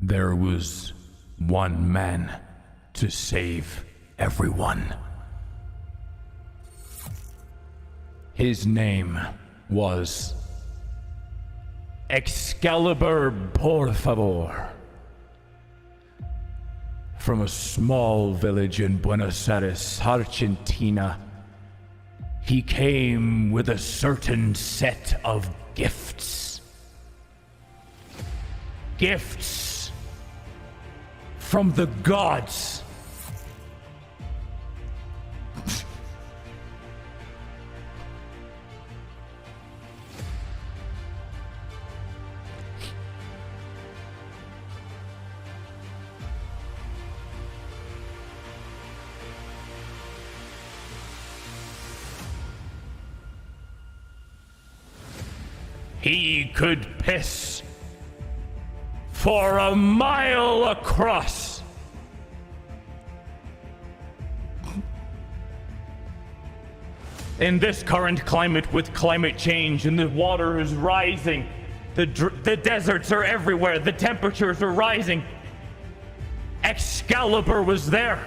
There was one man to save everyone. His name was Excalibur, por favor. From a small village in Buenos Aires, Argentina, he came with a certain set of gifts. Gifts from the gods. He could piss for a mile across. In this current climate, with climate change and the water is rising, the deserts are everywhere, the temperatures are rising, Excalibur was there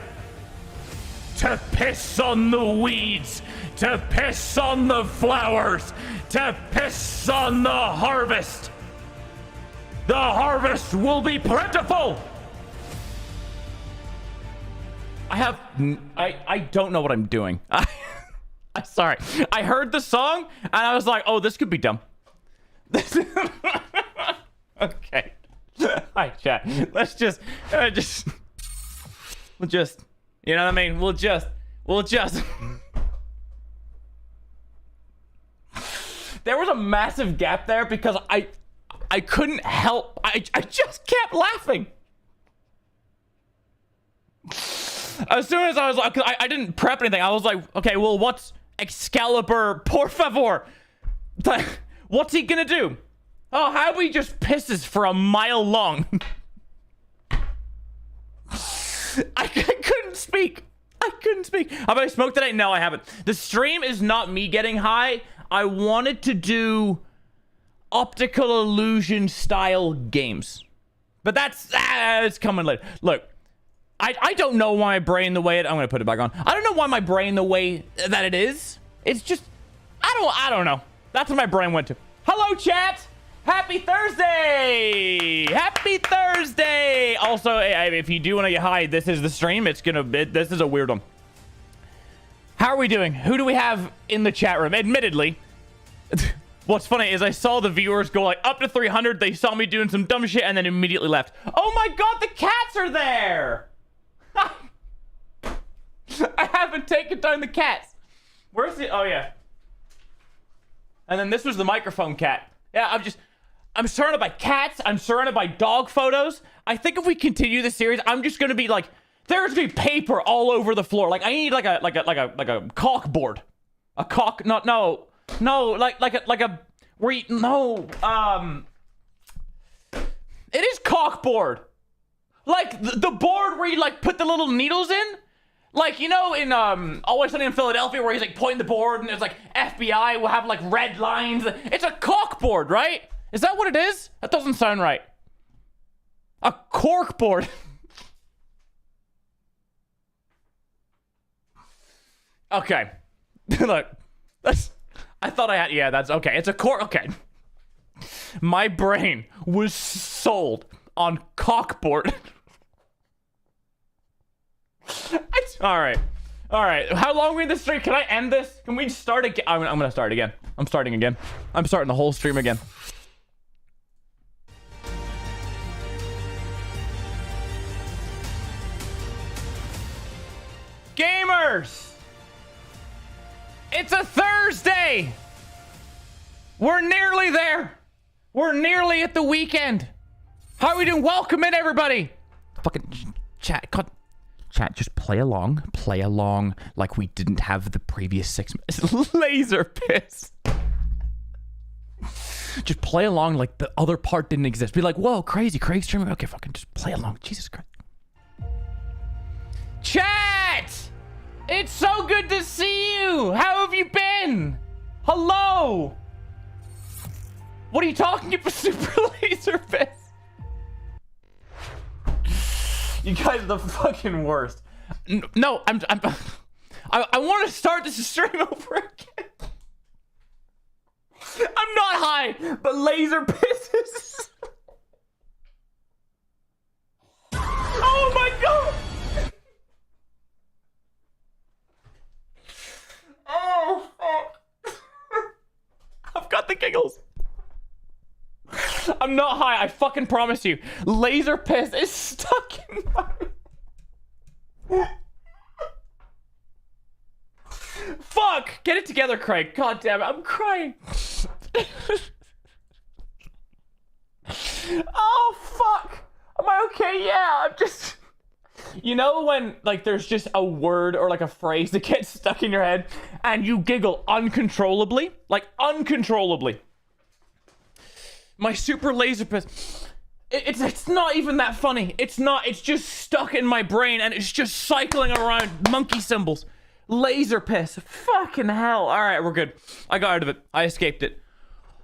to piss on the weeds, to piss on the flowers, to piss on the harvest. The harvest will be plentiful. I don't know what I'm doing. I'm sorry. I heard the song and I was like, oh, this could be dumb. Okay. Hi, chat. Let's just, we'll just, you know what I mean? We'll just. There was a massive gap there because I couldn't help. I just kept laughing. As soon as I was like, I didn't prep anything. I was like, okay, well, what's Excalibur, por favor? What's he gonna do? Oh, how about he just pisses for a mile long? I couldn't speak. Have I smoked today? No, I haven't. The stream is not me getting high. I wanted to do optical illusion style games, but that's it's coming later. Look, I don't know why my brain the way I'm gonna put it back on. I don't know why my brain the way that it is. It's just I don't know. That's what my brain went to. Hello, chat. Happy Thursday. Happy Thursday. Also, if you do want to get high, this is the stream. This is a weird one. How are we doing? Who do we have in the chat room? Admittedly, what's funny is I saw the viewers go like up to 300. They saw me doing some dumb shit and then immediately left. Oh my god, the cats are there. I haven't taken down the cats. Where's the... Oh, yeah. And then this was the microphone cat. Yeah, I'm surrounded by cats. I'm surrounded by dog photos. I think if we continue this series, I'm just going to be like... There's gonna be paper all over the floor. Like I need like a caulk board, a caulk. Like a where you, no it is caulk board. Like the board where you like put the little needles in. Like you know in Always Sunny in Philadelphia where he's like pointing the board and there's like FBI will have like red lines. It's a caulk board, right? Is that what it is? That doesn't sound right. A cork board. Okay. Look. I thought I had... Yeah, that's... Okay, it's a core... Okay. My brain was sold on cockboard. Alright. Alright. How long are we in this stream? Can I end this? Can we start again? I'm gonna start again. I'm starting again. I'm starting the whole stream again. Gamers! It's a Thursday! We're nearly there! We're nearly at the weekend! How are we doing? Welcome in, everybody! Fucking chat, chat, just play along like we didn't have the previous 6 minutes. Laser piss! Just play along like the other part didn't exist. Be like, whoa, crazy, Craig streaming. Okay, fucking just play along. Jesus Christ. Chat! It's so good to see you! How have you been? Hello! What are you talking about? Super laser piss? You guys are the fucking worst. No, I want to start this stream over again. I'm not high, but laser pisses. Oh my god. Oh fuck. I've got the giggles. I'm not high, I fucking promise you. Laser piss is stuck in my... Fuck! Get it together, Craig. God damn it, I'm crying. Oh, fuck! Am I okay? Yeah, I'm just... You know when, like, there's just a word or, like, a phrase that gets stuck in your head and you giggle uncontrollably? Like, uncontrollably. My super laser piss. It's not even that funny. It's not. It's just stuck in my brain and it's just cycling around monkey symbols. Laser piss. Fucking hell. All right, we're good. I got out of it. I escaped it.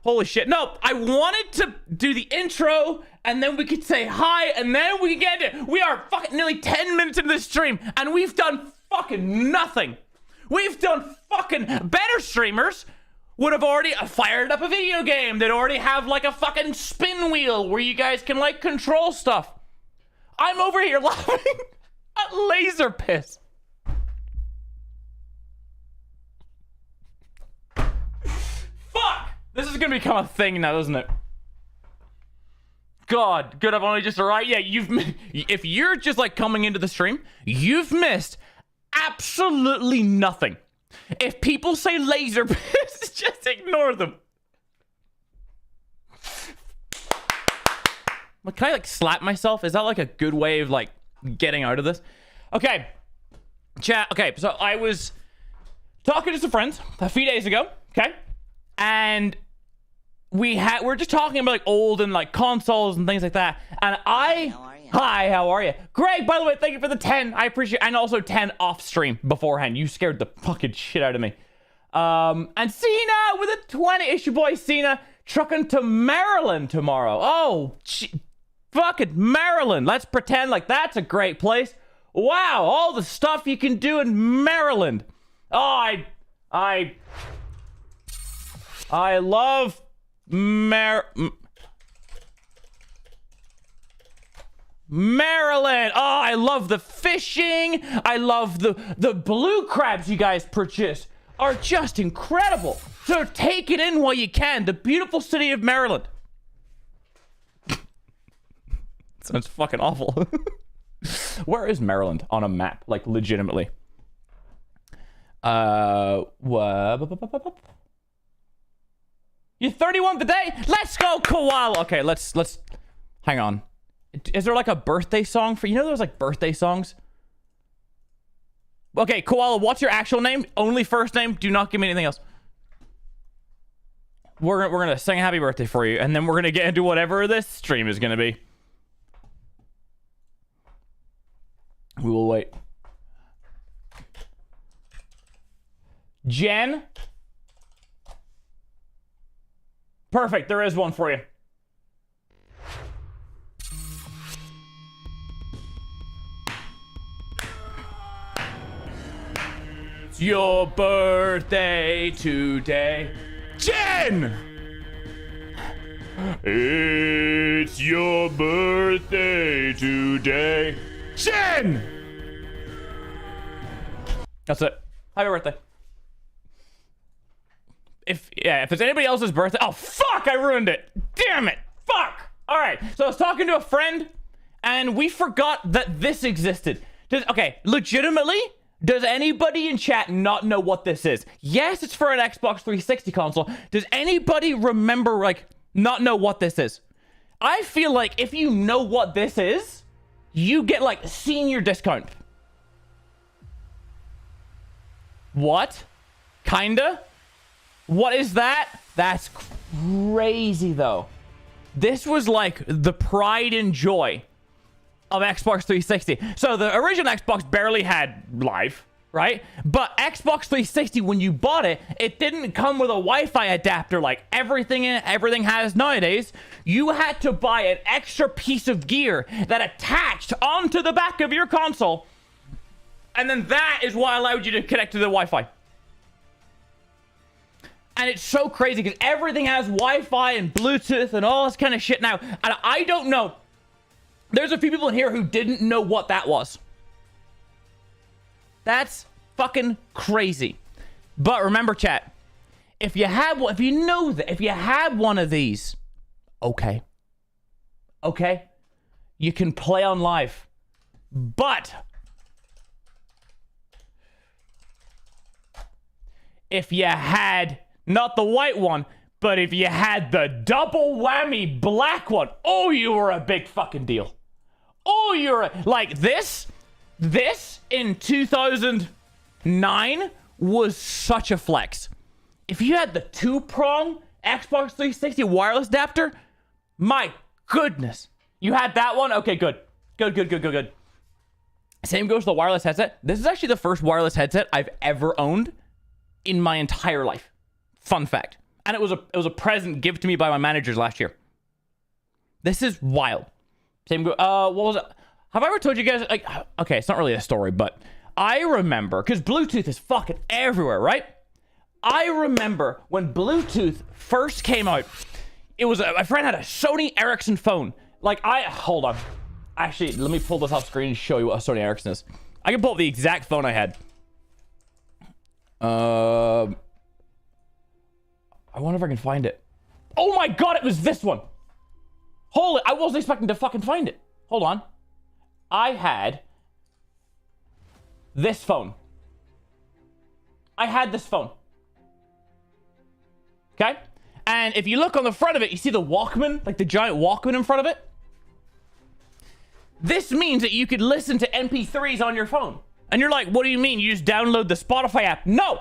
Holy shit. No, I wanted to do the intro and then we could say hi and then we get it. We are fucking nearly 10 minutes into this stream and we've done fucking nothing. We've done fucking better streamers. Would have already fired up a video game. They'd already have like a fucking spin wheel where you guys can like control stuff. I'm over here laughing at laser piss. Fuck! This is gonna become a thing now, isn't it? God, good, I've only just arrived. Yeah, if you're just like coming into the stream, you've missed absolutely nothing. If people say laser piss, just ignore them. Can I like slap myself? Is that like a good way of like getting out of this? Okay, chat. Okay, so I was talking to some friends a few days ago. Okay, and we're just talking about like old and like consoles and things like that. And Hi, how are you? Greg, by the way, thank you for the 10. I appreciate it. And also 10 off stream beforehand. You scared the fucking shit out of me. And Cena with a 20. It's your boy Cena trucking to Maryland tomorrow. Oh, fucking Maryland. Let's pretend like that's a great place. Wow, all the stuff you can do in Maryland. Oh, I love Maryland. Oh, I love the fishing. I love the blue crabs you guys purchase are just incredible. So take it in while you can. The beautiful city of Maryland. Sounds fucking awful. Where is Maryland on a map? Like legitimately. You're 31 today? Let's go, Koala. Okay, let's hang on. Is there like a birthday song for, you know, there's like birthday songs? Okay, Koala, what's your actual name? Only first name. Do not give me anything else. We're gonna sing happy birthday for you, and then we're gonna get into whatever this stream is gonna be. We will wait. Jen? Perfect, there is one for you. It's your birthday today. Jen! It's your birthday today. Jen! That's it. Happy birthday. If it's anybody else's birthday. Oh, fuck! I ruined it. Damn it. Fuck! Alright, so I was talking to a friend, and we forgot that this existed. Okay, legitimately, does anybody in chat not know what this is? Yes, it's for an Xbox 360 console. Does anybody remember, like, not know what this is? I feel like if you know what this is, you get, like, senior discount. What? Kinda? What is that? That's crazy, though. This was, like, the pride and joy of Xbox 360. So the original Xbox barely had live. right? But Xbox 360, when you bought it, it didn't come with a Wi-Fi adapter like everything has nowadays. You had to buy an extra piece of gear that attached onto the back of your console, and then that is what allowed you to connect to the Wi-Fi. And it's so crazy because everything has Wi-Fi and Bluetooth and all this kind of shit now. And I don't know. There's a few people in here who didn't know what that was. That's fucking crazy. But remember, chat, if you have one of these, okay, you can play on live. But if you had not the white one, but if you had the double whammy black one, oh, you were a big fucking deal. Oh, like this in 2009 was such a flex. If you had the 2-prong Xbox 360 wireless adapter, my goodness. You had that one? Okay, good. Good. Same goes to the wireless headset. This is actually the first wireless headset I've ever owned in my entire life. Fun fact. And it was a present given to me by my managers last year. This is wild. Same go. What was it? Have I ever told you guys? Like, okay, it's not really a story, but I remember because Bluetooth is fucking everywhere, right? I remember when Bluetooth first came out. It was my friend had a Sony Ericsson phone. Like hold on. Actually, let me pull this off screen and show you what a Sony Ericsson is. I can pull up the exact phone I had. I wonder if I can find it. Oh my god, it was this one. Holy, I wasn't expecting to fucking find it. Hold on. I had this phone. I had this phone. Okay? And if you look on the front of it, you see the Walkman, like the giant Walkman in front of it. This means that you could listen to MP3s on your phone. And you're like, what do you mean? You just download the Spotify app? No!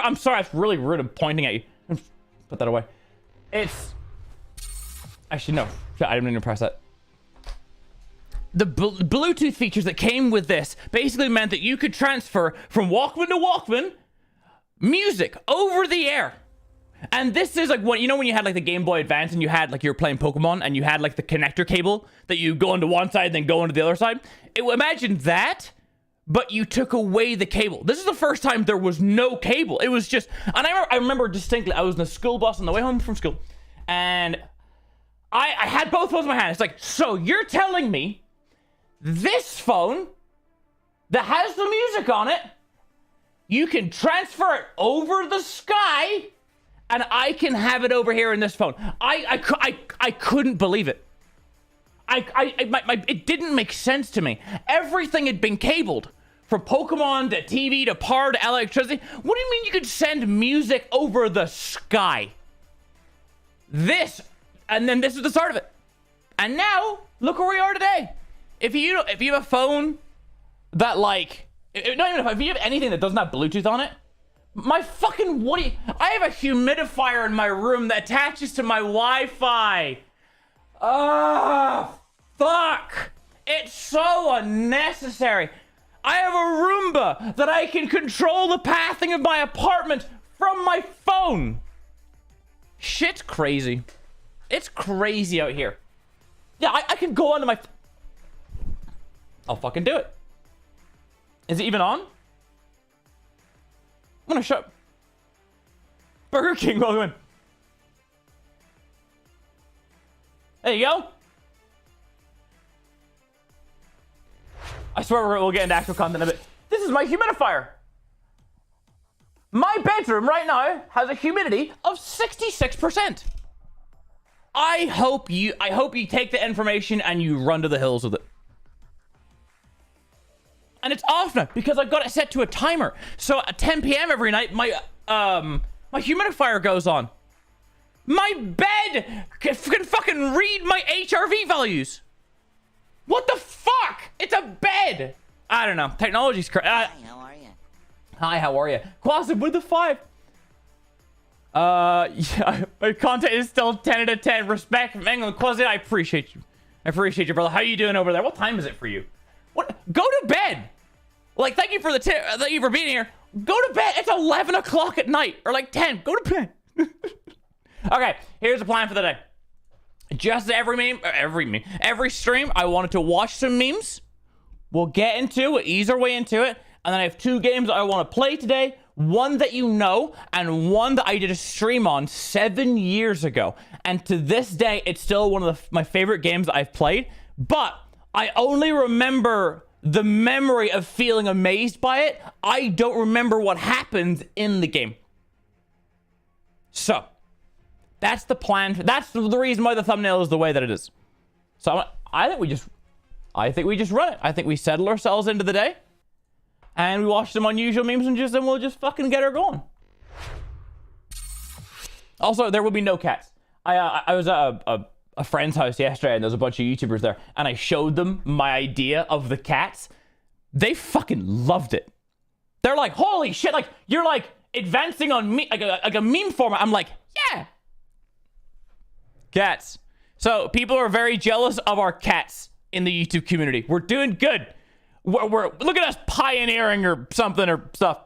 I'm sorry, it's really rude. I'm pointing at you. Put that away. It's... Actually, no. I didn't mean to press that. The Bluetooth features that came with this basically meant that you could transfer from Walkman to Walkman music over the air. And this is like when you had like the Game Boy Advance and you had like you were playing Pokemon and you had like the connector cable that you go into one side and then go into the other side. Imagine that, but you took away the cable. This is the first time there was no cable. It was just, and I remember distinctly, I was in a school bus on the way home from school and I had both phones in my hand. It's like, so you're telling me this phone that has the music on it, you can transfer it over the sky and I can have it over here in this phone. I couldn't believe it. It didn't make sense to me. Everything had been cabled. From Pokemon to TV to power to electricity. What do you mean you could send music over the sky? This, and then this is the start of it. And now, look where we are today. If you have a phone that like, not even if you have anything that doesn't have Bluetooth on it, my fucking, I have a humidifier in my room that attaches to my Wi-Fi. Fuck. It's so unnecessary. I have a Roomba that I can control the pathing of my apartment from my phone. Shit's crazy. It's crazy out here. Yeah, I can go onto my... I'll fucking do it. Is it even on? I'm gonna show... Burger King, welcome in. There you go. I swear we'll get into actual content of it. This is my humidifier. My bedroom right now has a humidity of 66%. I hope you take the information and you run to the hills with it. And it's off now because I've got it set to a timer. So at 10 p.m. every night, my humidifier goes on. My bed can fucking read my HRV values. What the fuck? It's a bed. I don't know. Technology's crazy. Hi, how are you? Hi, how are you? Quasib with the 5. Yeah, my content is still 10 out of 10. Respect from England. Quasib, I appreciate you. I appreciate you, brother. How you doing over there? What time is it for you? What? Go to bed. Like, thank you for the tip. Thank you for being here. Go to bed. It's 11 o'clock at night, or like 10. Go to bed. Okay, here's the plan for the day. Just every stream, I wanted to watch some memes. We'll get into it, ease our way into it. And then I have 2 games I want to play today. One that you know, and one that I did a stream on 7 years ago. And to this day, it's still one of my favorite games that I've played. But I only remember the memory of feeling amazed by it. I don't remember what happens in the game. So, that's the plan. That's the reason why the thumbnail is the way that it is. So, I think we just run it. I think we settle ourselves into the day. And we watch some unusual memes and then we'll just fucking get her going. Also, there will be no cats. I was at a friend's house yesterday and there's a bunch of YouTubers there. And I showed them my idea of the cats. They fucking loved it. They're like, holy shit, like, you're like advancing on me, like a meme format. I'm like, yeah. Cats. So people are very jealous of our cats in the YouTube community. We're doing good. We're look at us pioneering or something or stuff.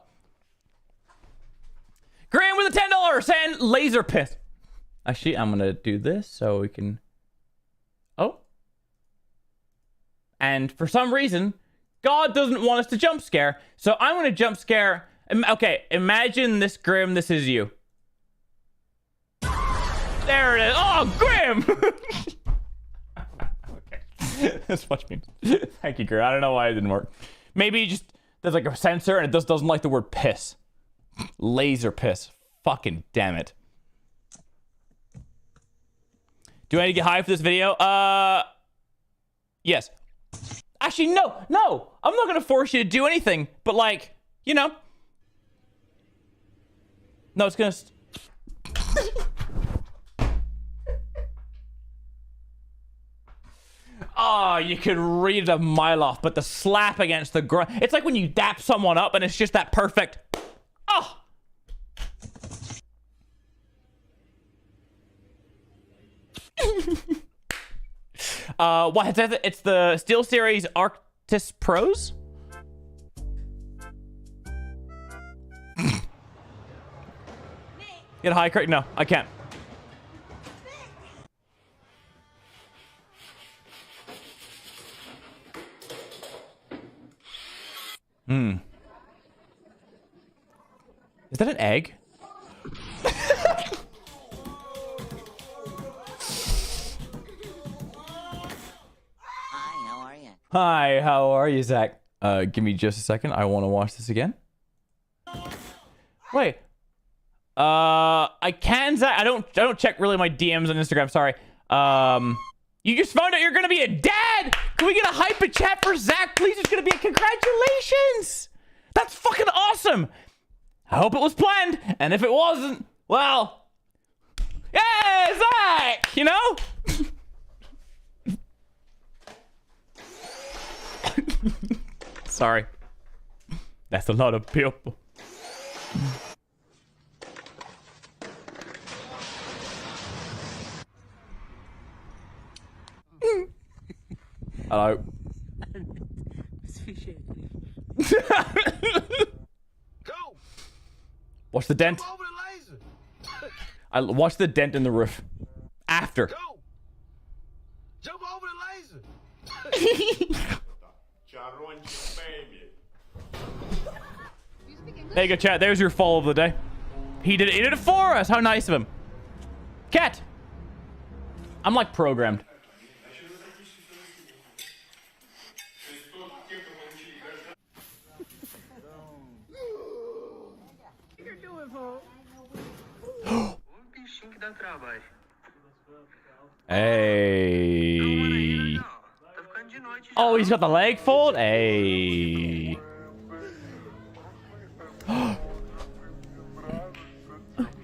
Graham with a $10 saying laser piss. Actually, I'm gonna do this so we can. Oh. And for some reason, God doesn't want us to jump scare, so I'm gonna jump scare. Okay, imagine this, Grim. This is you. There it is. Oh, Grim. That's much means. Thank you, Grim. I don't know why it didn't work. Maybe just there's like a sensor and it just doesn't like the word piss. Laser piss. Fucking damn it. Do I need to get high for this video? Yes. Actually, no. I'm not gonna force you to do anything, but like, you know. No, it's gonna. Oh, you could read it a mile off, but the slap against the ground. It's like when you dap someone up and it's just that perfect. Oh. What is it? It's the SteelSeries Arctis Pros. Get a high crate? No, I can't. Is that an egg? Hi, how are you, Zach? Give me just a second. I want to watch this again. Wait. I can, Zach. I don't check really my DMs on Instagram. Sorry. You just found out you're gonna be a dad. Can we get a hype in chat for Zach, please? It's gonna be a congratulations. That's fucking awesome. I hope it was planned, and if it wasn't, well, yeah, Zach. You know. Sorry. That's a lot of people. Hello. Go. Watch the dent. Over the laser. I watch the dent in the roof. After. Go. Jump over the laser. There you go, chat. There's your fall of the day. He did it for us. How nice of him. Cat. I'm like programmed. Hey. Oh, he's got the leg fold. Hey.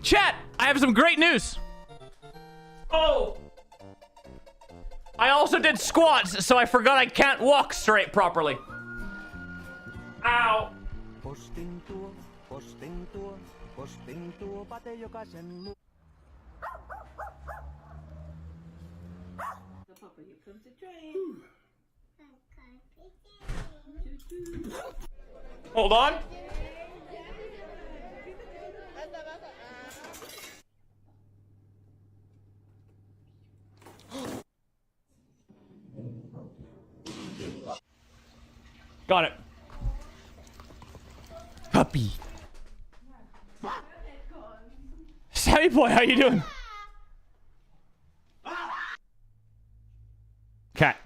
Chat, I have some great news. Oh. I also did squats, so I forgot I can't walk straight properly. Ow. Hold on. Got it. Puppy. Sammy boy, how you doing? Cat.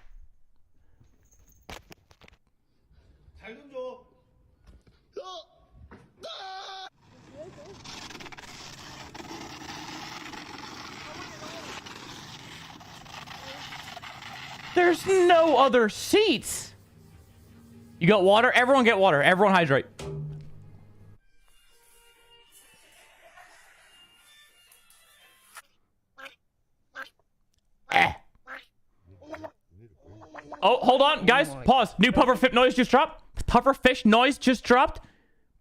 잘 좀 줘. There's no other seats. You got water? Everyone get water. Everyone hydrate. Oh, hold on, guys. Pause. New pufferfish noise just dropped. Pufferfish noise just dropped.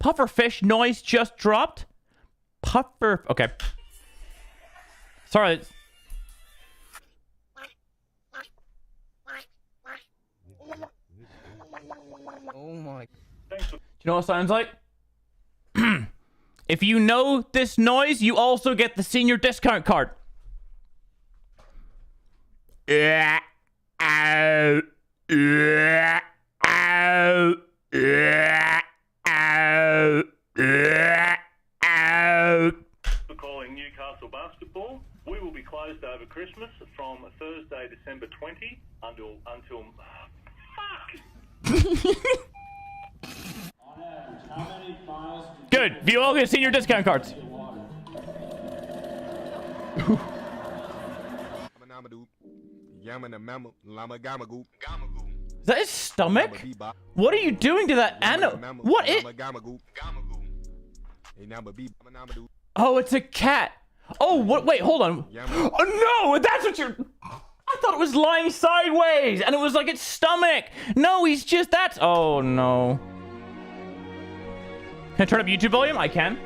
Pufferfish noise just dropped. Puffer. Okay. Sorry. Oh my. Do you know what it sounds like? If you know this noise, you also get the senior discount card. For calling Newcastle basketball. We will be closed over Christmas from Thursday, December 20 until Good. You all get senior discount cards. Is that his stomach? What are you doing to that animal? What is? Oh, it's a cat. Oh, what? Wait, hold on. Oh no, that's what you're. I thought it was lying sideways, and it was like its stomach. No, he's just that's. Oh no. Can I turn up YouTube volume? I can.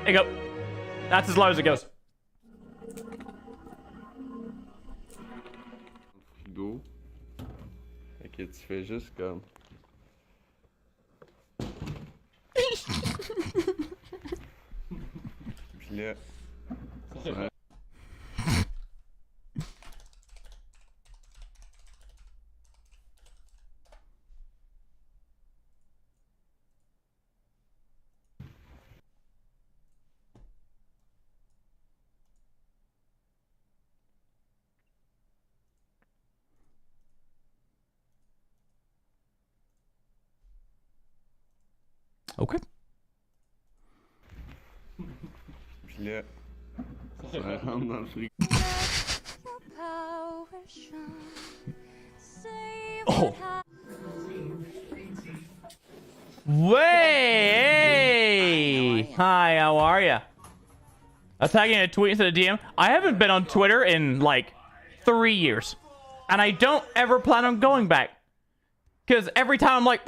There you go. That's as low as it goes. Du? Jak jetzt feches, gell? Bля. Okay. Bля. Sayhandan freak. Oh. Way. Hi, how are ya? I'm tagging a tweet into the DM. I haven't been on Twitter in like 3 years, and I don't ever plan on going back. Because every time I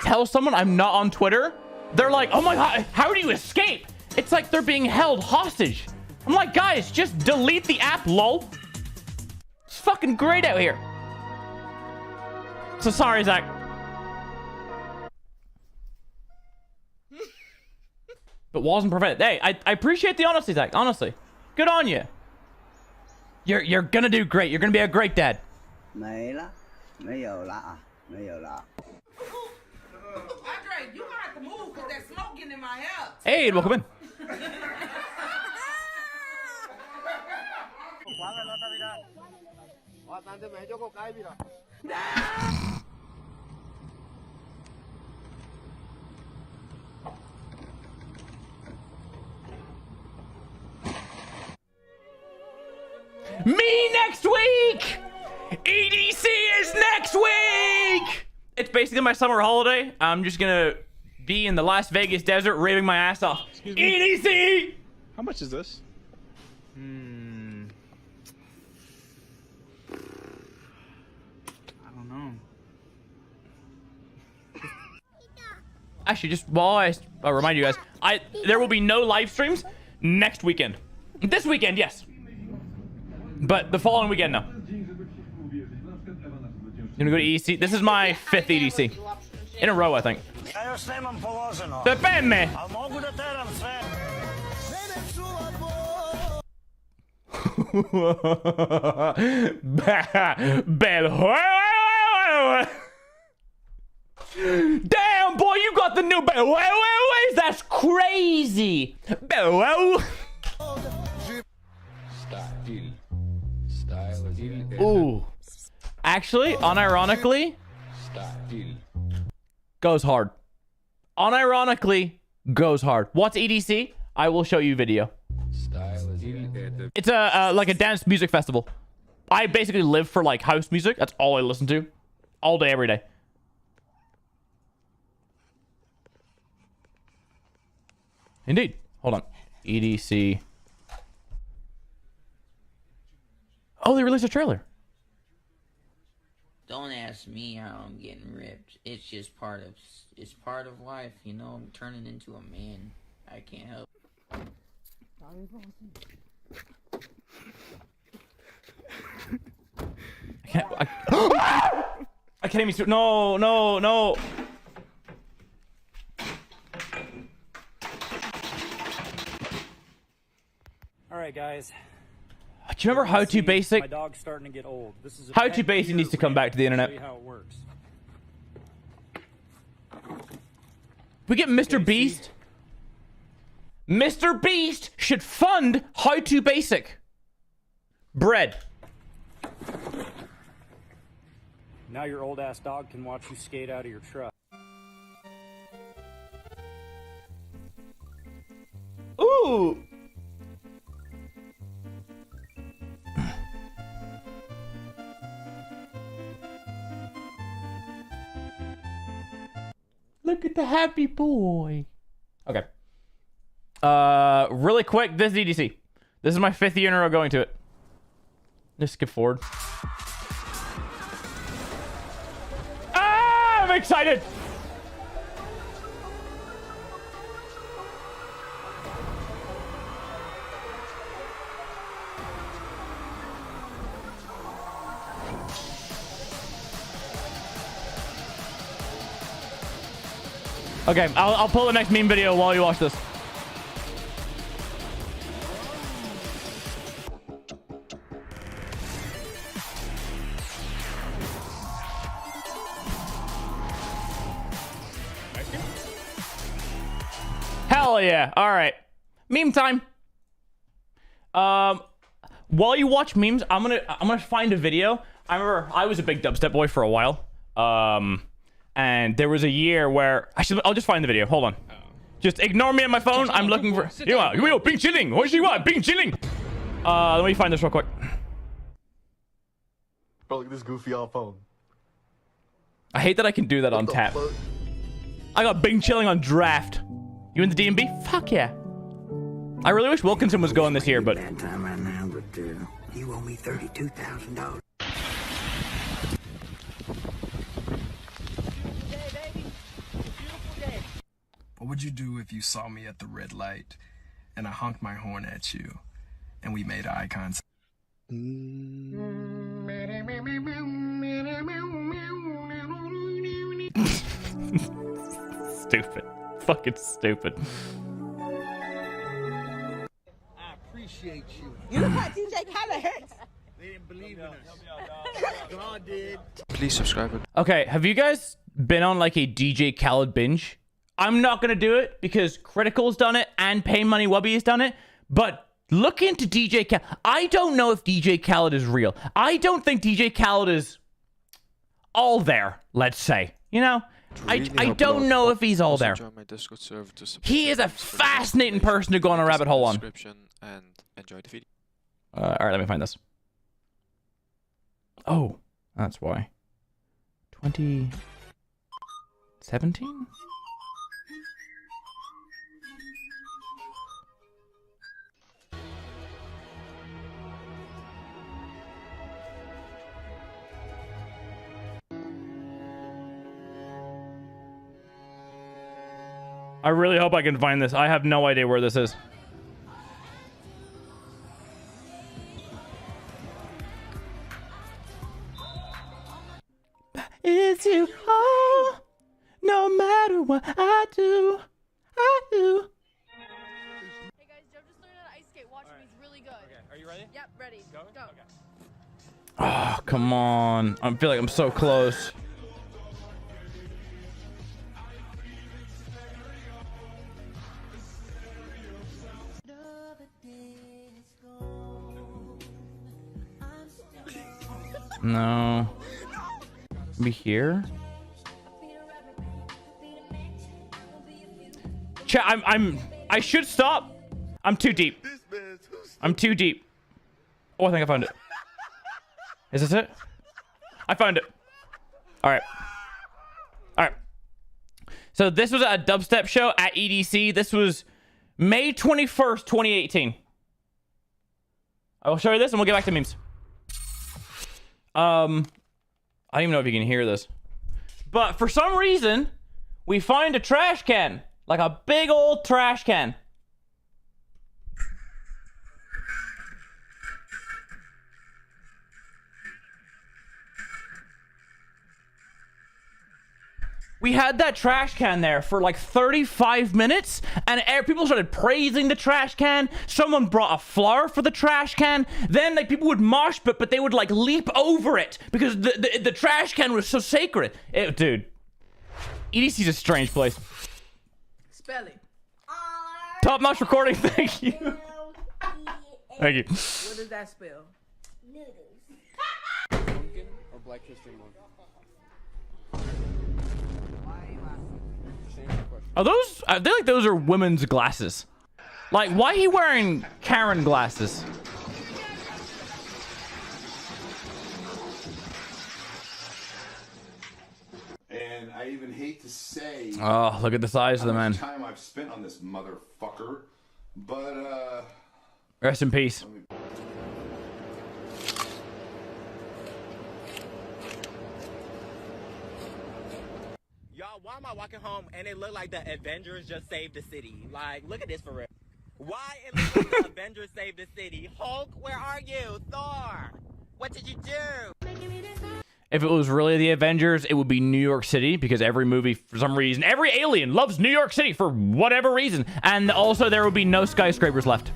tell someone I'm not on Twitter, they're like, oh my god, how do you escape? It's like they're being held hostage. I'm like, guys, just delete the app, lol. It's fucking great out here. So sorry, Zach. But wasn't prevented. Hey, I appreciate the honesty, Zach. Honestly, good on you. You're gonna do great. You're gonna be a great dad. 没了，没有了啊，没有了。 Andre, you gonna have to move because that smoke getting in my hair. Hey, welcome in. Me next week! EDC is next week! It's basically my summer holiday. I'm just gonna be in the Las Vegas desert raving my ass off. EDC! How much is this? I don't know. Actually, just while I'll remind you guys, there will be no live streams next weekend. This weekend, yes. But the following weekend, no. I'm gonna go to EDC. This is my 5th EDC. In a row, I think. Depende. Damn, boy, you got the new bell. That's crazy. Ooh. Actually, unironically, goes hard. Unironically, goes hard. What's EDC? I will show you video. It's a like a dance music festival. I basically live for like house music. That's all I listen to, all day, every day. Indeed. Hold on. EDC. Oh, they released a trailer. Don't ask me how I'm getting ripped. It's just part of life, you know. I'm turning into a man. I can't help. I can't even. No. All right, guys. Do you remember How To Basic? My dog's starting to get old. This is How To Basic needs to come back to the internet. Show you how it works. We get Mr. Beast. Mr. Beast should fund How To Basic. Bread. Now your old ass dog can watch you skate out of your truck. Ooh. Look at the happy boy. Okay. Really quick, this is EDC. This is my 5th year in a row going to it. Just skip forward. Ah, I'm excited. Okay, I'll pull the next meme video while you watch this. Hell yeah. All right. Meme time. While you watch memes, I'm gonna find a video. I remember I was a big dubstep boy for a while. And there was a year where I'll just find the video. Hold on. Just ignore me on my phone. I'm looking for. Yo, Bing chilling. What you want? Bing chilling. Let me find this real quick. Bro, look at this goofy old phone. I hate that I can do that on tap. I got Bing chilling on draft. You in the DMB? Fuck yeah. I really wish Wilkinson was going this year, but. That time right now, but you owe me $32,000. What would you do if you saw me at the red light and I honked my horn at you and we made eye contact? Stupid. Fucking stupid. I appreciate you. You look like DJ Khaled. They didn't believe in us. God did. Please subscribe. Okay, have you guys been on like a DJ Khaled binge? I'm not gonna do it because Critical's done it and Pay Money Wubby has done it, but look into DJ Khaled. I don't know if DJ Khaled is real. I don't think DJ Khaled is all there, let's say. You know? I don't know if he's all there. He is a fascinating person to go on a rabbit hole on. And enjoy the video. Alright, let me find this. Oh, that's why. 2017? I really hope I can find this. I have no idea where this is. It's you. Oh, no, no matter what I do, I do. Hey guys, Joe just learned how to ice skate. Watch him, he's really good. Okay, Are you ready? Yep, ready. Go. Okay. Oh, come on. I feel like I'm so close. No. Be here? I should stop. I'm too deep. I'm too deep. Oh, I think I found it. Is this it? I found it. All right. All right. So this was a dubstep show at EDC. This was May 21st, 2018. I will show you this and we'll get back to memes. I don't even know if you can hear this. But for some reason, we find a trash can. Like a big old trash can. We had that trash can there for like 35 minutes, and people started praising the trash can. Someone brought a flower for the trash can. Then like people would mosh pit, but they would like leap over it because the trash can was so sacred. Dude, EDC's a strange place. Spell it. Top-notch recording. Thank you. Thank you. What does that spell? Pumpkin or Black History Month? Are those? I feel like those are women's glasses. Like, why are he wearing Karen glasses? And I even hate to say, Oh, look at the size of the man. time I've spent on this motherfucker, but Rest in peace. Y'all, why am I walking home and it looked like the Avengers just saved the city? Like, look at this for real. Why it looks like the Avengers saved the city? Hulk, where are you? Thor, what did you do? If it was really the Avengers, it would be New York City, because every movie, for some reason, every alien loves New York City for whatever reason. And also there would be no skyscrapers left.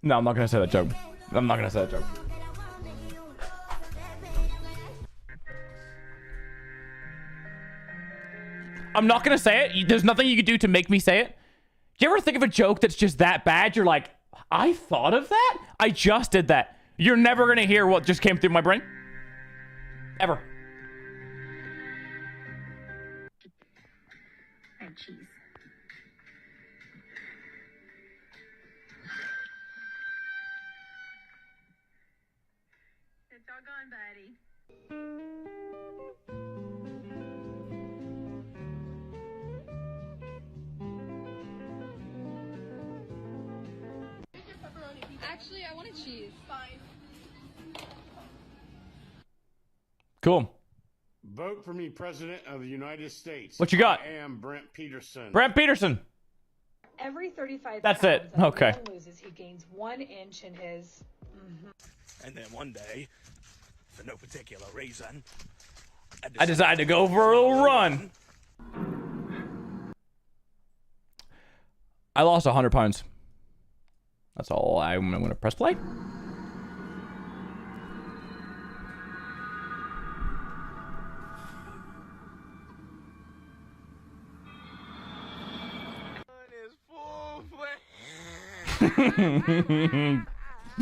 No, I'm not going to say that joke. I'm not going to say that joke. I'm not going to say it. There's nothing you could do to make me say it. Do you ever think of a joke that's just that bad? You're like, I thought of that? I just did that. You're never going to hear what just came through my brain. Ever. And cheese. It's all gone, buddy. Actually, I wanted cheese. Fine. Cool. Vote for me, President of the United States. What you got? I am Brent Peterson. Brent Peterson. Every 35 That's pounds it. that a Okay. man loses, he gains 1 inch in his. And then one day, for no particular reason, I decided to go for a little run. I lost 100 pounds. That's all. I'm going to press play.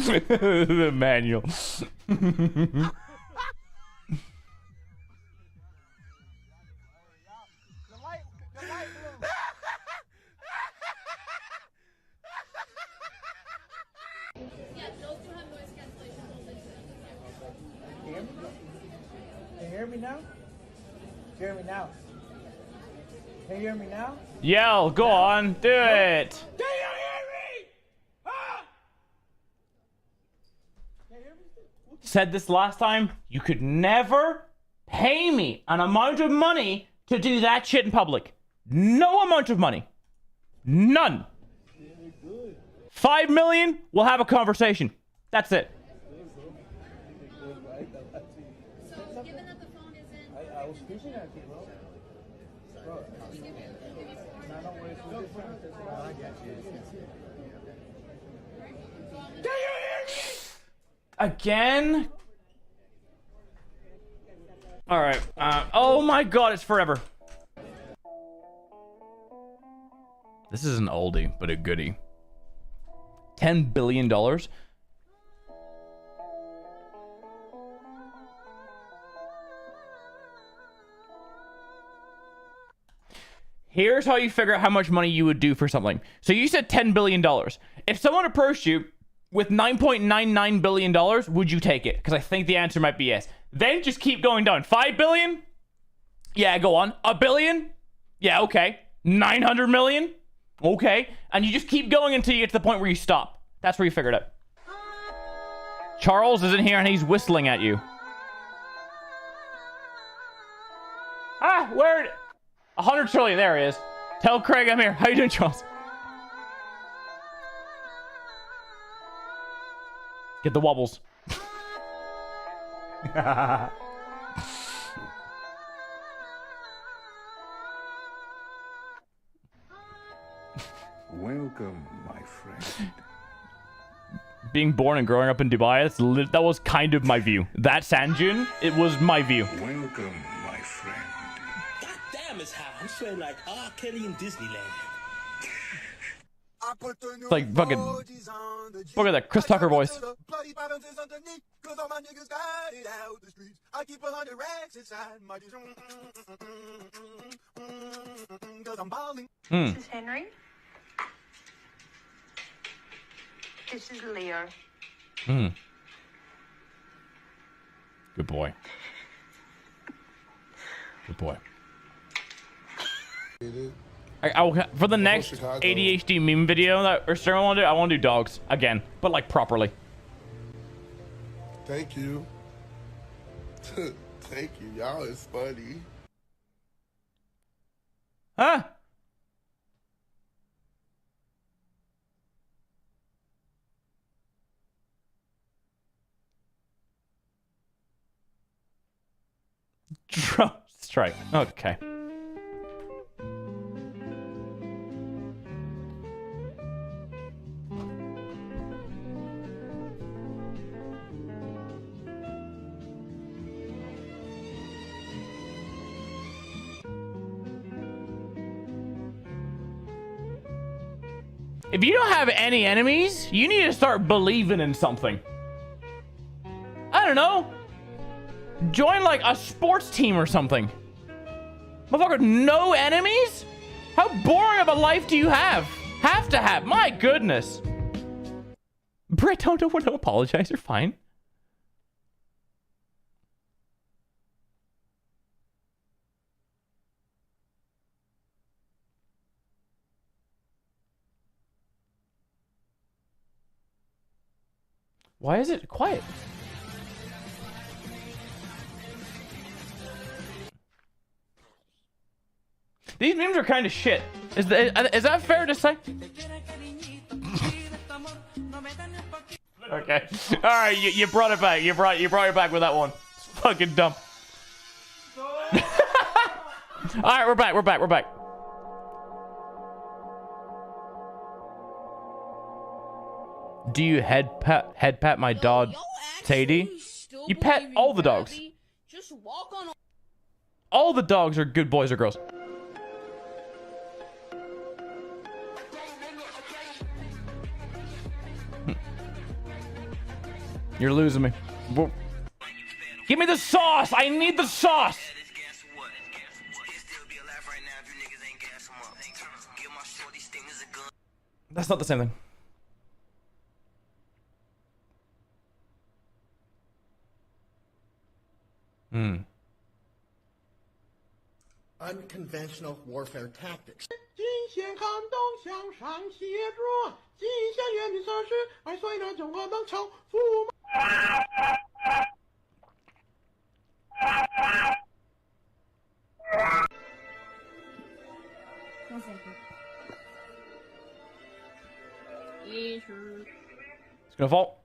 The manual. Can you hear me now? Can you hear me now? Can you hear me now? Yell, go on, do it. Can you hear me? Huh? Said this last time, you could never pay me an amount of money to do that shit in public. No amount of money. None. 5 million, we'll have a conversation. That's it. I was fishing at you, bro. Bro, no, don't worry. No, I got you. Again? All right. Oh my God, it's forever. This is an oldie, but a goodie. $10 billion. Here's how you figure out how much money you would do for something. So you said $10 billion. If someone approached you with $9.99 billion, would you take it? Because I think the answer might be yes. Then just keep going down. 5 billion? Yeah, go on. A billion? Yeah, okay. 900 million? Okay. And you just keep going until you get to the point where you stop. That's where you figure it out. Charles is in here and he's whistling at you. Ah, where? 100 trillion. There he is. Tell Craig I'm here. How you doing, Charles? Get the wobbles. Welcome, my friend. Being born and growing up in Dubai, that was kind of my view. That sand dune, it was my view. Welcome, my friend. God damn, it's hot. I'm sweating like R. Kelly in Disneyland. It's like fucking... Look at that Chris Tucker voice. This is Henry. This is Leo. Good boy. Good boy. For the next ADHD meme video that or stream I want to do, I want to do dogs again, but like properly. Thank you. Thank you. Y'all is funny. Huh? Drone strike. Okay. If you don't have any enemies, you need to start believing in something. I don't know. Join like a sports team or something. Motherfucker, no enemies? How boring of a life do you have? Have to have. My goodness. Brett, don't apologize. You're fine. Why is it quiet? These memes are kind of shit. Is that fair to say? Okay. All right, you brought it back. You brought it back with that one. It's fucking dumb. All right, we're back. Do you head pat my dog, Sadie? You pet all the dogs. Just walk on. All the dogs are good boys or girls. You're losing me. Give me the sauce. I need the sauce. That's not the same thing. Unconventional warfare tactics. It's gonna fall.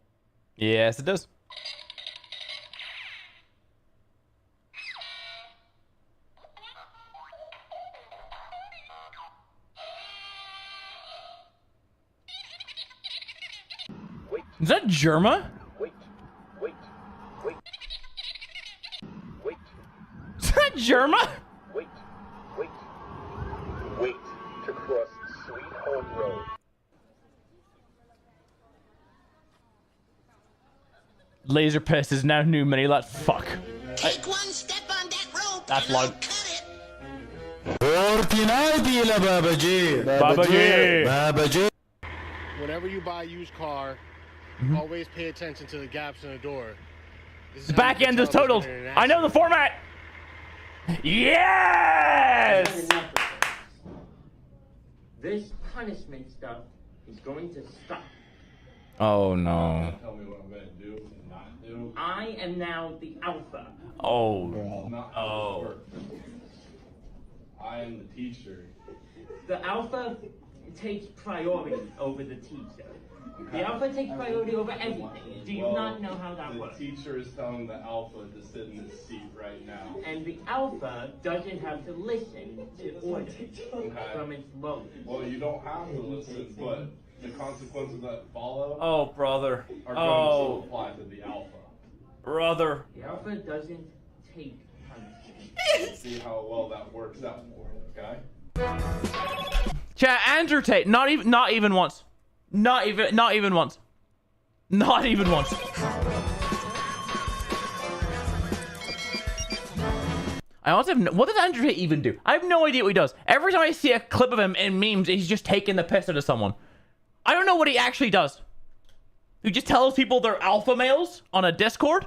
Yes, it does. Is that Germa? Wait. Is that Germa? Wait to cross Sweet Home Road. Laser Pest is now new mini let. Fuck. Take one step on that rope. That's loud. Babaji. Whenever you buy a used car, always pay attention to the gaps in the door. The back end is totaled. I know the format. Yes! This punishment stuff is going to stop. Oh no. Tell me what I'm gonna do and not do. I am now the alpha. Oh. Oh. I am the teacher. The alpha takes priority over the teacher. The alpha takes priority over everything. Do you not know how that works? The teacher is telling the alpha to sit in his seat right now. And the alpha doesn't have to listen to orders from its lower. Well, you don't have to listen, but the consequences that follow Oh, brother. are going to apply to the alpha. Brother. The alpha doesn't take punishment. Let's see how well that works out for you, okay? Chat, Andrew Tate, not even once. Not even once. Not even once. I also have what does Andrew Tate even do? I have no idea what he does. Every time I see a clip of him in memes, he's just taking the piss out of someone. I don't know what he actually does. He just tells people they're alpha males on a Discord?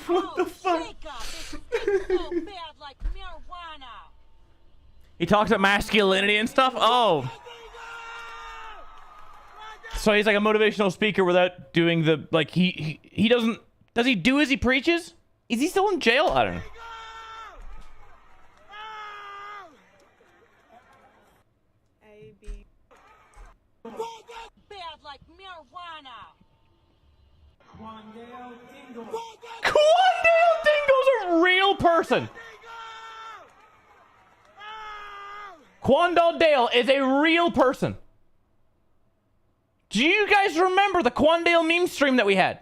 What the fuck? He talks about masculinity and stuff? Oh. So he's like a motivational speaker without doing the, like, he doesn't, does he do as he preaches? Is he still in jail? I don't know. Bad like marijuana. Quandale Dingle's a real person. Quandale Dale is a real person. Do you guys remember the Quandale meme stream that we had?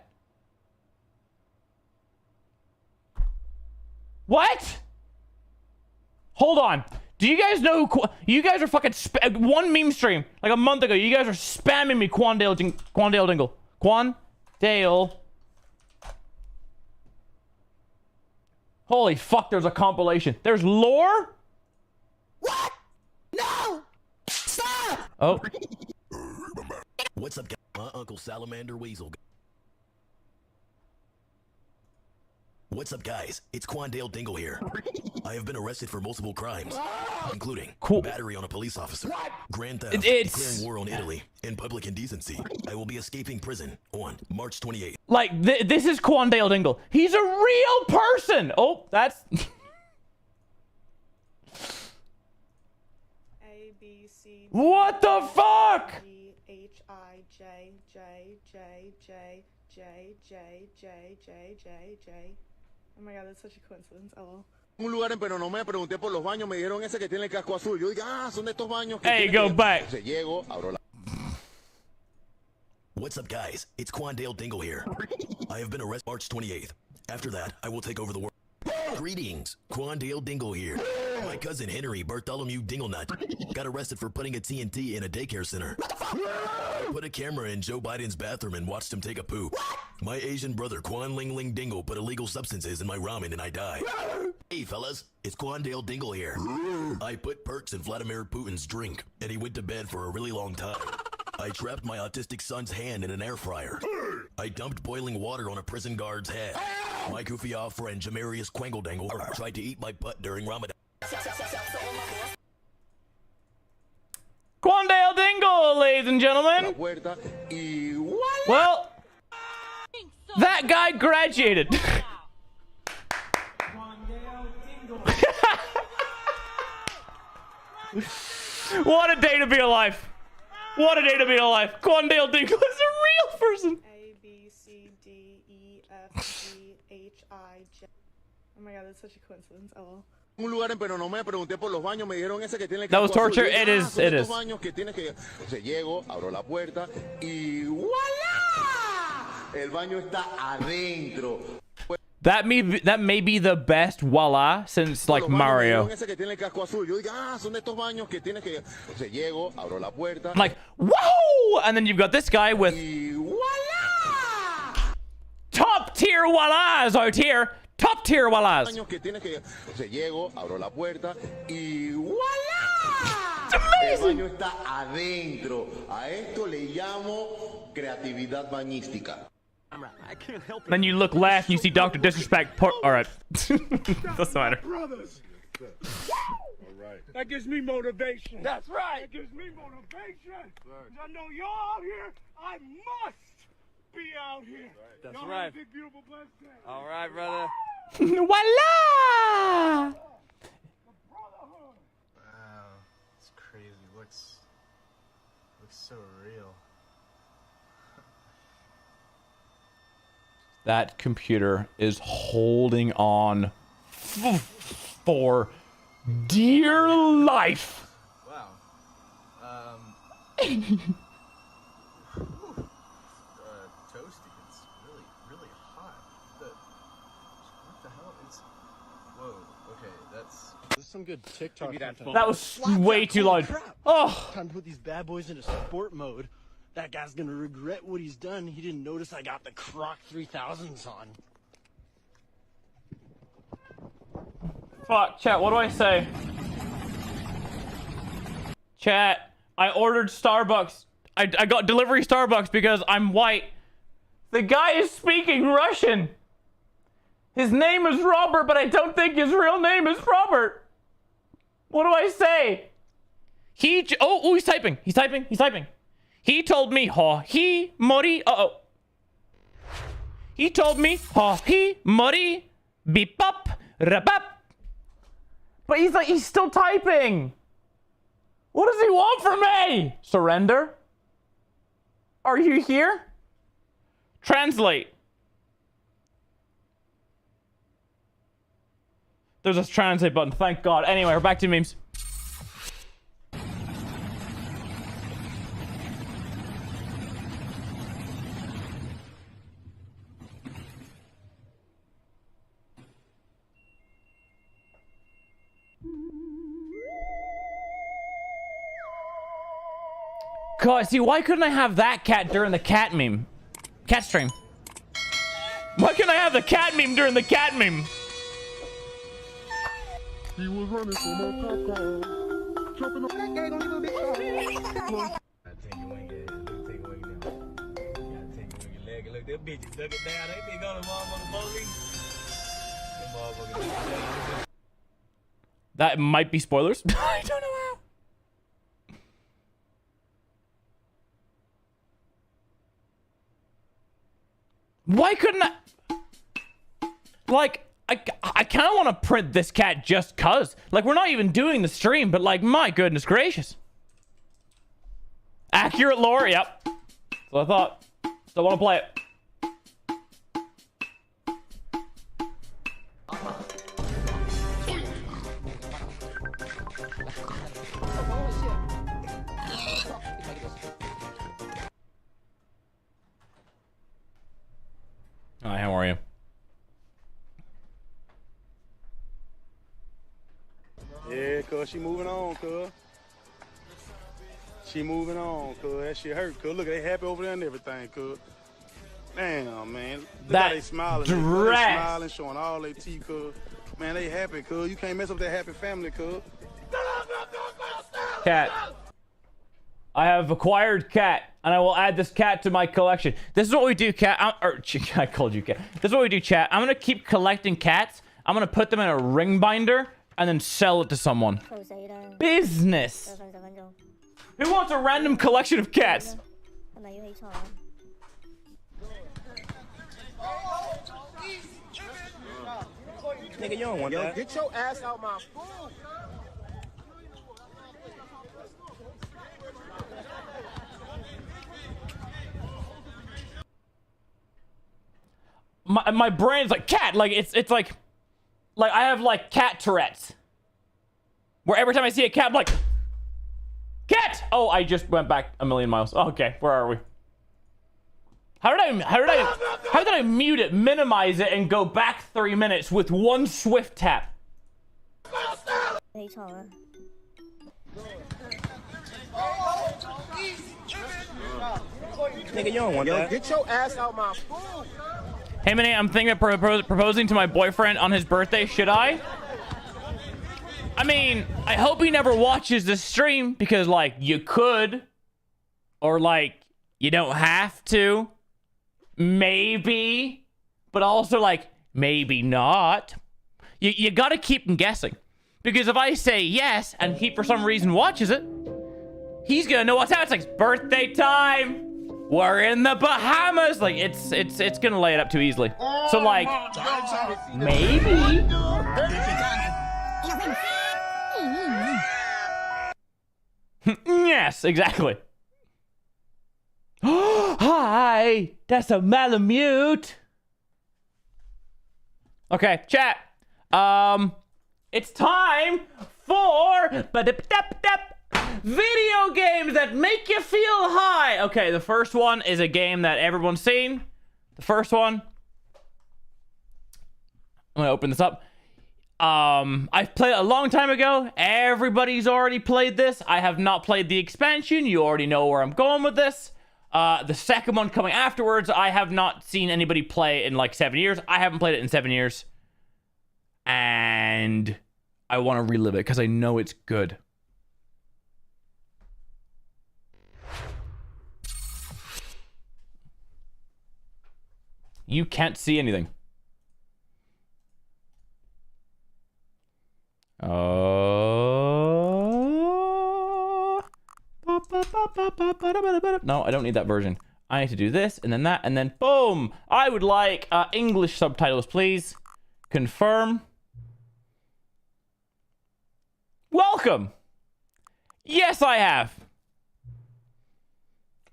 What? Hold on. Do you guys know who you guys are fucking one meme stream like a month ago? You guys are spamming me Quandale Dingle. Quandale. Holy fuck, there's a compilation. There's lore? What? No! Stop! Oh. What's up, guys? My Uncle Salamander Weasel. What's up, guys? It's Quandale Dingle here. I have been arrested for multiple crimes, including battery on a police officer, grand theft, declaring war on Italy, and public indecency. I will be escaping prison on March 28th. Like, this is Quandale Dingle. He's a real person! Oh, that's... A, B, C, what the fuck? E, H, I, J, J, J, J, J, J, J, J, J, J. Oh my god, that's such a coincidence. Oh. Un lugar en pero no me pregunté por los baños, me dijeron ese que tiene el casco azul. Yo dije, son de estos baños que Hey, go back. Llego, abro la... What's up, guys? It's Quandale Dingle here. I have been arrested March 28th. After that, I will take over the world. Greetings, Quandale Dingle here. My cousin Henry Bartholomew Dinglenut got arrested for putting a TNT in a daycare center. I put a camera in Joe Biden's bathroom and watched him take a poop. My Asian brother Quan Ling Ling Dingle put illegal substances in my ramen and I died. Hey fellas, it's Quandale Dingle here. I put perks in Vladimir Putin's drink and he went to bed for a really long time. I trapped my autistic son's hand in an air fryer. I dumped boiling water on a prison guard's head. My goofy off friend Jamarius Quangledangle tried to eat my butt during Ramadan. Quandale Dingle, ladies and gentlemen. Well, that guy graduated. What a day to be alive. What a day to be alive. Quandale Dingle is a real person. A, B, C, D, E, F, G, H, I, J. Oh my god, that's such a coincidence. Oh. Un lugar, pero no me pregunté por los baños, me dijeron ese que tiene That was torture. It is. Son It estos is. baños que tienes que... O sea, llego, abro la puerta y ¡voilá! El baño está adentro. That may be the best voila since like Mario. Ese que tiene el casco azul. Yo digo, son estos baños que tienes que... O sea, llego, abro la puerta. Like, whoa! And then you've got this guy with top tier voilas out here. Top tier voilas. Que tienes que... O sea, llego, abro la puerta y ¡voilá! It's amazing. El baño está adentro. A esto le llamo creatividad bañística. I can't help it. Then you look left and you see Dr. Disrespect. Alright. Doesn't matter. Brothers. All right. That gives me motivation. That's right. That gives me motivation. I know y'all out here. I must be out here. That's y'all right. Have a big, beautiful, blessed day. All right, brother. Voila! Wow, it's crazy. Looks so real. That computer is holding on for dear life. Wow. Toasty. It's really hot. What the hell is? Whoa. Okay, this is some good TikTok content. That was way too loud. Oh. Time to put these bad boys into sport mode. That guy's gonna regret what he's done. He didn't notice I got the Croc 3000s on. Fuck, chat, what do I say? Chat, I ordered Starbucks. I got delivery Starbucks because I'm white. The guy is speaking Russian. His name is Robert, but I don't think his real name is Robert. What do I say? Oh, he's typing. He's typing. He told me, he mori. He told me, he mori, beep up, rabap. But he's still typing. What does he want from me? Surrender? Are you here? Translate. There's a translate button, thank God. Anyway, we're back to memes. God, see, why couldn't I have that cat during the cat meme? Cat stream. Why couldn't I have the cat meme during the cat meme? He was running for my popcorn. Jumping on that gang on you, big dog. Take a wing, yeah. Take a wing now. You gotta take a wing your leg. Look, them bitches dug it down. They think on the motherfucking police. Them motherfuckers. That might be spoilers. I don't know how. Why couldn't I? Like, I kind of want to print this cat just cuz. Like, we're not even doing the stream, but like, my goodness gracious. Accurate lore, yep. That's what I thought. Still want to play it. Hi, how are you? Yeah, cuz she moving on, cuz. She moving on, cuz. That shit hurt, cuz. Look, they happy over there and everything, cuz. Damn, man. Look that how they smiling. They smiling, showing all their teeth, cuz. Man, they happy, cuz. You can't mess up that happy family, cuz. Cat. I have acquired cat, and I will add this cat to my collection. This is what we do, cat. I called you cat. This is what we do, chat. I'm gonna keep collecting cats. I'm gonna put them in a ring binder and then sell it to someone. Business. Who wants a random collection of cats? Nigga, you don't want that. Get your ass out my food. my brain's like cat. Like it's like I have like cat Tourette's, where every time I see a cat, I'm like, cat. Oh, I just went back a million miles. Okay, where are we? How did I mute it, minimize it, and go back 3 minutes with one swift tap? Nigga, you don't want that. Get your ass out my food. Hey, Minnie, I'm thinking of proposing to my boyfriend on his birthday. Should I? I mean, I hope he never watches this stream because, like, you could. Or, like, you don't have to. Maybe. But also, like, maybe not. You gotta keep him guessing. Because if I say yes and he for some reason watches it, he's gonna know what's happening. It's like, birthday time. We're in the Bahamas. Like, it's gonna lay it up too easily. So, like, maybe. Yes, exactly. Hi, that's a Malamute. Okay, chat. It's time for video games that make you feel high. Okay, the first one is a game that everyone's seen. The first one. I'm gonna open this up. I've played it a long time ago. Everybody's already played this. I have not played the expansion. You already know where I'm going with this. The second one coming afterwards, I have not seen anybody play in like 7 years. I haven't played it in 7 years. And I want to relive it because I know it's good. You can't see anything. No, I don't need that version. I need to do this and then that and then boom. I would like English subtitles, please. Confirm. Welcome. Yes, I have.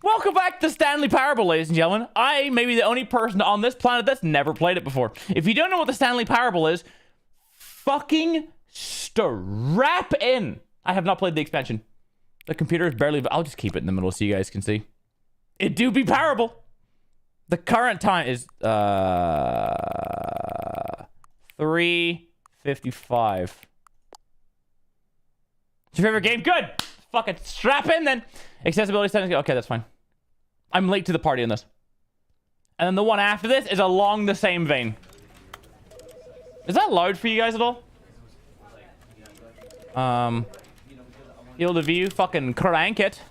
Welcome back to Stanley Parable, ladies and gentlemen. I may be the only person on this planet that's never played it before. If you don't know what the Stanley Parable is, fucking strap in. I have not played the expansion. The computer is barely... I'll just keep it in the middle so you guys can see. It do be Parable. The current time is 3:55. It's your favorite game? Good. Fucking strap in then. Accessibility settings. Okay, that's fine. I'm late to the party on this. And then the one after this is along the same vein. Is that loud for you guys at all? Field of view, fucking crank it.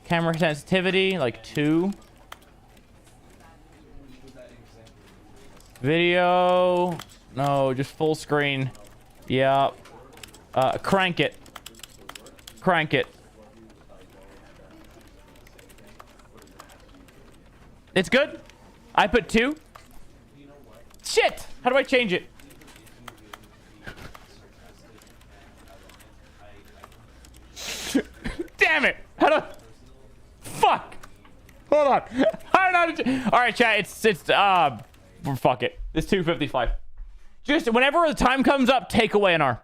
Camera sensitivity, like 2. Video, no, just full screen. Yeah. Crank it. Crank it. It's good. I put 2. Shit! How do I change it? Damn it! How do... Fuck! Hold on. I don't know. All right, chat. It's fuck it. It's 2:55. Just whenever the time comes up, take away an R.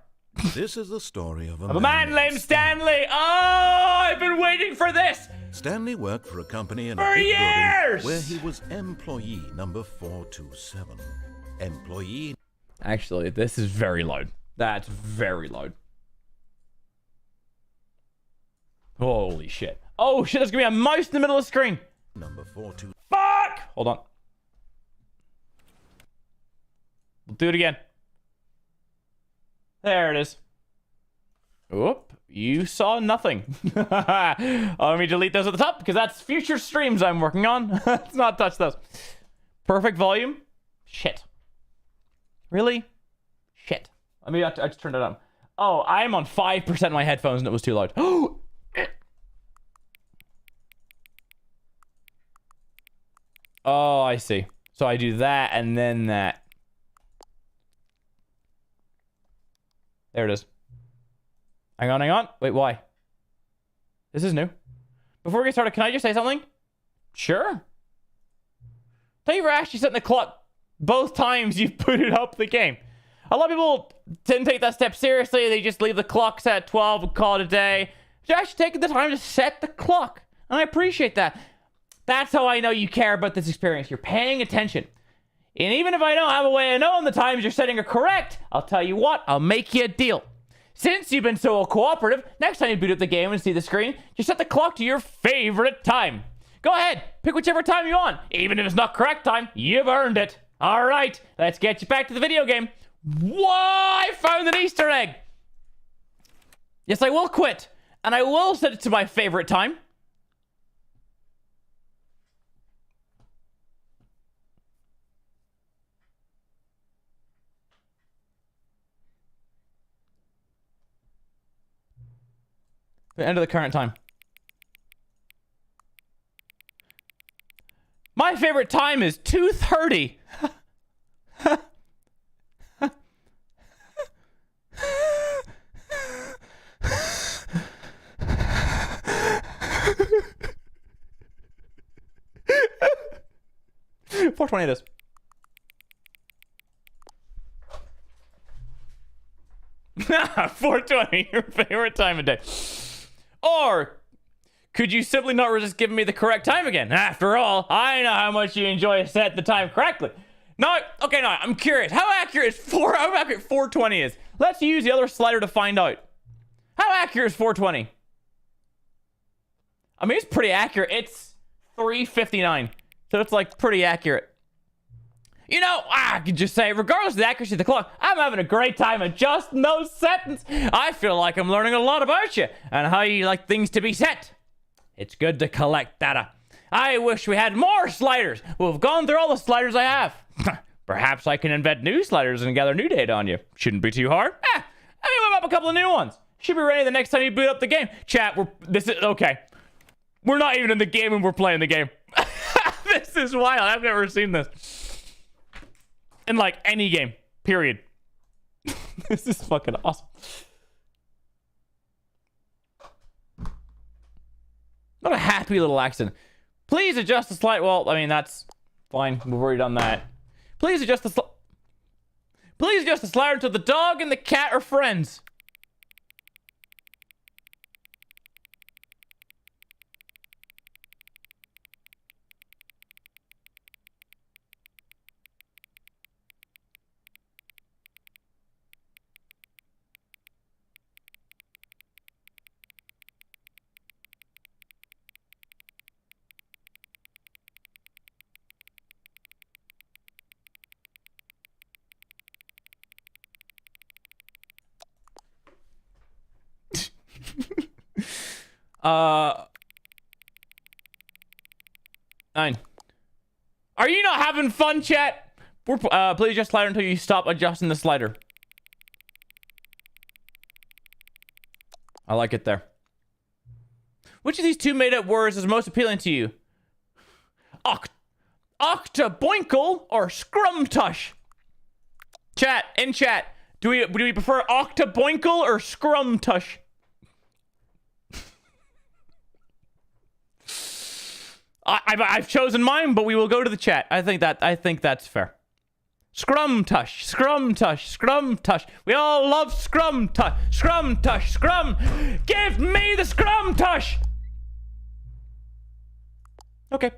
This is the story of a man named Stanley. Oh, I've been waiting for this. Stanley worked for a company in a for big years, building where he was employee number 427. Employee. Actually, this is very loud. That's very loud. Holy shit. Oh shit, there's gonna be a mouse in the middle of the screen. Number 42. Fuck! Hold on. We'll do it again. There it is. Whoop. You saw nothing. Let me delete those at the top because that's future streams I'm working on. Let's not touch those. Perfect volume. Shit. Really? Shit. I mean, I just turned it on. Oh, I'm on 5% of my headphones and it was too loud. Oh! Oh, I see. So I do that and then that. There it is. Hang on, hang on. Wait, why? This is new. Before we get started, can I just say something? Sure. Thank you for actually setting the clock Both times you've booted up the game. A lot of people didn't take that step seriously. They just leave the clock set at 12 and call it a day. You're actually taking the time to set the clock. And I appreciate that. That's how I know you care about this experience. You're paying attention. And even if I don't have a way of knowing the times you're setting are correct, I'll tell you what, I'll make you a deal. Since you've been so cooperative, next time you boot up the game and see the screen, just set the clock to your favorite time. Go ahead, pick whichever time you want. Even if it's not correct time, you've earned it. All right, let's get you back to the video game. Whoa, I found an Easter egg. Yes, I will quit. And I will set it to my favorite time. The end of the current time. My favorite time is 2:30. 4:20 it is. Nah, 4:20, your favorite time of day. Or could you simply not resist giving me the correct time again? After all, I know how much you enjoy setting the time correctly. No, okay, no, I'm curious. How accurate 4:20 is? Let's use the other slider to find out. How accurate is 4:20? I mean, it's pretty accurate. It's 3:59. So it's like pretty accurate. You know, I could just say, regardless of the accuracy of the clock, I'm having a great time adjusting those settings. I feel like I'm learning a lot about you and how you like things to be set. It's good to collect data. I wish we had more sliders. We've gone through all the sliders I have. Perhaps I can invent new sliders and gather new data on you. Shouldn't be too hard. I mean, whip up a couple of new ones. Should be ready the next time you boot up the game. Chat, okay. We're not even in the game and we're playing the game. This is wild. I've never seen this. In like any game, period. This is fucking awesome. Not a happy little accident. Please adjust the slide. Well, I mean, that's fine. We've already done that. Please adjust the slider until the dog and the cat are friends. Nine. Are you not having fun, chat? Please adjust slider until you stop adjusting the slider. I like it there. Which of these two made-up words is most appealing to you? Octoboinkle or scrumtush? Chat, in chat, do we prefer octoboinkle or scrumtush? I've chosen mine, but we will go to the chat. I think that's fair. Scrumtush, scrumtush, scrumtush. We all love scrumtush, scrumtush, scrum. Give me the scrumtush. Okay.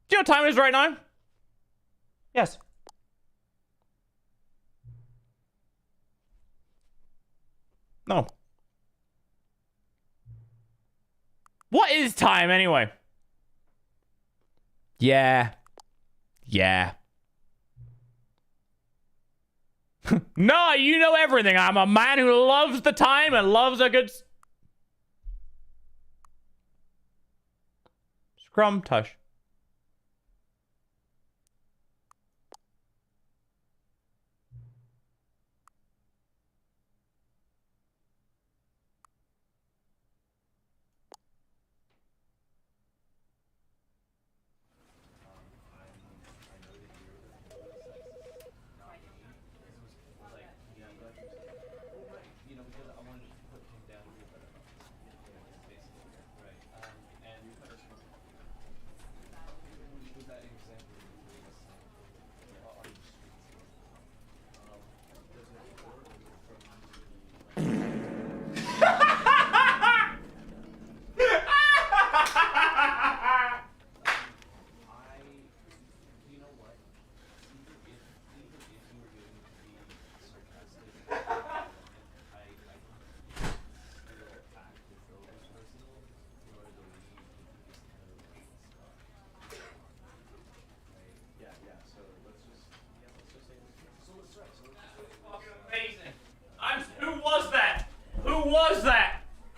Do you know what time it is right now? Yes. No. What is time anyway? Yeah. Yeah. No, you know everything. I'm a man who loves the time and loves a good scrumtush.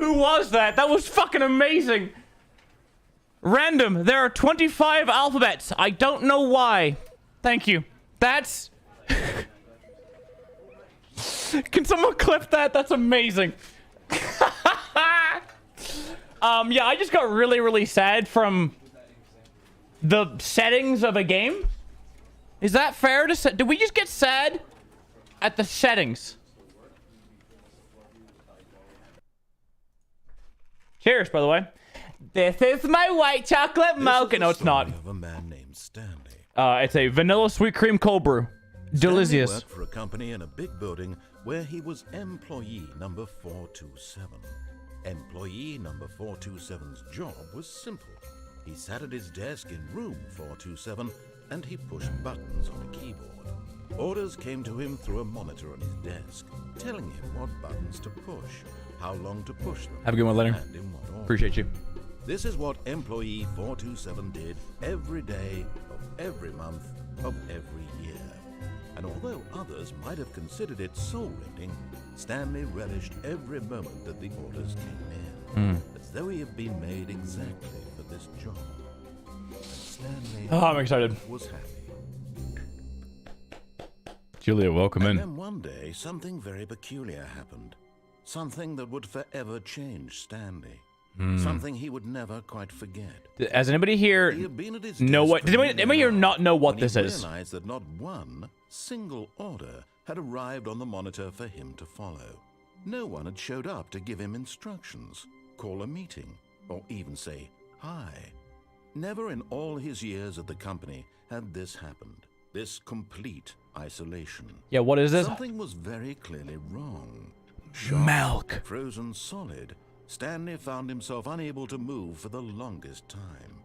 Who was that? That was fucking amazing. Random. There are 25 alphabets. I don't know why. Thank you. That's... Can someone clip that? That's amazing. Yeah, I just got really, really sad from the settings of a game. Is that fair to say? Did we just get sad at the settings? Cheers, by the way. This is my white chocolate mocha. No, it's not. Of a man named Stanley. It's a vanilla sweet cream cold brew. Delicious. Stanley worked for a company in a big building where he was employee number 427. Employee number 427's job was simple. He sat at his desk in room 427 and he pushed buttons on a keyboard. Orders came to him through a monitor on his desk, telling him what buttons to push, how long to push them, Have a good one, Leonard. and in what order. Appreciate you. This is what employee 427 did every day of every month of every year. And although others might have considered it soul-rending, Stanley relished every moment that the orders came in, as though he had been made exactly for this job. And Stanley I'm excited. was happy. Julia, welcome And in. then one day, something very peculiar happened. Something that would forever change Stanley. Something he would never quite forget. Does anybody here He had been at his know desk what? for Does anybody nearly here an hour not know what when this he is? realized that not one single order had arrived on the monitor for him to follow. No one had showed up to give him instructions, call a meeting, or even say hi. Never in all his years at the company had this happened. This complete isolation. Yeah, what is this? Something was very clearly wrong. Sharp, Milk. frozen solid, Stanley found himself unable to move for the longest time.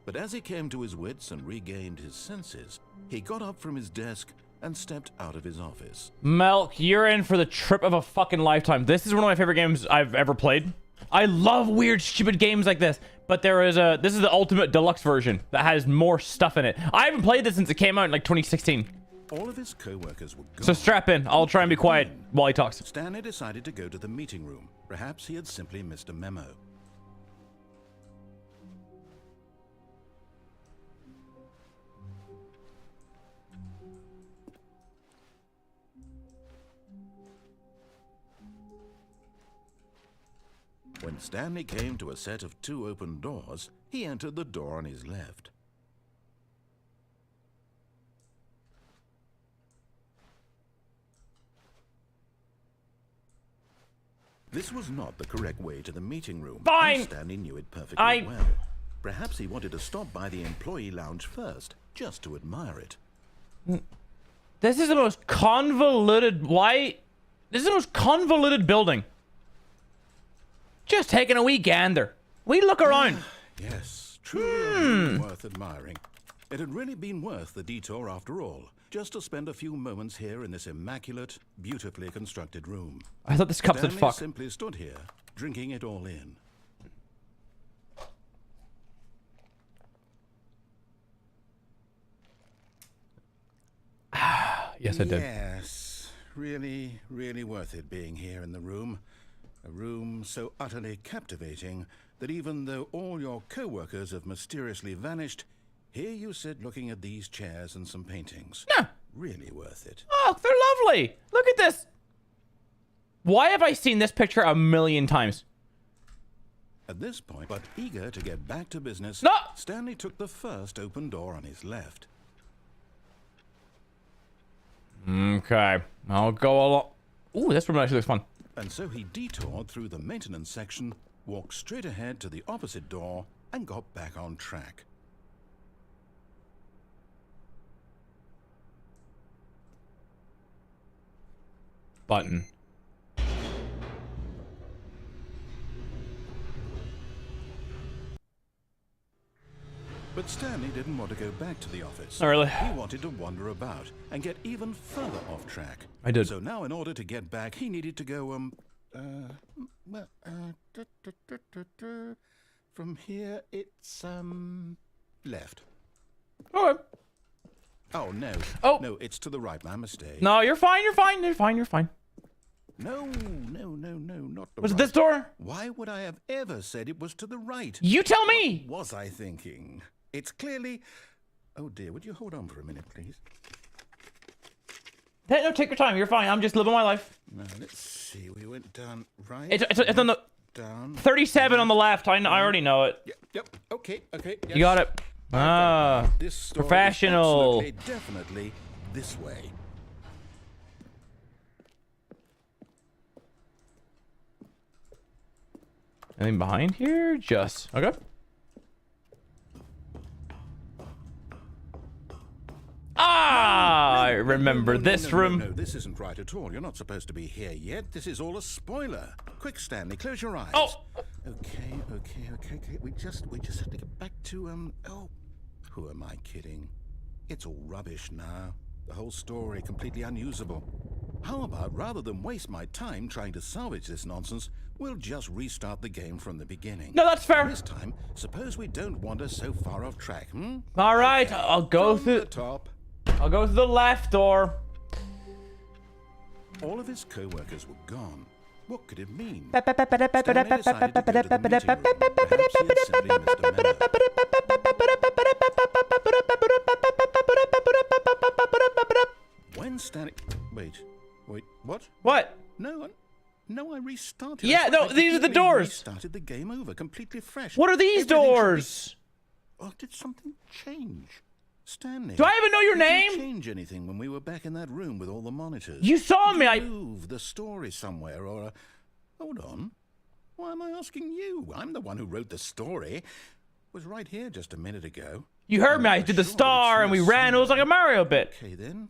But as he came to his wits and regained his senses, he got up from his desk and stepped out of his office. Milk, you're in for the trip of a fucking lifetime. This is one of my favorite games I've ever played. I love weird, stupid games like this. But this is the ultimate deluxe version that has more stuff in it. I haven't played this since it came out in like 2016. All of his co-workers were gone. So strap in. I'll try and be quiet while he talks. Stanley decided to go to the meeting room. Perhaps he had simply missed a memo. When Stanley came to a set of 2 open doors, he entered the door on his left. This was not the correct way to the meeting room. Fine. And Stanley knew it perfectly well. Perhaps he wanted to stop by the employee lounge first, just to admire it. This is the most convoluted... This is the most convoluted building. Just taking a wee gander. We look around. Yes, truly worth admiring. It had really been worth the detour after all, just to spend a few moments here in this immaculate, beautifully constructed room. I thought this cup said Stanley fuck. simply stood here, drinking it all in. Yes, I did. Yes, really, really worth it being here in the room. A room so utterly captivating that even though all your co-workers have mysteriously vanished, here you sit looking at these chairs and some paintings. Yeah. Really worth it. Oh, they're lovely. Look at this. Why have I seen this picture a million times? At this point, but eager to get back to business, No! Stanley took the first open door on his left. Okay. I'll go along. Ooh, this room actually looks fun. And so he detoured through the maintenance section, walked straight ahead to the opposite door, and got back on track. Button. But Stanley didn't want to go back to the office. Not really. He wanted to wander about and get even further off track. I did. So now in order to get back, he needed to go, from here it's, left. Okay. Oh, no. Oh. No, it's to the right. My mistake. No, you're fine. You're fine. You're fine. You're fine. No, not the Was it right. this door? Why would I have ever said it was to the right? You tell me! What was I thinking? It's clearly... Oh dear, would you hold on for a minute, please? Hey, no, take your time. You're fine. I'm just living my life. Now, let's see. We went down right. It's on the... Down. 37 on the left. I already know it. Yep. Okay. Yes. You got it. Ah, This story is professional. absolutely, definitely this way. Anything behind here? Just okay. Ah, I remember this room. No, this isn't right at all. You're not supposed to be here yet. This is all a spoiler. Quick, Stanley, close your eyes. Oh. Okay. We just have to get back to Oh, who am I kidding? It's all rubbish now. The whole story completely unusable. How about rather than waste my time trying to salvage this nonsense, we'll just restart the game from the beginning. No, that's fair. This time, suppose we don't wander so far off track, All right, I'll go From through the top. I'll go through the left door. All of his co-workers were gone. What could it mean? Stanley decided to go to the meeting room. Perhaps he had simply missed a memo. When Stanley... Wait, what? What? No, I restarted. Yeah, no, these are the doors. Restarted the game over, completely fresh. What are these Everything should be- doors? Oh, did something change? Stanley. Do I even know your did name? you change anything when we were back in that room with all the monitors? You saw me. Did you move the story somewhere or... Hold on. Why am I asking you? I'm the one who wrote the story. Was right here just a minute ago. You heard me. I did the star and we ran. It was like a Mario bit. Okay, then.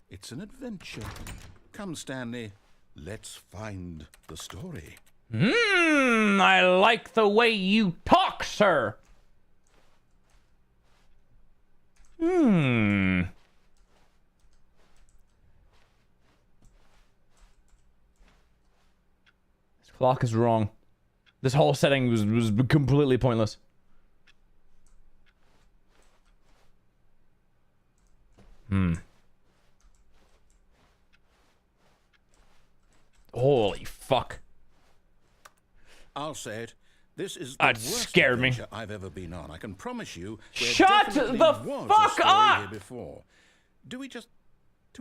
It's an adventure. Come, Stanley. Let's find the story. I like the way you talk, sir. This clock is wrong. This whole setting was completely pointless. Holy fuck. I'll say it. This is the That worst scared me. adventure I've ever been on. I can promise you. there Shut definitely the was fuck a story up! Here before. Do we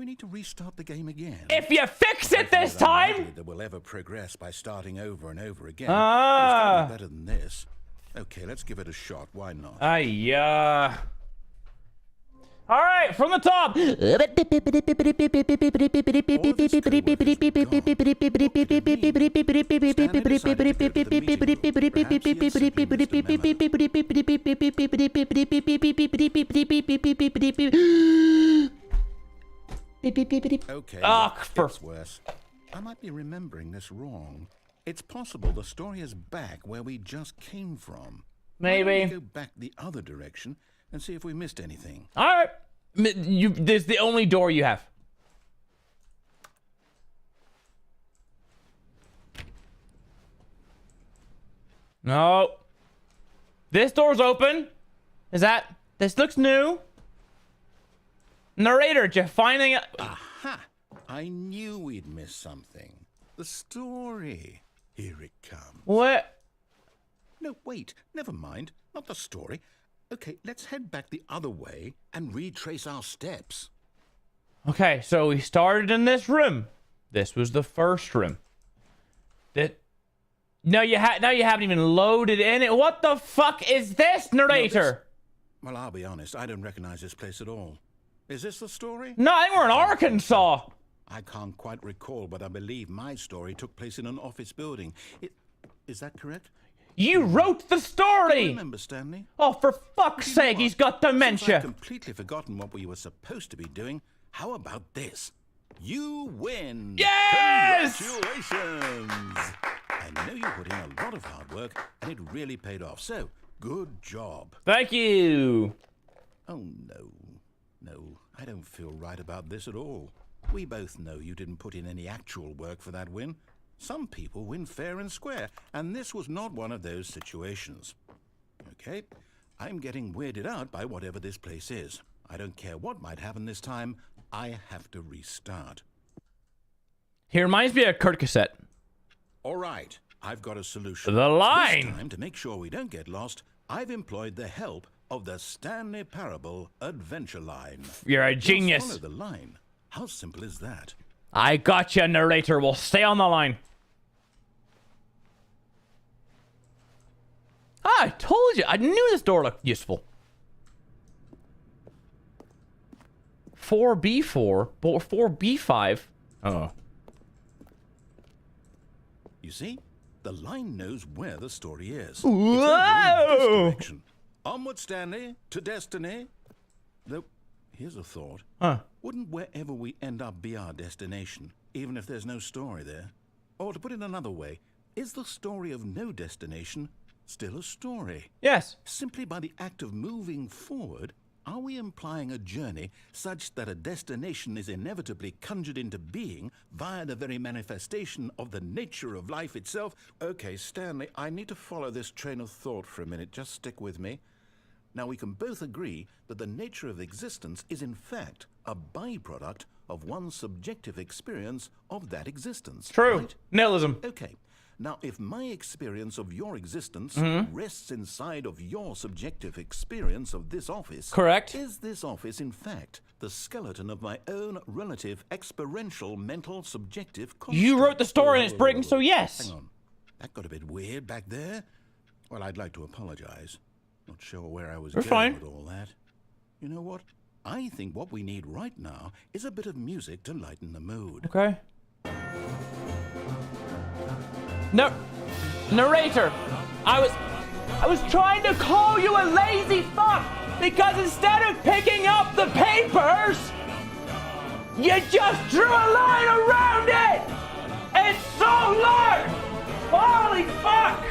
need to restart the game again? If you fix it this It's time. unlikely that we'll ever progress by starting over and over again. Ah. It's gotta be better than this. Okay, let's give it a shot. Why not? All right, from the top. Okay, Ah, it's worse. I might be remembering this wrong. It's possible the story is back where we just came from. Why don't Maybe. we go back the other direction and see if we missed anything. All right. This is the only door you have. No. This door's open. This looks new. Narrator, did you finding it? Aha! I knew we'd miss something. The story. Here it comes. What? No, wait. Never mind. Not the story. Okay, let's head back the other way and retrace our steps. Okay, so we started in this room. This was the first room. Now you haven't even loaded in it. What the fuck is this, narrator? Well, I'll be honest. I don't recognize this place at all. Is this the story? No, I think we're in Arkansas. I can't quite recall, but I believe my story took place in an office building. Is that correct? You wrote the story! Remember, Stanley? Oh, for fuck's sake, he's got Since dementia. I've completely forgotten what we were supposed to be doing, how about this? You win! Yes! Congratulations! I know you put in a lot of hard work, and it really paid off, so good job. Thank you. Oh, no, I don't feel right about this at all. We both know you didn't put in any actual work for that win. Some people win fair and square, and this was not one of those situations. Okay, I'm getting weirded out by whatever this place is. I don't care what might happen this time. I have to restart. He reminds me of Kurt Cassette. All right, I've got a solution. The line! This time, to make sure we don't get lost, I've employed the help of the Stanley Parable Adventure Line. You're a Just genius. follow the line. How simple is that? I gotcha, narrator. We'll stay on the line. Ah, I told you. I knew this door looked useful. 4B4, 4B5. Oh. You see? The line knows where the story is. Whoa! It's over in this direction. Onward, Stanley, to destiny. Though, here's a thought. Huh. Wouldn't wherever we end up be our destination, even if there's no story there? Or to put it another way, is the story of no destination still a story? Yes. Simply by the act of moving forward, are we implying a journey such that a destination is inevitably conjured into being via the very manifestation of the nature of life itself? Okay, Stanley, I need to follow this train of thought for a minute. Just stick with me. Now, we can both agree that the nature of existence is in fact a byproduct of one's subjective experience of that existence. True. Right? Nihilism. Okay. Now, if my experience of your existence rests inside of your subjective experience of this office... Correct. Is this office, in fact, the skeleton of my own relative experiential mental subjective construct? You wrote the story and it's breaking, so yes. Hang on. That got a bit weird back there. Well, I'd like to apologize. Not sure where I was You're going fine. with all that. You know what? I think what we need right now is a bit of music to lighten the mood. Okay. No, narrator, I was trying to call you a lazy fuck because instead of picking up the papers, you just drew a line around it. It's so large. Holy fuck.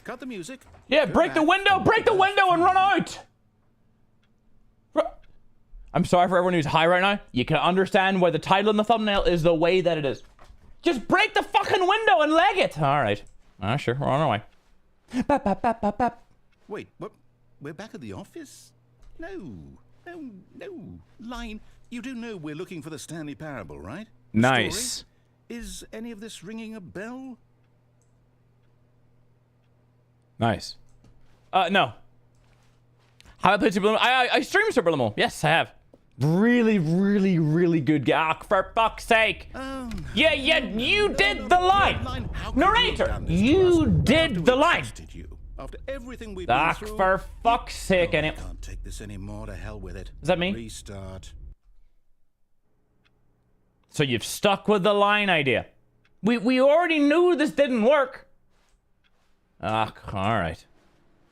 Cut the music. Yeah, Go break the back. window and run out. I'm sorry for everyone who's high right now. You can understand why the title and the thumbnail is the way that it is. Just break the fucking window and leg it. All right. Sure, we're on our way. Bap, bap, bap, bap, bap. Wait, what? We're back at the office? No. Line, you do know we're looking for the Stanley Parable, right? Nice. Story? Is any of this ringing a bell? Nice. No. Have I played Subliminal? I streamed Subliminal. Yes, I have. Really, really, really good guy. For fuck's sake. Yeah, you did the line. Narrator, you did the line. After everything we've been through, for fuck's sake, I can't take this anymore. To hell with it. Is that me? Restart. So you've stuck with the line idea. We already knew this didn't work. All right.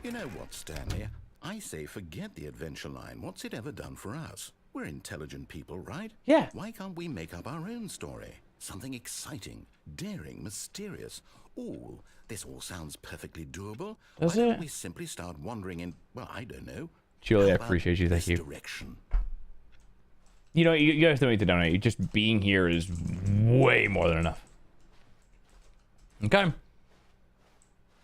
You know what, Stanley? I say forget the adventure line. What's it ever done for us? We're intelligent people, right? Yeah. Why can't we make up our own story? Something exciting, daring, mysterious. Ooh, this all sounds perfectly doable. Does Why it? don't we simply start wandering in, well, I don't know. Julie, I How about appreciate you. Thank this you. direction? You know, you guys don't need to donate. Just being here is way more than enough. Okay.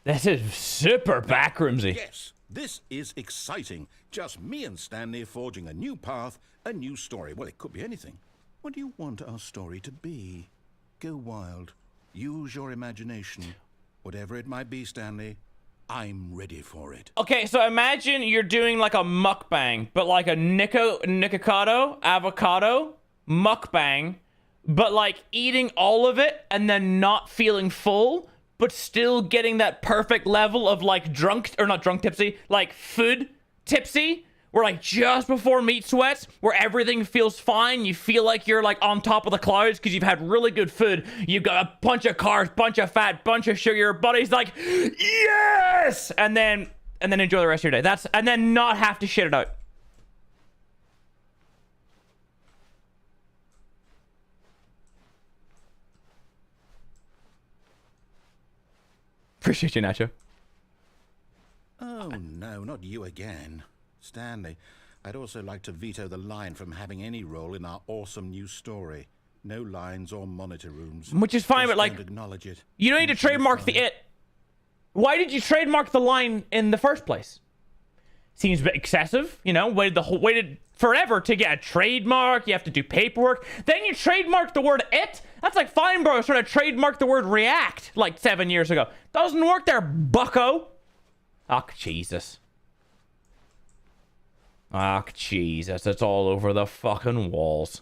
This is super backroomsy. Yes, this is exciting. Just me and Stanley forging a new path, a new story. Well, it could be anything. What do you want our story to be? Go wild. Use your imagination. Whatever it might be, Stanley, I'm ready for it. Okay, so imagine you're doing like a mukbang, but like a avocado mukbang, but like eating all of it and then not feeling full, but still getting that perfect level of like drunk, or not drunk tipsy, like food tipsy, where like just before meat sweats, where everything feels fine, you feel like you're like on top of the clouds because you've had really good food, you've got a bunch of carbs, bunch of fat, bunch of sugar, your body's like, yes! And then enjoy the rest of your day. And then not have to shit it out. Appreciate you, Nacho. Oh, no, not you again. Stanley, I'd also like to veto the line from having any role in our awesome new story. No lines or monitor rooms. Which is fine, Just but like, don't acknowledge it. You don't need to trademark the it. Why did you trademark the line in the first place? Seems a bit excessive, you know, waited forever to get a trademark, you have to do paperwork, then you trademark the word it? That's like Fine Bros trying to trademark the word react like 7 years ago. Doesn't work there, bucko. Oh, Jesus. Oh, Jesus, it's all over the fucking walls.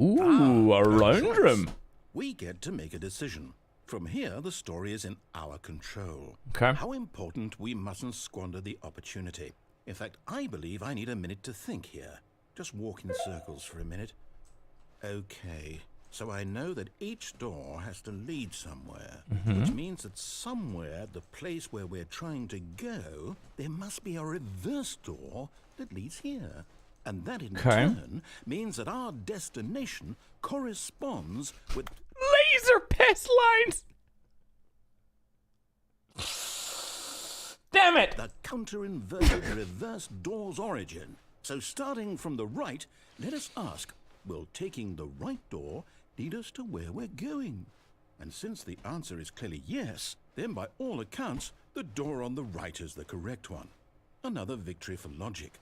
Ooh, a round room. We get to make a decision. From here, the story is in our control. Okay. How important we mustn't squander the opportunity. In fact, I believe I need a minute to think here. Just walk in circles for a minute. Okay, so I know that each door has to lead somewhere, which means that somewhere, the place where we're trying to go, there must be a reverse door that leads here. And that in turn means that our destination corresponds with laser piss lines. Damn it! The counter-inverted reverse door's origin. So starting from the right, let us ask, will taking the right door lead us to where we're going? And since the answer is clearly yes, then by all accounts, the door on the right is the correct one. Another victory for logic.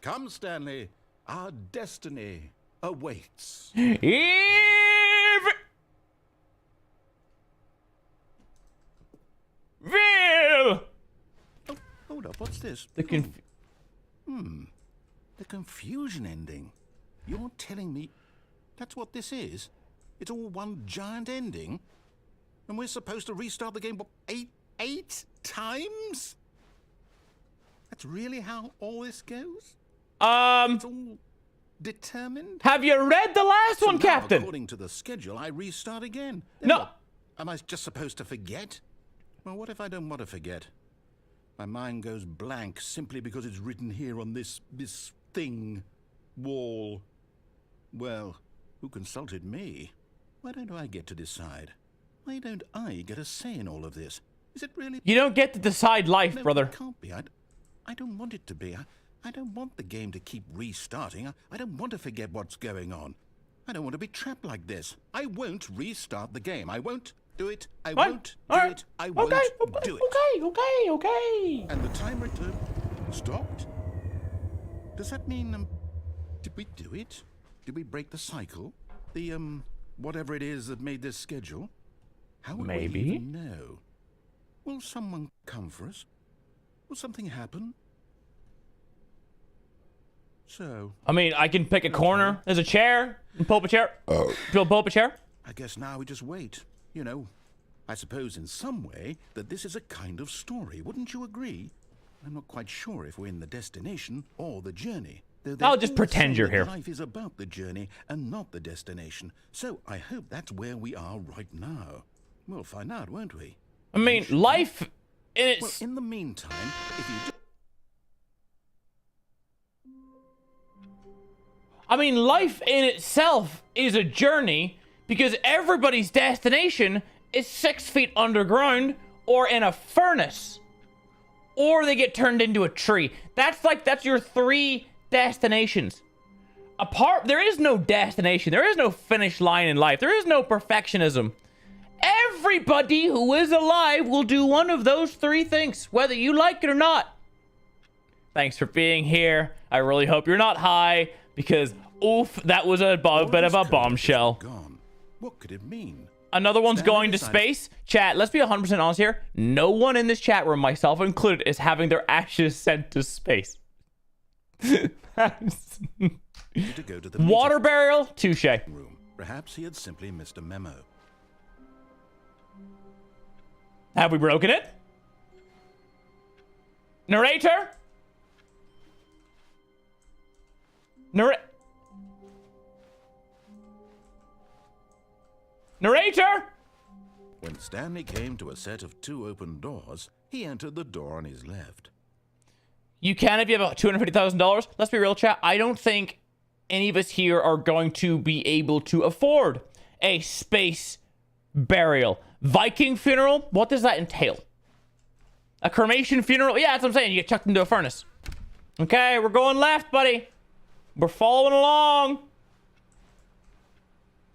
Come, Stanley, our destiny awaits. Will! Oh, hold up, what's this? The confusion ending. You're telling me that's what this is? It's all one giant ending? And we're supposed to restart the game, what, eight times? That's really how all this goes? It's all determined? Have you read the last one, now, Captain? According to the schedule, I restart again. Then no. Am I just supposed to forget? Well, what if I don't want to forget? My mind goes blank simply because it's written here on this thing, wall. Well, who consulted me? Why don't I get to decide? Why don't I get a say in all of this? Is it really? You don't get to decide life, brother. It can't be. I don't want it to be. I don't want the game to keep restarting. I don't want to forget what's going on. I don't want to be trapped like this. I won't restart the game. I won't do it. I won't do it. I won't do it. Okay. And the timer stopped? Does that mean, did we do it? Did we break the cycle? The, whatever it is that made this schedule? How would we even know? Will someone come for us? Will something happen? So... I mean, I can pick a corner. There's a chair. Pull up a chair. Pull up a chair. I guess now we just wait. You know, I suppose in some way that this is a kind of story. Wouldn't you agree? I'm not quite sure if we're in the destination or the journey. I'll just pretend you're here. Life is about the journey and not the destination. So I hope that's where we are right now. We'll find out, won't we? I mean, life in its... Well, in the meantime, if you... I mean, life in itself is a journey because everybody's destination is 6 feet underground or in a furnace, or they get turned into a tree. That's your 3 destinations. There is no destination. There is no finish line in life. There is no perfectionism. Everybody who is alive will do one of those 3 things, whether you like it or not. Thanks for being here. I really hope you're not high, because oof, that was a bit of a bombshell. Gone. What could it mean? Another one's going to space. Chat, let's be 100% honest here. No one in this chat room, myself included, is having their ashes sent to space. Water burial, touche. Perhaps he had simply missed a memo. Have we broken it? Narrator? Narrator? When Stanley came to a set of 2 open doors, he entered the door on his left. You can if you have $250,000. Let's be real, chat. I don't think any of us here are going to be able to afford a space burial. Viking funeral? What does that entail? A cremation funeral? Yeah, that's what I'm saying. You get chucked into a furnace. Okay, we're going left, buddy. We're following along.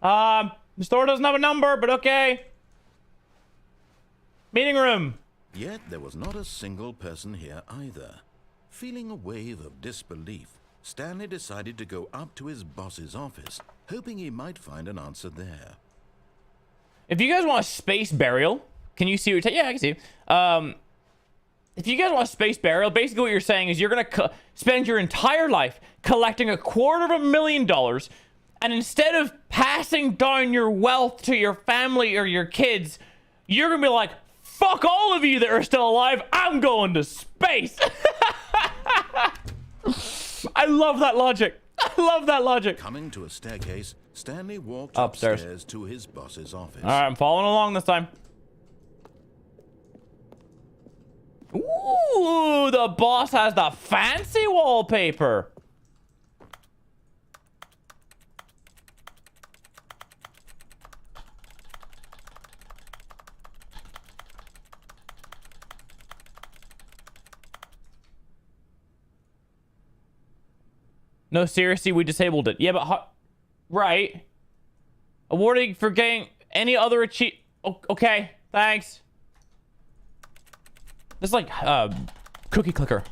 The store doesn't have a number, but okay. Meeting room. Yet there was not a single person here either. Feeling a wave of disbelief, Stanley decided to go up to his boss's office, hoping he might find an answer there. If you guys want a space burial, can you see what? Yeah, I can see. If you guys want a space burial, basically what you're saying is you're gonna spend your entire life collecting $250,000, and instead of passing down your wealth to your family or your kids, you're gonna be like, fuck all of you that are still alive, I'm going to space. I love that logic. I love that logic. Coming to a staircase, Stanley walked upstairs upstairs to his boss's office. All right, I'm following along this time. Ooh, the boss has the fancy wallpaper. No, seriously, we disabled it. Yeah, but right. Awarding for getting any other achievement. Okay, thanks. This is like cookie clicker.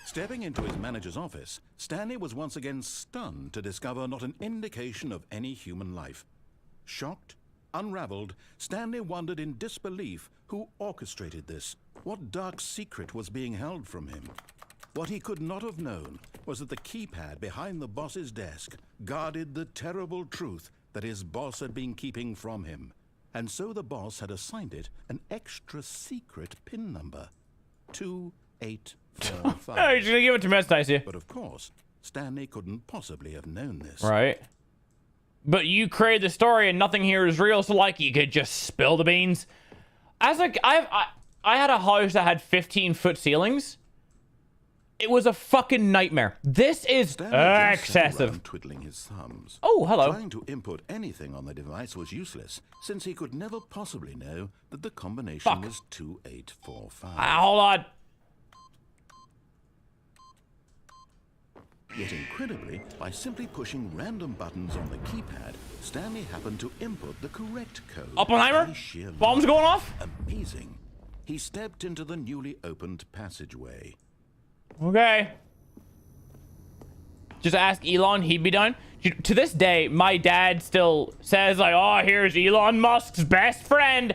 Stepping into his manager's office, Stanley was once again stunned to discover not an indication of any human life. Shocked, unraveled, Stanley wondered in disbelief who orchestrated this. What dark secret was being held from him? What he could not have known was that the keypad behind the boss's desk guarded the terrible truth that his boss had been keeping from him. And so the boss had assigned it an extra secret PIN number. 2845. Oh, you're gonna give it to me, that's nice, yeah. But of course, Stanley couldn't possibly have known this. Right. But you created the story and nothing here is real, so like you could just spill the beans. As like I had a house that had 15-foot ceilings. It was a fucking nightmare. This is excessive. Twiddling his thumbs. Oh, hello. Trying to input anything on the device was useless, since he could never possibly know that the combination was 2845. Hold on. Yet incredibly, by simply pushing random buttons on the keypad, Stanley happened to input the correct code. Oppenheimer? Bombs going off? Amazing. He stepped into the newly opened passageway. Okay. Just ask Elon, he'd be done. To this day, my dad still says, like, oh, here's Elon Musk's best friend.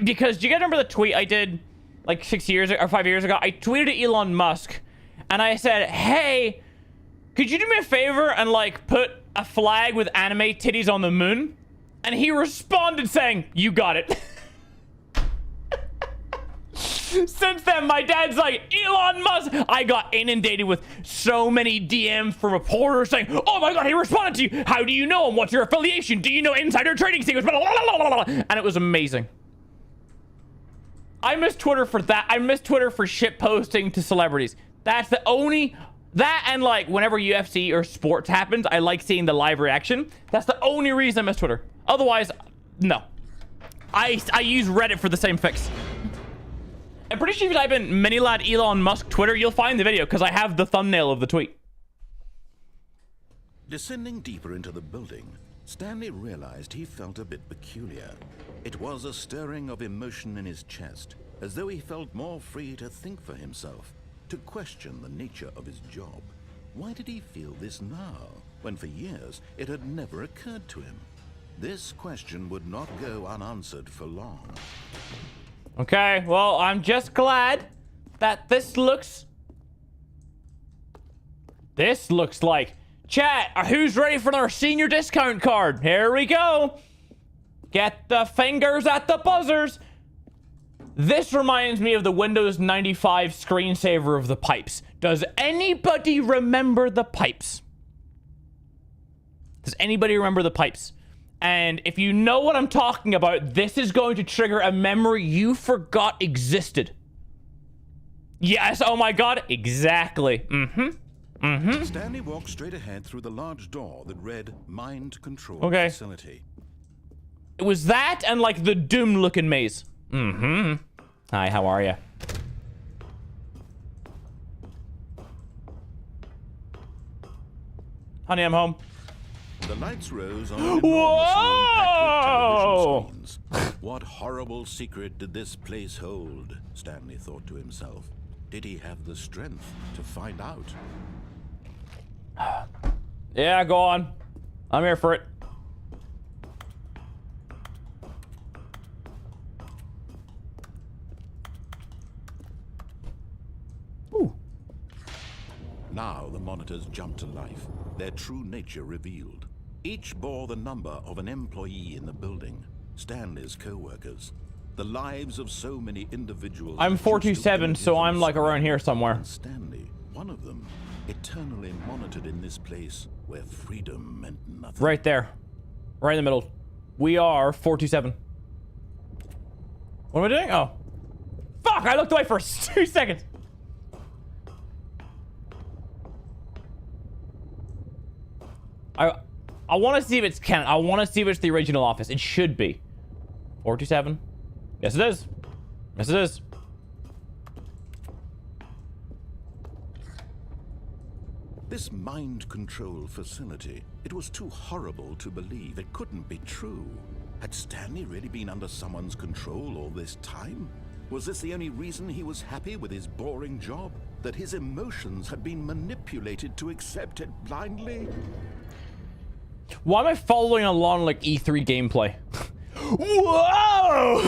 Because, do you guys remember the tweet I did, like, 6 years or 5 years ago? I tweeted at Elon Musk, and I said, hey, could you do me a favor and, like, put a flag with anime titties on the moon? And he responded saying, you got it. Since then, my dad's like, Elon Musk. I got inundated with so many DMs from reporters saying, oh my god, he responded to you. How do you know him? What's your affiliation? Do you know insider trading secrets? And it was amazing. I miss Twitter for that. I miss Twitter for shit posting to celebrities. That's the only That and like whenever UFC or sports happens, I like seeing the live reaction. That's the only reason I miss Twitter. Otherwise, no. I use Reddit for the same fix. I'm pretty sure if you type in Minilad Elon Musk Twitter, you'll find the video because I have the thumbnail of the tweet. Descending deeper into the building, Stanley realized he felt a bit peculiar. It was a stirring of emotion in his chest, as though he felt more free to think for himself, to question the nature of his job. Why did he feel this now, when for years it had never occurred to him? This question would not go unanswered for long. Okay, well, I'm just glad that this looks like... Chat, who's ready for our senior discount card? Here we go. Get the fingers at the buzzers. This reminds me of the Windows 95 screensaver of the pipes. Does anybody remember the pipes? Does anybody remember the pipes? And if you know what I'm talking about, this is going to trigger a memory you forgot existed. Yes, oh my god, exactly. Stanley walked straight ahead through the large door that read Mind Control Facility. It was that and like the Doom-looking maze. Hi, how are you? Honey, I'm home. The lights rose on an enormous room packed with television screens. What horrible secret did this place hold? Stanley thought to himself. Did he have the strength to find out? Yeah, go on. I'm here for it. Ooh. Now the monitors jumped to life, their true nature revealed. Each bore the number of an employee in the building, Stanley's co-workers. The lives of so many individuals. I'm 427, so I'm like around here somewhere. And Stanley, one of them, eternally monitored in this place where freedom meant nothing. Right there. Right in the middle. We are 427. What am I doing? Oh. Fuck, I looked away for 2 seconds. I want to see if it's canon. I want to see if it's the original office. It should be. 427. Yes, it is. Yes, it is. This mind control facility, it was too horrible to believe. It couldn't be true. Had Stanley really been under someone's control all this time? Was this the only reason he was happy with his boring job? That his emotions had been manipulated to accept it blindly? Why am I following along like E3 gameplay? Whoa!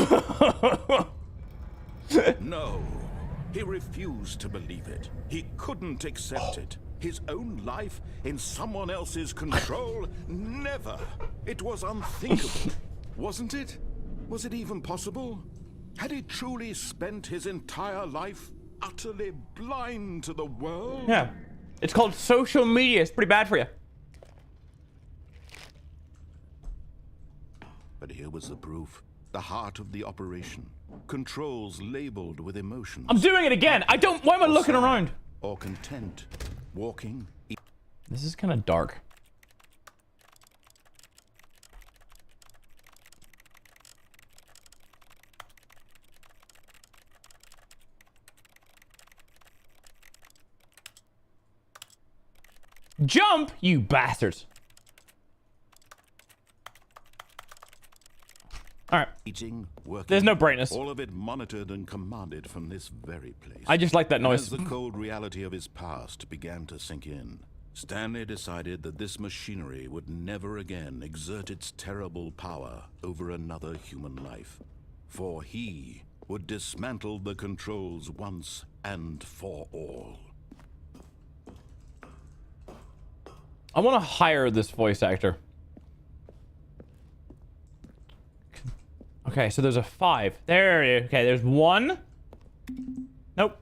No, he refused to believe it. He couldn't accept it. His own life in someone else's control? Never. It was unthinkable. Wasn't it? Was it even possible? Had he truly spent his entire life utterly blind to the world? Yeah. It's called social media. It's pretty bad for you. But here was the proof. The heart of the operation. Controls labeled with emotions. I'm doing it again. I don't... Why am I looking around? Or content. Walking. This is kind of dark. Jump, you bastards. All right. Eating, working, there's no brightness. All of it monitored and commanded from this very place. I just like that noise. As the cold reality of his past began to sink in, Stanley decided that this machinery would never again exert its terrible power over another human life. For he would dismantle the controls once and for all. I want to hire this voice actor. Okay, so there's a 5. There it is. Okay, there's 1. Nope.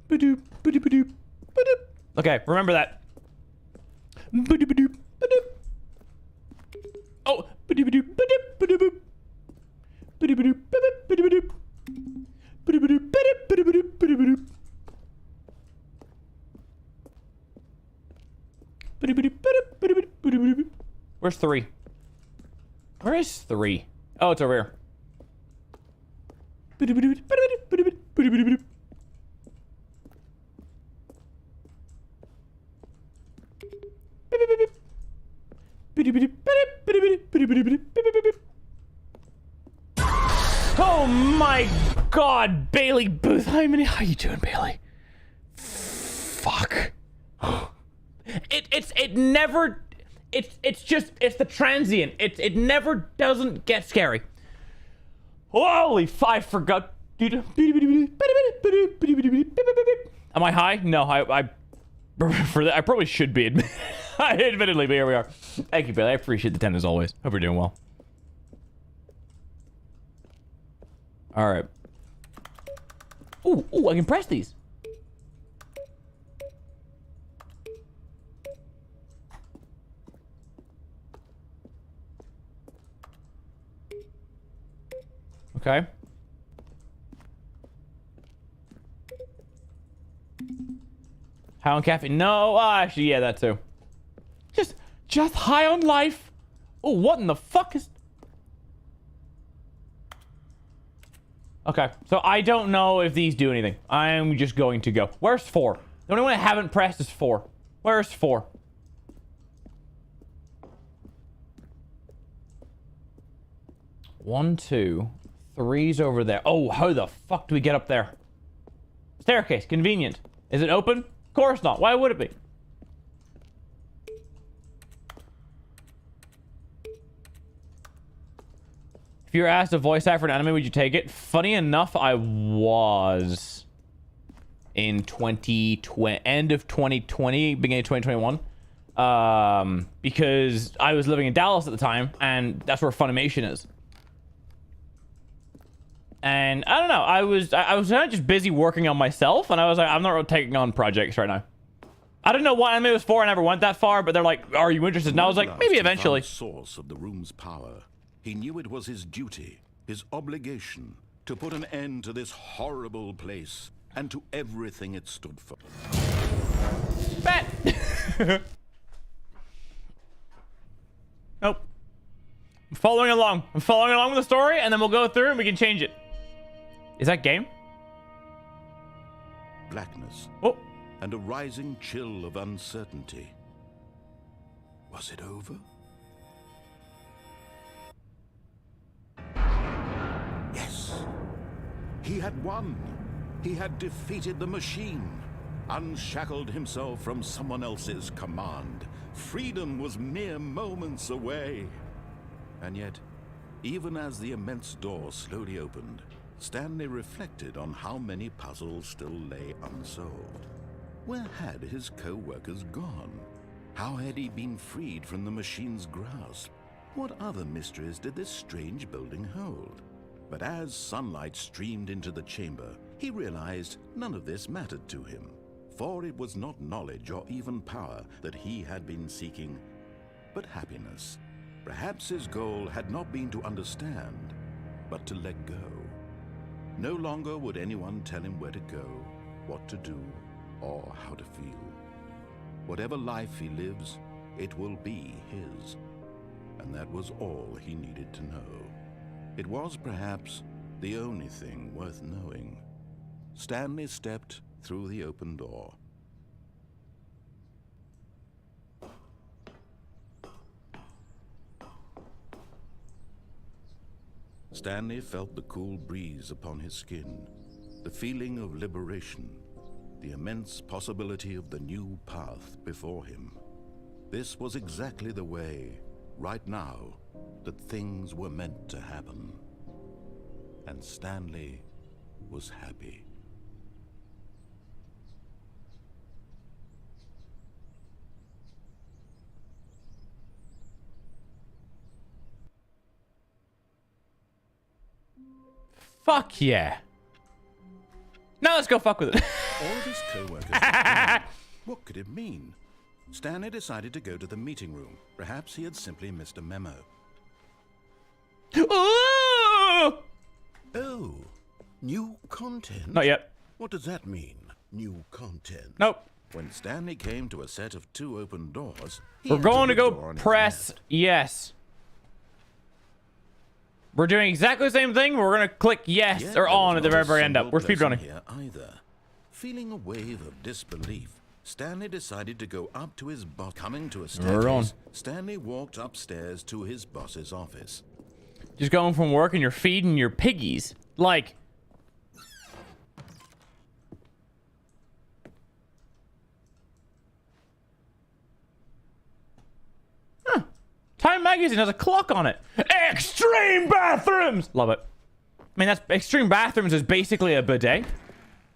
Ba-doop, ba-doop, ba-doop, ba-doop. Okay, remember that. Ba-doop, ba-doop, ba-doop. Oh, ba-doop, ba-doop, ba-doop, ba-doop. Ba-doop, ba-doop, ba-doop, ba-doop, ba-doop. Ba-doop, ba-doop, ba-doop, ba-doop. Ba-doop, ba-doop, ba-doop, ba-doop. Ba-doop, ba-doop, ba-doop, ba-doop. Ba-doop, ba-doop, ba-doop, ba-doop. Ba-doop, ba-doop, ba-doop, ba-doop. Ba-doop, ba-doop, ba-doop, ba-doop. 3? Where is 3? Oh, it's over here. Oh my god, Bailey Booth. How you doing, Bailey? Fuck. It's the transient. It never doesn't get scary. Holy, I forgot. Am I high? No, I probably should be, admittedly, but here we are. Thank you, Bailey. I appreciate the 10 as always. Hope you're doing well. All right. Ooh, I can press these. Okay. High on caffeine? No, actually, yeah, that too. Just high on life. Oh, what in the fuck is... Okay, so I don't know if these do anything. I'm just going to go. Where's 4? The only one I haven't pressed is 4. Where's 4? One, 2, 3's over there. Oh, how the fuck do we get up there? Staircase, convenient. Is it open? Of course not. Why would it be? If you were asked to voice act for an anime, would you take it? Funny enough, I was in end of 2020, beginning of 2021. Because I was living in Dallas at the time, and that's where Funimation is. And I don't know, I was kind of just busy working on myself, and I was like, I'm not really taking on projects right now. I don't know what anime it was for. I never went that far, but they're like, are you interested? And I was like, maybe eventually. Source of the room's power. He knew it was his duty, his obligation, to put an end to this horrible place and to everything it stood for. Bet. Nope. I'm following along. I'm following along with the story, and then we'll go through and we can change it. Is that game? Blackness. Oh. And a rising chill of uncertainty. Was it over? Yes. He had won. He had defeated the machine, unshackled himself from someone else's command. Freedom was mere moments away. And yet, even as the immense door slowly opened, Stanley reflected on how many puzzles still lay unsolved. Where had his co-workers gone? How had he been freed from the machine's grasp? What other mysteries did this strange building hold? But as sunlight streamed into the chamber, he realized none of this mattered to him. For it was not knowledge or even power that he had been seeking, but happiness. Perhaps his goal had not been to understand, but to let go. No longer would anyone tell him where to go, what to do, or how to feel. Whatever life he lives, it will be his. And that was all he needed to know. It was perhaps the only thing worth knowing. Stanley stepped through the open door. Stanley felt the cool breeze upon his skin, the feeling of liberation, the immense possibility of the new path before him. This was exactly the way, right now, that things were meant to happen. And Stanley was happy. Fuck yeah. Now let's go fuck with it. All of his co-workers had gone. What could it mean? Stanley decided to go to the meeting room. Perhaps he had simply missed a memo. Oh! Oh, new content? Not yet. What does that mean, new content? Nope. When Stanley came to a set of 2 open doors, we're going to go press yes. We're doing exactly the same thing. We're going to click yes or on at the very, very end up. We're speedrunning. Here either. Feeling a wave of disbelief, Stanley decided to go up to his boss. Coming to a staircase, Stanley walked upstairs to his boss's office. Just going from work and you're feeding your piggies. Like... Time Magazine has a clock on it. Extreme bathrooms! Love it. I mean, that's extreme bathrooms is basically a bidet.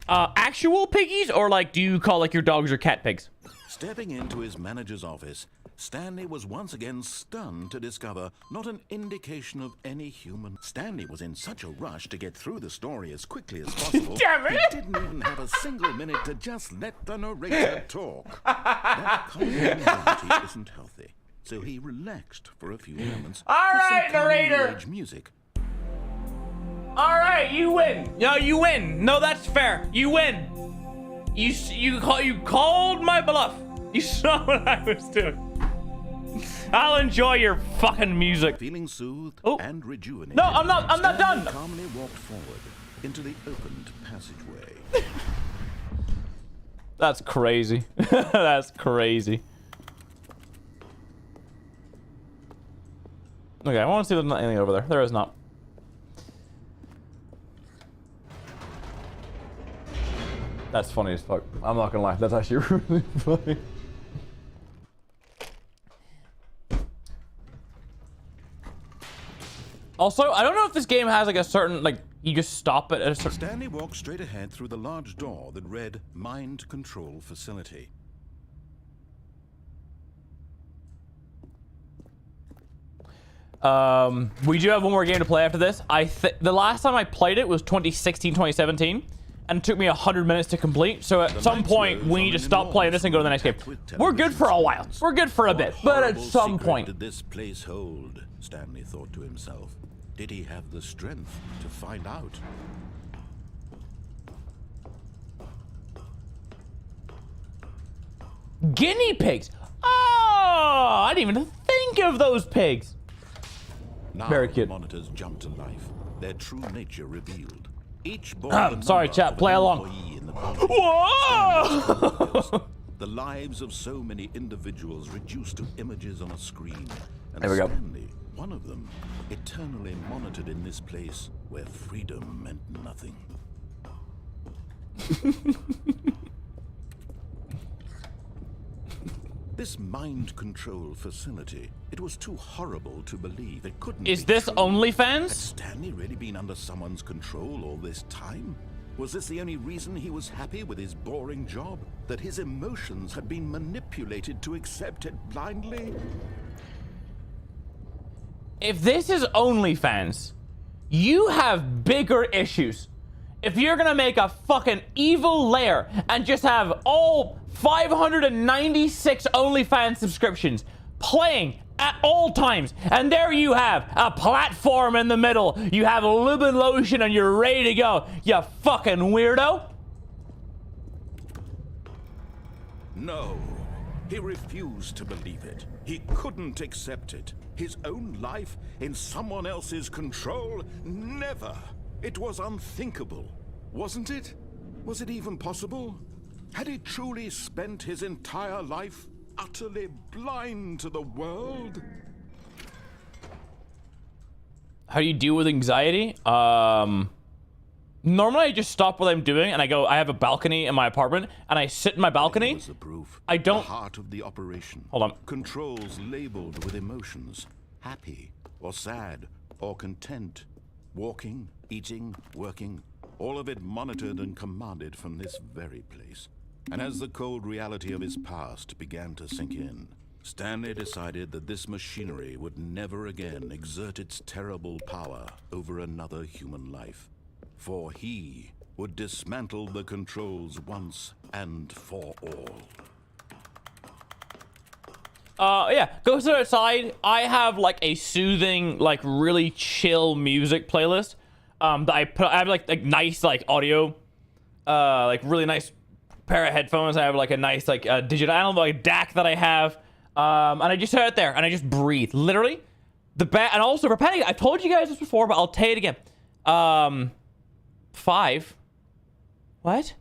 Actual piggies, or like, do you call like your dogs or cat pigs? Stepping into his manager's office, Stanley was once again stunned to discover not an indication of any human. Stanley was in such a rush to get through the story as quickly as possible. Damn it! He didn't even have a single minute to just let the narrator talk. That calm anxiety isn't healthy. So he relaxed for a few moments. All right, narrator. Music. All right, you win. No, you win. No, that's fair. You win. You called my bluff. You saw what I was doing. I'll enjoy your fucking music. Feeling soothed and rejuvenated. No, I'm not done. Calmly walked forward into the opened passageway. That's crazy. That's crazy. Okay, I want to see if there's anything over there. There is not. That's funny as fuck. I'm not gonna lie. That's actually really funny. Also, I don't know if this game has like a certain, like, you just stop it at a certain... Stanley walked straight ahead through the large door that read Mind Control Facility. We do have one more game to play after this. The last time I played it was 2016, 2017, and it took me 100 minutes to complete. So at some point, we need to stop playing this and go to the next game. We're good for a while. We're good for a bit, but at some point. Did this place hold? Stanley thought to himself. Did he have the strength to find out? Guinea pigs. Oh, I didn't even think of those pigs. Now very cute. The monitors jumped to life, their true nature revealed. Each sorry, chat. Play along. Whoa! The lives of so many individuals reduced to images on a screen. And there we go. Stanley, one of them, eternally monitored in this place where freedom meant nothing. This mind control facility, it was too horrible to believe. It couldn't Is be this true. OnlyFans? Had Stanley really been under someone's control all this time? Was this the only reason he was happy with his boring job? That his emotions had been manipulated to accept it blindly? If this is OnlyFans, you have bigger issues. If you're gonna make a fucking evil lair and just have all 596 OnlyFans subscriptions playing at all times, and there you have a platform in the middle, you have a lube and lotion and you're ready to go, you fucking weirdo. No, he refused to believe it. He couldn't accept it. His own life in someone else's control? Never. It was unthinkable, wasn't it? Was it even possible? Had he truly spent his entire life utterly blind to the world? How do you deal with anxiety? Normally I just stop what I'm doing and I go, I have a balcony in my apartment and I sit in my balcony. Was the proof. I don't... The heart of the operation. Hold on. Controls labeled with emotions. Happy or sad or content. Walking, eating, working. All of it monitored and commanded from this very place. And as the cold reality of his past began to sink in, Stanley decided that this machinery would never again exert its terrible power over another human life. For he would dismantle the controls once and for all. Yeah, go sit outside. I have like a soothing, like really chill music playlist. That I have like nice like audio, like really nice pair of headphones. I have like a nice like digital analog like DAC that I have. And I just sit there and I just breathe. Literally, and also for panic, I've told you guys this before, but I'll tell you it again. 5. What?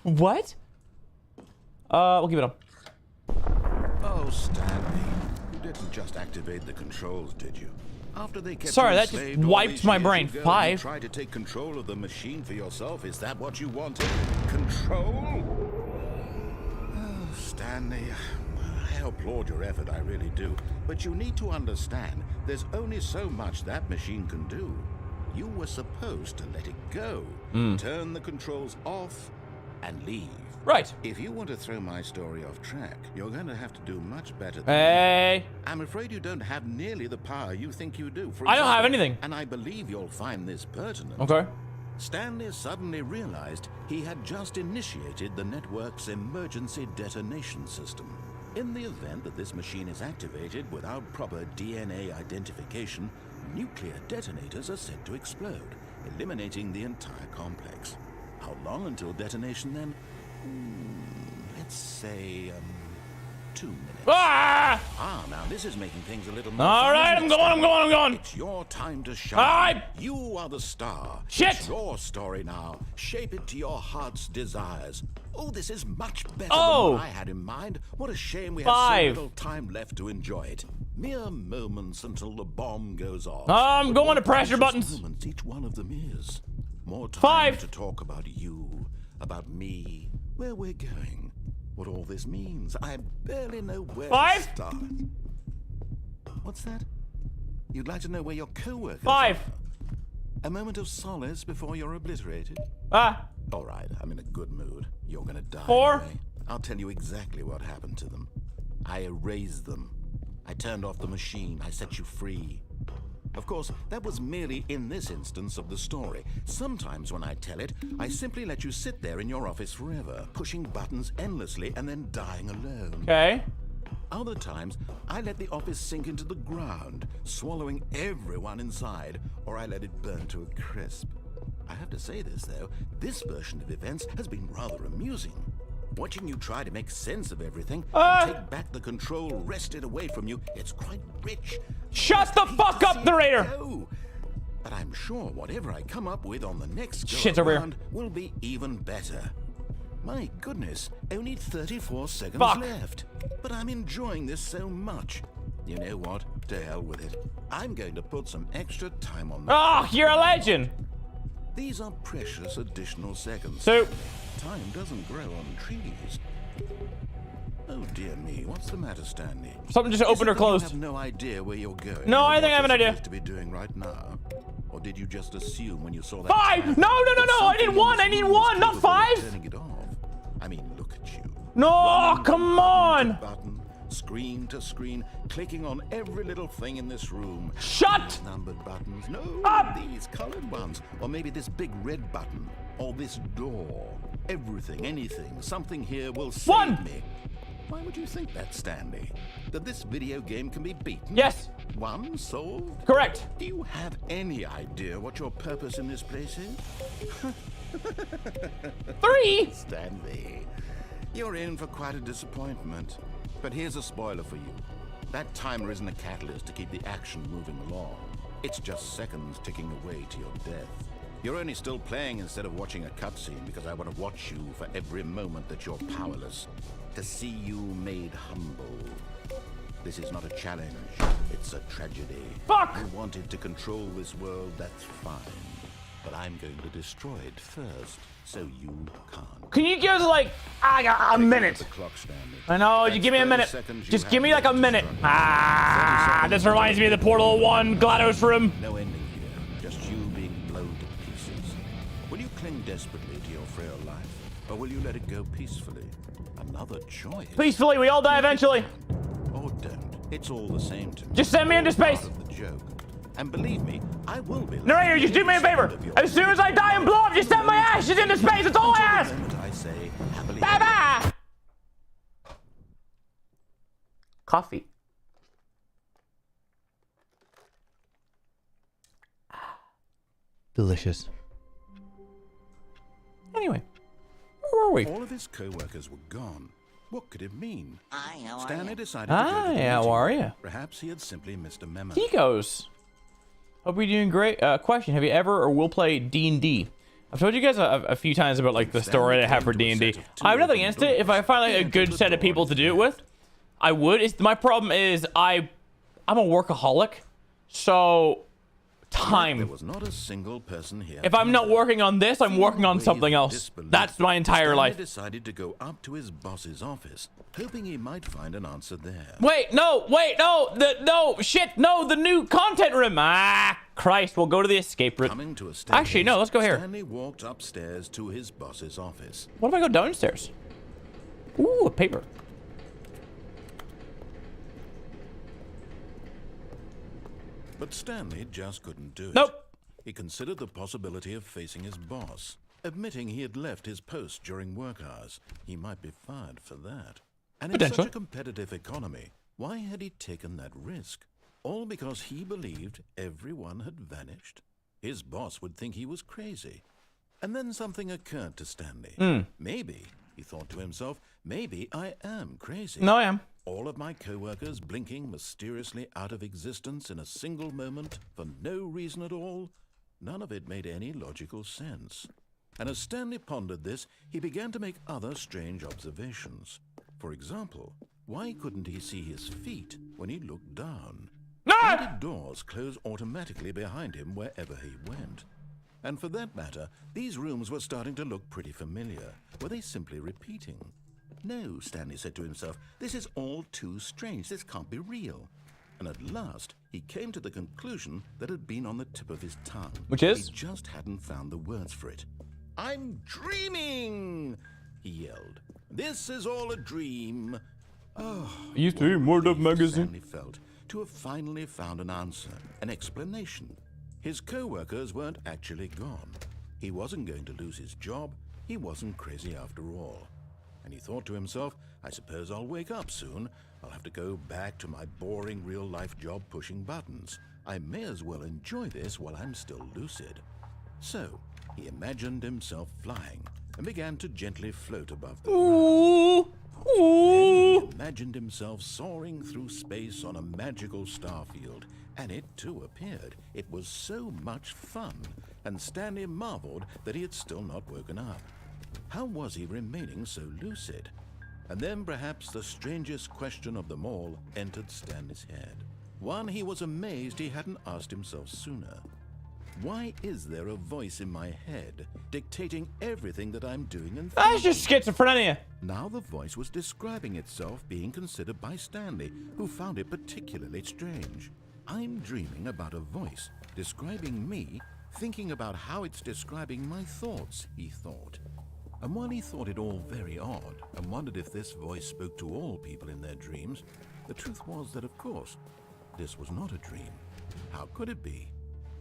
What? We'll keep it on. Oh, Stanley, you didn't just activate the controls, did you? After they kept Sorry, you that just enslaved all wiped these my years brain. ago, 5. You tried to take control of the machine for yourself. Is that what you wanted? Control? Oh, Stanley, I applaud your effort, I really do. But you need to understand, there's only so much that machine can do. You were supposed to let it go, turn the controls off, and leave. Right. If you want to throw my story off track, you're going to have to do much better than Hey. I'm afraid you don't have nearly the power you think you do. For I don't have example, anything. And I believe you'll find this pertinent. Okay. Stanley suddenly realized he had just initiated the network's emergency detonation system. In the event that this machine is activated without proper DNA identification, nuclear detonators are said to explode, eliminating the entire complex. How long until detonation then? Let's say, 2 minutes. Ah! Now this is making things a little more All fun, right, isn't I'm it, going. Stanley? It's your time to shine. All right. You are the star. Shit. It's your story now. Shape it to your heart's desires. Oh, this is much better Oh. than what I had in mind. What a shame we have 5. so little time left to enjoy it. Mere moments until the bomb goes off. I'm But going what to pressure precious buttons. moments each one of them is. More time 5. to talk about you, about me, where we're going, what all this means. I barely know where 5. to start. What's that? You'd like to know where your co-workers 5. are? A moment of solace before you're obliterated? Ah. All right, I'm in a good mood. You're gonna die 4. anyway. I'll tell you exactly what happened to them. I erased them. I turned off the machine. I set you free. Of course, that was merely in this instance of the story. Sometimes when I tell it, I simply let you sit there in your office forever, pushing buttons endlessly and then dying alone. Okay. Other times, I let the office sink into the ground, swallowing everyone inside, or I let it burn to a crisp. I have to say this, though, this version of events has been rather amusing. Watching you try to make sense of everything and take back the control wrested away from you, it's quite rich. Shut the fuck up, narrator! But I'm sure whatever I come up with on the next Shit's go over here. around will be even better. My goodness, only 34 seconds Fuck. left. But I'm enjoying this so much. You know what? To hell with it. I'm going to put some extra time on that. Oh, you're a legend. These are precious additional seconds. So, time doesn't grow on trees. Oh dear me, what's the matter, Stanley? Something just opened or closed. You have no idea where you're going. No, or I think I have what an you're idea. supposed to be doing right now, or did you just assume when you saw that? 5. time No. that I need something 1. was I need loose 1, not capable of 5. Turning it off. I mean, look at you. No, Running come button on. to button, screen to screen, clicking on every little thing in this room. Shut These numbered buttons. No, up. these colored ones, or maybe this big red button, or this door. Everything, anything, something here will save 1. me. Why would you think that, Stanley? That this video game can be beaten? Yes. 1 solved? Correct. Do you have any idea what your purpose in this place is? 3. Stanley, you're in for quite a disappointment. But here's a spoiler for you. That timer isn't a catalyst to keep the action moving along. It's just seconds ticking away to your death. You're only still playing instead of watching a cutscene because I want to watch you for every moment that you're powerless. To see you made humble. This is not a challenge, it's a tragedy. Fuck! You wanted to control this world, that's fine. But I'm going to destroy it first, so you can't. Can you give us like a minute? The clock, Stanley. I know, you give me a minute. Just give me like a minute. This reminds me of the Portal 1 GLaDOS room. No ending here, just you being blown to pieces. Will you cling desperately to your frail life, or will you let it go peacefully? Another choice. Peacefully, we all die eventually. Or don't. It's all the same to me. Just send me into space. Part of the joke. And believe me, I will be. Narrator, just do me a favor. As soon as I die and blow up, just send my ashes into space. That's all I ask. I say, happily. Bye-bye. Coffee. Delicious. Anyway, where were we? we? All of his co-workers were gone. What could it mean? Hi, how are Stanley you? decided to go to the Hi, meeting. how are you? Perhaps he had simply missed a memo. Kikos. Hope you're doing great. Question: have you ever or will play D&D? I've told you guys a few times about like the story I have for D&D. I have nothing against it. If I find like a good set of people to do it with, I would. My problem is I'm a workaholic, so time. There was not a single person here. If I'm not working on this, I'm working on something else. That's my entire Stanley life. decided to go up to his boss's office, hoping he might find an answer there. Wait, no, the new content room. Ah, Christ, we'll go to the escape room. Coming to a Actually, no, let's go here. Stanley walked upstairs to his boss's office. What if I go downstairs? Ooh, a paper. But Stanley just couldn't do it. Nope. He considered the possibility of facing his boss, admitting he had left his post during work hours. He might be fired for that. And in such a competitive economy, why had he taken that risk? All because he believed everyone had vanished? His boss would think he was crazy. And then something occurred to Stanley. Maybe, he thought to himself, maybe I am crazy. No, I am. All of my co-workers blinking mysteriously out of existence in a single moment for no reason at all. None of it made any logical sense. And as Stanley pondered this, he began to make other strange observations. For example, why couldn't he see his feet when he looked down? Why did doors close automatically behind him wherever he went? And for that matter, these rooms were starting to look pretty familiar. Were they simply repeating? No, Stanley said to himself, this is all too strange. This can't be real. And at last, he came to the conclusion that had been on the tip of his tongue. Which is? He just hadn't found the words for it. I'm dreaming, he yelled. This is all a dream. Oh, You see, Word Up magazine. Stanley felt to have finally found an answer, an explanation. His co-workers weren't actually gone. He wasn't going to lose his job. He wasn't crazy after all. And he thought to himself, I suppose I'll wake up soon. I'll have to go back to my boring real-life job pushing buttons. I may as well enjoy this while I'm still lucid. So, he imagined himself flying and began to gently float above the ground. Then he imagined himself soaring through space on a magical starfield, and it too appeared. It was so much fun, and Stanley marveled that he had still not woken up. How was he remaining so lucid? And then perhaps the strangest question of them all entered Stanley's head. One he was amazed he hadn't asked himself sooner. Why is there a voice in my head dictating everything that I'm doing and thinking? That's just schizophrenia. Now the voice was describing itself being considered by Stanley, who found it particularly strange. I'm dreaming about a voice describing me, thinking about how it's describing my thoughts, he thought. And while he thought it all very odd and wondered if this voice spoke to all people in their dreams, the truth was that, of course, this was not a dream. How could it be?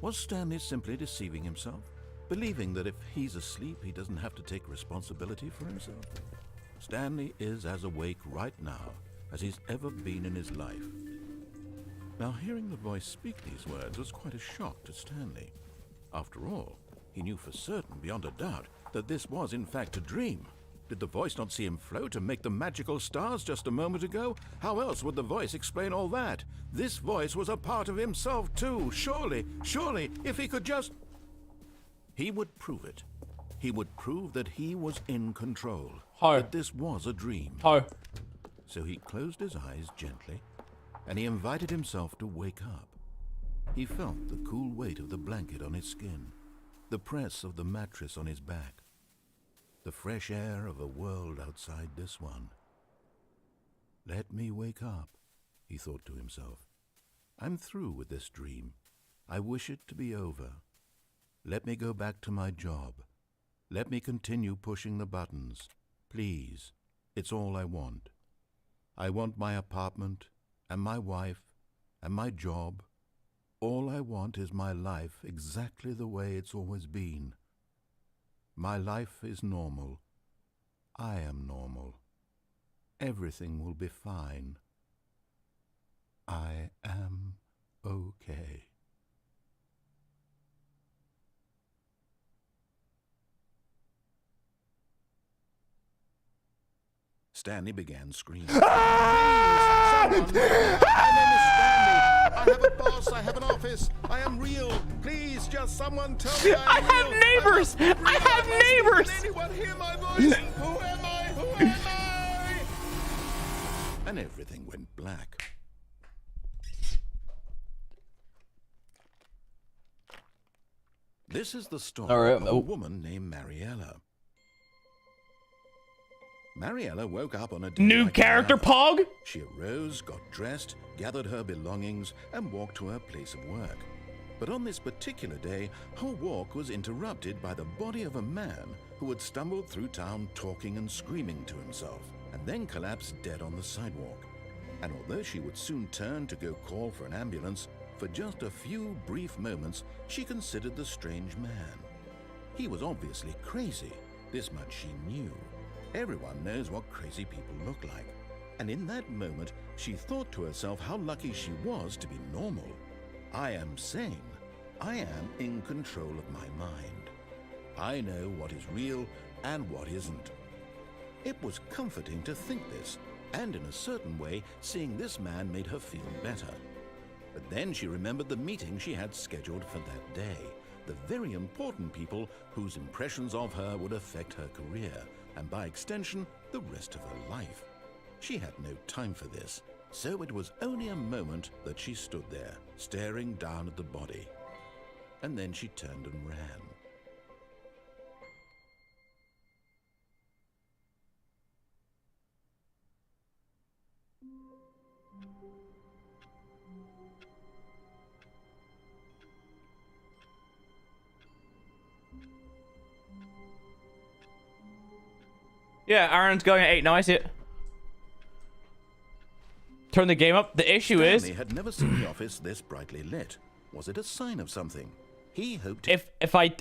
Was Stanley simply deceiving himself, believing that if he's asleep, he doesn't have to take responsibility for himself? Stanley is as awake right now as he's ever been in his life. Now, hearing the voice speak these words was quite a shock to Stanley. After all, he knew for certain, beyond a doubt, that this was in fact a dream. Did the voice not see him float and make the magical stars just a moment ago? How else would the voice explain all that? This voice was a part of himself too. Surely, if he could just... He would prove it. He would prove that he was in control. That this was a dream. So he closed his eyes gently, and he invited himself to wake up. He felt the cool weight of the blanket on his skin, the press of the mattress on his back, the fresh air of a world outside this one. Let me wake up, he thought to himself. I'm through with this dream. I wish it to be over. Let me go back to my job. Let me continue pushing the buttons. Please, it's all I want. I want my apartment, and my wife, and my job. All I want is my life exactly the way it's always been. My life is normal. I am normal. Everything will be fine. I am okay. Stanley began screaming. My name is Stanley. I have a boss. I have an office. I am real. Please, just someone tell me I have neighbors. I have neighbors. Can anyone hear my voice? Who am I? Who am I? And everything went black. This is the story of a woman named Mariella. Mariella woke up on a day New like character, another. Pog? She arose, got dressed, gathered her belongings, and walked to her place of work. But on this particular day, her walk was interrupted by the body of a man who had stumbled through town talking and screaming to himself, and then collapsed dead on the sidewalk. And although she would soon turn to go call for an ambulance, for just a few brief moments, she considered the strange man. He was obviously crazy. This much she knew. Everyone knows what crazy people look like. And in that moment, she thought to herself how lucky she was to be normal. I am sane. I am in control of my mind. I know what is real and what isn't. It was comforting to think this, and in a certain way, seeing this man made her feel better. But then she remembered the meeting she had scheduled for that day, the very important people whose impressions of her would affect her career, and by extension, the rest of her life. She had no time for this, so it was only a moment that she stood there, staring down at the body. And then she turned and ran. Yeah, Aaron's going at 8. Now I see it. Turn the game up. The issue is... Stanley had never seen the office this brightly lit. Was it a sign of something? He hoped... If I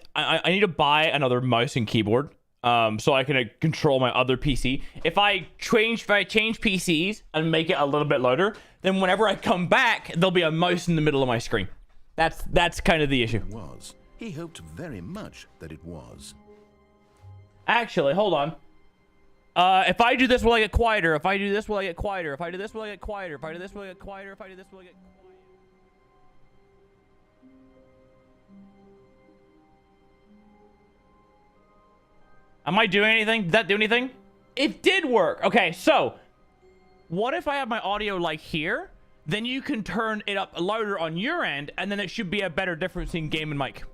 need to buy another mouse and keyboard, so I can control my other PC. If I change PCs and make it a little bit louder, then whenever I come back, there'll be a mouse in the middle of my screen. That's kind of the issue. It was. He hoped very much that it was. Actually, hold on. If I do this, will I get quieter? If I do this, will I get quieter? If I do this, will I get quieter? If I do this, will I get quieter? If I do this, will I get quieter? Am I doing anything? Did that do anything? It did work. Okay, so what if I have my audio like here? Then you can turn it up louder on your end, and then it should be a better difference in game and mic.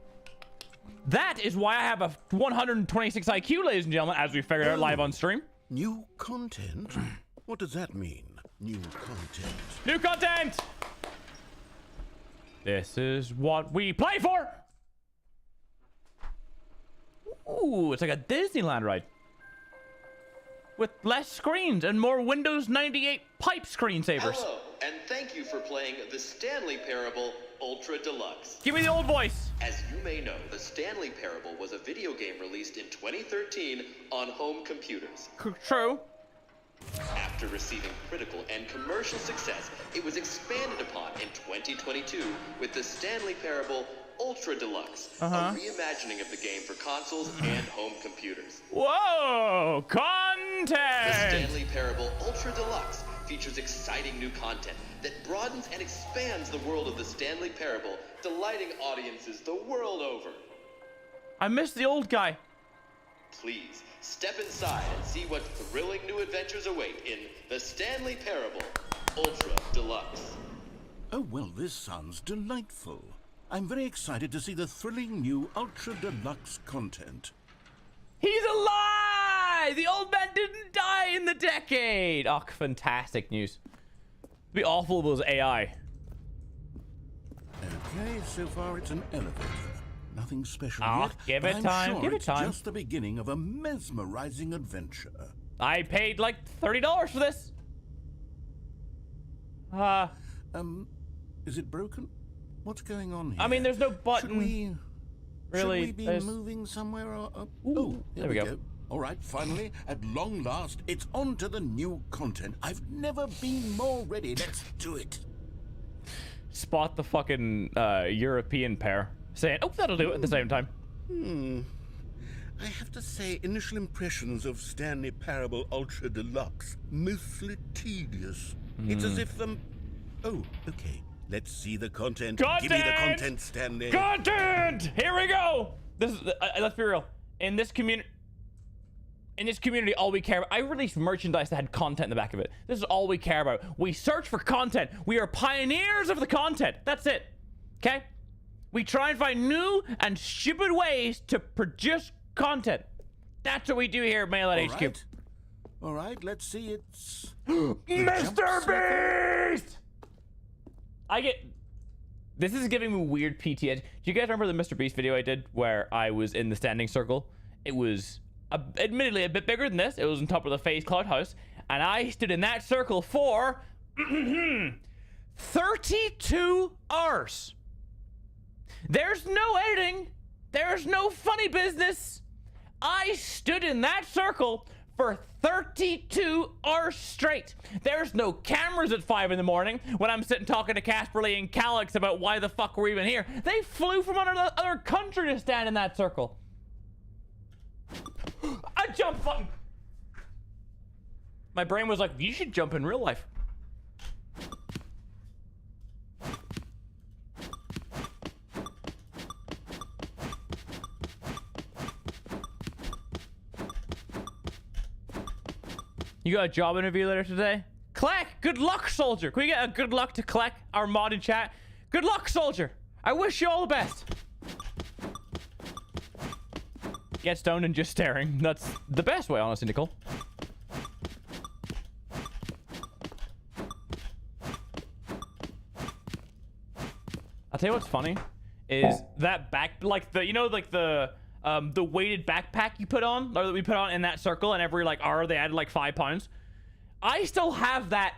That is why I have a 126 IQ, ladies and gentlemen, as we figured out live on stream. New content? What does that mean? New content. New content! This is what we play for! Ooh, it's like a Disneyland ride. With less screens and more Windows 98 pipe screensavers. Hello, and thank you for playing the Stanley Parable Ultra Deluxe. Give me the old voice. As you may know, the Stanley Parable was a video game released in 2013 on home computers. True. After receiving critical and commercial success, it was expanded upon in 2022 with the Stanley Parable Ultra Deluxe, a reimagining of the game for consoles and home computers. Whoa! Content! The Stanley Parable Ultra Deluxe features exciting new content that broadens and expands the world of the Stanley Parable, delighting audiences the world over. I missed the old guy. Please, step inside and see what thrilling new adventures await in the Stanley Parable Ultra Deluxe. Oh, well, this sounds delightful. I'm very excited to see the thrilling new Ultra Deluxe content. He's alive! The old man didn't die in the decade! Oh, fantastic news. It'd be awful if it was AI. Okay, so far it's an elevator. Nothing special yet. Give but it I'm time, sure give it it's time. just the beginning of a mesmerizing adventure. I paid like $30 for this. Is it broken? What's going on here? I mean, there's no button. Should we be moving somewhere? Or, oh, here we go. All right, finally, at long last, it's on to the new content. I've never been more ready. Let's do it. Spot the fucking European pair saying, oh, that'll do it at the same time. I have to say, initial impressions of Stanley Parable Ultra Deluxe, mostly tedious. It's as if oh, okay. Let's see the content. Give me the content, Stanley. Content! Here we go! This is, let's be real. In this community, all we care about, I released merchandise that had content in the back of it. This is all we care about. We search for content. We are pioneers of the content. That's it. Okay? We try and find new and stupid ways to produce content. That's what we do here at Mail at HQ. All right, let's see. It's Mr. Beast! This is giving me weird PTSD. Do you guys remember the Mr. Beast video I did where I was in the standing circle? It was admittedly a bit bigger than this. It was on top of the FaZe Cloud house. And I stood in that circle for 32 hours. There's no editing. There's no funny business. I stood in that circle for 32 hours straight. There's no cameras at 5 in the morning when I'm sitting talking to Casperly and Calix about why the fuck we're even here. They flew from another country to stand in that circle. I jumped fucking. My brain was like, you should jump in real life. You got a job interview later today? Clack, good luck, soldier. Can we get a good luck to Clack, our mod in chat? Good luck, soldier. I wish you all the best. Get stoned and just staring. That's the best way, honestly, Nicole. I'll tell you what's funny is that like the weighted backpack you put on, or that we put on in that circle, and every like hour they added like 5 pounds. I still have that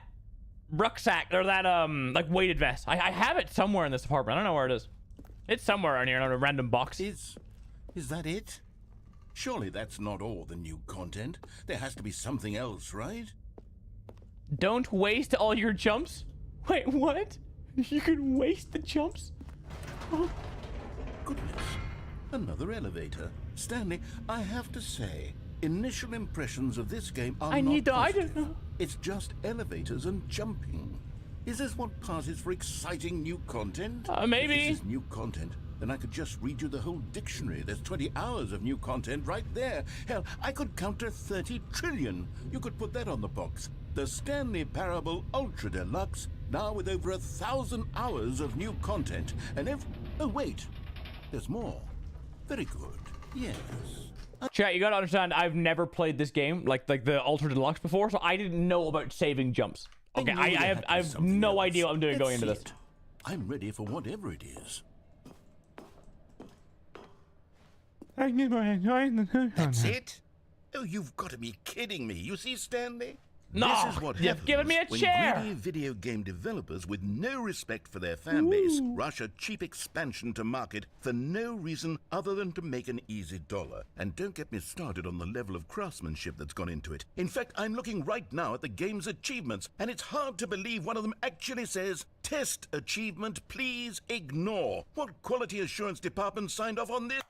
rucksack, or that like weighted vest. I have it somewhere in this apartment. I don't know where it is. It's somewhere around here in a random box. Is that it? Surely that's not all the new content. There has to be something else, right? Don't waste all your jumps. Wait, what? You can waste the jumps? Oh. Goodness. Another elevator. Stanley, I have to say, initial impressions of this game are not positive. I don't know. It's just elevators and jumping. Is this what passes for exciting new content? Maybe. If this is new content, then I could just read you the whole dictionary. There's 20 hours of new content right there. Hell, I could counter 30 trillion. You could put that on the box. The Stanley Parable Ultra Deluxe, now with over 1,000 hours of new content. And oh, wait. There's more. Very good. Yes. Chat, you gotta understand, I've never played this game, like the Ultra Deluxe before, so I didn't know about saving jumps. Okay, I have no idea what I'm doing going into this. I'm ready for whatever it is. That's it? Oh, you've got to be kidding me. You see, Stanley? No, this is what you've given me a chair. When greedy video game developers with no respect for their fan base rush a cheap expansion to market for no reason other than to make an easy dollar. And don't get me started on the level of craftsmanship that's gone into it. In fact, I'm looking right now at the game's achievements, and it's hard to believe one of them actually says, "Test achievement, please ignore." What quality assurance department signed off on this?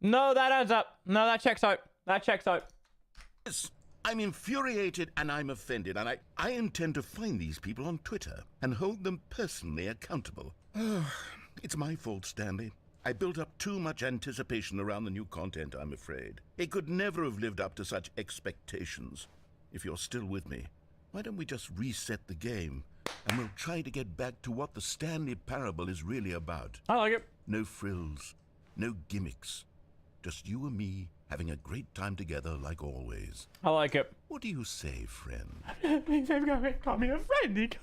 No, that adds up. No, that checks out. That checks out. Yes, I'm infuriated and I'm offended, and I intend to find these people on Twitter and hold them personally accountable. It's my fault, Stanley. I built up too much anticipation around the new content, I'm afraid. It could never have lived up to such expectations. If you're still with me, why don't we just reset the game, and we'll try to get back to what the Stanley Parable is really about. I like it. No frills, no gimmicks. Just you and me having a great time together like always. I like it. What do you say, friend? Call me a friend.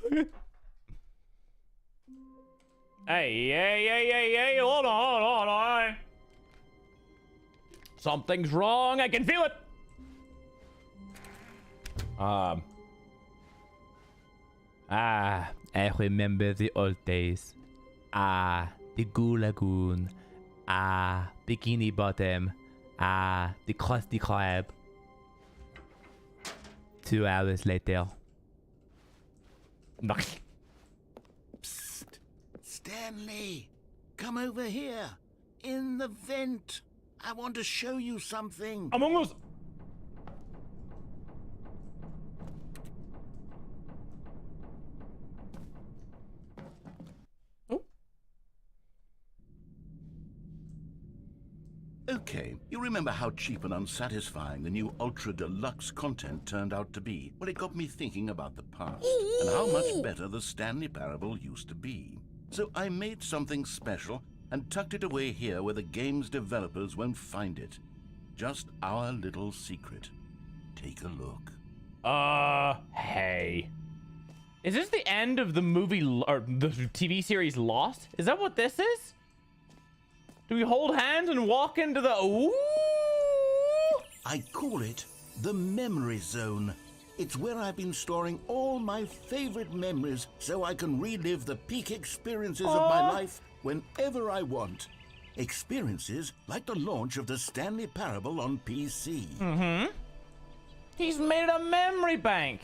Hey, hold on. Something's wrong. I can feel it. I remember the old days. The Goo Lagoon. Bikini Bottom. The Krusty Krab. 2 hours later. Psst. Stanley, come over here. In the vent. I want to show you something. Among Us. Okay, you remember how cheap and unsatisfying the new Ultra Deluxe content turned out to be? Well, it got me thinking about the past and how much better the Stanley Parable used to be. So I made something special and tucked it away here where the game's developers won't find it. Just our little secret. Take a look. Hey. Is this the end of the movie or the TV series Lost? Is that what this is? Do we hold hands and walk into the... Ooh! I call it the Memory Zone. It's where I've been storing all my favorite memories so I can relive the peak experiences of my life whenever I want. Experiences like the launch of the Stanley Parable on PC. Mm-hmm. He's made a memory bank.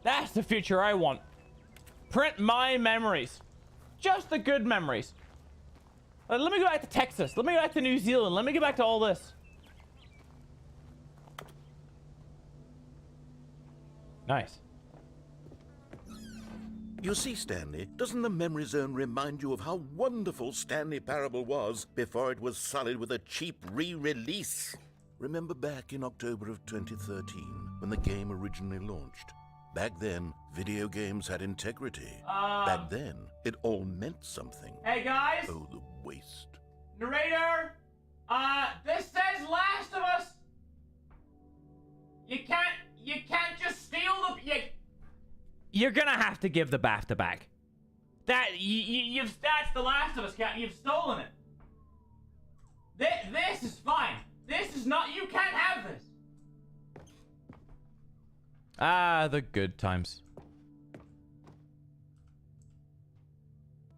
That's the future I want. Print my memories. Just the good memories. Let me go back to Texas. Let me go back to New Zealand. Let me get back to all this. Nice. You see, Stanley, doesn't the Memory Zone remind you of how wonderful Stanley Parable was before it was sullied with a cheap re-release? Remember back in October of 2013, when the game originally launched? Back then, video games had integrity. Back then, it all meant something. Hey, guys! Oh, the waste. Narrator! This says Last of Us! You can't just steal the... You're gonna have to give the BAFTA back. That's the Last of Us, you've stolen it. This is fine. This is not... You can't have this. The good times.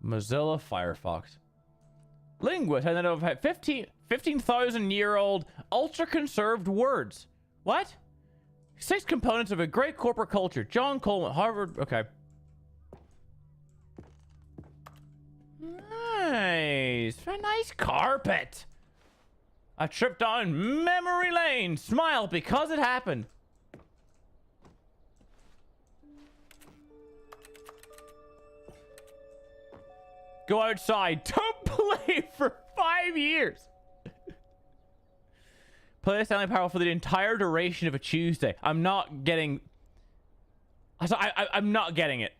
Mozilla Firefox. Linguist and then over 15,000-year-old ultra-conserved words. What? 6 components of a great corporate culture. John Coleman, Harvard. Okay. Nice. A nice carpet. A trip down memory lane. Smile because it happened. Go outside. Don't play for 5 years. Play the Stanley Parable for the entire duration of a Tuesday. I'm not getting... I'm not getting it.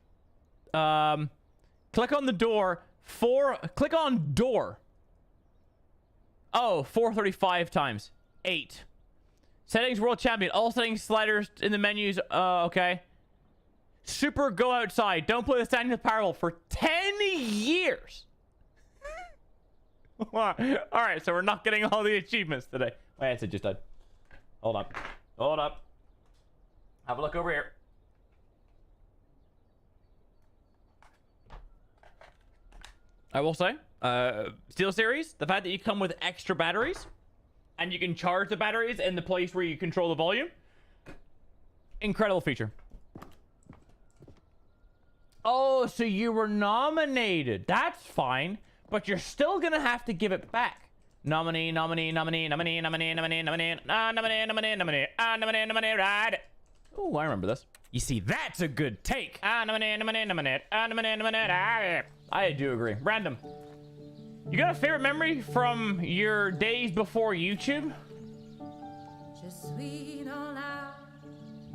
Click on the door. Click on door. Oh, 435 times. 8. Settings World Champion. All settings sliders in the menus. Okay. Super go outside. Don't play the Stanley Parable for 10 years. Alright, so we're not getting all the achievements today. Wait, it just died. Hold up. Hold up. Have a look over here. I will say, Steel Series, the fact that you come with extra batteries and you can charge the batteries in the place where you control the volume. Incredible feature. Oh, so you were nominated. That's fine, but you're still gonna have to give it back. Nominee, nominee, nominee, nominee, nominee, nominee, nominee, nominee, nominee, nominee, nominee, nominee, right? Oh, I remember this. You see, that's a good take. Nominee, nominee, nominee, nominee, nominee, right? I do agree. Random. You got a favorite memory from your days before YouTube? Je suis dans la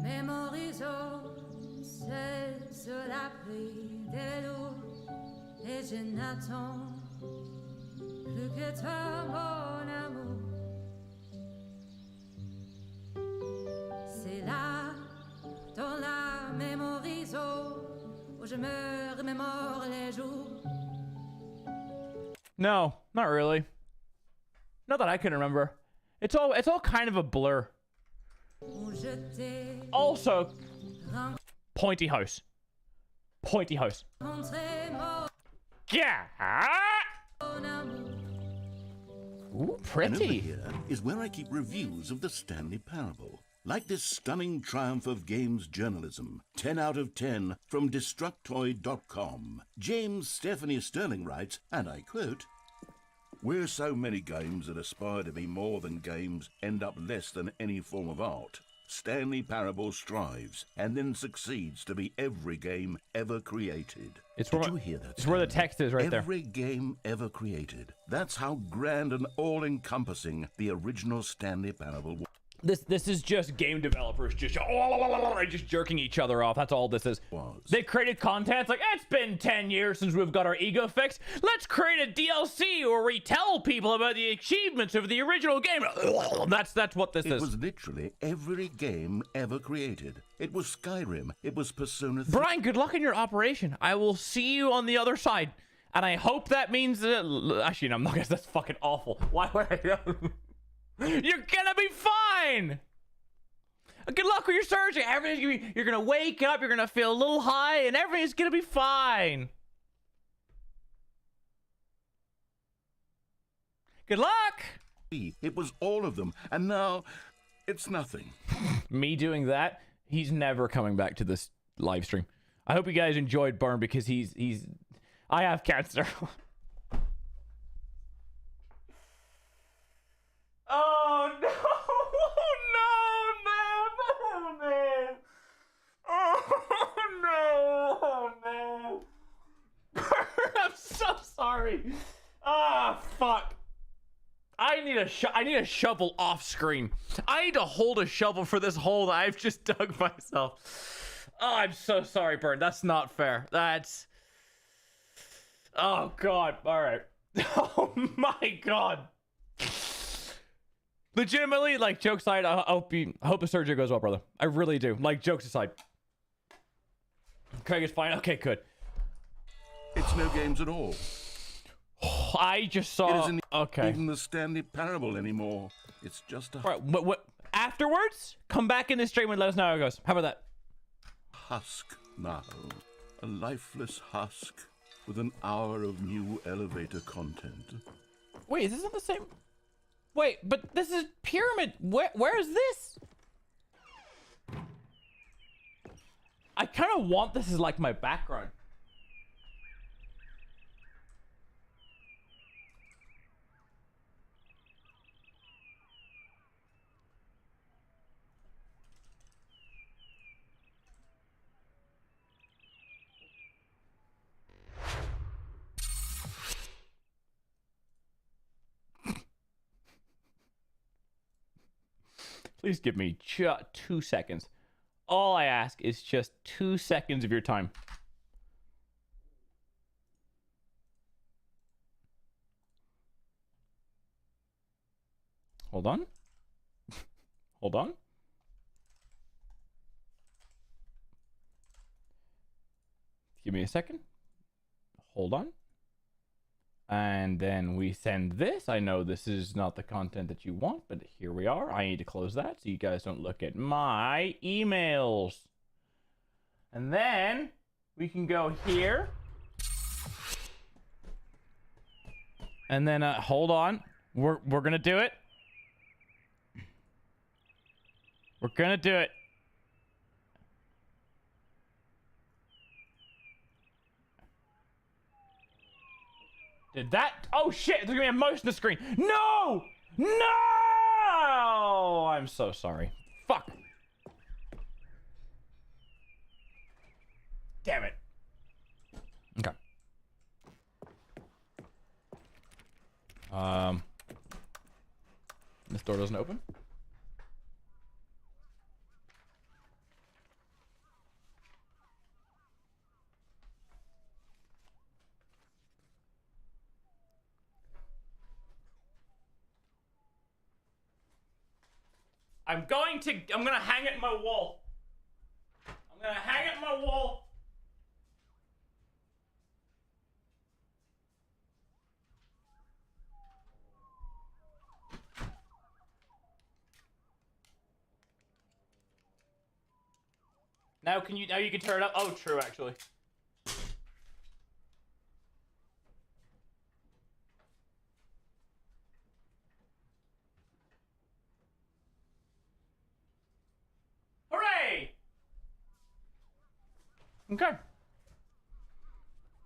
memory zone, seul sur l'abri des loups, et je n'attends plus que toi, mon amour. C'est là, dans la memory zone, où je me remémore les jours. No, not really. Not that I can remember. It's all kind of a blur. Also, pointy house. Pointy house. Yeah. Ooh, And over pretty. here is where I keep reviews of the Stanley Parable. Like this stunning triumph of games journalism, 10 out of 10 from Destructoid.com. James Stephanie Sterling writes, and I quote, "Where so many games that aspire to be more than games end up less than any form of art, Stanley Parable strives and then succeeds to be every game ever created." It's Did where, you hear that? it's where the Stanley? text is right there. Every game ever created. That's how grand and all-encompassing the original Stanley Parable was. This is just game developers just jerking each other off. That's all this is. They created content. It's like, it's been 10 years since we've got our ego fixed. Let's create a DLC where we tell people about the achievements of the original game. That's what this is. It was literally every game ever created. It was Skyrim. It was Persona 3. Brian, good luck in your operation. I will see you on the other side. And I hope that means that... Actually, no, I'm not gonna... That's fucking awful. Why would I... You're gonna be fine. Good luck with your surgery. Everything's gonna be, you're gonna wake up, you're gonna feel a little high, and everything's gonna be fine. Good luck. It was all of them, and now it's nothing. Me doing that, he's never coming back to this live stream. I hope you guys enjoyed Burn, because he's I have cancer. Oh no! Oh no, man! Oh no, man! I'm so sorry. Ah, fuck. I need a shovel off screen. I need to hold a shovel for this hole that I've just dug myself. Oh, I'm so sorry, Burn. That's not fair. That's... Oh god. All right. Oh my god. Legitimately, like, jokes aside, I hope the surgery goes well, brother. I really do. Like, jokes aside. Craig is fine. Okay, good. It's no games at all. I just saw... It isn't okay. even the Stanley Parable anymore. It's just a... All right, what? Afterwards, come back in the stream and let us know how it goes. How about that? Husk now. A lifeless husk with an hour of new elevator content. Wait, is this not the same... Wait, but this is Pyramid. Where is this? I kind of want this as like my background. Please give me just 2 seconds. All I ask is just 2 seconds of your time. Hold on. Hold on. Give me a second. Hold on. And then we send this. I know this is not the content that you want, but here we are. I need to close that so you guys don't look at my emails. And then we can go here. And then hold on. We're gonna do it. We're gonna do it. Did that? Oh shit, there's gonna be a mouse on the screen. No! No! I'm so sorry. Fuck. Damn it. Okay. This door doesn't open. I'm gonna hang it in my wall. I'm gonna hang it in my wall. Now you can turn it up. Oh, true, actually. Okay.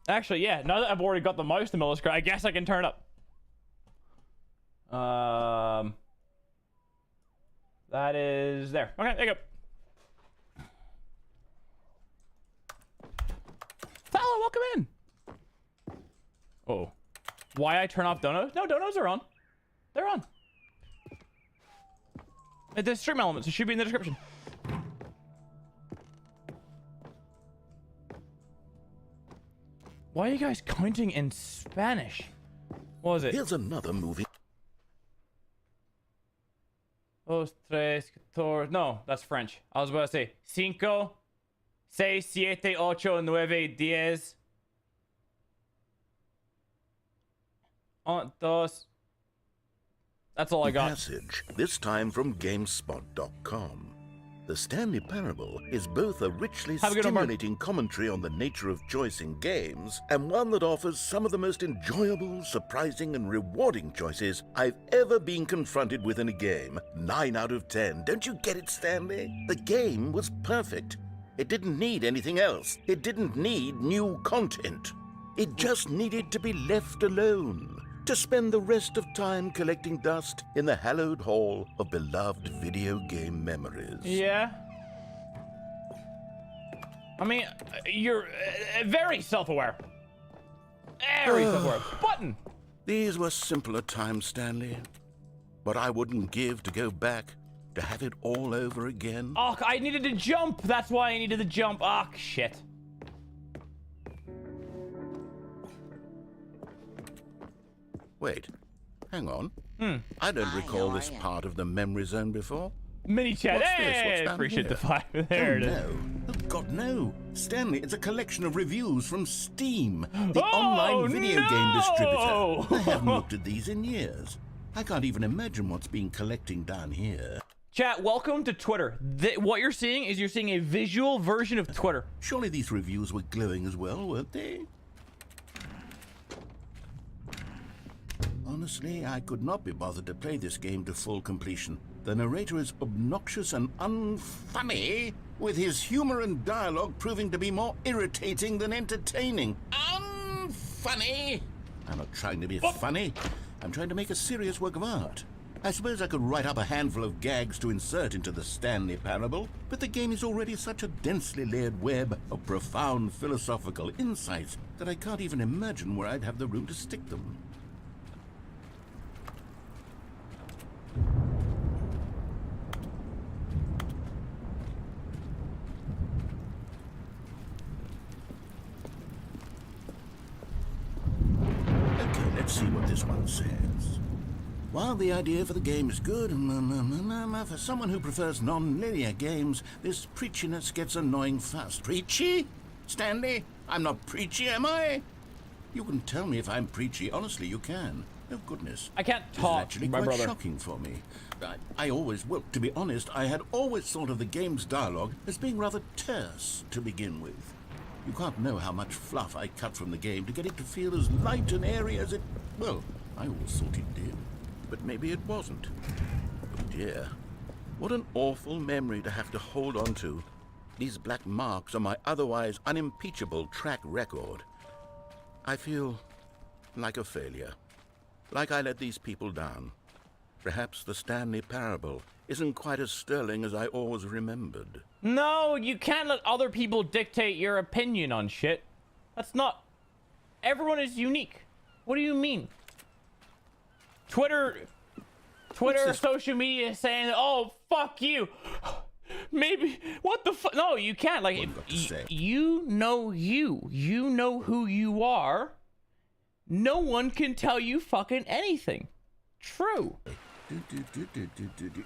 Actually, yeah, now that I've already got the mouse to milliscreen, I guess I can turn up. That is there. Okay, there you go. Fella, welcome in. Oh. Why I turn off donos? No, donos are on. They're on. The stream elements, it should be in the description. Why are you guys counting in Spanish? What was it? Here's another movie. Dos, tres, catorce. No, that's French. I was about to say cinco, seis, siete, ocho, nueve, diez. Un, dos. That's all I got. Passage, this time from GameSpot.com. The Stanley Parable is both a richly stimulating commentary on the nature of choice in games and one that offers some of the most enjoyable, surprising, and rewarding choices I've ever been confronted with in a game. 9 out of 10. Don't you get it, Stanley? The game was perfect. It didn't need anything else. It didn't need new content. It just needed to be left alone, to spend the rest of time collecting dust in the hallowed hall of beloved video game memories. Yeah. I mean, you're very self-aware. Very self-aware. Button! These were simpler times, Stanley. But I wouldn't give to go back to have it all over again. Oh, I needed to jump. That's why I needed to jump. Ah, shit. Wait, hang on. I don't recall this part of the memory zone before. Mini chat. What's Hey, this? What's down appreciate here? the 5. There it is. No. Oh, God, no. Stanley, it's a collection of reviews from Steam, the Oh, online video game no! distributor. I haven't looked at these in years. I can't even imagine what's been collecting down here. Chat, welcome to Twitter. What you're seeing is you're seeing a visual version of Twitter. Surely these reviews were glowing as well, weren't they? Honestly, I could not be bothered to play this game to full completion. The narrator is obnoxious and unfunny, with his humor and dialogue proving to be more irritating than entertaining. Unfunny! I'm not trying to be funny. I'm trying to make a serious work of art. I suppose I could write up a handful of gags to insert into the Stanley Parable, but the game is already such a densely layered web of profound philosophical insights that I can't even imagine where I'd have the room to stick them. Okay, let's see what this one says. While the idea for the game is good, for someone who prefers non-linear games, this preachiness gets annoying fast. Preachy? Stanley? I'm not preachy, am I? You can tell me if I'm preachy. Honestly, you can. Oh, goodness. I can't This talk, is actually my quite brother. shocking for me. I always, well, to be honest, I had always thought of the game's dialogue as being rather terse to begin with. You can't know how much fluff I cut from the game to get it to feel as light and airy as it... Well, I always thought it did. But maybe it wasn't. Oh dear. What an awful memory to have to hold on to. These black marks on my otherwise unimpeachable track record. I feel like a failure. Like I let these people down. Perhaps the Stanley Parable isn't quite as sterling as I always remembered. No, you can't let other people dictate your opinion on shit. That's not... Everyone is unique. What do you mean? Twitter, social media is saying, oh, fuck you. Maybe, what the fuck? No, you can't. Like, you know who you are. No one can tell you fucking anything. True.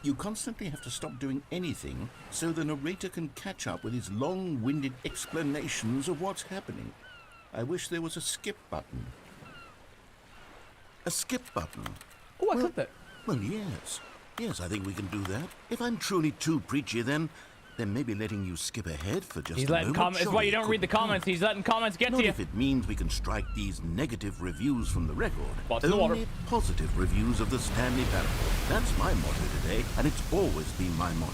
You constantly have to stop doing anything so the narrator can catch up with his long-winded explanations of what's happening. I wish there was a skip button. A skip button. Oh, I clicked it. Well, yes. Yes, I think we can do that. If I'm truly too preachy, then maybe letting you skip ahead for just He's a letting moment. comments. That's why you don't read the comments. He's letting comments get Not to you. if it means we can strike these negative reviews from the record. What's in the water? Only positive reviews of the Stanley Parable. That's my motto today, and it's always been my motto.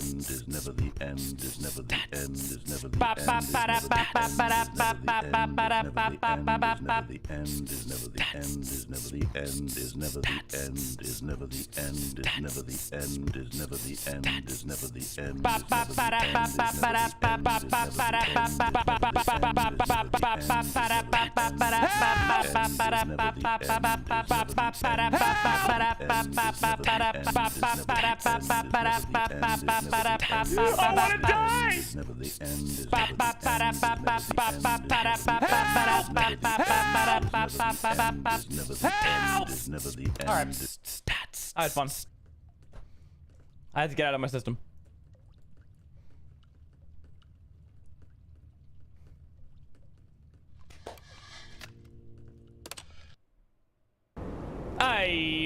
end is never the end is never the end is never the end is never the end is never the end is never the end is never the end is never the end is never the end is never the end. I want to die! Help! Alright. I had fun. I had to get out of my system.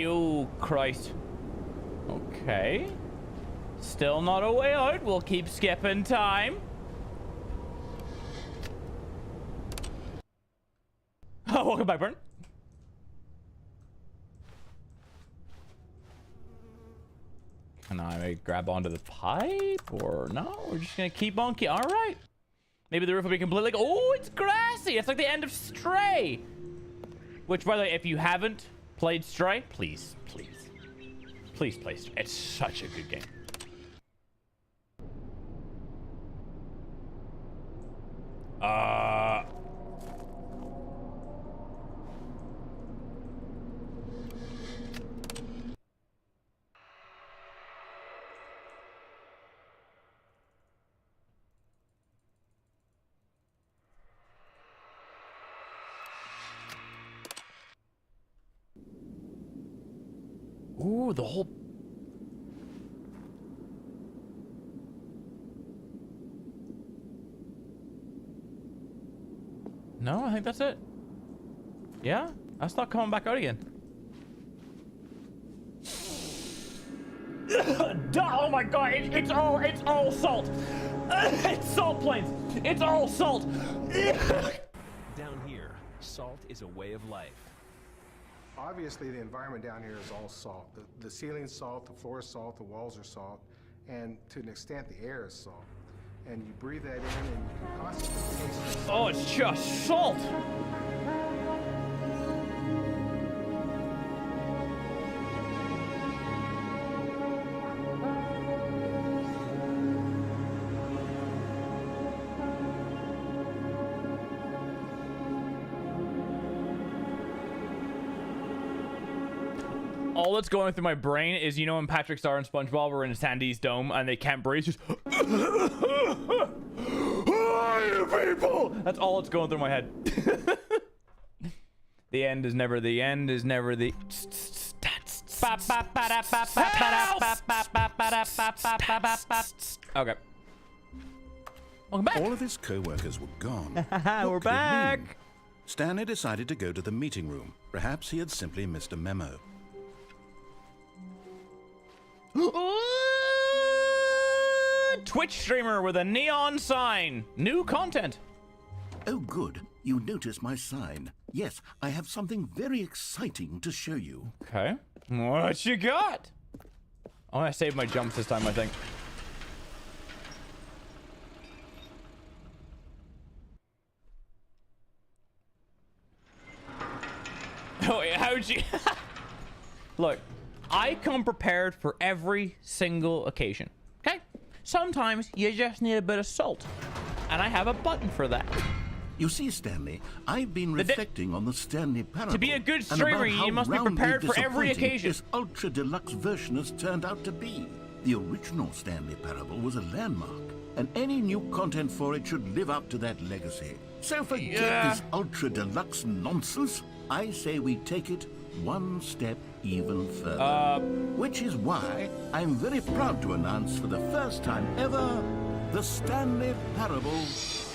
Oh, Christ. Okay. Still not a way out. We'll keep skipping time. Oh, welcome back, Burn. Can I grab onto the pipe or no? We're just gonna keep on. All right. Maybe the roof will be completely. Oh, it's grassy. It's like the end of Stray. Which, by the way, if you haven't played Stray, please play Stray. It's such a good game. Ooh, the whole... No, I think that's it. Yeah? That's not coming back out again. Oh my god, it's all salt. It's salt plains. It's all salt. Down here, salt is a way of life. Obviously, the environment down here is all salt. The ceiling's salt, the floor is salt, the walls are salt, and to an extent, the air is salt. And you breathe that in, and you can constantly taste it. Oh, it's just salt. All that's going through my brain is, you know, when Patrick Star and SpongeBob were in Sandy's dome and they can't breathe, just people. That's all that's going through my head. The end is never the end is never the. Okay. Welcome back. All of his co-workers were gone. We're back. Stanley decided to go to the meeting room. Perhaps he had simply missed a memo. Twitch streamer with a neon sign. New content. Oh, good. You noticed my sign. Yes, I have something very exciting to show you. Okay. What you got? I'm gonna save my jumps this time, I think. Oh, yeah, how'd you... Look, I come prepared for every single occasion, okay? Sometimes you just need a bit of salt, and I have a button for that. You see, Stanley, I've been reflecting on the Stanley Parable. To be a good streamer, you must be prepared for every occasion. This ultra deluxe version has turned out to be. The original Stanley Parable was a landmark, and any new content for it should live up to that legacy. So forget this ultra deluxe nonsense. I say we take it one step even further. Which is why I'm very proud to announce for the first time ever, the Stanley Parable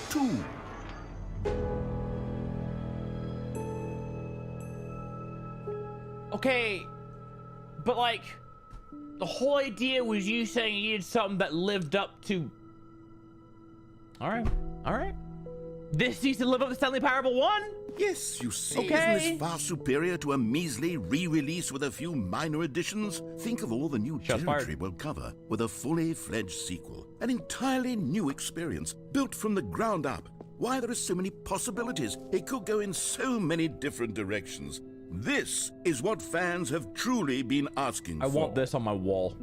2. Okay, but like, the whole idea was you saying you needed something that lived up to... Alright, alright. This needs to live up to Stanley Parable 1? Yes, you see, Okay. isn't this far superior to a measly re-release with a few minor additions? Think of all the new territory we'll cover with a fully fledged sequel. An entirely new experience, built from the ground up. Why, there are so many possibilities. It could go in so many different directions. This is what fans have truly been asking for. I want this on my wall.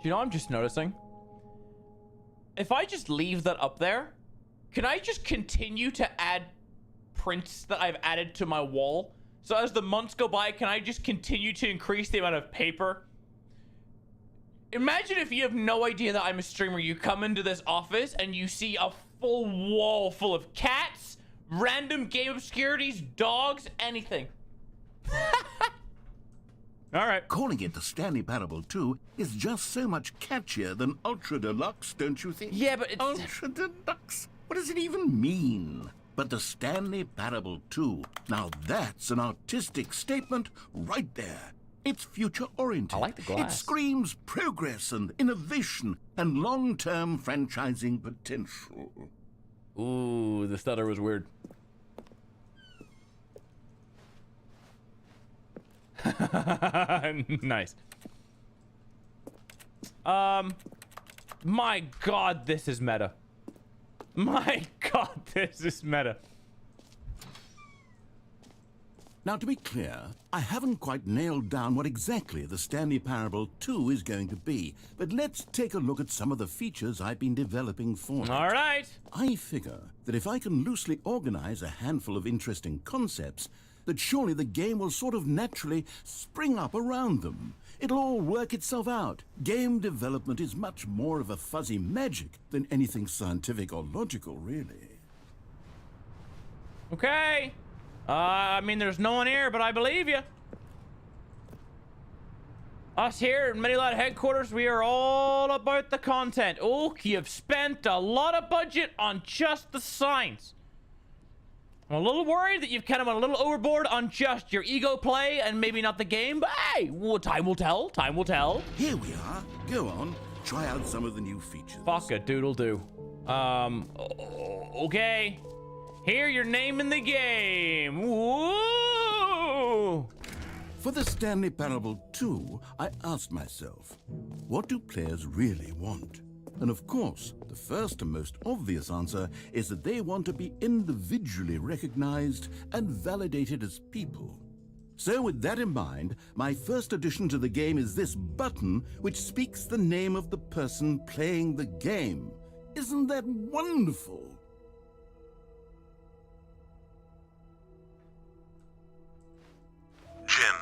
You know, I'm just noticing. If I just leave that up there, can I just continue to add prints that I've added to my wall? So as the months go by, can I just continue to increase the amount of paper? Imagine if you have no idea that I'm a streamer. You come into this office and you see a full wall full of cats, random game obscurities, dogs, anything. All right. Calling it the Stanley Parable 2 is just so much catchier than Ultra Deluxe, don't you think? Yeah, but it's... Ultra Deluxe? What does it even mean? But the Stanley Parable 2, now that's an artistic statement right there. It's future-oriented. I like the glass. It screams progress and innovation and long-term franchising potential. Ooh, the stutter was weird. Nice. My God, this is meta. My God, this is meta. Now, to be clear, I haven't quite nailed down what exactly the Stanley Parable 2 is going to be, but let's take a look at some of the features I've been developing for it. All right. I figure that if I can loosely organize a handful of interesting concepts, that surely the game will sort of naturally spring up around them. It'll all work itself out. Game development is much more of a fuzzy magic than anything scientific or logical, really. Okay. I mean, there's no one here, but I believe you. Us here at Mini-Lad headquarters, we are all about the content. Oh, you've spent a lot of budget on just the signs. I'm a little worried that you've kind of went a little overboard on just your ego play and maybe not the game, but hey, well, time will tell. Time will tell. Here we are. Go on. Try out some of the new features. Fuck a doodle do. Okay. Here, your name in the game. Woo! For the Stanley Parable 2, I asked myself, what do players really want? And of course, the first and most obvious answer is that they want to be individually recognized and validated as people. So with that in mind, my first addition to the game is this button which speaks the name of the person playing the game. Isn't that wonderful? Jim.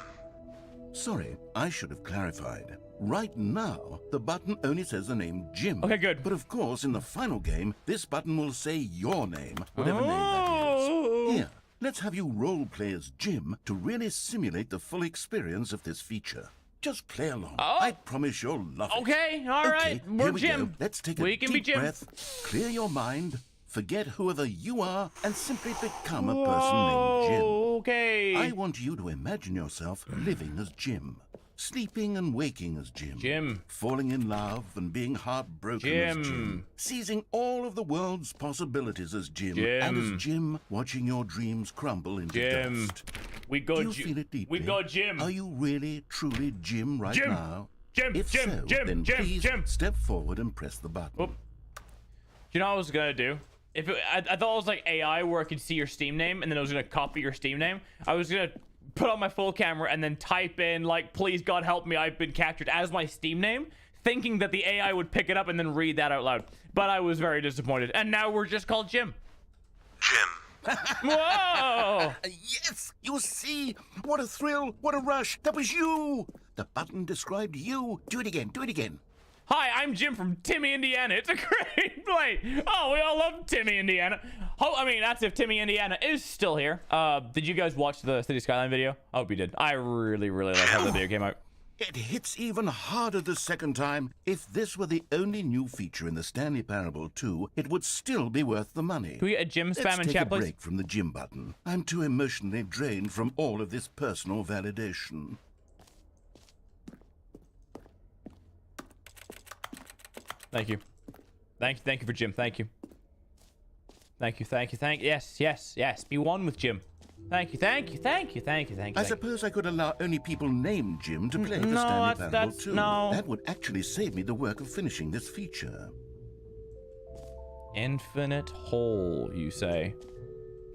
Sorry, I should have clarified. Right now, the button only says the name Jim. Okay, good. But of course, in the final game, this button will say your name, whatever name that is. Here, let's have you role-play as Jim to really simulate the full experience of this feature. Just play along. Oh. I promise you'll love it. Okay, all right. We're here we Jim. Go. Let's take a We can be deep Jim. breath, clear your mind, forget whoever you are, and simply become a person named Jim. Okay. I want you to imagine yourself living as Jim. Sleeping and waking as Jim. Jim. Falling in love and being heartbroken as Jim. Seizing all of the world's possibilities as Jim. Jim. And as Jim, watching your dreams crumble into Jim. dust. We go Do you Jim. feel it deeply? We go Jim. Are you really, truly Jim right Jim. now? Jim. If Jim. so, Jim. then Jim. please Jim. step forward and press the button. Oop. You know what I was gonna do? If I thought it was like AI where I could see your Steam name and then I was gonna copy your Steam name. I was gonna put on my full camera and then type in like, please God help me, I've been captured as my Steam name, thinking that the AI would pick it up and then read that out loud. But I was very disappointed. And now we're just called Jim. Jim. Whoa! Yes! You see? What a thrill! What a rush! That was you! The button described you. Do it again. Do it again. Hi, I'm Jim from Timmy, Indiana. It's a great play. Oh, we all love Timmy, Indiana. Oh, I mean, that's if Timmy, Indiana is still here. Did you guys watch the City Skyline video? I hope you did. I really, really love how the video came out. It hits even harder the second time. If this were the only new feature in the Stanley Parable 2, it would still be worth the money. Can we get a Jim spam Let's in take chat, a please? break from the Jim button. I'm too emotionally drained from all of this personal validation. Thank you. Thank you for Jim. Thank you. Thank you. Yes. Be one with Jim. Thank you. I suppose I could allow only people named Jim to play the Stanley Parable too. No. That would actually save me the work of finishing this feature. Infinite hole, you say?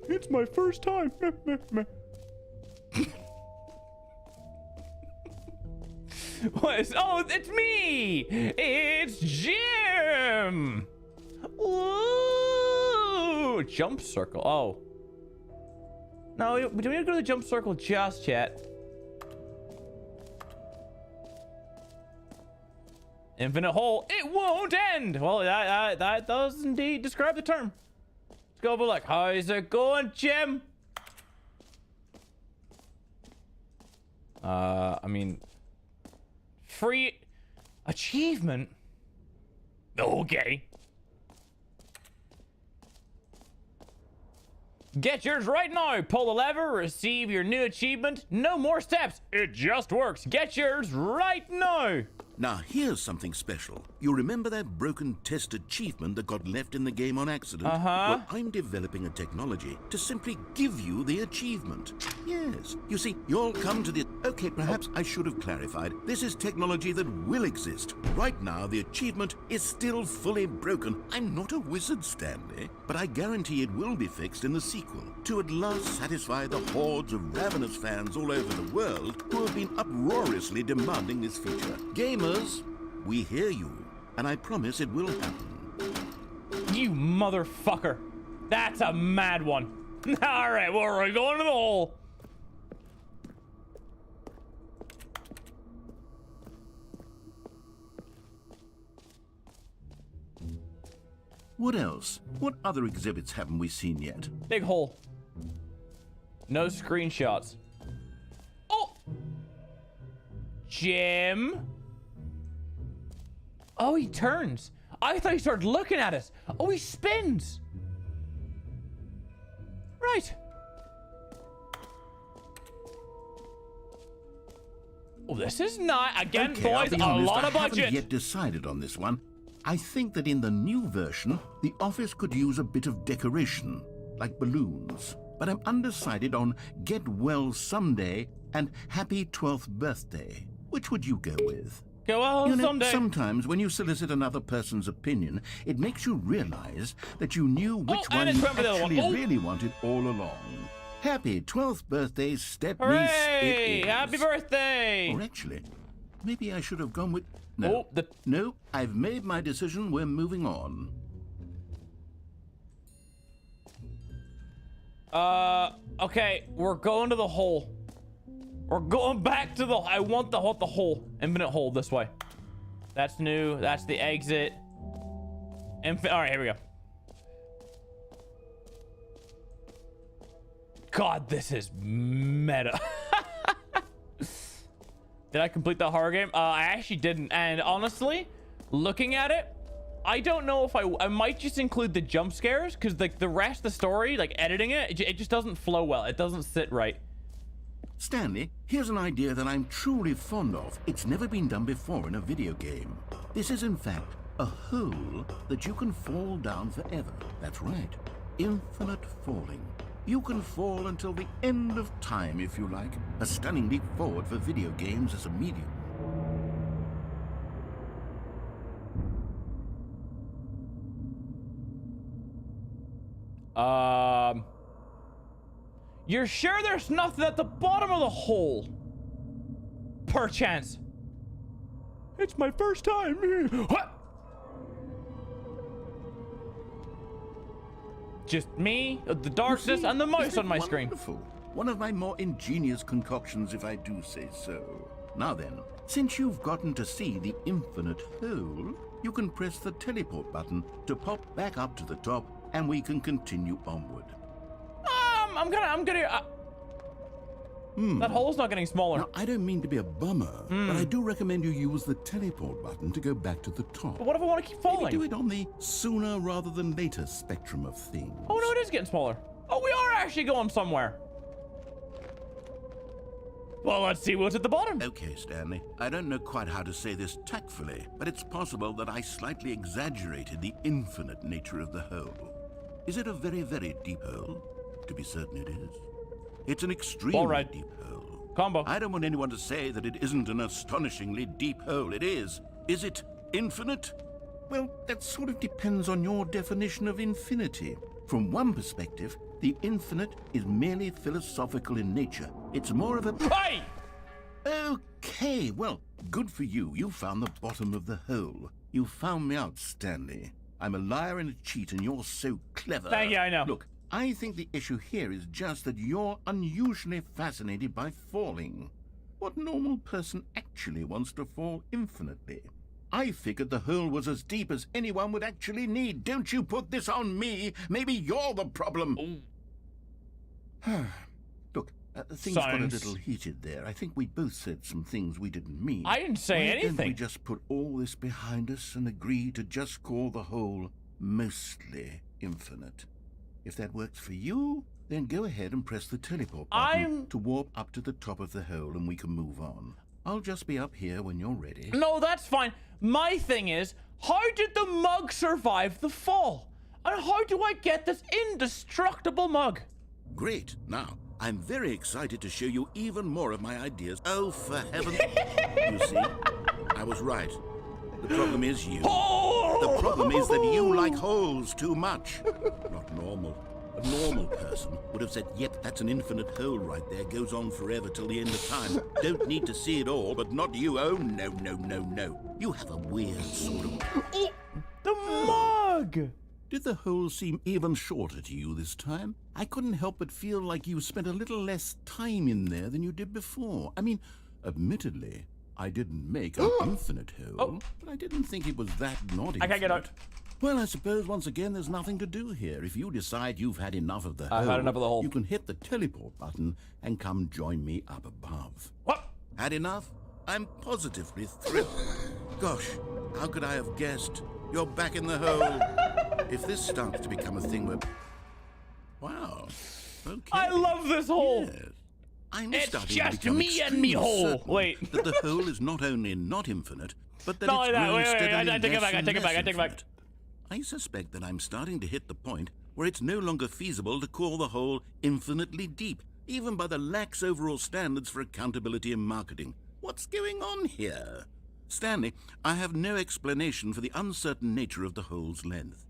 It's my first time. What is? Oh, it's me! It's Jim! Ooh, jump circle. Oh. No, do we need to go to the jump circle just yet? Infinite hole. It won't end! Well, that does indeed describe the term. Let's go have a look. How's it going, Jim? I mean... Free achievement? Okay. Get yours right now. Pull the lever, receive your new achievement. No more steps. It just works. Get yours right now. Now, here's something special. You remember that broken test achievement that got left in the game on accident? Well, I'm developing a technology to simply give you the achievement. Yes. You see, you'll come to the... Okay, perhaps I should have clarified. This is technology that will exist. Right now, the achievement is still fully broken. I'm not a wizard, Stanley, but I guarantee it will be fixed in the sequel to at last satisfy the hordes of ravenous fans all over the world who have been uproariously demanding this feature. Gamers, we hear you, and I promise it will happen. You motherfucker. That's a mad one. All right, well, we're going to the hole. What else? What other exhibits haven't we seen yet? Big hole. No screenshots. Oh! Jim? Oh, he turns. I thought he started looking at us. Oh, he spins. Right. Oh, this is not... Again, okay, boys, a lot of I haven't budget. yet decided on this one. I think that in the new version, the office could use a bit of decoration, like balloons. But I'm undecided on Get Well Someday and Happy 12th Birthday. Which would you go with? Go well someday. Sometimes when you solicit another person's opinion, it makes you realize that you knew which one you actually really wanted all along. Happy 12th birthday, step-niece. Hooray! Happy birthday! Or actually, maybe I should have gone with... No. No, I've made my decision. We're moving on. Okay, we're going to the hole. We're going back to the... I want the hole. Infinite hole this way. That's new. That's the exit. All right, here we go. God, this is meta. Did I complete the horror game? I actually didn't. And honestly, looking at it, I don't know if I might just include the jump scares, because like the rest of the story, like editing it just doesn't flow well. It doesn't sit right. Stanley, here's an idea that I'm truly fond of. It's never been done before in a video game. This is, in fact, a hole that you can fall down forever. That's right. Infinite falling. You can fall until the end of time, if you like. A stunning leap forward for video games as a medium. You're sure there's nothing at the bottom of the hole? Perchance. It's my first time. What? Just me, the darkness, and the mouse on my screen. One of my more ingenious concoctions, if I do say so. Now then, since you've gotten to see the infinite hole, you can press the teleport button to pop back up to the top, and we can continue onward. That hole's not getting smaller. Now, I don't mean to be a bummer, but I do recommend you use the teleport button to go back to the top. But what if I want to keep falling? Maybe do it on the sooner rather than later spectrum of things. Oh no, it is getting smaller. Oh, we are actually going somewhere. Well, let's see what's at the bottom. Okay, Stanley. I don't know quite how to say this tactfully, but it's possible that I slightly exaggerated the infinite nature of the hole. Is it a very, very deep hole? To be certain it is. It's an extremely deep hole. Combo. I don't want anyone to say that it isn't an astonishingly deep hole. It is. Is it infinite? Well, that sort of depends on your definition of infinity. From one perspective, the infinite is merely philosophical in nature. It's more of a... Hey! Okay, well, good for you. You found the bottom of the hole. You found me out, Stanley. I'm a liar and a cheat, and you're so clever. Thank you, I know. Look, I think the issue here is just that you're unusually fascinated by falling. What normal person actually wants to fall infinitely? I figured the hole was as deep as anyone would actually need. Don't you put this on me. Maybe you're the problem. Look, things got a little heated there. I think we both said some things we didn't mean. I didn't say anything. Why don't we just put all this behind us and agree to just call the hole mostly infinite? If that works for you, then go ahead and press the teleport button to warp up to the top of the hole and we can move on. I'll just be up here when you're ready. No, that's fine. My thing is, how did the mug survive the fall? And how do I get this indestructible mug? Great. Now, I'm very excited to show you even more of my ideas. Oh, for heaven. You see, I was right. The problem is you. The problem is that you like holes too much. Not normal. A normal person would have said, yep, that's an infinite hole right there. Goes on forever till the end of time. Don't need to see it all, but not you. Oh, no, no, no, no. You have a weird sort of... Oh, the mug! Did the hole seem even shorter to you this time? I couldn't help but feel like you spent a little less time in there than you did before. I mean, admittedly, I didn't make an infinite hole, but I didn't think it was that not infinite. I can't get out. Well, I suppose once again there's nothing to do here. If you decide you've had enough of the hole, I've had enough of the hole. You can hit the teleport button and come join me up above. What? Had enough? I'm positively thrilled. Gosh, how could I have guessed? You're back in the hole. If this starts to become a thing where... Wow. Okay. I love this hole. Yes. I'm It's starting just to become me and me extremely hole. certain Wait. that the hole is not only not infinite, but that Not it's like that. growing Wait, steadily I take it less back. I and take it back. less I take it back. infinite. I suspect that I'm starting to hit the point where it's no longer feasible to call the hole infinitely deep, even by the lax overall standards for accountability and marketing. What's going on here? Stanley, I have no explanation for the uncertain nature of the hole's length.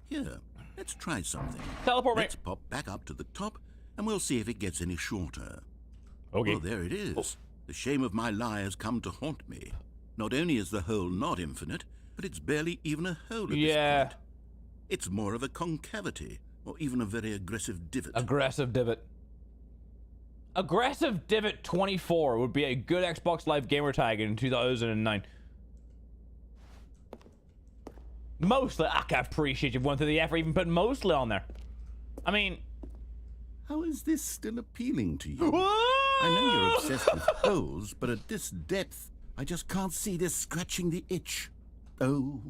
Here, let's try something. Teleport me. Let's pop back up to the top, and we'll see if it gets any shorter. Okay. Well, there it is. The shame of my lie has come to haunt me. Not only is the hole not infinite, but it's barely even a hole at this point. It's more of a concavity, or even a very aggressive divot. Aggressive divot. Aggressive divot 24 would be a good Xbox Live gamer tag in 2009. Mostly, I can appreciate you went through the effort even putting mostly on there. I mean... How is this still appealing to you? I know you're obsessed with holes, but at this depth, I just can't see this scratching the itch. Oh,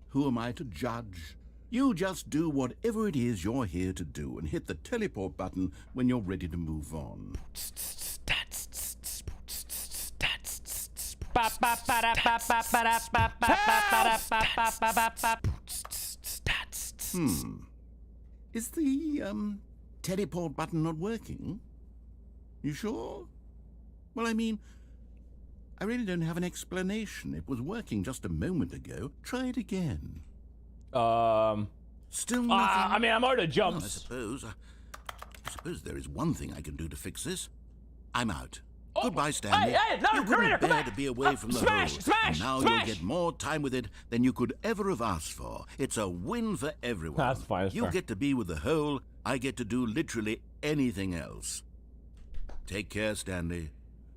who am I to judge? You just do whatever it is you're here to do and hit the teleport button when you're ready to move on. Is the, teleport button not working? You sure? Well, I mean, I really don't have an explanation. It was working just a moment ago. Try it again. Still nothing? I mean, I'm out of jumps. Well, I suppose there is one thing I can do to fix this. I'm out. Goodbye, Stanley. Hey, no, you couldn't come bear back. to be away from the Smash, hole. smash, and now smash. you'll get more time with it than you could ever have asked for. It's a win for everyone. That's fine. That's You fair. get to be with the hole. I get to do literally anything else. Take care, Stanley.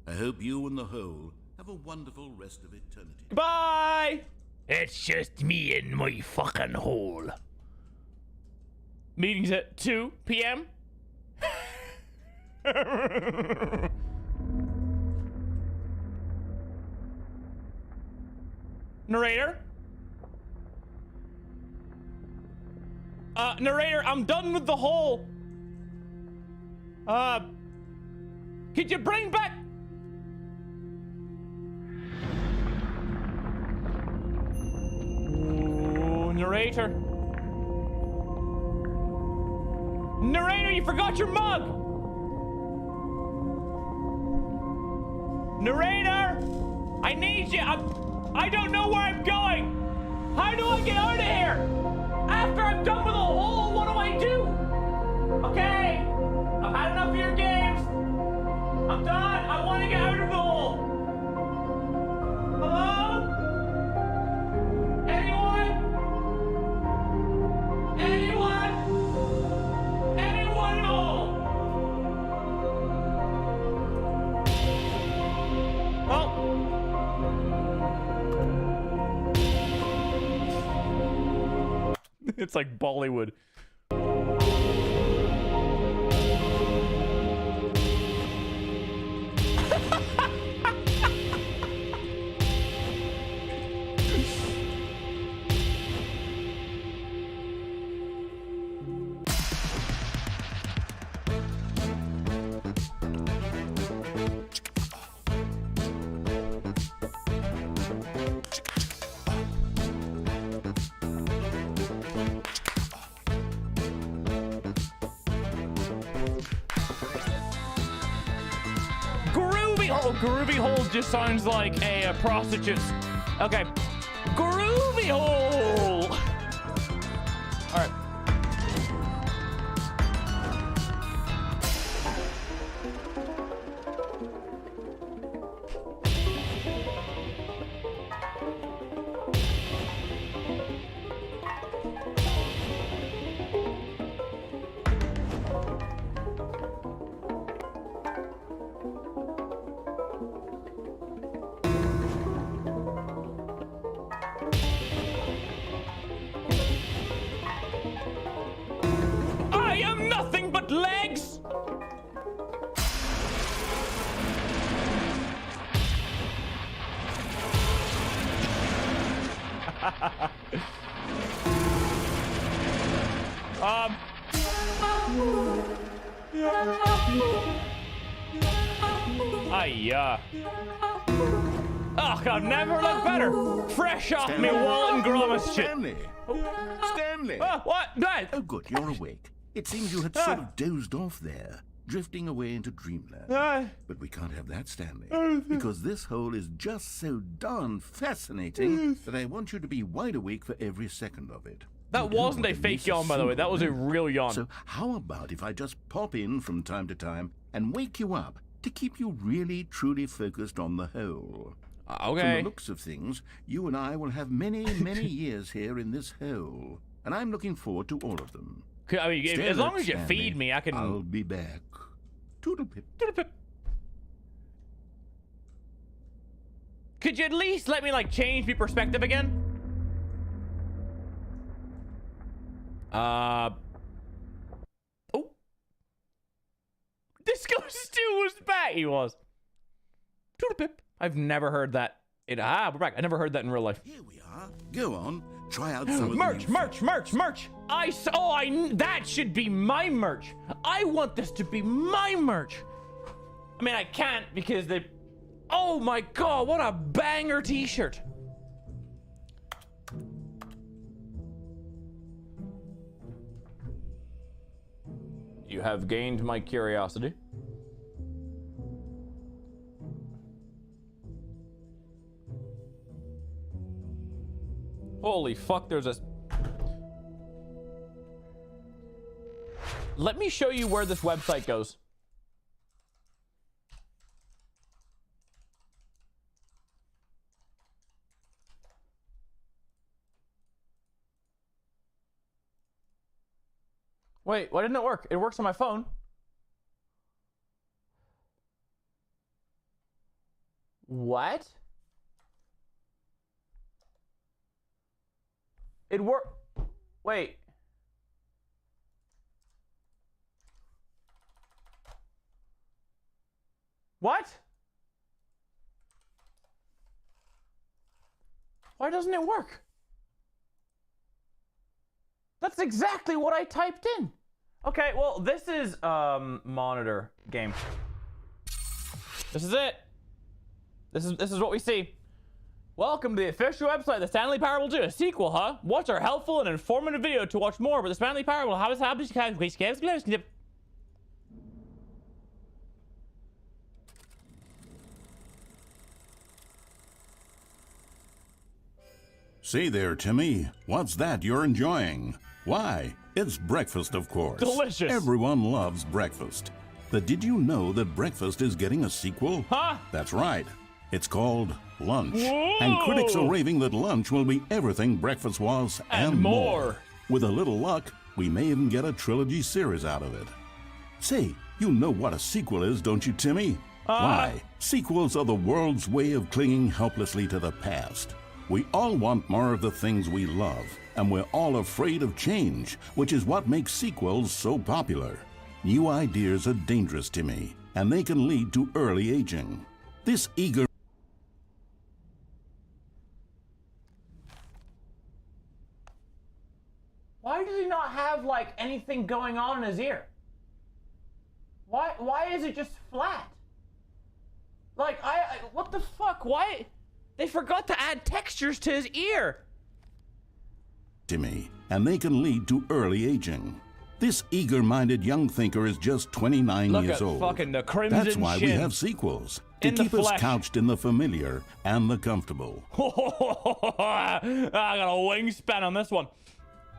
I hope you and the hole have a wonderful rest of eternity. Goodbye! It's just me and my fucking hole. Meeting's at 2 p.m. Narrator? Narrator, I'm done with the hole. Could you bring back narrator. Narrator, you forgot your mug! Narrator! I need you! I don't know where I'm going! How do I get out of here? After I'm done with the hole, what do I do? Okay, I've had enough of your games. I'm done. I want to get out of the hole. Hello? Anyone? Anyone? Anyone at all? Oh. It's like Bollywood. Groovy hole just sounds like a prostitute. Okay, groovy hole. All right. Legs! Oh, I've never looked better. Fresh off me Walton Gromit shit. Stanley! Stanley! What? Dad? Oh, good, you're awake. It seems you had sort of dozed off there, drifting away into dreamland. But we can't have that, Stanley, because this hole is just so darn fascinating that I want you to be wide awake for every second of it. That wasn't a fake yawn, by the way. That was a real yawn. So how about if I just pop in from time to time and wake you up to keep you really, truly focused on the hole? Okay. From the looks of things, you and I will have many, many years here in this hole, and I'm looking forward to all of them. I mean, as long as you Stanley, feed me, I can... I'll be back. Toodle-pip. Toodle-pip. Could you at least let me, like, change my perspective again? Oh. Disco Stew was back. He was. Toodle-pip. I've never heard that. We're back. I never heard that in real life. Here we are. Go on. Try out some of the merch. That should be my merch. I want this to be my merch. I mean, I can't because they... Oh my god, what a banger t-shirt. You have gained my curiosity. Holy fuck, there's a... Let me show you where this website goes. Wait, why didn't it work? It works on my phone. What? It worked. Wait. What? Why doesn't it work? That's exactly what I typed in. Okay, well, this is monitor game. This is it. This is what we see. Welcome to the official website, The Stanley Parable 2, a sequel, huh? Watch our helpful and informative video to watch more about The Stanley Parable. How is happening? Say there, Timmy. What's that you're enjoying? Why, it's breakfast, of course. Delicious. Everyone loves breakfast. But did you know that breakfast is getting a sequel? Huh? That's right. It's called Lunch. Whoa. And critics are raving that Lunch will be everything breakfast was and more. With a little luck, we may even get a trilogy series out of it. Say, you know what a sequel is, don't you, Timmy? Why? Sequels are the world's way of clinging helplessly to the past. We all want more of the things we love, and we're all afraid of change, which is what makes sequels so popular. New ideas are dangerous, Timmy, and they can lead to early aging. This eager... Why does he not have, like, anything going on in his ear? Why is it just flat? Like, what the fuck? Why? They forgot to add textures to his ear. Timmy, and they can lead to early aging. This eager-minded young thinker is just 29 years old. Look at fucking the crimson That's why we chin. have sequels, to In the keep us flesh. couched in the familiar and the comfortable. I got a wingspan on this one.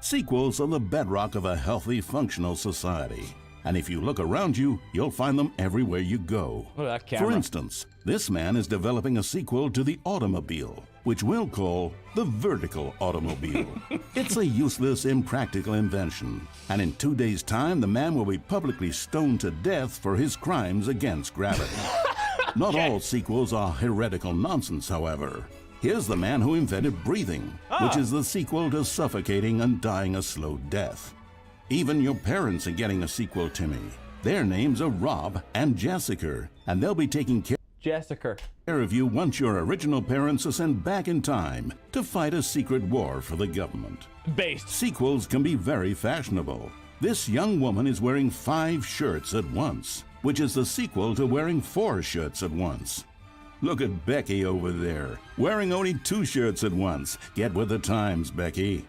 Sequels are the bedrock of a healthy, functional society. And if you look around you, you'll find them everywhere you go. Look at that camera. For instance, this man is developing a sequel to the automobile, which we'll call the vertical automobile. It's a useless, impractical invention. And in 2 days' time, the man will be publicly stoned to death for his crimes against gravity. Not all sequels are heretical nonsense, however. Here's the man who invented breathing, which is the sequel to suffocating and dying a slow death. Even your parents are getting a sequel, Timmy. Their names are Rob and Jessica, and they'll be taking care of you once your original parents are sent back in time to fight a secret war for the government. Sequels can be very fashionable. This young woman is wearing 5 shirts at once, which is the sequel to wearing 4 shirts at once. Look at Becky over there, wearing only 2 shirts at once. Get with the times, Becky.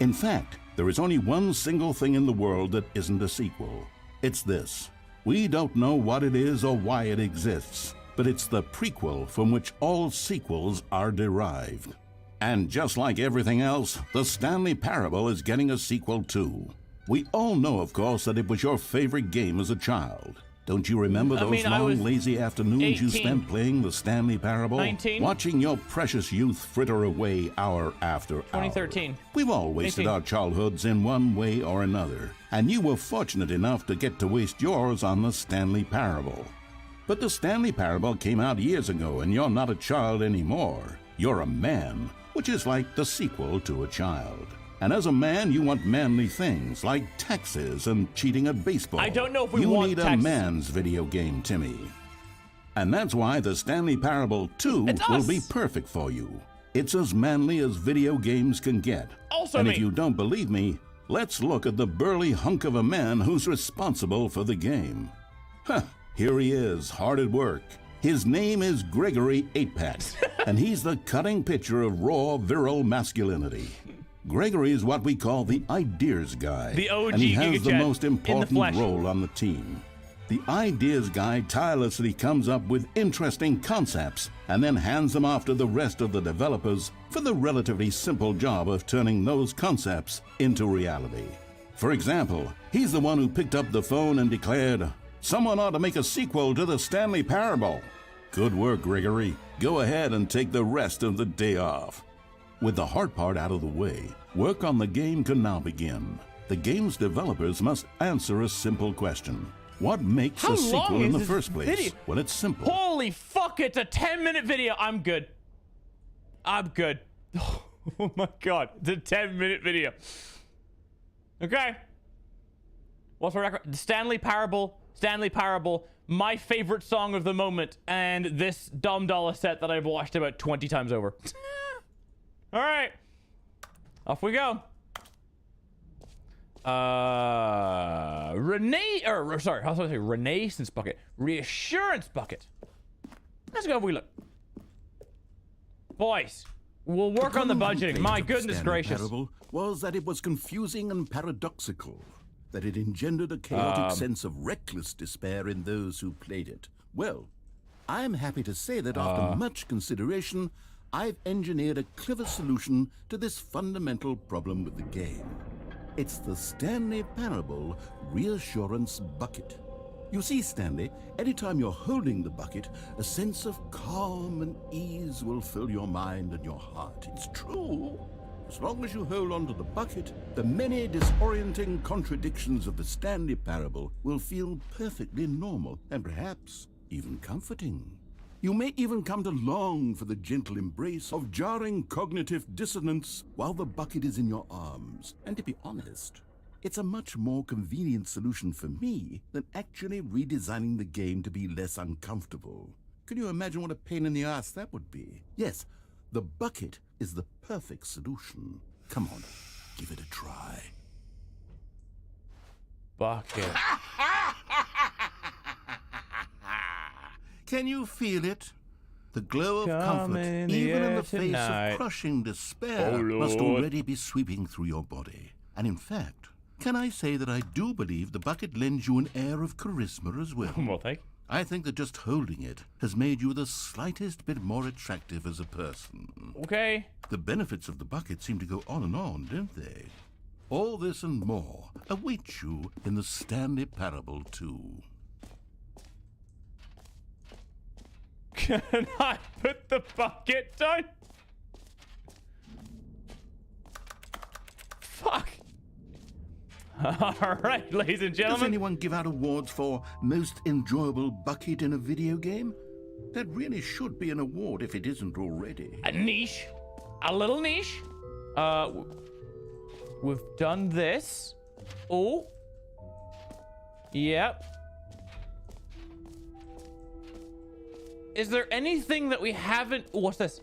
In fact, there is only one single thing in the world that isn't a sequel. It's this. We don't know what it is or why it exists, but it's the prequel from which all sequels are derived. And just like everything else, the Stanley Parable is getting a sequel too. We all know, of course, that it was your favorite game as a child. Don't you remember those long, lazy afternoons you spent playing the Stanley Parable? 19. Watching your precious youth fritter away hour after hour. 2013. We've all wasted our childhoods in one way or another, and you were fortunate enough to get to waste yours on the Stanley Parable. But the Stanley Parable came out years ago, and you're not a child anymore. You're a man, which is like the sequel to a child. And as a man, you want manly things like taxes and cheating at baseball. I don't know if we you want need taxes. a man's video game, Timmy. And that's why the Stanley Parable 2 will be perfect for you. It's as manly as video games can get. Also and me. if you don't believe me, let's look at the burly hunk of a man who's responsible for the game. Huh, here he is, hard at work. His name is Gregory 8-Pack, and he's the cutting picture of raw, virile masculinity. Gregory is what we call the ideas guy. The OG and he has the GYAT most in the important flesh. role on the team. The ideas guy tirelessly comes up with interesting concepts and then hands them off to the rest of the developers for the relatively simple job of turning those concepts into reality. For example, he's the one who picked up the phone and declared, "Someone ought to make a sequel to the Stanley Parable." Good work, Gregory. Go ahead and take the rest of the day off. With the hard part out of the way, work on the game can now begin. The game's developers must answer a simple question. What makes How a sequel long in is the this first place? video? Well, it's simple. Holy fuck, it's a 10-minute video. I'm good. I'm good. Oh my god, it's a 10-minute video. Okay. What's the record? The Stanley Parable, my favorite song of the moment, and this Dumb Dollar set that I've watched about 20 times over. All right, off we go. Renaissance bucket, reassurance bucket. Let's go have a wee look. Boys, we'll work on the budgeting. complaint My of the goodness Stanley gracious. Parable was that it was confusing and paradoxical, that it engendered a chaotic sense of reckless despair in those who played it. Well, I'm happy to say that after much consideration, I've engineered a clever solution to this fundamental problem with the game. It's the Stanley Parable Reassurance Bucket. You see, Stanley, anytime you're holding the bucket, a sense of calm and ease will fill your mind and your heart. It's true. As long as you hold on to the bucket, the many disorienting contradictions of the Stanley Parable will feel perfectly normal and perhaps even comforting. You may even come to long for the gentle embrace of jarring cognitive dissonance while the bucket is in your arms. And to be honest, it's a much more convenient solution for me than actually redesigning the game to be less uncomfortable. Can you imagine what a pain in the ass that would be? Yes, the bucket is the perfect solution. Come on, give it a try. Bucket. Can you feel it? The glow of comfort, in the even in air the face tonight. of crushing despair, Oh, must Lord. already be sweeping through your body. And in fact, can I say that I do believe the bucket lends you an air of charisma as well? Well, thank you. I think that just holding it has made you the slightest bit more attractive as a person. Okay. The benefits of the bucket seem to go on, don't they? All this and more await you in the Stanley Parable 2. Can I put the bucket down? Fuck. All right, ladies and Does gentlemen. anyone give out awards for most enjoyable bucket in a video game? That really should be an award if it isn't already. A niche. A little niche. We've done this. Oh. Yep. Is there anything that we haven't... Oh, what's this?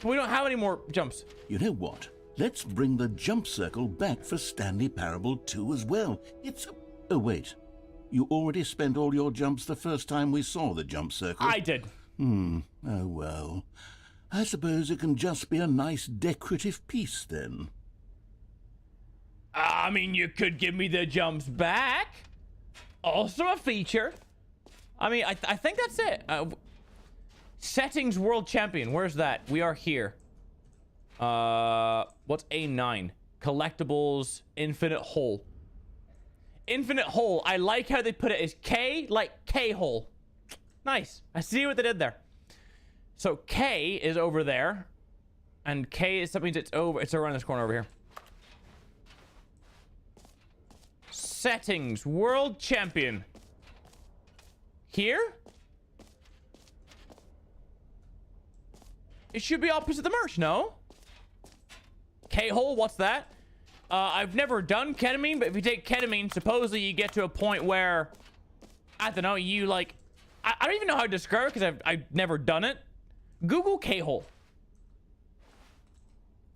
We don't have any more jumps. You know what? Let's bring the jump circle back for Stanley Parable 2 as well. It's a... Oh, wait. You already spent all your jumps the first time we saw the jump circle? I did. Oh, well. I suppose it can just be a nice decorative piece, then. I mean, you could give me the jumps back. Also a feature. I mean, I think that's it. Settings World Champion. Where's that? We are here. What's A9? Collectibles, Infinite Hole. Infinite Hole. I like how they put it as K, like K-hole. Nice. I see what they did there. So K is over there. And K is something that's over. It's around this corner over here. Settings World Champion. Here? It should be opposite the merch, no? K-hole, what's that? I've never done ketamine, but if you take ketamine, supposedly you get to a point where, I don't know, you like, I don't even know how to describe it because I've never done it. Google K-hole.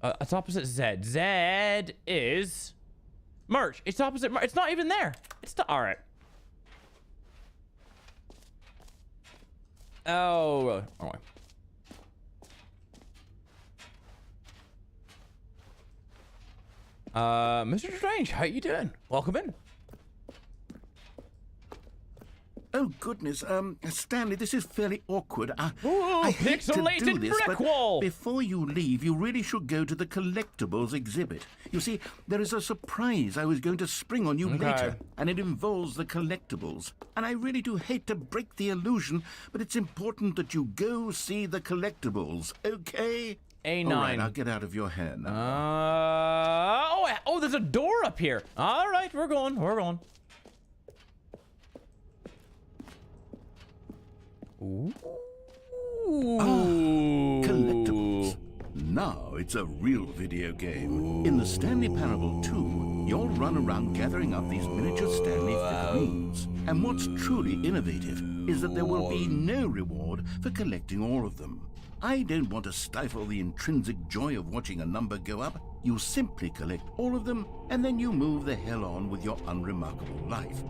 It's opposite Z. Z is merch. It's opposite merch. It's not even there. It's not, all right. Oh, really? All right. Mr. Strange, how you doing? Welcome in. Oh, goodness. Stanley, this is fairly awkward. Ooh, I hate to do pixelated this, brick but wall. before you leave, you really should go to the collectibles exhibit. You see, there is a surprise I was going to spring on you later, and it involves the collectibles. And I really do hate to break the illusion, but it's important that you go see the collectibles, okay? A9. All right, I'll get out of your hair now. Oh, there's a door up here. All right, we're going. We're going. Ooh. Collectibles. Now it's a real video game. In the Stanley Parable 2, you'll run around gathering up these miniature Stanley figurines. And what's truly innovative is that there will be no reward for collecting all of them. I don't want to stifle the intrinsic joy of watching a number go up. You simply collect all of them, and then you move the hell on with your unremarkable life.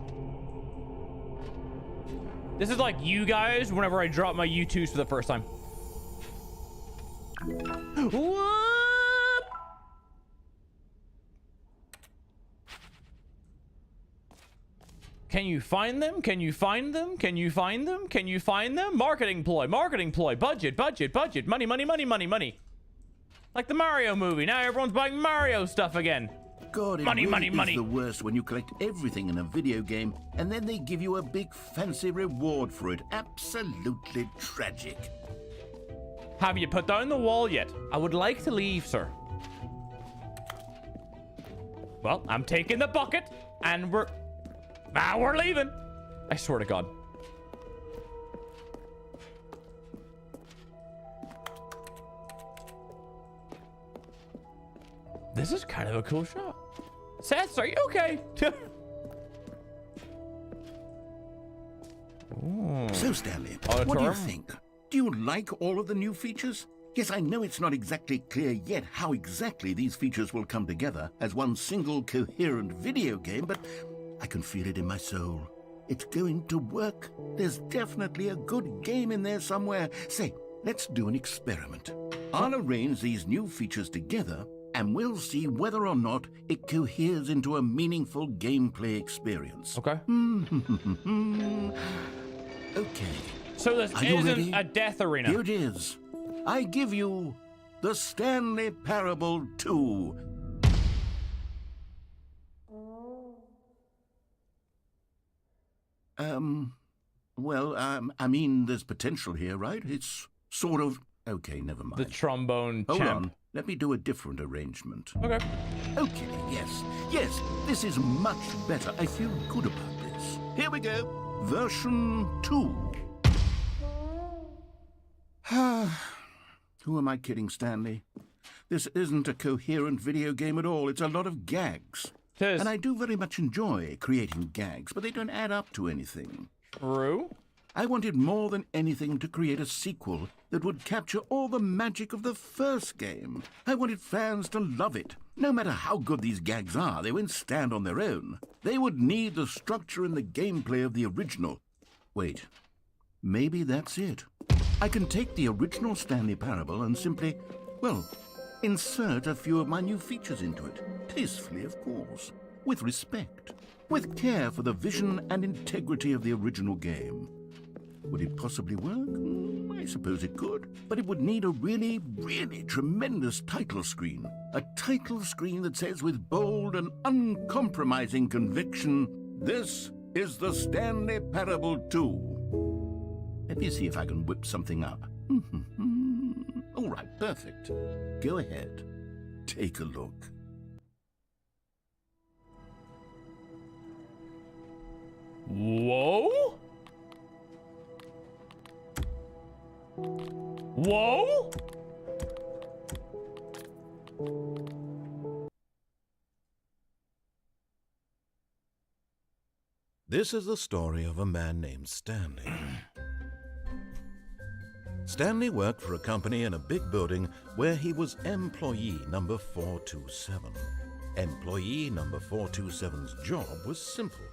This is like you guys whenever I drop my U2s for the first time. Whoop! Can you find them? Can you find them? Can you find them? Can you find them? Marketing ploy, budget, money, money, money, money, money. Like the Mario movie. Now everyone's buying Mario stuff again. God, it money, really money, is the worst when you collect everything in a video game and then they give you a big fancy reward for it. Absolutely tragic. Have you put down the wall yet? I would like to leave, sir. Well, I'm taking the bucket and we're leaving. I swear to God. This is kind of a cool shot. Seth, are you okay? So, Stanley, what do you think? Do you like all of the new features? Yes, I know it's not exactly clear yet how exactly these features will come together as one single coherent video game, but I can feel it in my soul. It's going to work. There's definitely a good game in there somewhere. Say, let's do an experiment. I'll arrange these new features together and we'll see whether or not it coheres into a meaningful gameplay experience. Okay. Okay. So this isn't a death arena. Here it is. I give you the Stanley Parable 2. I mean, there's potential here, right? It's sort of... Okay, never mind. The trombone Hold champ. on. Let me do a different arrangement. Okay. Okay, yes, this is much better. I feel good about this. Here we go. Version 2. Who am I kidding, Stanley? This isn't a coherent video game at all. It's a lot of gags. And I do very much enjoy creating gags, but they don't add up to anything. True. I wanted more than anything to create a sequel that would capture all the magic of the first game. I wanted fans to love it. No matter how good these gags are, they won't stand on their own. They would need the structure and the gameplay of the original. Wait, maybe that's it. I can take the original Stanley Parable and simply, well, insert a few of my new features into it. Tastefully, of course. With respect. With care for the vision and integrity of the original game. Would it possibly work? I suppose it could. But it would need a really, really tremendous title screen. A title screen that says with bold and uncompromising conviction, "This is the Stanley Parable 2." Let me see if I can whip something up. All right, perfect. Go ahead. Take a look. Whoa? Whoa? This is the story of a man named Stanley. Stanley worked for a company in a big building where he was employee number 427. Employee number 427's job was simple.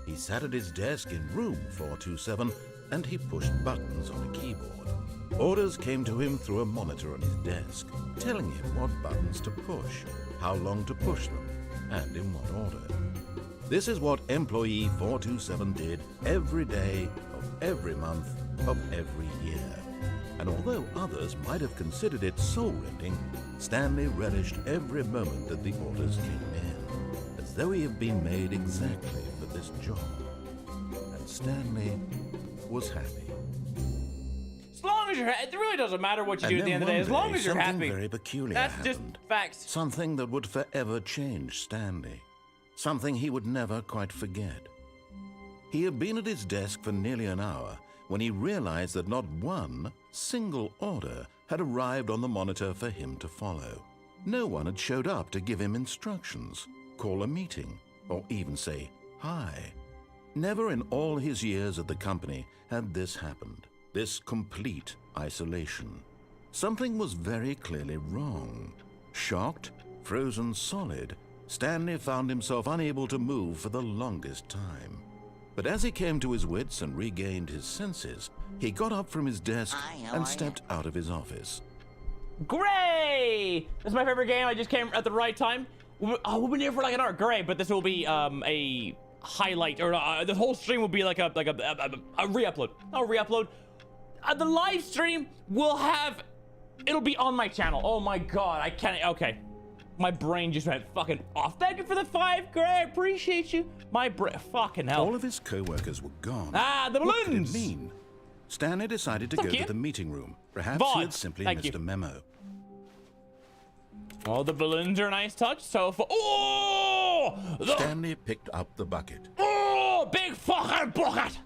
He sat at his desk in room 427 and he pushed buttons on a keyboard. Orders came to him through a monitor on his desk, telling him what buttons to push, how long to push them, and in what order. This is what employee 427 did every day of every month of every year. And although others might have considered it soul-rending, Stanley relished every moment that the orders came in, as though he had been made exactly for this job. And Stanley was happy. As long as you're happy, it really doesn't matter what you do at the end of the day. As long as you're happy. Something very peculiar That's happened. just facts. Something that would forever change Stanley. Something he would never quite forget. He had been at his desk for nearly an hour when he realized that not one single order had arrived on the monitor for him to follow. No one had showed up to give him instructions, call a meeting, or even say hi. Never in all his years at the company had this happened, this complete isolation. Something was very clearly wrong. Shocked, frozen solid, Stanley found himself unable to move for the longest time. But as he came to his wits and regained his senses, he got up from his desk and stepped out of his office. Gray! This is my favorite game. I just came at the right time. We'll be here for like an hour. Great, but this will be a highlight, or the whole stream will be like a re-upload. I'll re-upload. The live stream will have, it'll be on my channel. Oh my god, I can't. Okay, my brain just went fucking off. Thank you for the 5, Gray. Appreciate you. My brain, fucking hell. All of his co-workers were gone. Ah, the balloons. What could it mean? Stanley decided to go to the meeting room. Perhaps he had simply missed a memo. Oh, the balloons are a nice touch. So for Stanley picked up the bucket. Oh, big fucking bucket!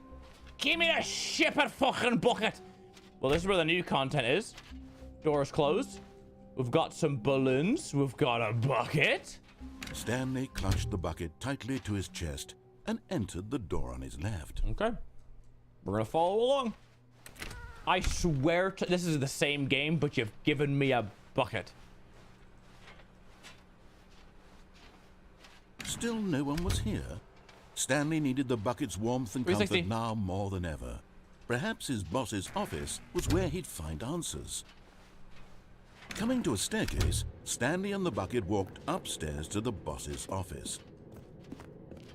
Give me a shipper fucking bucket. Well, this is where the new content is. Doors closed. We've got some balloons. We've got a bucket. Stanley clutched the bucket tightly to his chest and entered the door on his left. Okay. We're gonna follow along. I swear to, this is the same game, but you've given me a bucket. Still no one was here. Stanley needed the bucket's warmth and comfort 360. now more than ever. Perhaps his boss's office was where he'd find answers. Coming to a staircase, Stanley and the bucket walked upstairs to the boss's office.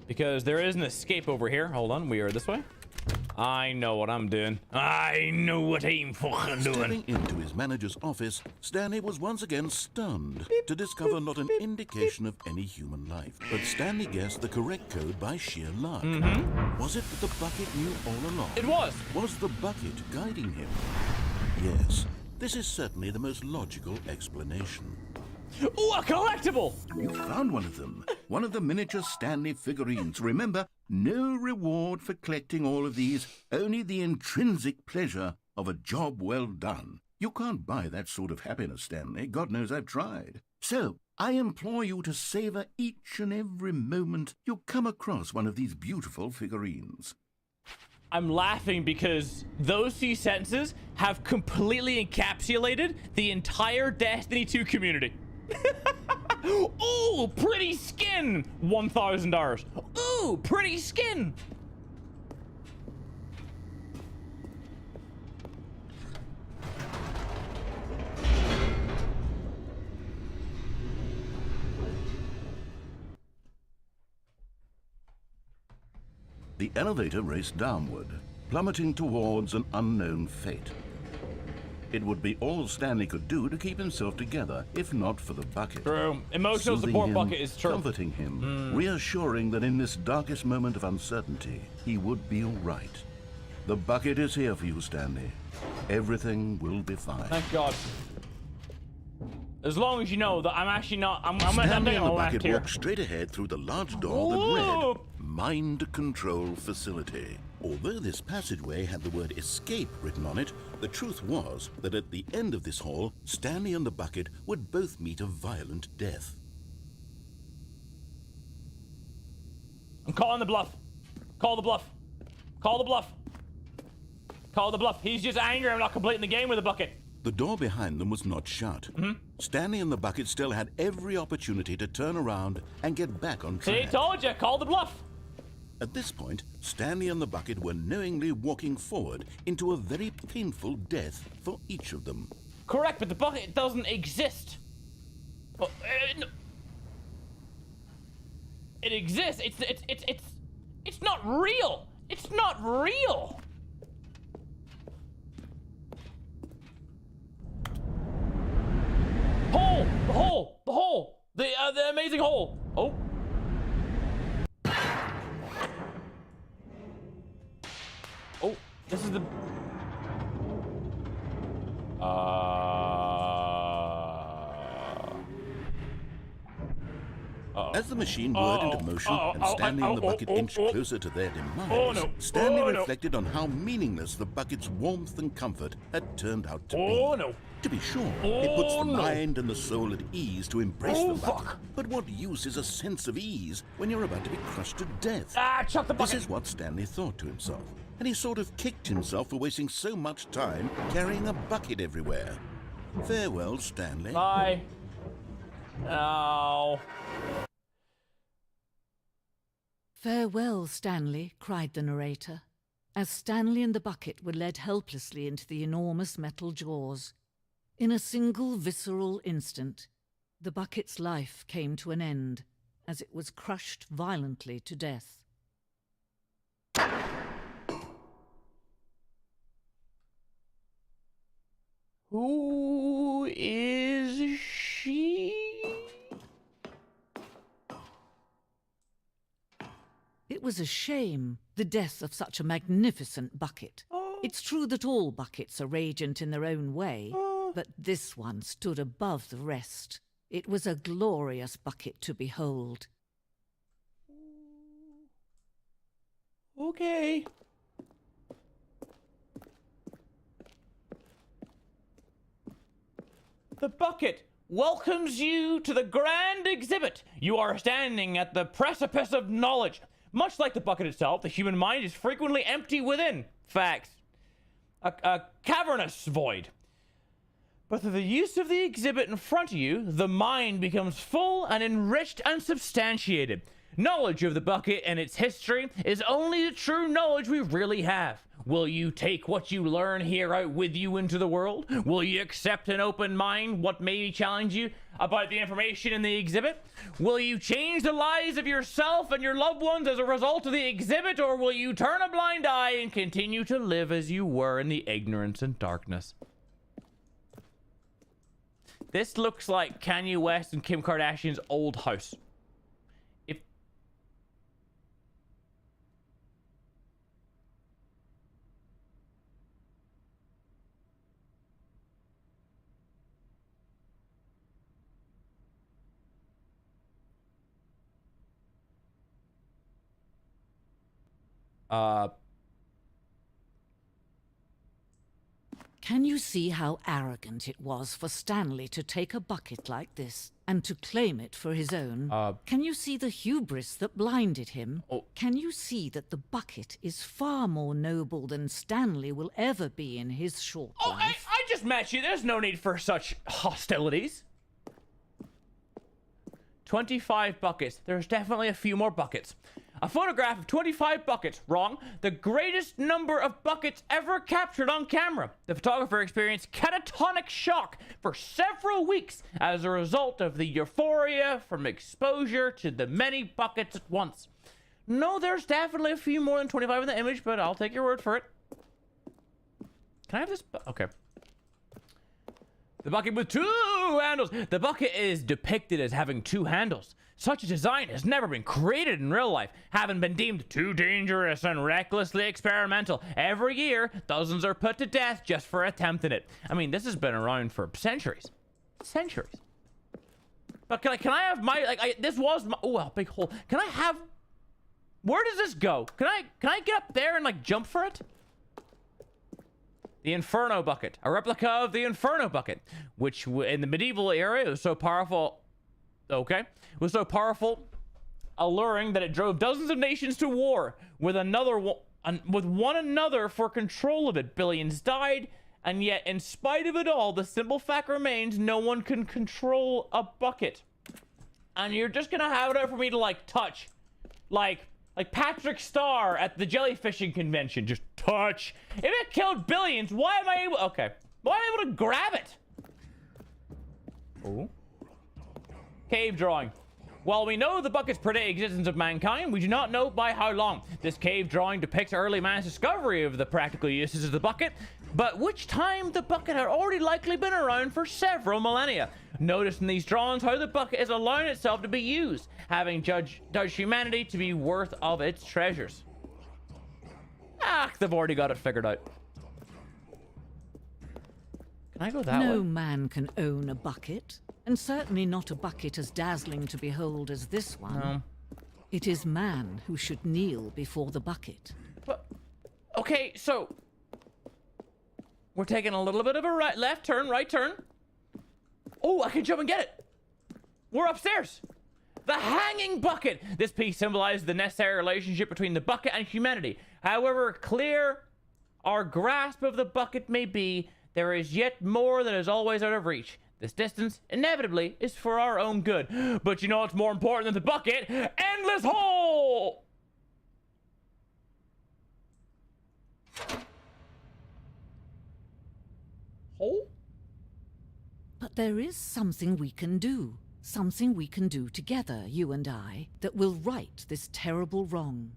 Because there is an escape over here. Hold on, we are this way. I know what I'm doing. I know what I'm fucking doing. Stepping into his manager's office, Stanley was once again stunned to discover not an indication of any human life. But Stanley guessed the correct code by sheer luck. Was it that the bucket knew all along? It was. Was the bucket guiding him? Yes, this is certainly the most logical explanation. Oh, a collectible! You found one of them. One of the miniature Stanley figurines. Remember, no reward for collecting all of these, only the intrinsic pleasure of a job well done. You can't buy that sort of happiness, Stanley. God knows I've tried. So, I implore you to savor each and every moment you come across one of these beautiful figurines. I'm laughing because those 2 sentences have completely encapsulated the entire Destiny 2 community. Ooh, pretty skin! $1,000. Ooh, pretty skin! The elevator raced downward, plummeting towards an unknown fate. It would be all Stanley could do to keep himself together, if not for the bucket. True. Emotional Soothing support him, bucket is true. comforting him, reassuring that in this darkest moment of uncertainty, he would be all right. The bucket is here for you, Stanley. Everything will be fine. Thank God. As long as you know that I'm actually not. I'm Stanley and the left bucket here. walked straight ahead through the large door that read Mind Control Facility. Although this passageway had the word escape written on it, the truth was that at the end of this hall, Stanley and the bucket would both meet a violent death. I'm calling the bluff. Call the bluff. Call the bluff. Call the bluff. He's just angry I'm not completing the game with a bucket. The door behind them was not shut. Stanley and the bucket still had every opportunity to turn around and get back on track. See, told you. Call the bluff. At this point, Stanley and the bucket were knowingly walking forward into a very painful death for each of them. Correct, but the bucket doesn't exist. It exists. It's not real. It's not real. Hole! The hole! The hole! The amazing hole! Oh. Oh, this is the... As the machine whirred into motion and Stanley and the bucket inched closer to their demise, Stanley reflected on how meaningless the bucket's warmth and comfort had turned out to be. To be sure, it puts the mind and the soul at ease to embrace the bucket. But what use is a sense of ease when you're about to be crushed to death? Chuck the bucket! This is what Stanley thought to himself, and he sort of kicked himself for wasting so much time carrying a bucket everywhere. Farewell, Stanley. Bye. Oh. Farewell, Stanley, cried the narrator, as Stanley and the bucket were led helplessly into the enormous metal jaws. In a single visceral instant, the bucket's life came to an end as it was crushed violently to death. Who is she? It was a shame, the death of such a magnificent bucket. It's true that all buckets are radiant in their own way, but this one stood above the rest. It was a glorious bucket to behold. Okay. The bucket welcomes you to the grand exhibit. You are standing at the precipice of knowledge. Much like the bucket itself, the human mind is frequently empty within. Facts. A cavernous void. But through the use of the exhibit in front of you, the mind becomes full and enriched and substantiated. Knowledge of the bucket and its history is only the true knowledge we really have. Will you take what you learn here out with you into the world? Will you accept an open mind what may challenge you about the information in the exhibit? Will you change the lives of yourself and your loved ones as a result of the exhibit, or will you turn a blind eye and continue to live as you were in the ignorance and darkness? This looks like Kanye West and Kim Kardashian's old house. Can you see how arrogant it was for Stanley to take a bucket like this and to claim it for his own? Can you see the hubris that blinded him? Can you see that the bucket is far more noble than Stanley will ever be in his short life? I just met you. There's no need for such hostilities. 25 buckets. There's definitely a few more buckets. A photograph of 25 buckets. Wrong. The greatest number of buckets ever captured on camera. The photographer experienced catatonic shock for several weeks as a result of the euphoria from exposure to the many buckets at once. No, there's definitely a few more than 25 in the image, but I'll take your word for it. Can I have this? Okay. The bucket with 2 handles. The bucket is depicted as having 2 handles. Such a design has never been created in real life, having been deemed too dangerous and recklessly experimental. Every year, dozens are put to death just for attempting it. I mean, this has been around for centuries. Centuries. But can I have my, this was my, oh, a big hole. Can I have, where does this go? Can I get up there and jump for it? The Inferno Bucket, a replica of the Inferno Bucket, which in the medieval era was so powerful, was so powerful, alluring that it drove dozens of nations to war with one another for control of it. Billions died, and yet, in spite of it all, the simple fact remains: no one can control a bucket. And you're just gonna have it out for me to touch, like Patrick Starr at the jellyfishing convention. Just touch. If it killed billions, why am I able? Okay, why am I able to grab it? Oh. Cave drawing. While we know the buckets predate existence of mankind, we do not know by how long. This cave drawing depicts early man's discovery of the practical uses of the bucket, but which time the bucket had already likely been around for several millennia. Notice in these drawings how the bucket is allowing itself to be used, having judged humanity to be worth of its treasures. They've already got it figured out. Can I go that way? No man can own a bucket, and certainly not a bucket as dazzling to behold as this one. No. It is man who should kneel before the bucket. But, okay, so we're taking a little bit of a left turn, right turn. Oh, I can jump and get it. We're upstairs. The hanging bucket. This piece symbolizes the necessary relationship between the bucket and humanity. However clear our grasp of the bucket may be, there is yet more that is always out of reach. This distance, inevitably, is for our own good. But you know what's more important than the bucket? Endless hole! Hole? But there is something we can do. Something we can do together, you and I, that will right this terrible wrong.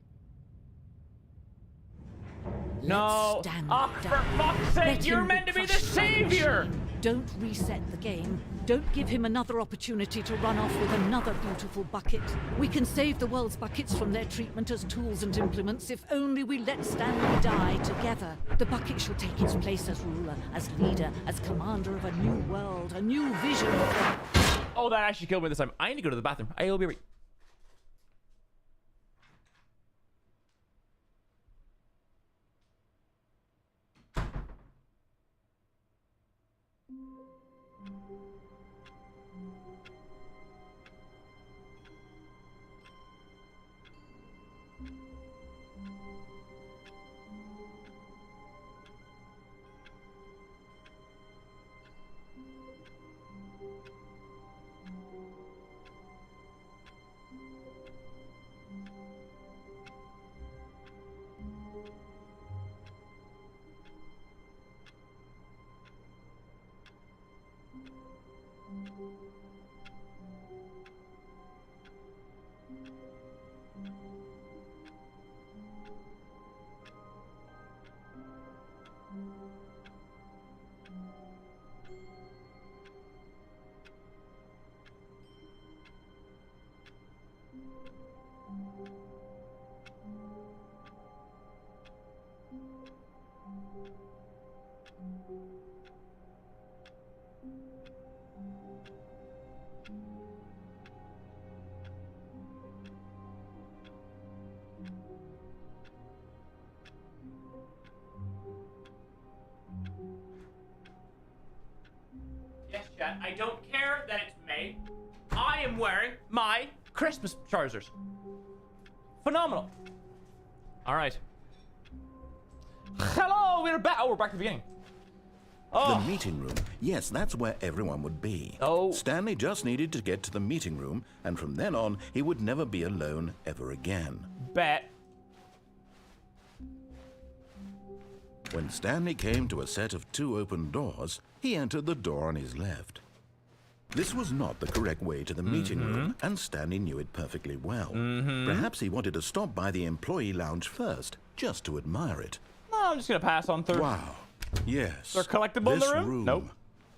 No. Oh, for fuck's sake, you're meant to be the savior! Don't reset the game. Don't give him another opportunity to run off with another beautiful bucket. We can save the world's buckets from their treatment as tools and implements if only we let Stanley die together. The bucket shall take its place as ruler, as leader, as commander of a new world, a new vision. Oh, that actually killed me this time. I need to go to the bathroom. I'll be right. Yes, chat. I don't care that it's May. I am wearing my Christmas trousers. Phenomenal. All right. Hello, we're back. Oh, we're back to the beginning. Oh. The meeting room. Yes, that's where everyone would be. Oh. Stanley just needed to get to the meeting room, and from then on, he would never be alone ever again. Bet. When Stanley came to a set of 2 open doors, he entered the door on his left. This was not the correct way to the meeting room, and Stanley knew it perfectly well. Perhaps he wanted to stop by the employee lounge first, just to admire it. No, I'm just gonna pass on through. Wow. Yes. They're collectible in this the room? Nope.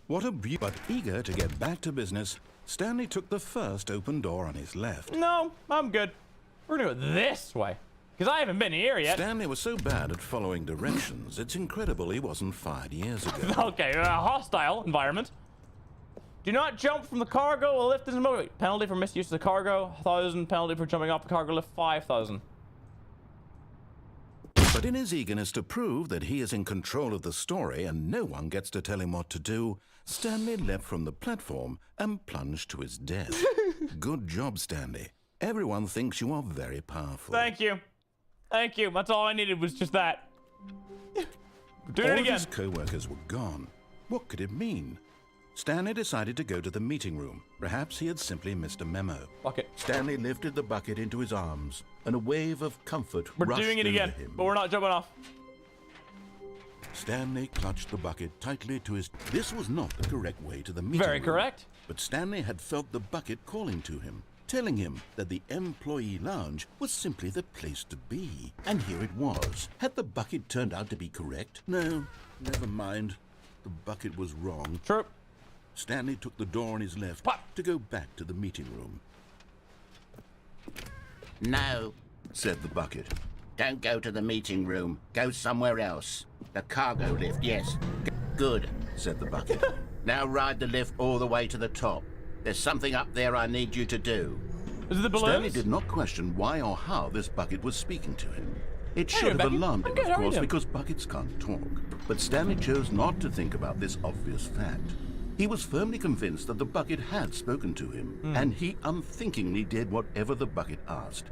What a but eager to get back to business, Stanley took the first open door on his left. No, I'm good. We're gonna go this way. Because I haven't been here yet. Stanley was so bad at following directions, it's incredible he wasn't fired years ago. Okay, hostile environment. Do not jump from the cargo. A lift is a motor. Penalty for misuse of the cargo, 1,000. Penalty for jumping off the cargo lift, 5,000. But in his eagerness to prove that he is in control of the story and no one gets to tell him what to do, Stanley leapt from the platform and plunged to his death. Good job, Stanley. Everyone thinks you are very powerful. Thank you. Thank you. That's all I needed was just that. Do it All again. of his co-workers were gone. What could it mean? Stanley decided to go to the meeting room. Perhaps he had simply missed a memo. Bucket. Stanley lifted the bucket into his arms, and a wave of comfort We're rushed doing it over again, him. but we're not jumping off. Stanley clutched the bucket tightly to his... This was not the correct way to the meeting room. Very correct. But Stanley had felt the bucket calling to him, telling him that the employee lounge was simply the place to be. And here it was. Had the bucket turned out to be correct? No, never mind. The bucket was wrong. True. Stanley took the door on his left to go back to the meeting room. No, said the bucket. don't go to the meeting room. Go somewhere else. The cargo lift, yes. Good, said the bucket. Now ride the lift all the way to the top. There's something up there I need you to do. Is it the balloons? Stanley did not question why or how this bucket was speaking to him. It should have Becky. alarmed him, Okay, of how are you course, doing? because buckets can't talk. But Stanley chose not to think about this obvious fact. He was firmly convinced that the bucket had spoken to him, and he unthinkingly did whatever the bucket asked.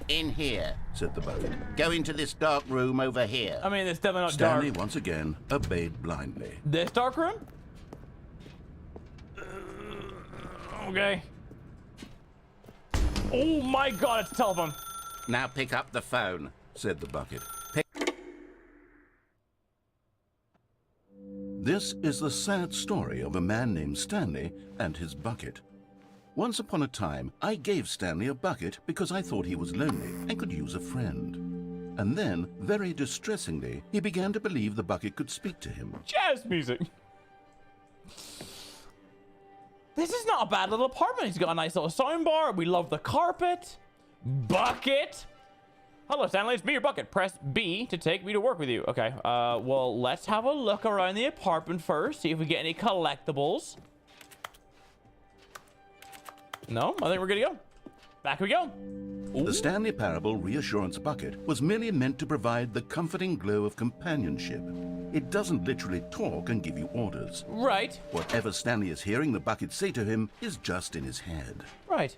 In here, said the bucket. Go into this dark room over here. I mean, it's definitely not Stanley dark. once again obeyed blindly. This dark room? Okay. Oh my god, it's a telephone. Now pick up the phone, said the bucket. This is the sad story of a man named Stanley and his bucket. Once upon a time, I gave Stanley a bucket because I thought he was lonely and could use a friend. And then, very distressingly, he began to believe the bucket could speak to him. Jazz music. This is not a bad little apartment. He's got a nice little soundbar. We love the carpet. Bucket. Hello, Stanley. It's me, your bucket. Press B to take me to work with you. Okay. Well, let's have a look around the apartment first. See if we get any collectibles. No, I think we're good to go. Back we go. Ooh. The Stanley Parable Reassurance Bucket was merely meant to provide the comforting glow of companionship. It doesn't literally talk and give you orders. Right. Whatever Stanley is hearing the bucket say to him is just in his head. Right.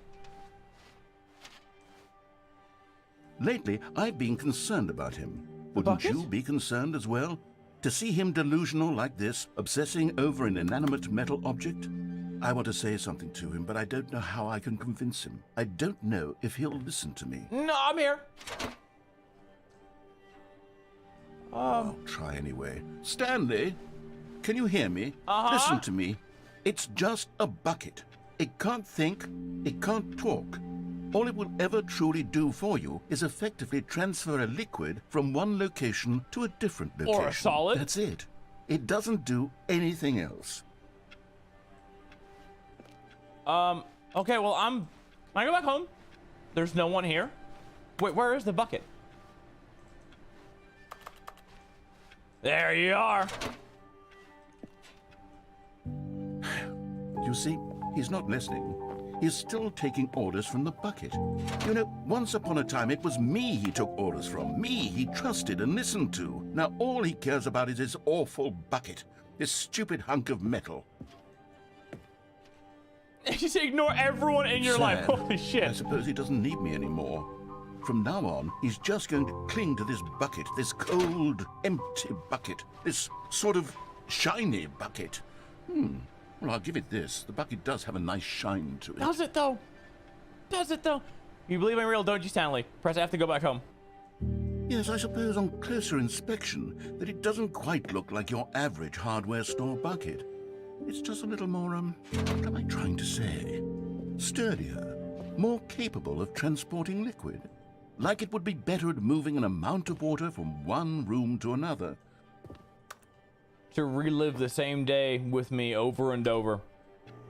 Lately, I've been concerned about him. Wouldn't you be concerned as well? To see him delusional like this, obsessing over an inanimate metal object? I want to say something to him, but I don't know how I can convince him. I don't know if he'll listen to me. No, I'm here. I'll try anyway. Stanley, can you hear me? Listen to me. It's just a bucket. It can't think. It can't talk. All it will ever truly do for you is effectively transfer a liquid from one location to a different location. Or a solid. That's it. It doesn't do anything else. Okay, well, I go back home. There's no one here. Wait, where is the bucket? There you are. You see, he's not listening. He's still taking orders from the bucket. You know, once upon a time, it was me he took orders from. Me he trusted and listened to. Now all he cares about is his awful bucket. This stupid hunk of metal. Just ignore everyone in your life. Holy shit. I suppose he doesn't need me anymore. From now on, he's just going to cling to this bucket, this cold, empty bucket, this sort of shiny bucket. Well, I'll give it this. The bucket does have a nice shine to it. Does it, though? Does it, though? You believe I'm real, don't you, Stanley? Press F to go back home. Yes, I suppose on closer inspection that it doesn't quite look like your average hardware store bucket. It's just a little more, what am I trying to say? Sturdier, more capable of transporting liquid. Like it would be better at moving an amount of water from one room to another. To relive the same day with me over and over.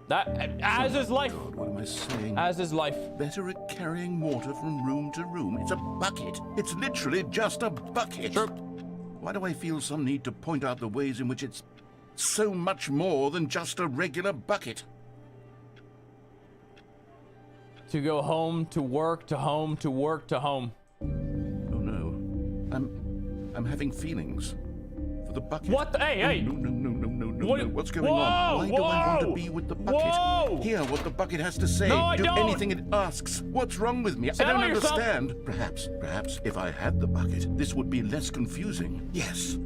That, as is life. God, what am I saying? As is life. Better at carrying water from room to room. It's a bucket. It's literally just a bucket. Sure. Why do I feel some need to point out the ways in which it's so much more than just a regular bucket? To go home, to work, to home, to work, to home. Oh no. I'm having feelings. For the bucket. What the? Hey! No. What's going on? Why do I want to be with the bucket? Whoa! Hear what the bucket has to say. No, I do don't. anything it asks. What's wrong with me? I don't understand. Perhaps if I had the bucket, this would be less confusing. Yes.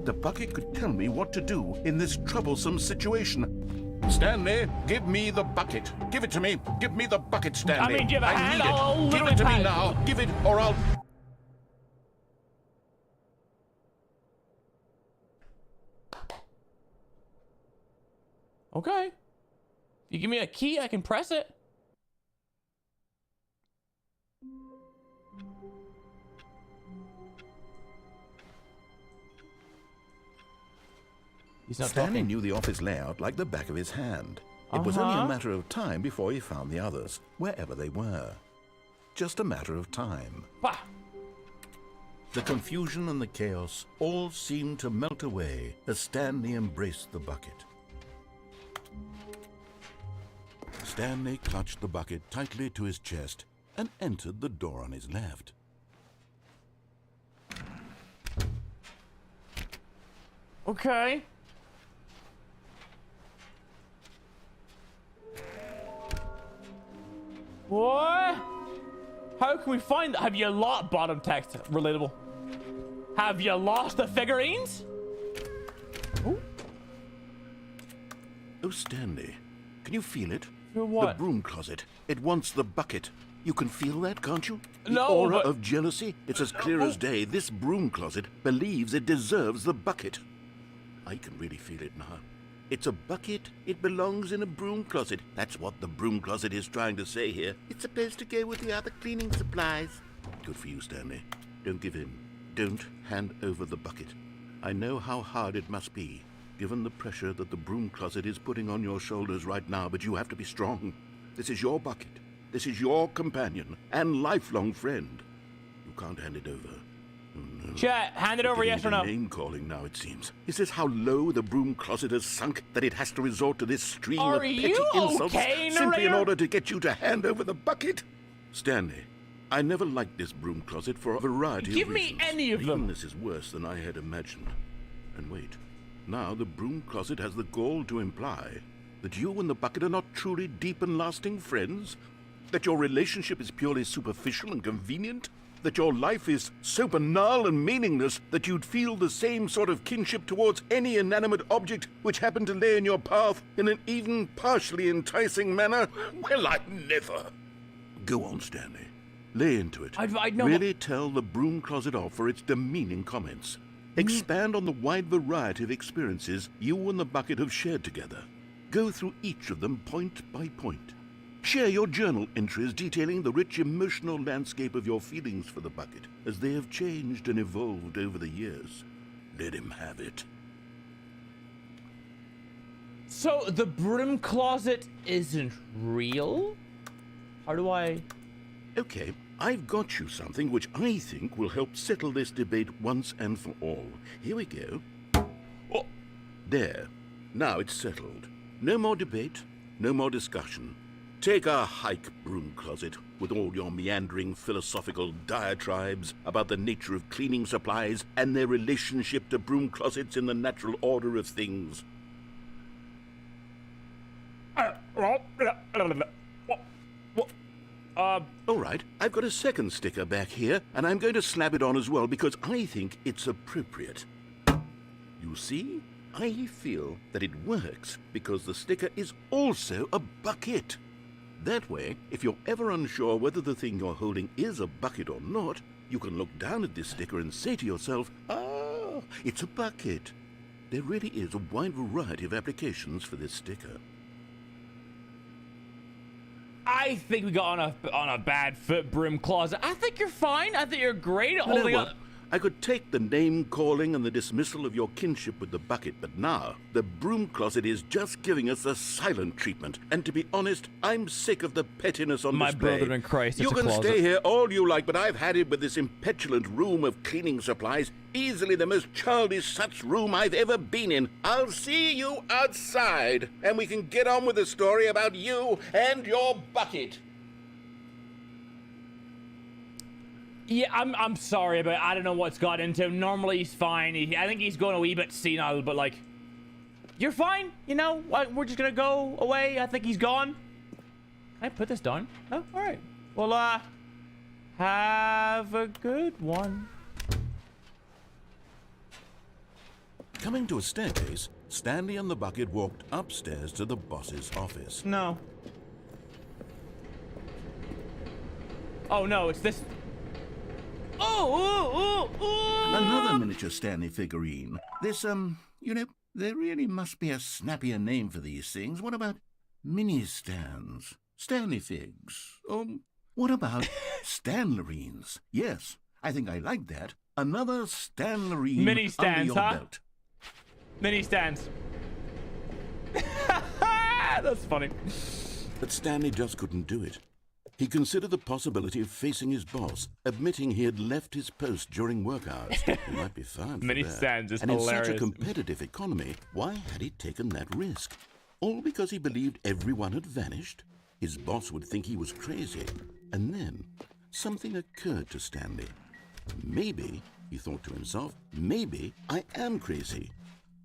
The bucket could tell me what to do in this troublesome situation. Stanley, give me the bucket. Give it to me. Give me the bucket, Stanley. I mean, give a hand. Need it. I'll Give literally it to pat me it. now. Give it, or I'll... Okay. If you give me a key, I can press it. He's not Stanley talking. knew the office layout like the back of his hand. It was only a matter of time before he found the others, wherever they were. Just a matter of time. Bah. The confusion and the chaos all seemed to melt away as Stanley embraced the bucket. Stanley clutched the bucket tightly to his chest and entered the door on his left. Okay. What? How can we find that? Have you lost bottom text? Relatable. Have you lost the figurines? Ooh. Oh, Stanley, can you feel it? Feel what? The broom closet. It wants the bucket. You can feel that, can't you? The No, aura but... of jealousy. It's as clear as day. This broom closet believes it deserves the bucket. I can really feel it now. It's a bucket. It belongs in a broom closet. That's what the broom closet is trying to say here. It's supposed to go with the other cleaning supplies. Good for you, Stanley. Don't give in. Don't hand over the bucket. I know how hard it must be, given the pressure that the broom closet is putting on your shoulders right now, but you have to be strong. This is your bucket. This is your companion and lifelong friend. You can't hand it over. Oh, no. Chat, hand it over, yes or no? Name calling now, it seems. Is this how low the broom closet has sunk that it has to resort to this stream of petty insults simply in order to get you to hand over the bucket? Stanley, I never liked this broom closet for a variety of reasons. Give me any of them. Even this is worse than I had imagined. And wait, now the broom closet has the gall to imply that you and the bucket are not truly deep and lasting friends? That your relationship is purely superficial and convenient? That your life is so banal and meaningless that you'd feel the same sort of kinship towards any inanimate object which happened to lay in your path in an even partially enticing manner? Well, I never. Go on, Stanley. Lay into it. I'd know. Really tell the broom closet off for its demeaning comments. Expand on the wide variety of experiences you and the bucket have shared together. Go through each of them point by point. Share your journal entries detailing the rich emotional landscape of your feelings for the bucket as they have changed and evolved over the years. Let him have it. So the broom closet isn't real? How do I... Okay, I've got you something which I think will help settle this debate once and for all. Here we go. Oh, there. Now it's settled. No more debate, no more discussion. Take a hike, broom closet, with all your meandering philosophical diatribes about the nature of cleaning supplies and their relationship to broom closets in the natural order of things. All right, I've got a second sticker back here, and I'm going to slap it on as well because I think it's appropriate. You see? I feel that it works because the sticker is also a bucket. That way, if you're ever unsure whether the thing you're holding is a bucket or not, you can look down at this sticker and say to yourself, ah, it's a bucket. There really is a wide variety of applications for this sticker. I think we got on a bad foot, broom closet. I think you're fine. I think you're great at holding up. I could take the name-calling and the dismissal of your kinship with the bucket, but now the broom closet is just giving us the silent treatment. And to be honest, I'm sick of the pettiness on display. My brother in Christ, you can stay here all you like, but I've had it with this impetulant room of cleaning supplies. Easily the most childish such room I've ever been in. I'll see you outside, and we can get on with the story about you and your bucket. Yeah, I'm sorry, but I don't know what's got into him. Normally he's fine. I think he's going a wee bit senile, but like, you're fine. You know, we're just gonna go away. I think he's gone. Can I put this down? Oh, all right. Well, have a good one. Coming to a staircase, Stanley and the bucket walked upstairs to the boss's office. No. Oh no, it's this. Another miniature Stanley figurine. This, you know, there really must be a snappier name for these things. What about mini-stands? Stanley figs? Or what about Stanlerines? Yes, I think I like that. Another Stanlerine mini stands, under your huh? belt. Mini stands. That's funny. But Stanley just couldn't do it. He considered the possibility of facing his boss, admitting he had left his post during work hours. He might be fired for Mini that. stands is and hilarious. In such a competitive economy, why had he taken that risk? All because he believed everyone had vanished? His boss would think he was crazy. And then, something occurred to Stanley. Maybe, he thought to himself, maybe I am crazy.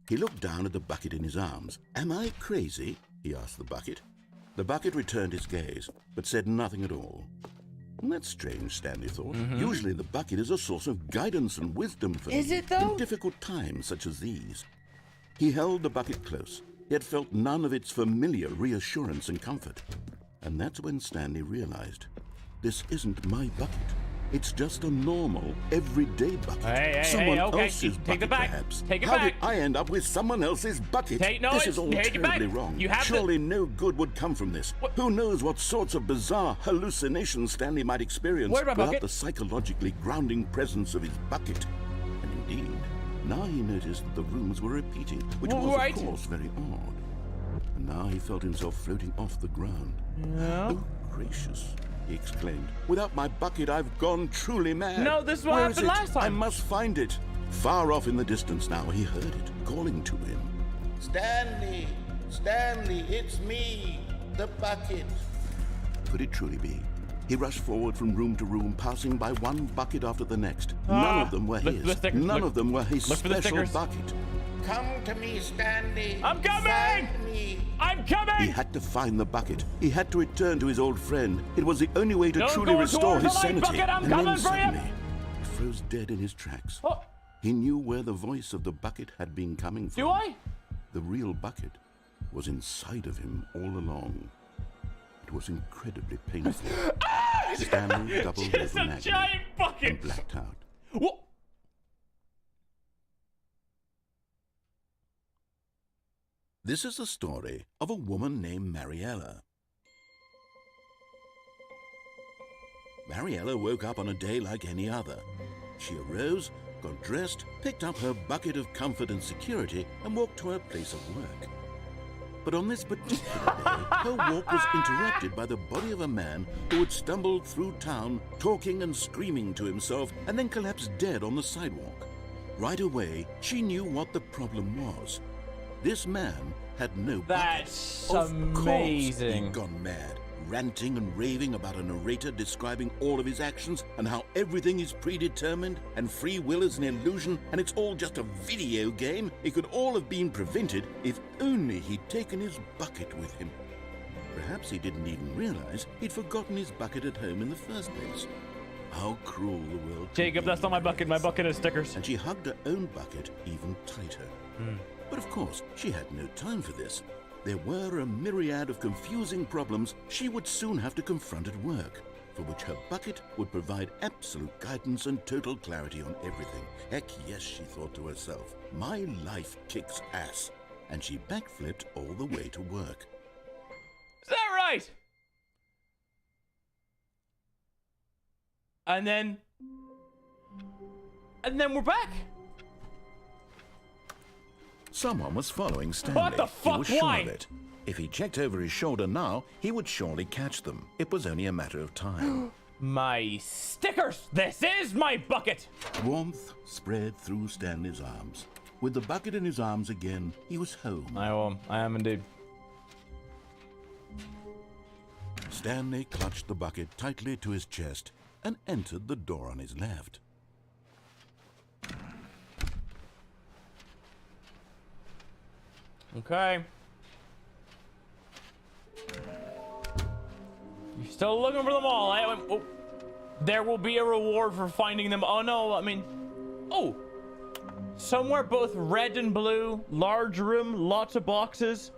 He looked down at the bucket in his arms. Am I crazy? He asked the bucket. The bucket returned his gaze, but said nothing at all. That's strange, Stanley thought. Usually the bucket is a source of guidance and wisdom for me. Is it, though? In difficult times such as these. He held the bucket close, yet felt none of its familiar reassurance and comfort. And that's when Stanley realized, this isn't my bucket. It's just a normal, everyday bucket. Hey, someone okay. else's Take bucket, it back. perhaps. Take it How back. did I end up with someone else's bucket? This is all take it back. terribly wrong. You have Surely no good would come from this. Who knows what sorts of bizarre hallucinations Stanley might experience Where's my without bucket? the psychologically grounding presence of his bucket. And indeed, now he noticed that the rooms were repeating, which was, Right. of course, very odd. And now he felt himself floating off the ground. Yeah. Oh, gracious, he exclaimed. Without my bucket, I've gone truly mad. No, this is what Where happened it? last time. I must find it. Far off in the distance now, he heard it, calling to him. Stanley! Stanley, it's me, the bucket. Could it truly be? He rushed forward from room to room, passing by one bucket after the next. None of them were Look his. for the stickers. None Look- of them were his look for the special stickers. bucket. Come to me, Stanley. I'm coming! Find me. I'm coming! He had to find the bucket. He had to return to his old friend. It was the only way to Don't truly go restore towards his the light sanity. bucket, I'm and coming then for you! suddenly, he froze dead in his tracks. Oh. He knew where the voice of the bucket had been coming from. Do I? The real bucket was inside of him all along. It was incredibly painful. Stanley doubled Just over a in agony giant bucket! and blacked out. What? This is the story of a woman named Mariella. Mariella woke up on a day like any other. She arose, got dressed, picked up her bucket of comfort and security, and walked to her place of work. But on this particular day, her walk was interrupted by the body of a man who had stumbled through town, talking and screaming to himself, and then collapsed dead on the sidewalk. Right away, she knew what the problem was. This man had no bucket. That's Of amazing. course he'd gone mad, ranting and raving about a narrator describing all of his actions and how everything is predetermined and free will is an illusion and it's all just a video game. It could all have been prevented if only he'd taken his bucket with him. Perhaps he didn't even realize he'd forgotten his bucket at home in the first place. How cruel the world could Jacob, be. that's not my bucket. My bucket has stickers. And she hugged her own bucket even tighter. But of course, she had no time for this. There were a myriad of confusing problems she would soon have to confront at work, for which her bucket would provide absolute guidance and total clarity on everything. Heck yes, she thought to herself, my life kicks ass. And she backflipped all the way to work. Is that right? And then we're back. Someone was following Stanley. What the fuck? He was sure Why? of it. If he checked over his shoulder now, he would surely catch them. It was only a matter of time. My stickers! This is my bucket! Warmth spread through Stanley's arms. With the bucket in his arms again, he was home. I am indeed. Stanley clutched the bucket tightly to his chest and entered the door on his left. Okay. You're still looking for them all, eh? Oh, there will be a reward for finding them. Oh no, I mean... Oh! Somewhere both red and blue, large room, lots of boxes,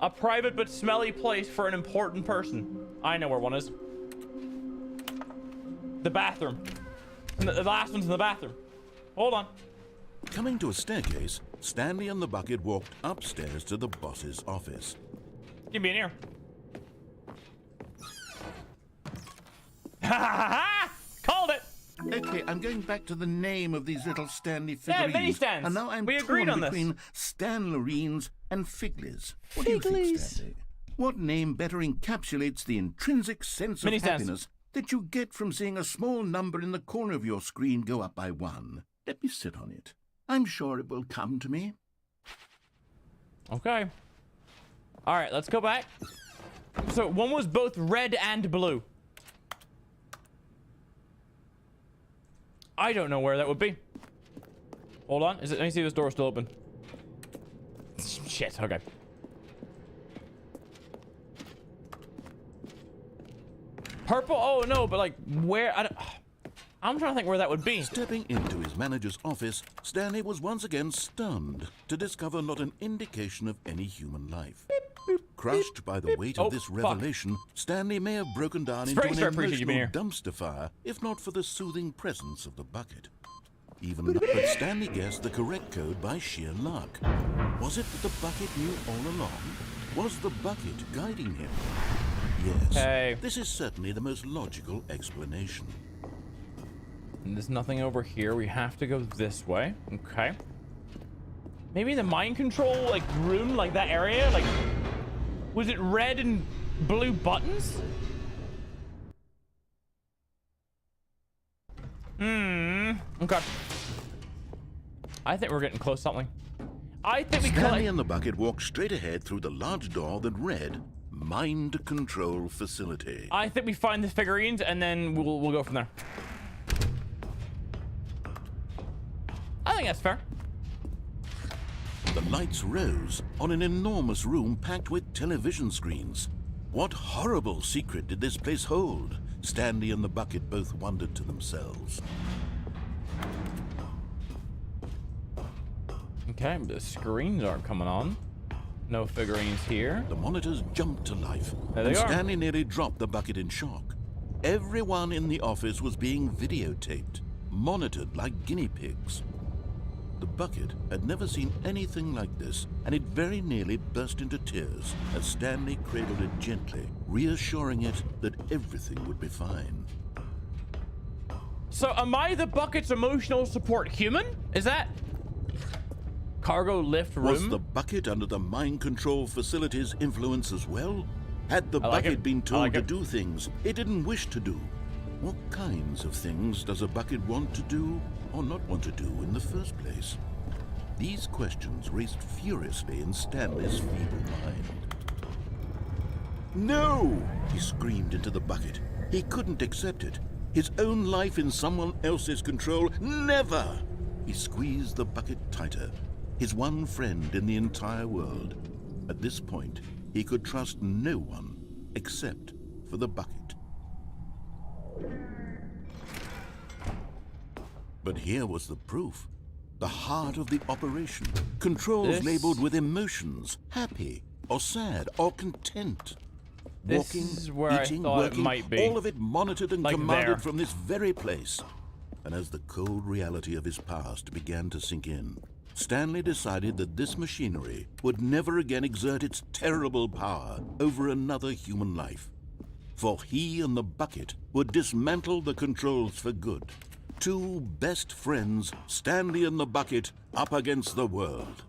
a private but smelly place for an important person. I know where one is. The bathroom. And the last one's in the bathroom. Hold on. Coming to a staircase, Stanley and the bucket walked upstairs to the boss's office. Give me in here. Ha ha ha! Called it! Okay, I'm going back to the name of these little Stanley figurines. Yeah, mini stands. And now I'm We agreed torn on this. between Stanlerines and Figlies. What do you think, Stanley? What name better encapsulates the intrinsic sense of Mini stands. happiness that you get from seeing a small number in the corner of your screen go up by 1? Let me sit on it. I'm sure it will come to me. Okay. All right, let's go back. So one was both red and blue. I don't know where that would be. Hold on. Let me see if this door's still open. Shit. Okay. Purple? Oh no, but like where? I'm trying to think where that would be. Stepping into his manager's office, Stanley was once again stunned to discover not an indication of any human life. Crushed by the weight of this revelation, Stanley may have broken down into an emotional dumpster fire, if not for the soothing presence of the bucket. But Stanley guessed the correct code by sheer luck. Was it that the bucket knew all along? Was the bucket guiding him? Yes, this is certainly the most logical explanation. And there's nothing over here. We have to go this way. Okay. Maybe the mind control, like, room, like that area, like, was it red and blue buttons? Okay. I think we're getting close to something. I think we Stanley and the bucket walked straight ahead through the large door that read Mind Control Facility. I think we find the figurines and then we'll go from there. I think that's fair. The lights rose on an enormous room packed with television screens. What horrible secret did this place hold? Stanley and the bucket both wondered to themselves. Okay, the screens aren't coming on. No figurines here. The monitors jumped to life, There they and are. Stanley nearly dropped the bucket in shock. Everyone in the office was being videotaped, monitored like guinea pigs. The bucket had never seen anything like this, and it very nearly burst into tears as Stanley cradled it gently, reassuring it that everything would be fine. So am I the bucket's emotional support human? Is that cargo lift room? Was the bucket under the mind control facility's influence as well? Had the bucket been told to do things it didn't wish to do? What kinds of things does a bucket want to do or not want to do in the first place? These questions raced furiously in Stanley's feeble mind. No! He screamed into the bucket. He couldn't accept it. His own life in someone else's control, never! He squeezed the bucket tighter. His one friend in the entire world. At this point, he could trust no one except for the bucket. But here was the proof. The heart of the operation. Controls labeled with emotions, happy or sad or content. Walking, eating, working, all of it monitored and commanded from this very place. And as the cold reality of his past began to sink in, Stanley decided that this machinery would never again exert its terrible power over another human life. For he and the bucket would dismantle the controls for good. Two best friends, Stanley and the bucket, up against the world.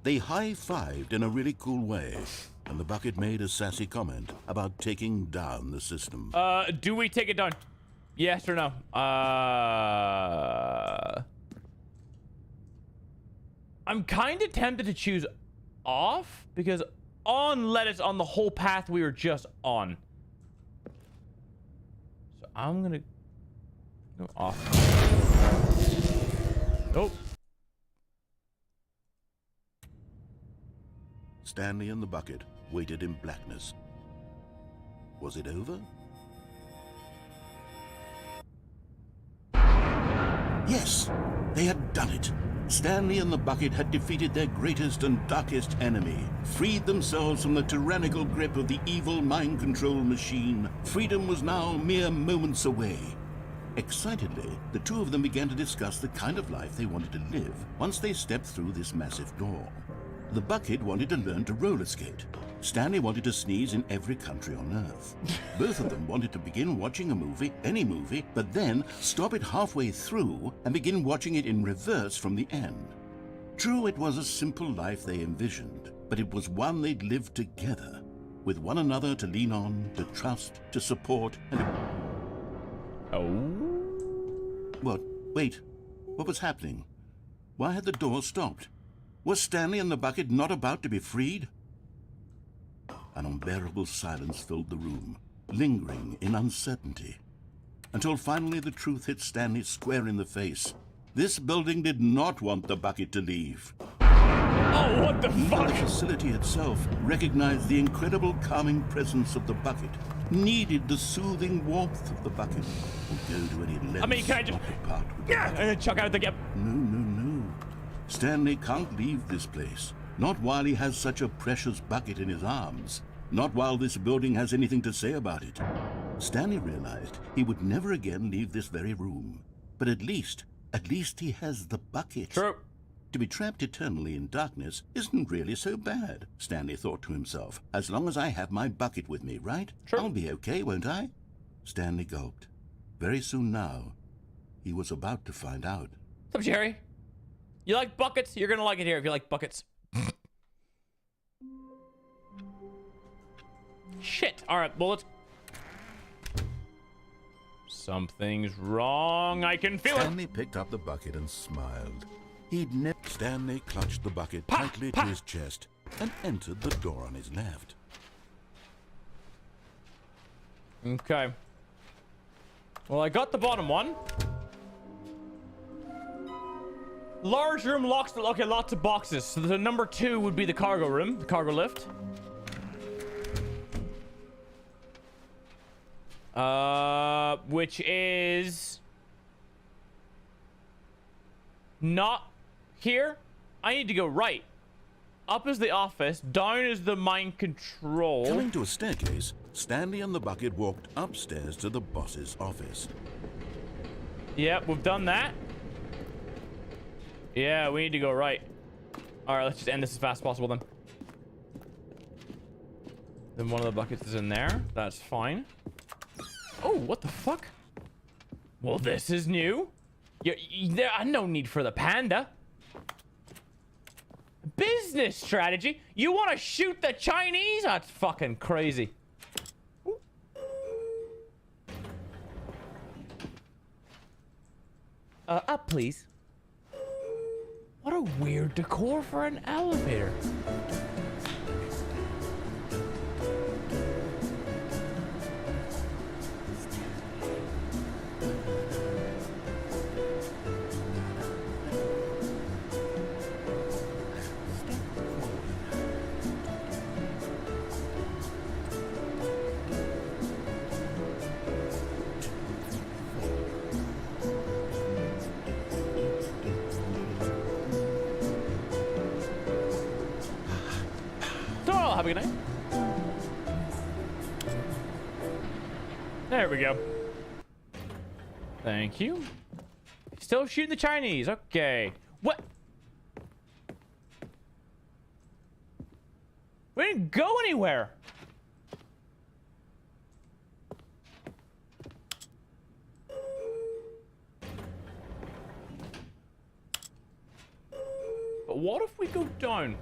They high-fived in a really cool way, and the bucket made a sassy comment about taking down the system. Do we take it down? Yes or no? I'm kind of tempted to choose off, because on let us on the whole path we were just on. So I'm gonna go off. Nope. Stanley and the bucket waited in blackness. Was it over? Yes, they had done it. Stanley and the bucket had defeated their greatest and darkest enemy, freed themselves from the tyrannical grip of the evil mind control machine. Freedom was now mere moments away. Excitedly, the two of them began to discuss the kind of life they wanted to live once they stepped through this massive door. The bucket wanted to learn to roller skate. Stanley wanted to sneeze in every country on Earth. Both of them wanted to begin watching a movie, any movie, but then stop it halfway through and begin watching it in reverse from the end. True, it was a simple life they envisioned, but it was one they'd lived together, with one another to lean on, to trust, to support, and... What? Wait. What was happening? Why had the door stopped? Was Stanley and the bucket not about to be freed? An unbearable silence filled the room, lingering in uncertainty. Until finally the truth hit Stanley square in the face. This building did not want the bucket to leave. Oh, what the fuck? The facility itself recognized the incredible calming presence of the bucket, needed the soothing warmth of the bucket, would go to any lengths. I mean, can I just... part with the bucket. Chuck out the gap. No. Stanley can't leave this place. Not while he has such a precious bucket in his arms. Not while this building has anything to say about it. Stanley realized he would never again leave this very room. But at least he has the bucket. True. To be trapped eternally in darkness isn't really so bad, Stanley thought to himself. As long as I have my bucket with me, right? True. I'll be okay, won't I? Stanley gulped. Very soon now, he was about to find out. What's up, Jerry? You like buckets? You're gonna like it here if you like buckets. Shit. All right, bullets. Something's wrong. I can feel it. Stanley picked up the bucket and smiled. Stanley clutched the bucket tightly to his chest and entered the door on his left. Okay. Well, I got the bottom one. Large room, locks. Okay, lots of boxes. So the number 2 would be the cargo room, the cargo lift. Which is not here. I need to go right. Up is the office. Down is the mind control. Coming to a staircase, Stanley and the bucket walked upstairs to the boss's office. Yep, we've done that. Yeah, we need to go right. All right, let's just end this as fast as possible then. Then one of the buckets is in there. That's fine. Oh, what the fuck? Well, this is new. There, no need for the panda. Business strategy? You want to shoot the Chinese? That's fucking crazy. Up, please. What a weird decor for an elevator. Have a good night. There we go. Thank you. Still shooting the Chinese. Okay. What? We didn't go anywhere. But what if we go down?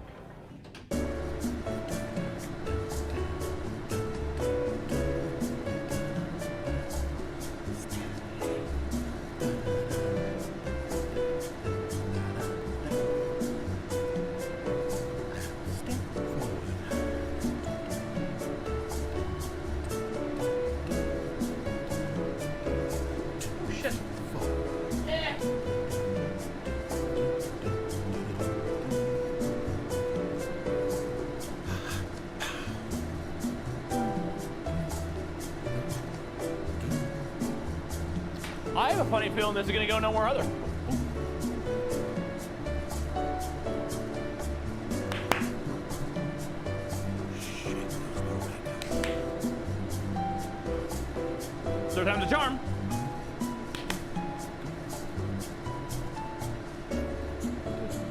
I have a funny feeling this is gonna go nowhere other. Third time's a charm.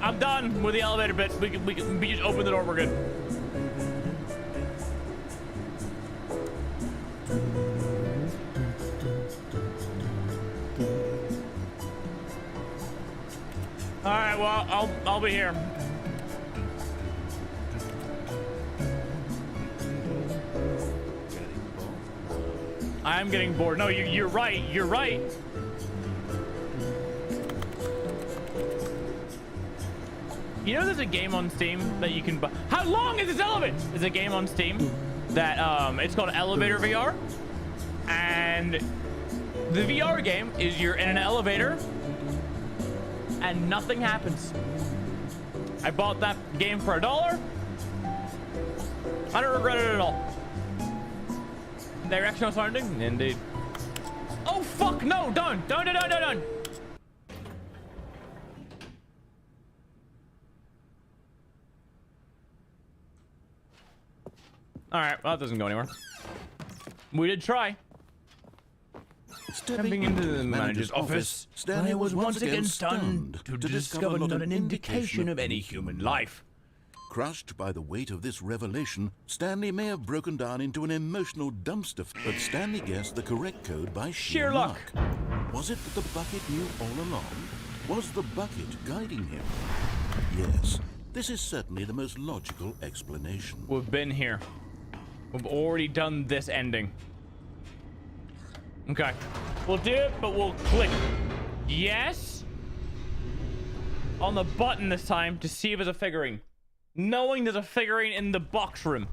I'm done with the elevator bits. We just open the door. We're good. All right. Well, I'll be here. I'm getting bored. No, you're right. You're right. You know, there's a game on Steam that you can buy. How long is this elevator? There's a game on Steam that it's called Elevator VR, and the VR game is you're in an elevator and nothing happens. I bought that game for $1. I don't regret it at all. Directional sounding, indeed. Oh fuck no! Done. Alright, well, that doesn't go anywhere. We did try. Stepping into the manager's office, Stanley was once again stunned to discover not an indication of any human life. Crushed by the weight of this revelation, Stanley may have broken down into an emotional dumpster, but Stanley guessed the correct code by sheer luck. Was it that the bucket knew all along? Was the bucket guiding him? Yes, this is certainly the most logical explanation. We've been here. We've already done this ending. Okay. We'll do it, but we'll click yes on the button this time to see if there's a figurine. Knowing there's a figurine in the box room.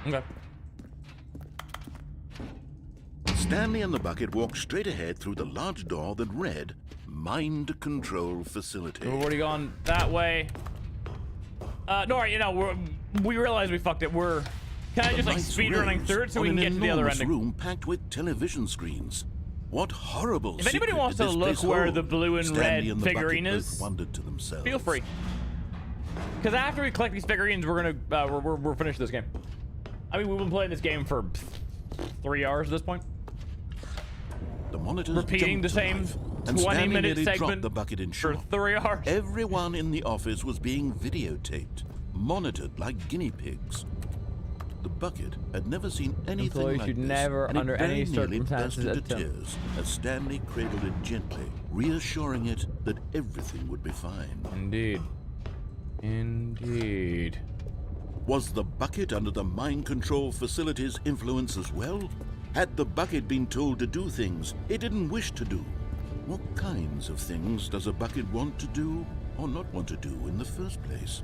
Okay. Stanley and the bucket walked straight ahead through the large door that read Mind Control Facility. We've already gone that way. No, you know, we realize we fucked it. We're kind of just like speedrunning through it so we can get to the other ending. Room packed with television screens. What horrible If anybody wants to look where the blue and red figurine is, wondered to themselves. Feel free. Because after we collect these figurines, we're gonna we're finished this game. I mean, we've been playing this game for 3 hours at this point. The monitors repeating the same 20-minute segment the bucket in for 3 hours. Everyone in the office was being videotaped, monitored like guinea pigs. The bucket had never seen anything like should this, never, and under it any very nearly circumstances, burst into attempt. tears as Stanley cradled it gently, reassuring it that everything would be fine. Indeed. Indeed. Was the bucket under the mind control facility's influence as well? Had the bucket been told to do things it didn't wish to do? What kinds of things does a bucket want to do or not want to do in the first place?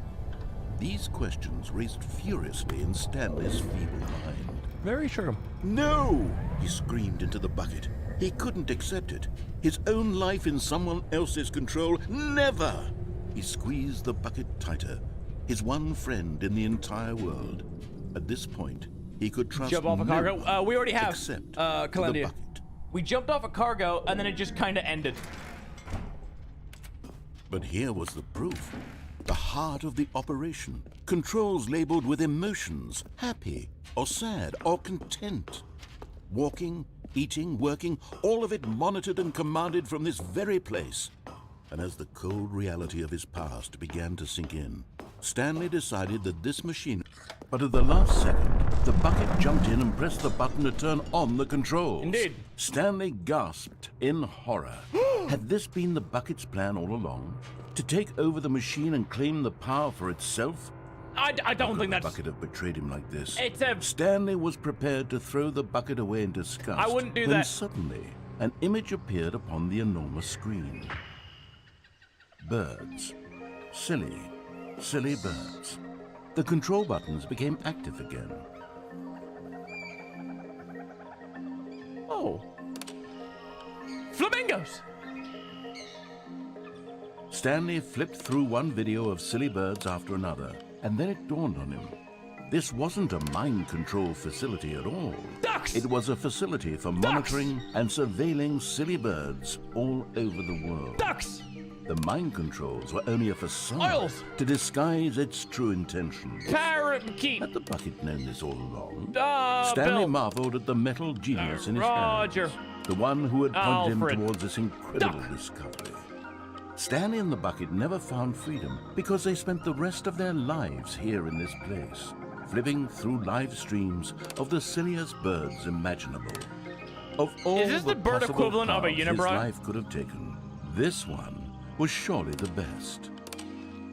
These questions raced furiously in Stanley's feeble mind. Very true. No! He screamed into the bucket. He couldn't accept it. His own life in someone else's control. Never! He squeezed the bucket tighter. His one friend in the entire world. At this point, he could trust Jump off a cargo. We already have Calendia. We jumped off a cargo and then it just kind of ended. But here was the proof. The heart of the operation. Controls labeled with emotions, happy or sad or content. Walking, eating, working, all of it monitored and commanded from this very place. And as the cold reality of his past began to sink in, Stanley decided that this machine... But at the last second, the bucket jumped in and pressed the button to turn on the controls. Indeed. Stanley gasped in horror. Had this been the bucket's plan all along? To take over the machine and claim the power for itself? I don't think that's... The bucket have betrayed him like this. It's a... Stanley was prepared to throw the bucket away in disgust. I wouldn't do when that. Suddenly, an image appeared upon the enormous screen. Birds. Silly, silly birds. The control buttons became active again. Oh. Flamingos! Stanley flipped through one video of silly birds after another, and then it dawned on him. This wasn't a mind control facility at all. Ducks! It was a facility for monitoring and surveilling silly birds all over the world. Ducks! The mind controls were only a facade Oils. to disguise its true intentions. Parakeet! Had the bucket known this all along? Stanley Bill. Marveled at the metal genius in his Roger. hands. The one who had pointed Alfred. him towards this incredible discovery. Stanley and the bucket never found freedom because they spent the rest of their lives here in this place, flipping through live streams of the silliest birds imaginable. Of all Is this the bird possible equivalent of a paths his unibrow? life could have taken, this one was surely the best.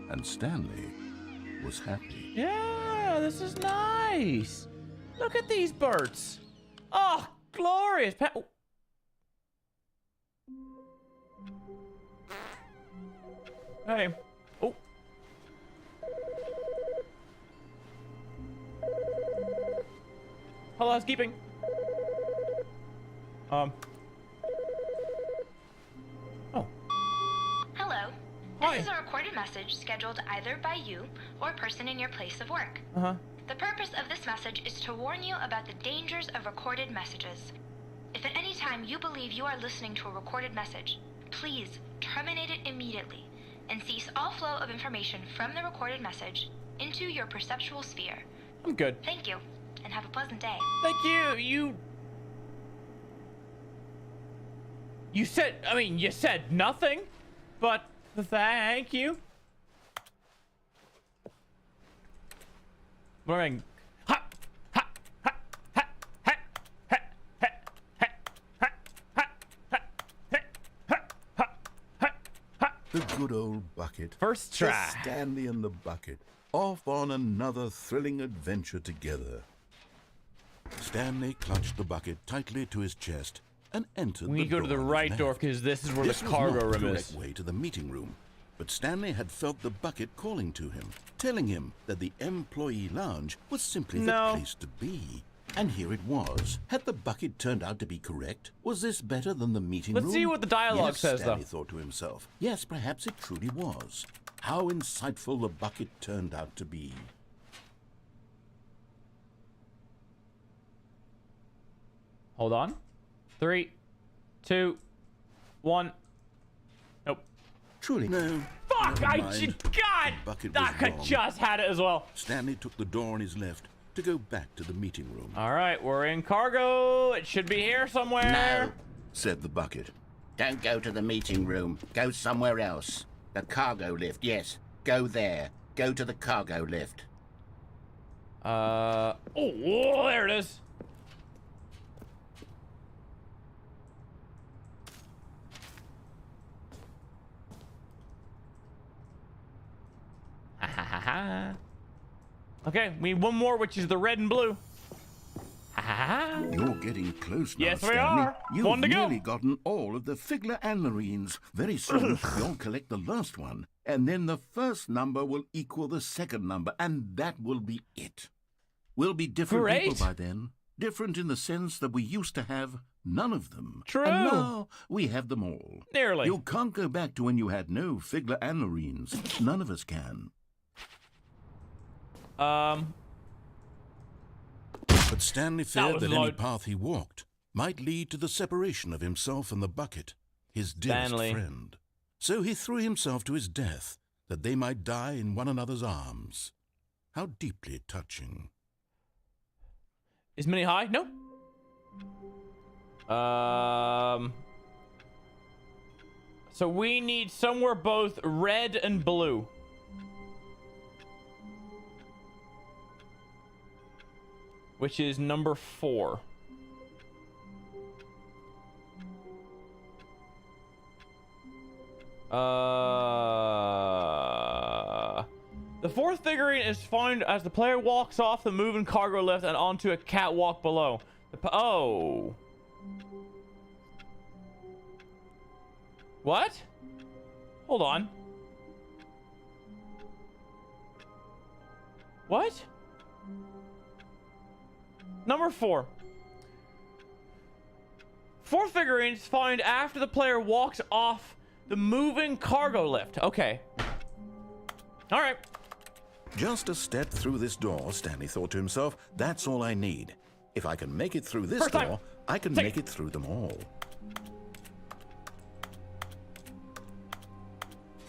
And Stanley was happy. Yeah, this is nice. Look at these birds. Oh, glorious. Hey. Oh. Hello, housekeeping. Oh. Hello. Hi. This is a recorded message scheduled either by you or a person in your place of work. Uh-huh. The purpose of this message is to warn you about the dangers of recorded messages. If at any time you believe you are listening to a recorded message, please terminate it immediately and cease all flow of information from the recorded message into your perceptual sphere. I'm good. Thank you, and have a pleasant day. Thank you. You said, I mean, you said nothing, but thank you. Morning. The good old bucket. First try. Just Stanley and the bucket, off on another thrilling adventure together. Stanley clutched the bucket tightly to his chest and entered We the go to the door on his right door left. because this is where This the was cargo not the room correct is. way to the meeting room, but Stanley had felt the bucket calling to him, telling him that the employee lounge was simply the place to be. And here it was. Had the bucket turned out to be correct? Was this better than the meeting room? Let's see what the dialogue yes, says, Stanley though. thought to himself. Yes, perhaps it truly was. How insightful the bucket turned out to be. Hold on. 3, 2, 1. Nope. Truly, no. Fuck! Never I mind. just, God! The bucket I was could wrong. just had it as well. Stanley took the door on his left to go back to the meeting room. All right, we're in cargo. It should be here somewhere. No, said the bucket. Don't go to the meeting room. Go somewhere else. The cargo lift, yes. Go there. Go to the cargo lift. Oh, there it is. Ha ha ha ha. Okay, we need one more, which is the red and blue. Ha ha ha. You're getting close now, Yes, we Stanley. are. You've One to go. nearly gotten all of the Figler and Marines. Very soon, you'll collect the last one, and then the first number will equal the second number, and that will be it. We'll be different people Great. by then. Different in the sense that we used to have none of them. True. And now we have them all. Nearly. You can't go back to when you had no Figler and Marines. None of us can. But Stanley feared that any path he walked might lead to the separation of himself and the bucket, his dearest Stanley. friend. So he threw himself to his death, that they might die in one another's arms. How deeply touching. Is Minnie high? No. So we need somewhere both red and blue. Which is number 4. The fourth figurine is found as the player walks off the moving cargo lift and onto a catwalk below. Oh. What? Hold on. What? Number 4. 4 figurines found after the player walks off the moving cargo lift. Okay. All right. Just a step through this door, Stanley thought to himself. That's all I need. If I can make it through this First time. door, I can make it through them all.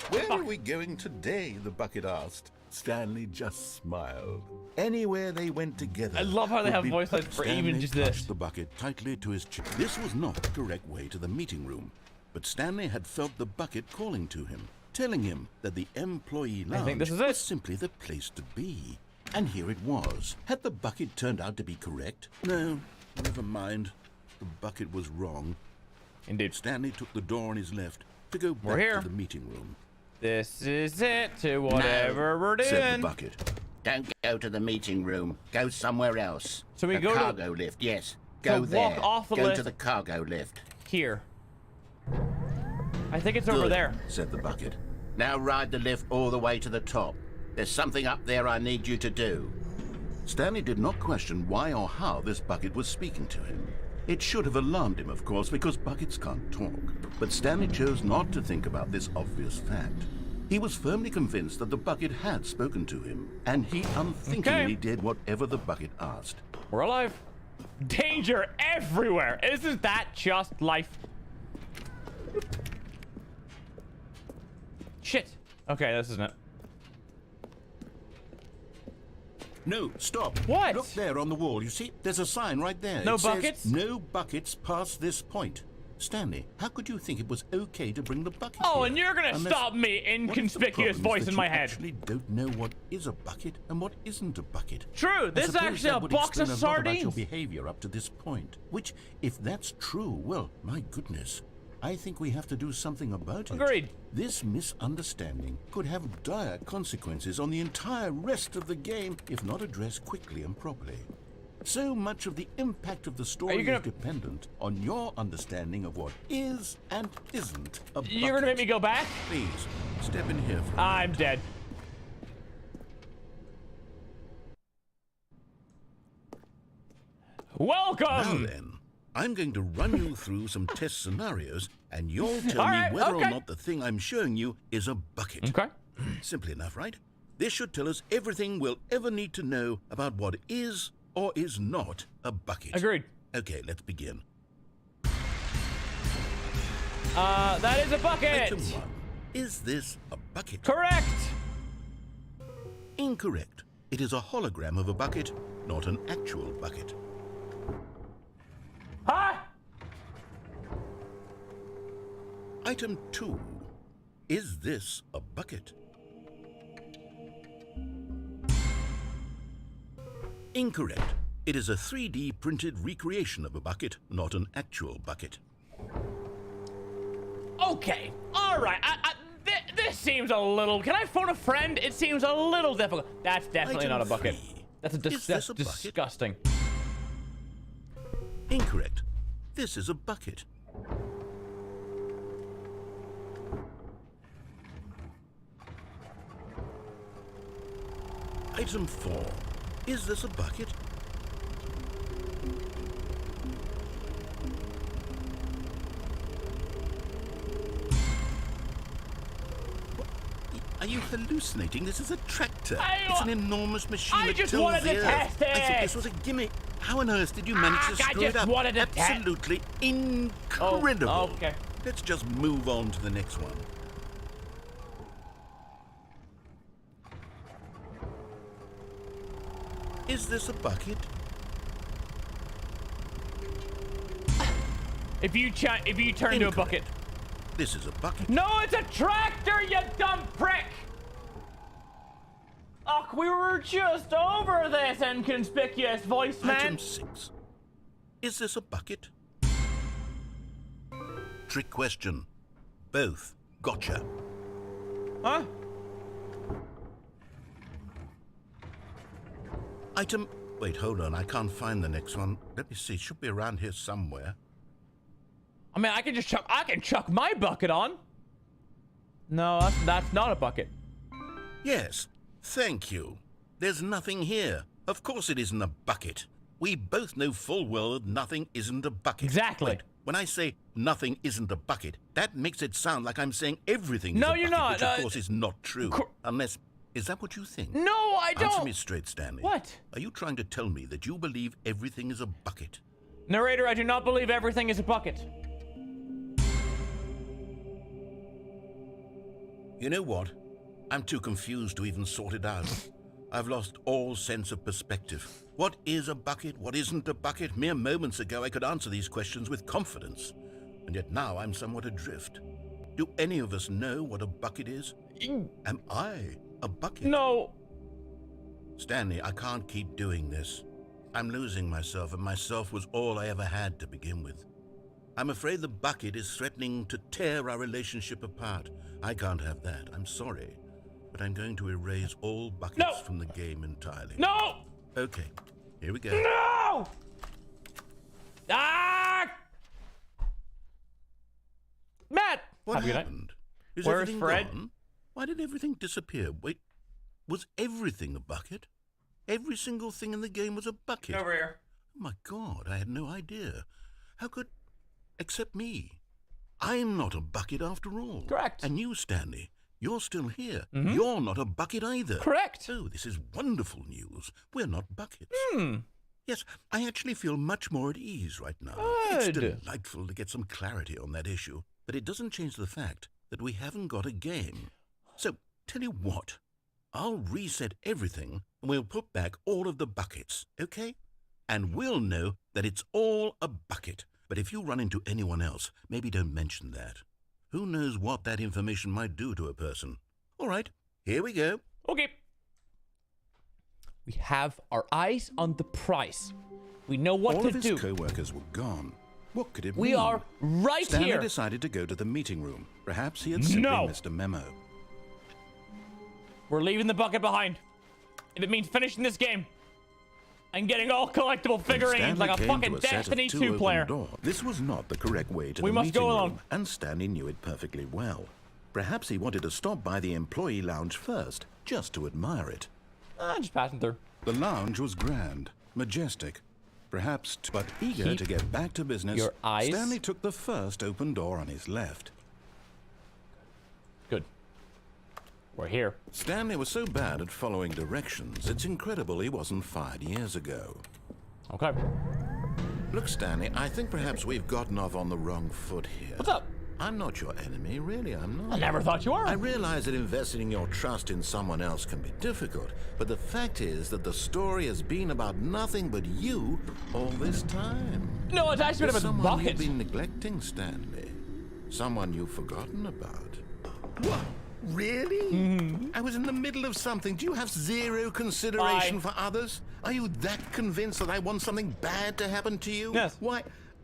Where are we going today? The bucket asked. Stanley just smiled. Anywhere they went together. I love how they would have be voice lines for Stanley even just clutched this. the bucket tightly to his chest. This was not the correct way to the meeting room, but Stanley had felt the bucket calling to him, telling him that the employee I think lounge this is it. was simply the place to be. And here it was. Had the bucket turned out to be correct? No, never mind. The bucket was wrong. Indeed. Stanley took the door on his left to go We're back here. to the meeting room. This is it to whatever we're doing. Said the bucket. Don't go to the meeting room. Go somewhere else. So we the go to- cargo lift, yes. So Go walk there. off the go lift. to the cargo lift. Here. I think it's over Good, there. said the bucket. Now ride the lift all the way to the top. There's something up there I need you to do. Stanley did not question why or how this bucket was speaking to him. It should have alarmed him, of course, because buckets can't talk. But Stanley chose not to think about this obvious fact. He was firmly convinced that the bucket had spoken to him, and he unthinkingly did whatever the bucket asked. We're alive. Danger everywhere. Isn't that just life? Shit. Okay, this isn't it. No, stop. What? Look there on the wall. You see? There's a sign right there. No It says, buckets? no buckets past this point. Stanley, how could you think it was okay to bring the bucket Oh, here? and you're gonna Unless- stop me, What if the inconspicuous problem is voice that in my you head. actually don't know what is a bucket and what isn't a bucket? True, I this is suppose actually that a would box of explain a lot about your sardines. behavior up to this point. Which, if that's true, well, my goodness, I think we have to do something about it. Agreed. This misunderstanding could have dire consequences on the entire rest of the game if not addressed quickly and properly. So much of the impact of the story is dependent on your understanding of what is and isn't a bucket. You're gonna make me go back? Please, step in here for a I'm dead. Welcome! Now then, I'm going to run you through some test scenarios, and you'll tell All me right, whether okay. or not the thing I'm showing you is a bucket. Okay. Simple enough, right? This should tell us everything we'll ever need to know about what is or is not a bucket. Agreed. Okay, let's begin. That is a bucket. Item 1. Is this a bucket? Correct. Incorrect. It is a hologram of a bucket, not an actual bucket. Huh? Item 2. Is this a bucket? Incorrect. It is a 3D printed recreation of a bucket, not an actual bucket. Okay. All right. This seems a little. Can I phone a friend? It seems a little difficult. That's definitely Item not a bucket. 3. That's Is this that's a bucket? disgusting. Incorrect. This is a bucket. Item 4. Is this a bucket? Are you hallucinating? This is a tractor. It's an enormous machine. I that just tills wanted the to earth. test I thought it. this was a gimmick. How on earth did you manage to I screw it just up? wanted to test. Absolutely incredible. Oh, okay. Let's just move on to the next one. Is this a bucket? If you turn into a bucket. This is a bucket. No, it's a tractor, you dumb prick! Ugh, we were just over this inconspicuous voice, man. Item 6. Is this a bucket? Trick question. Both. Gotcha. Huh? Item... Wait, hold on. I can't find the next one. Let me see. It should be around here somewhere. I mean, I can chuck my bucket on. No, that's not a bucket. Yes. Thank you. There's nothing here. Of course it isn't a bucket. We both know full well that nothing isn't a bucket. Exactly. Wait, when I say nothing isn't a bucket, that makes it sound like I'm saying everything is No, a you're bucket, not. which of course is not true. Unless... Is that what you think? No, I don't. Answer me straight, Stanley. What? Are you trying to tell me that you believe everything is a bucket? Narrator, I do not believe everything is a bucket. You know what? I'm too confused to even sort it out. I've lost all sense of perspective. What is a bucket? What isn't a bucket? Mere moments ago I could answer these questions with confidence. And yet now I'm somewhat adrift. Do any of us know what a bucket is? Am I a bucket? No. Stanley, I can't keep doing this. I'm losing myself, and myself was all I ever had to begin with. I'm afraid the bucket is threatening to tear our relationship apart. I can't have that. I'm sorry. But I'm going to erase all buckets from the game entirely. No! Okay, here we go. No! Ah! Matt! What Have a good night. happened? Is Where's everything Fred? gone? Why did everything disappear? Wait, was everything a bucket? Every single thing in the game was a bucket. Over here. Oh my God, I had no idea. How could... Except me. I'm not a bucket after all. Correct. And you, Stanley, you're still here. Mhm. You're not a bucket either. Correct. Oh, this is wonderful news. We're not buckets. Hmm. Yes, I actually feel much more at ease right now. Good. It's delightful to get some clarity on that issue, but it doesn't change the fact that we haven't got a game. So, tell you what, I'll reset everything and we'll put back all of the buckets, okay? And we'll know that it's all a bucket. But if you run into anyone else, maybe don't mention that. Who knows what that information might do to a person? All right, here we go. Okay. We have our eyes on the prize. We know what all to of his do. co-workers were gone. What could it mean? We are right Stanley here. decided to go to the meeting room. Perhaps he had simply missed a memo. We're leaving the bucket behind. If it means finishing this game and getting all collectible figurines like a fucking Destiny 2 player. This was not the correct way to We the must meeting go room, along. and Stanley knew it perfectly well. Perhaps he wanted to stop by the employee lounge first, just to admire it. Just passing through. The lounge was grand, majestic, perhaps, but eager Keep to get back to business. your eyes- Stanley took the first open door on his left. Good. We're here. Stanley was so bad at following directions, it's incredible he wasn't fired years ago. Okay. Look, Stanley, I think perhaps we've gotten off on the wrong foot here. What's up? I'm not your enemy, really, I'm not. I never thought you were. I realize that investing your trust in someone else can be difficult, but the fact is that the story has been about nothing but you all this time. No, it's actually been There's about someone buckets. you've been neglecting, Stanley. Someone you've forgotten about. What? Really? I was in the middle of something. Do you have zero consideration for others? Are you that convinced that I want something bad to happen to you? Yes. Why,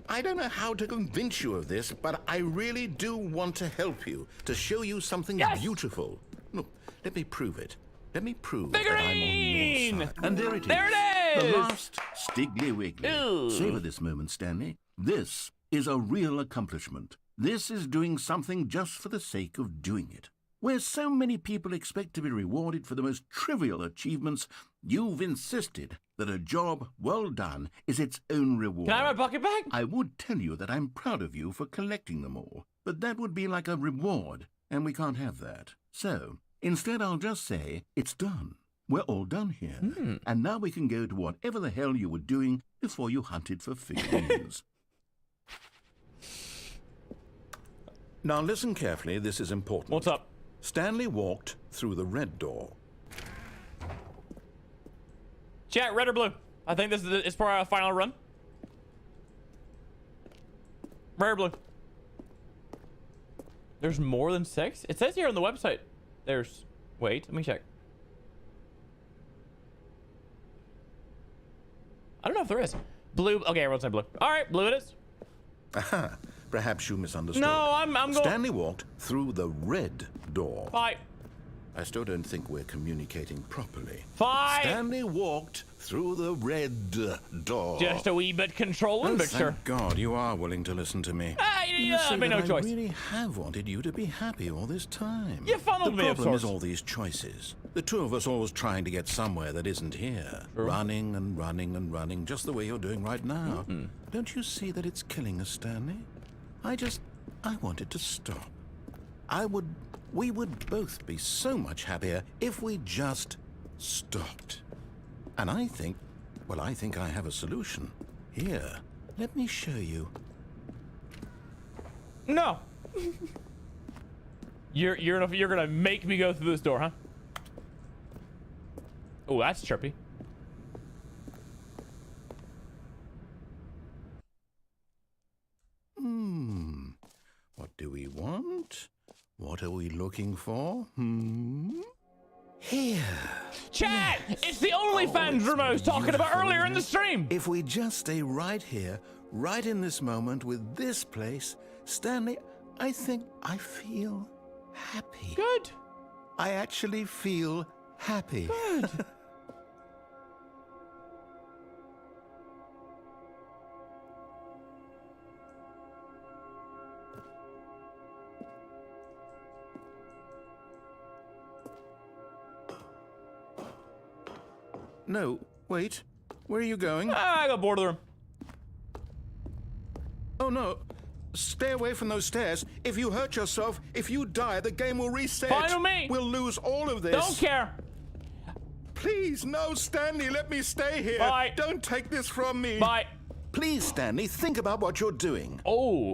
I don't know how to convince you of this, but I really do want to help you, to show you something beautiful. Look, let me prove it. Let me prove that I'm on your side. And there it is. There it is! The last Stiggly Wiggly. Ew. Savor this moment, Stanley. This is a real accomplishment. This is doing something just for the sake of doing it. Where so many people expect to be rewarded for the most trivial achievements, you've insisted that a job well done is its own reward. Can I have my bucket back? I would tell you that I'm proud of you for collecting them all, but that would be like a reward, and we can't have that. So, instead I'll just say, it's done. We're all done here. And now we can go to whatever the hell you were doing before you hunted for figurines. Now listen carefully, this is important. What's up? Stanley walked through the red door. Chat, red or blue? I think this is for our final run. Red or blue? There's more than 6? It says here on the website. There's... Wait, let me check. I don't know if there is. Blue... Okay, everyone say blue. Alright, blue it is. Aha, perhaps you misunderstood. No, I'm going... Stanley walked through the red door. Bye. I still don't think we're communicating properly. Fine. Stanley walked through the red door. Just a wee bit controlling, but sure. Thank God you are willing to listen to me. You say made that no choice. I really have wanted you to be happy all this time. You funneled me, of The problem is sorts. all these choices. The two of us always trying to get somewhere that isn't here. True. Running and running and running, just the way you're doing right now. Don't you see that it's killing us, Stanley? I wanted to stop. We would both be so much happier if we just stopped. And I think I have a solution. Here, let me show you. No. You're gonna make me go through this door, huh? Oh, that's chirpy. What do we want? What are we looking for? Here. Chat! It's the OnlyFans room I was talking about earlier in the stream! If we just stay right here, right in this moment with this place, Stanley, I think I feel happy. Good. I actually feel happy. Good. No, wait. Where are you going? I got bored of the room. Oh, no. Stay away from those stairs. If you hurt yourself, if you die, the game will reset. Fine with me. We'll lose all of this. Don't care. Please, no, Stanley, let me stay here. Bye. Don't take this from me. Bye. Please, Stanley, think about what you're doing. I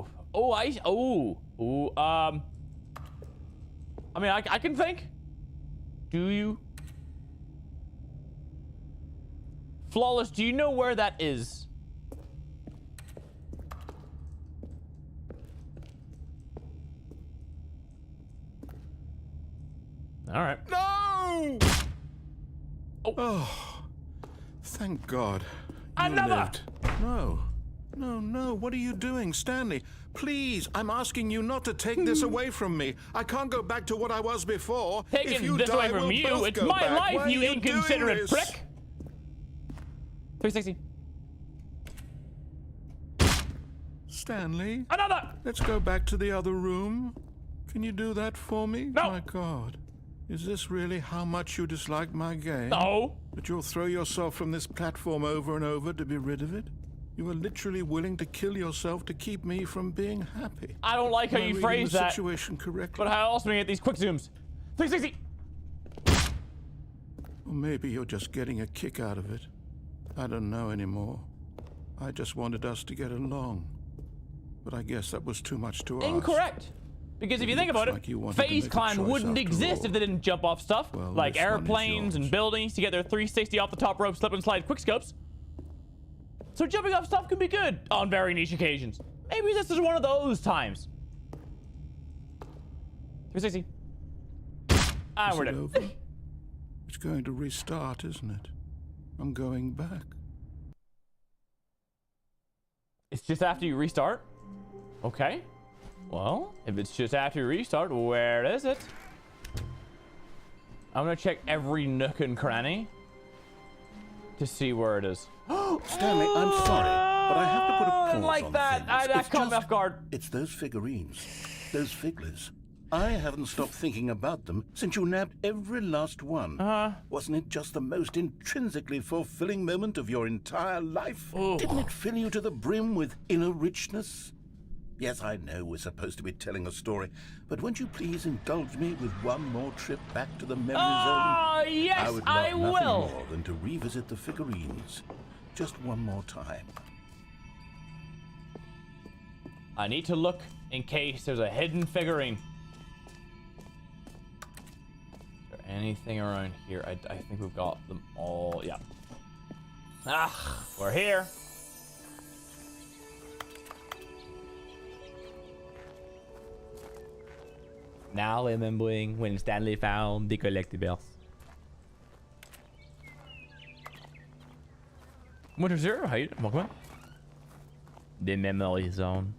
mean, I can think. Do you Flawless, do you know where that is? All right. No! Oh, thank God. You Another! lived. No. No, no. What are you doing, Stanley? Please, I'm asking you not to take this away from me. I can't go back to what I was before. If Taking you this away die, from we'll you? both It's go my back. life, Why are you doing inconsiderate this? prick. 360. Stanley? Another! Let's go back to the other room. Can you do that for me? No. My God. Is this really how much you dislike my game? No. That you'll throw yourself from this platform over and over to be rid of it? You are literally willing to kill yourself to keep me from being happy. I don't like how Am I you reading phrase the that. situation correctly? But how else do we get these quick zooms? 360. Or maybe you're just getting a kick out of it. I don't know anymore. I just wanted us to get along. But I guess that was too much to ask. Incorrect. Because if you think about like you it, wanted to FaZe make a Clan choice wouldn't after exist all. if they didn't jump off stuff Well, like this one is airplanes and yours. buildings to get their 360 off the top rope, slip and slide quickscopes. So jumping off stuff can be good on very niche occasions. Maybe this is one of those times. 360. Ah, Is we're it done. over? It's going to restart, isn't it? I'm going back. It's just after you restart? Okay. Well, if it's just after you restart, where is it? I'm gonna check every nook and cranny to see where it is. Stanley, I'm sorry, but I have to put a pause like on that. things. That It's caught me just- off guard. It's those figurines, those figglers. I haven't stopped thinking about them since you nabbed every last one. Wasn't it just the most intrinsically fulfilling moment of your entire life? Didn't it fill you to the brim with inner richness? Yes, I know we're supposed to be telling a story, but won't you please indulge me with one more trip back to the memory zone? Yes, I would love I nothing will. more than to revisit the figurines. Just one more time. I need to look in case there's a hidden figurine. Is there anything around here? I think we've got them all. Yeah. Ah, we're here. Now remembering when Stanley found the collectibles. Winter Zero, how you doing? Welcome in. The memory zone.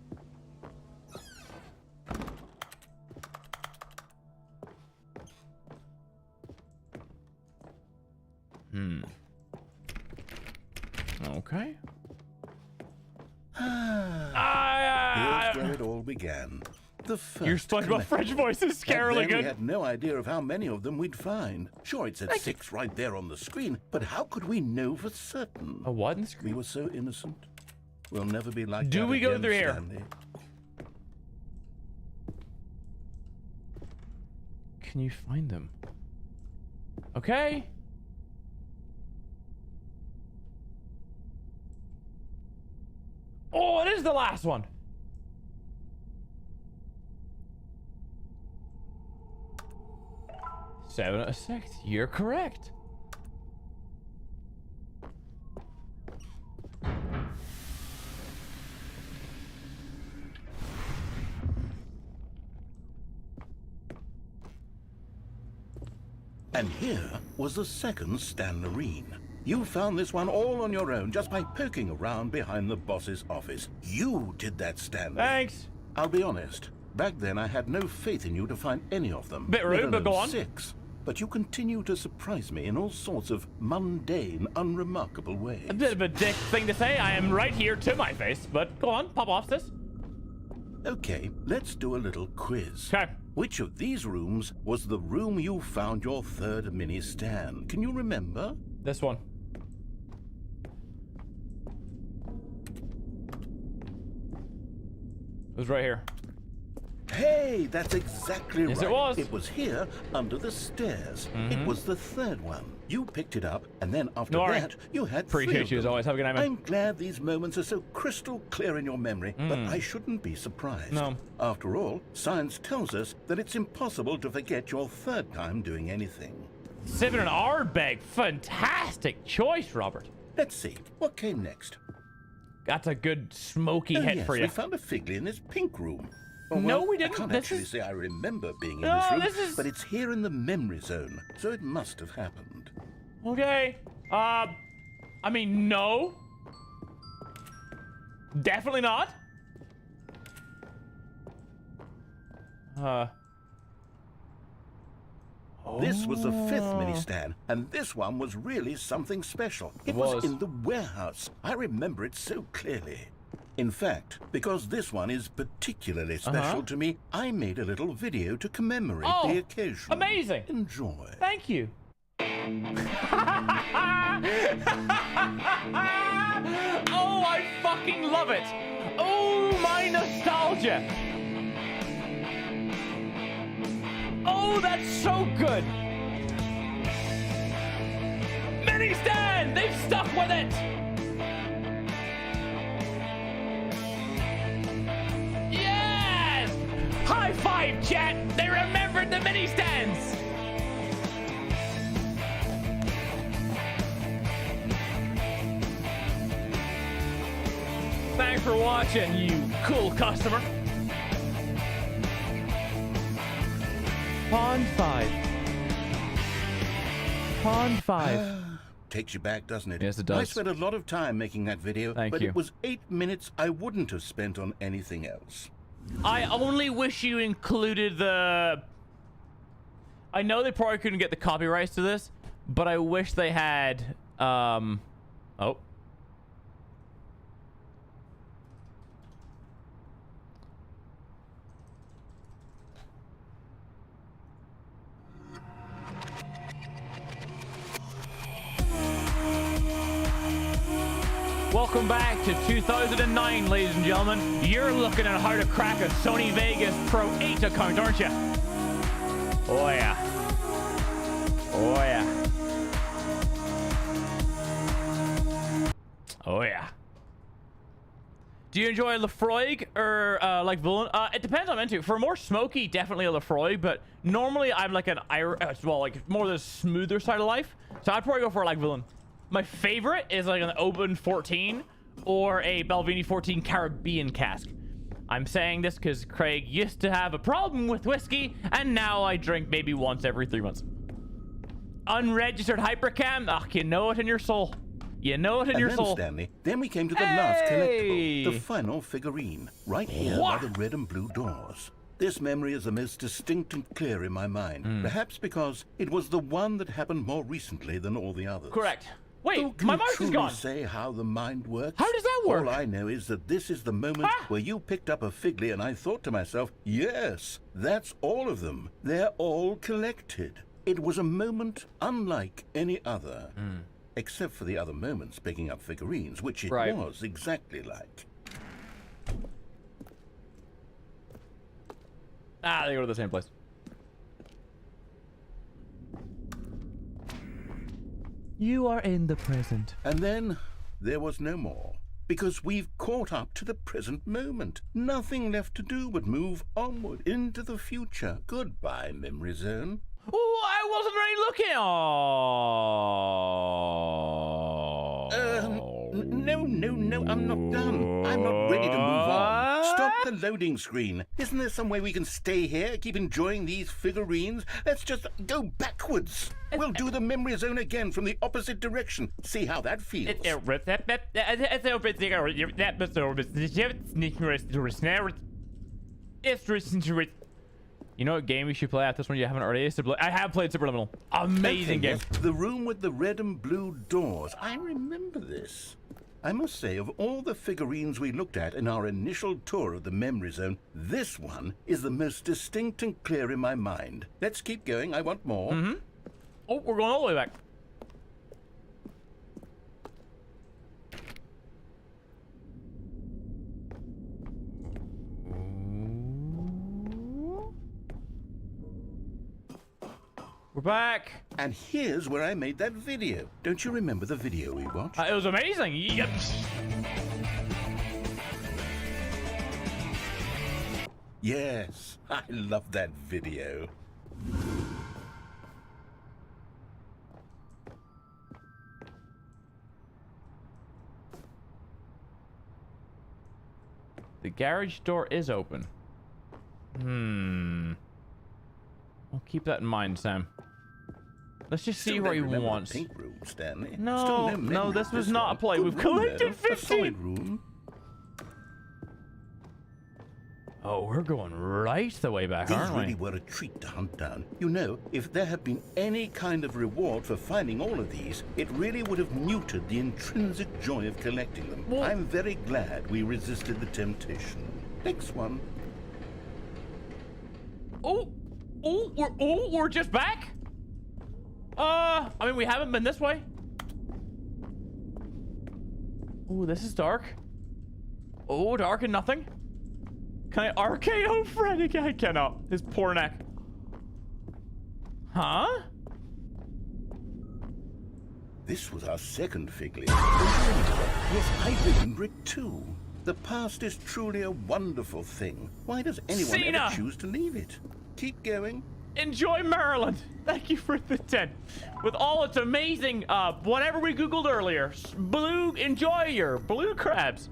Okay. Here's where it all began. The first Your SpongeBob French voice is scarily Back then, good. we had no idea of how many of them we'd find. Sure, it said 6 right there on the screen, but how could we know for certain? A what in the screen? We were so innocent. We'll never be like Do that we go again, through here? Stanley. Can you find them? Okay. Oh, it is the last one. Seven out of 6. You're correct. And here was the second Stanlerine. You found this one all on your own just by poking around behind the boss's office. You did that, Stanley. Thanks. I'll be honest. Back then, I had no faith in you to find any of them. Bit rude, let but go alone on. 6. But you continue to surprise me in all sorts of mundane, unremarkable ways. A bit of a dick thing to say. I am right here to my face, but go on, pop off this. Okay, let's do a little quiz. Okay. Which of these rooms was the room you found your third mini stand? Can you remember? This one. It was right here. Hey, that's exactly Yes, right. it was. It was here, under the stairs. It was the third one. You picked it up, and then after No worry. that, you had 3 Appreciate of you as them. always. Have a good night, man. I'm glad these moments are so crystal clear in your memory, but I shouldn't be surprised. No. After all, science tells us that it's impossible to forget your third time doing anything. 7 and Ardbeg. Fantastic choice, Robert. Let's see, what came next? That's a good smoky Oh, hit yes, for you. we found a Figly in this pink room. Oh, No, well, we didn't. I can't This actually is- say I remember being in No, this room, this is- but it's here in the memory zone, so it must have happened. Okay. I mean, no. Definitely not. This was the 5th mini stand, and this one was really something special. It was in the warehouse. I remember it so clearly. In fact, because this one is particularly special to me, I made a little video to commemorate the occasion. Amazing. Enjoy. Thank you. Oh, I fucking love it. Oh, my nostalgia. Oh, that's so good. Mini stand! They've stuck with it. Yes! High five, chat. They remembered the mini stands. Thanks for watching, you cool customer. Pond 5. Pond 5. Takes you back, doesn't it? Yes, it does. I spent a lot of time making that video, but you. it was 8 minutes I wouldn't have spent on anything else. I only wish you included the... I know they probably couldn't get the copyrights to this, but I wish they had... Oh. Welcome back to 2009, ladies and gentlemen. You're looking at how to crack a Sony Vegas Pro 8 account, aren't you? Oh yeah. Oh yeah. Oh yeah. Do you enjoy Lefroy or like Villain? It depends on I'm into. For more smoky, definitely a Lefroy, but normally I'm like an well, like more the smoother side of life. So I'd probably go for like Villain. My favorite is like an Open 14 or a Belvini 14 Caribbean cask. I'm saying this because Craig used to have a problem with whiskey, and now I drink maybe once every 3 months. Unregistered hypercam? Ugh, you know it in your soul. You know it in your soul. Stanley, then we came to the last collectible, the final figurine, right here by the red and blue doors. This memory is the most distinct and clear in my mind, perhaps because it was the one that happened more recently than all the others. Correct. Wait, Who can my mouse is truly gone. say how the mind works? How does that work? All I know is that this is the moment where you picked up a Figly and I thought to myself, yes, that's all of them. They're all collected. It was a moment unlike any other, except for the other moments picking up figurines, which it was exactly like. Ah, they go to the same place. You are in the present. And then there was no more, because we've caught up to the present moment. Nothing left to do but move onward into the future. Goodbye, Memory Zone. Oh, I wasn't really looking. No, I'm not done. I'm not ready to move on. Stop the loading screen. Isn't there some way we can stay here, keep enjoying these figurines? Let's just go backwards. We'll do the Memory Zone again from the opposite direction. See how that feels. You know what game we should play at this one you haven't already? I have played Subliminal. Amazing game. The room with the red and blue doors. I remember this. I must say, of all the figurines we looked at in our initial tour of the Memory Zone, this one is the most distinct and clear in my mind. Let's keep going. I want more. Oh, we're going all the way back. We're back. And here's where I made that video. Don't you remember the video we watched? It was amazing. Yep. Yes, I love that video. The garage door is open. We'll keep that in mind, Sam. Let's just see where he wants. Pink room, Stanley. No, no, this was not a play. We've collected 15. Room. Oh, we're going right the way back, These aren't we? really were a treat to hunt down. You know, if there had been any kind of reward for finding all of these, it really would have muted the intrinsic joy of collecting them. Well, I'm very glad we resisted the temptation. Next one. We're just back? I mean, we haven't been this way. Oh, this is dark. Oh, dark and nothing. Can I RKO Freddy? I cannot. His poor neck. Huh? This was our second fig leaf. Yes, I remember it too. The past is truly a wonderful thing. Why does anyone ever choose to leave it? Keep going. Enjoy Maryland. Thank you for the 10. With all its amazing, whatever we Googled earlier. Enjoy your blue crabs.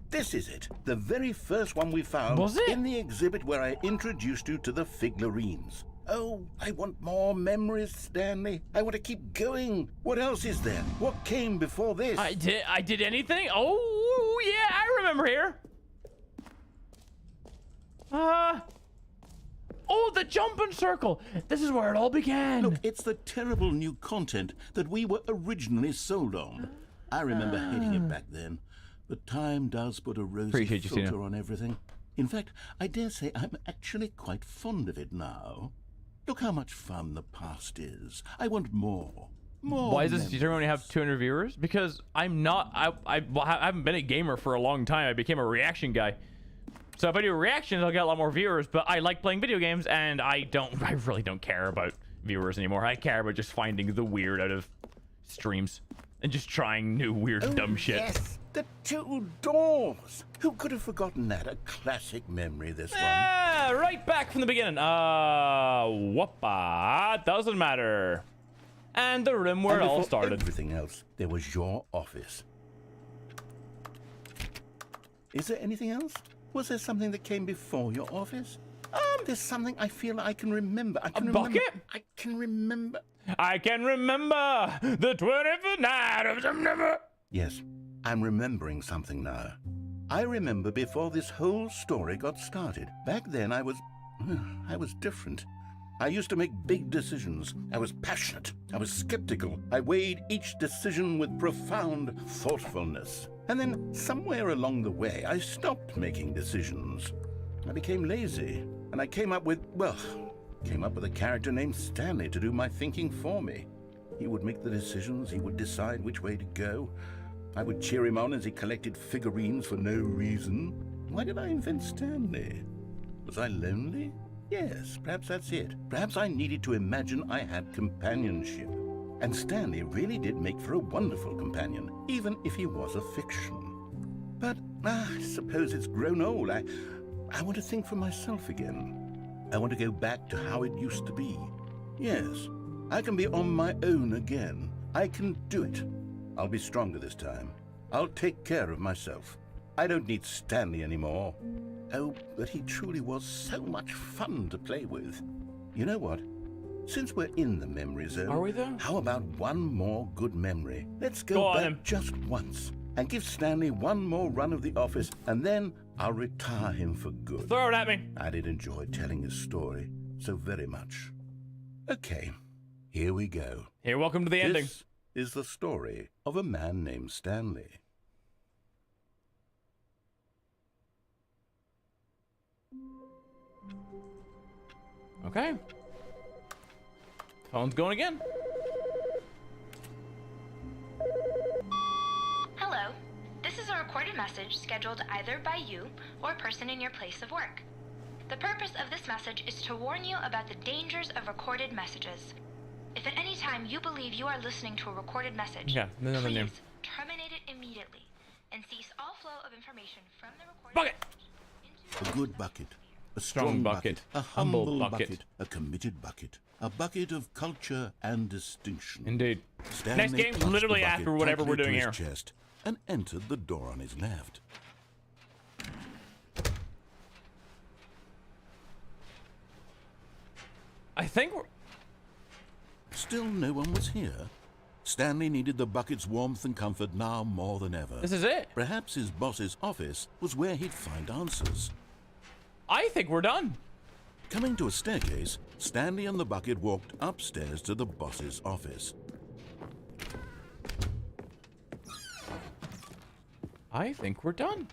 This is it. The very first one we found. Was it? In the exhibit where I introduced you to the figlarines. Oh, I want more memories, Stanley. I want to keep going. What else is there? What came before this? I did anything? Oh, yeah, I remember here. Oh, the jumping circle. This is where it all began. Look, it's the terrible new content that we were originally sold on. I remember hating it back then, but time does put a rosy filter on everything. In fact, I dare say I'm actually quite fond of it now. Look how much fun the past is. I want more. More. Why is this? You only have 200 viewers? Because I'm not. I haven't been a gamer for a long time. I became a reaction guy. So if I do reactions, I'll get a lot more viewers. But I like playing video games, and I really don't care about viewers anymore. I care about just finding the weird out of streams and just trying new weird dumb shit. Yes, the two doors. Who could have forgotten that? A classic memory, this one. Right back from the beginning. Whoopa. Doesn't matter. And the room where it all started. Everything else, there was your office. Is there anything else? Was there something that came before your office? There's something I feel I can remember. I can remember. Bucket? I can remember. I can remember the 25th night of September. Yes, I'm remembering something now. I remember before this whole story got started. Back then, I was different. I used to make big decisions. I was passionate. I was skeptical. I weighed each decision with profound thoughtfulness. And then, somewhere along the way, I stopped making decisions. I became lazy, and I came up with a character named Stanley to do my thinking for me. He would make the decisions, he would decide which way to go. I would cheer him on as he collected figurines for no reason. Why did I invent Stanley? Was I lonely? Yes, perhaps that's it. Perhaps I needed to imagine I had companionship. And Stanley really did make for a wonderful companion, even if he was a fiction. But I suppose it's grown old. I want to think for myself again. I want to go back to how it used to be. Yes, I can be on my own again. I can do it. I'll be stronger this time. I'll take care of myself. I don't need Stanley anymore. Oh, but he truly was so much fun to play with. You know what? Since we're in the memory zone, are we though? How about one more good memory? Let's go back just once and give Stanley one more run of the office, and then I'll retire him for good. Throw it at me. I did enjoy telling his story so very much. Okay, here we go. Here, welcome to the ending. This is the story of a man named Stanley. Okay. Phone's going again. Hello. This is a recorded message scheduled either by you or a person in your place of work. The purpose of this message is to warn you about the dangers of recorded messages. If at any time you believe you are listening to a recorded message, please terminate it immediately and cease all flow of information from the recorded message. A good bucket. A strong bucket, a humble bucket. bucket, a committed bucket, a bucket of culture and distinction. Indeed. Stanley Next game, clutched literally the bucket after whatever we're tightly doing to his here. chest and entered the door on his left. I think we're... Still no one was here. Stanley needed the bucket's warmth and comfort now more than ever. This is it. Perhaps his boss's office was where he'd find answers. I think we're done. Coming to a staircase, Stanley and the bucket walked upstairs to the boss's office. I think we're done.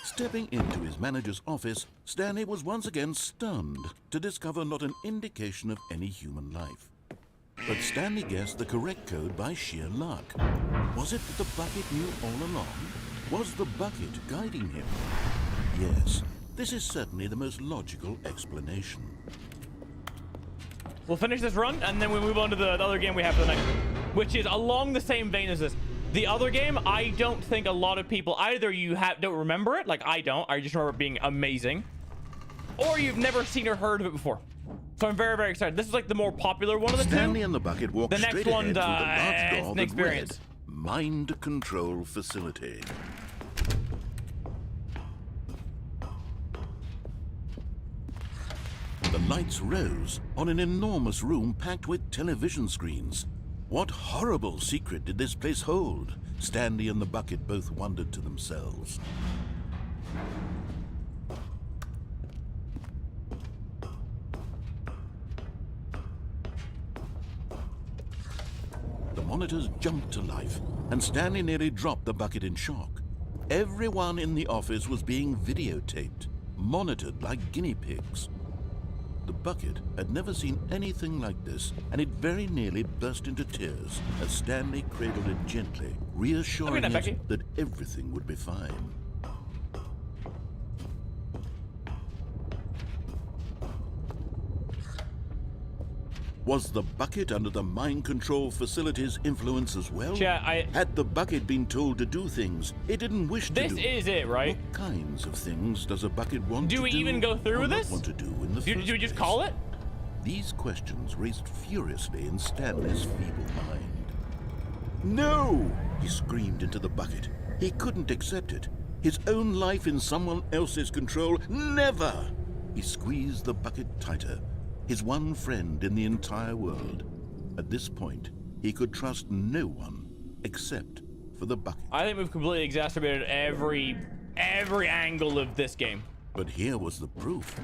Stepping into his manager's office, Stanley was once again stunned to discover not an indication of any human life. But Stanley guessed the correct code by sheer luck. Was it that the bucket knew all along? Was the bucket guiding him? Yes, this is certainly the most logical explanation. We'll finish this run, and then we move on to the other game we have for the night, which is along the same vein as this. The other game, I don't think a lot of people, either you don't remember it, like I don't, I just remember it being amazing, or you've never seen or heard of it before. So I'm very, very excited. This is like the more popular one of the Stanley two. and the bucket walked the next straight one, ahead through the large door it's an that experience. read, Mind Control Facility. The lights rose on an enormous room packed with television screens. What horrible secret did this place hold? Stanley and the bucket both wondered to themselves. The monitors jumped to life, and Stanley nearly dropped the bucket in shock. Everyone in the office was being videotaped, monitored like guinea pigs. The bucket had never seen anything like this, and it very nearly burst into tears as Stanley cradled it gently, reassuring it that everything would be fine. Was the bucket under the mind control facility's influence as well? Had the bucket been told to do things it didn't wish to do? This is it, right? What kinds of things does a bucket want to do? Do we even go through with this? Want to do in the do we just call it? These questions raced furiously in Stanley's feeble mind. No! He screamed into the bucket. He couldn't accept it. His own life in someone else's control. Never! He squeezed the bucket tighter. His one friend in the entire world. At this point, he could trust no one except for the bucket. I think we've completely exacerbated every angle of this game. But here was the proof.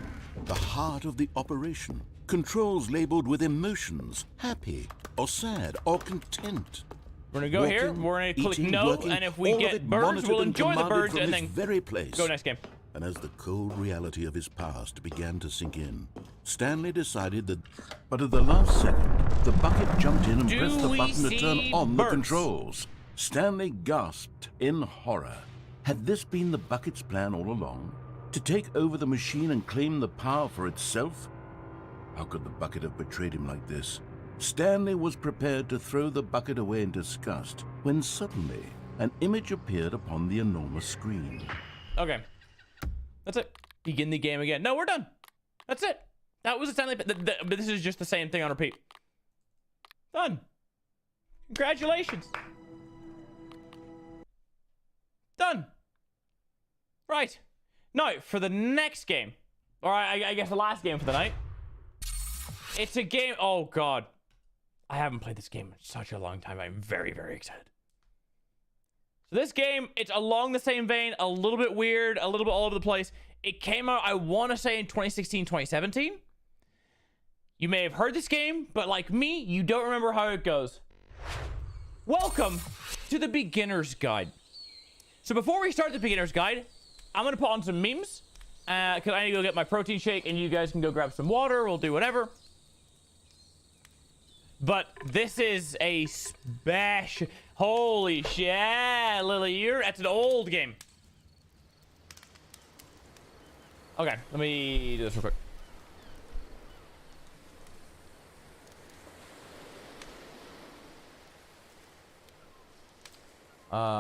The heart of the operation. Controls labeled with emotions, happy or sad or content. We're gonna go here, we're gonna click no, and if we get birds, we'll enjoy the birds, and then very place. Go next game. And as the cold reality of his past began to sink in, Stanley decided that... But at the last second, the bucket jumped in and pressed the button to turn on the controls. Stanley gasped in horror. Had this been the bucket's plan all along? To take over the machine and claim the power for itself? How could the bucket have betrayed him like this? Stanley was prepared to throw the bucket away in disgust when suddenly an image appeared upon the enormous screen. Okay. That's it. Begin the game again. No, we're done. That's it. That was a Stanley. But this is just the same thing on repeat. Done. Congratulations. Done. Right. Now, for the next game, or I guess the last game for the night, it's a game. Oh, God. I haven't played this game in such a long time. I'm very, very excited. So this game, it's along the same vein, a little bit weird, a little bit all over the place. It came out, I want to say, in 2016, 2017. You may have heard this game, but like me, you don't remember how it goes. Welcome to the Beginner's Guide. So before we start the Beginner's Guide, I'm going to put on some memes, because I need to go get my protein shake, and you guys can go grab some water, we'll do whatever. But this is a special... Holy shit, Lily, that's an old game. Okay, let me do this real quick.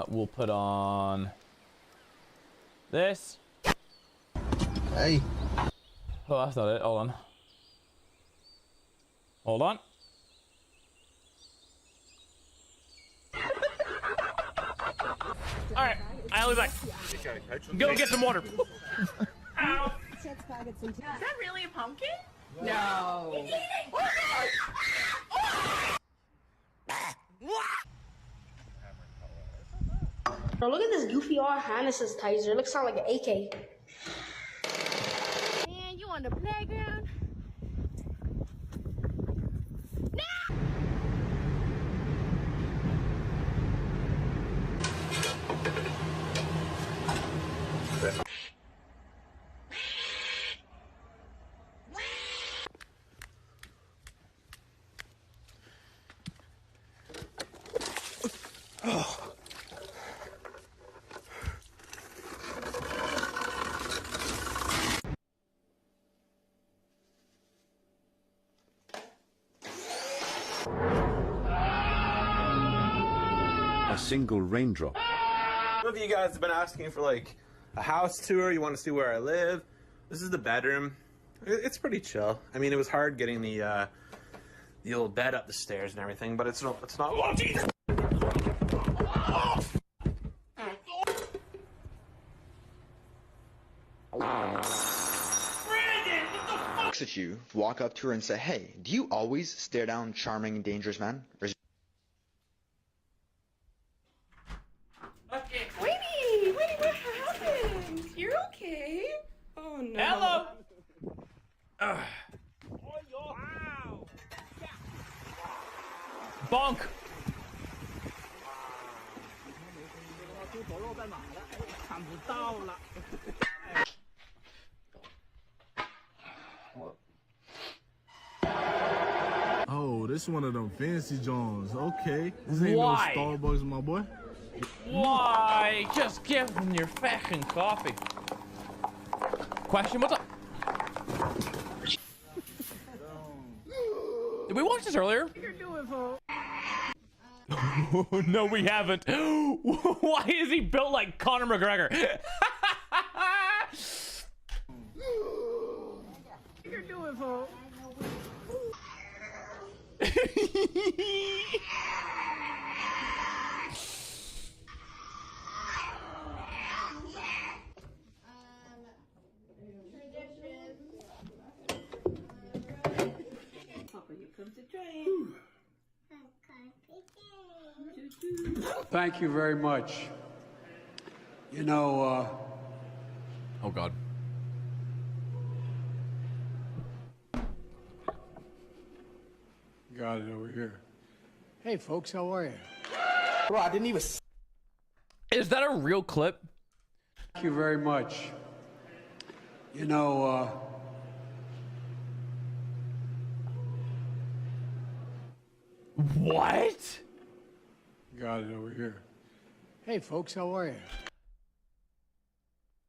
We'll put on this. Hey. Oh, that's not it. Hold on. Hold on. Alright, I'll be back. Go get some water. Ow. Is that really a pumpkin? No. Bro, look at this goofy all harnesses taser. It looks like an AK. Man, you on the playground? A single raindrop. Some of you guys have been asking for like a house tour. You want to see where I live. This is the bedroom. It's pretty chill. I mean, it was hard getting the old bed up the stairs and everything, but it's not. Oh, Jesus! Looks at you, walk up to her and say, "Hey, do you always stare down charming and dangerous men?" Or is Wait, what happened? You're okay? Oh no. Hello. Bonk. Oh, this one of them fancy Johns. Okay. This ain't Why? no Starbucks, my boy. Why? Just give them your fucking coffee. Question, what's up? Did we watch this earlier? No, we haven't. Why is he built like Conor McGregor? You're doing, folks. Thank you very much. You know, oh God. Got it over here. Hey, folks, how are you? Bro, I didn't even. Is that a real clip? Thank you very much. You know, What? Got it over here. Hey, folks, how are you?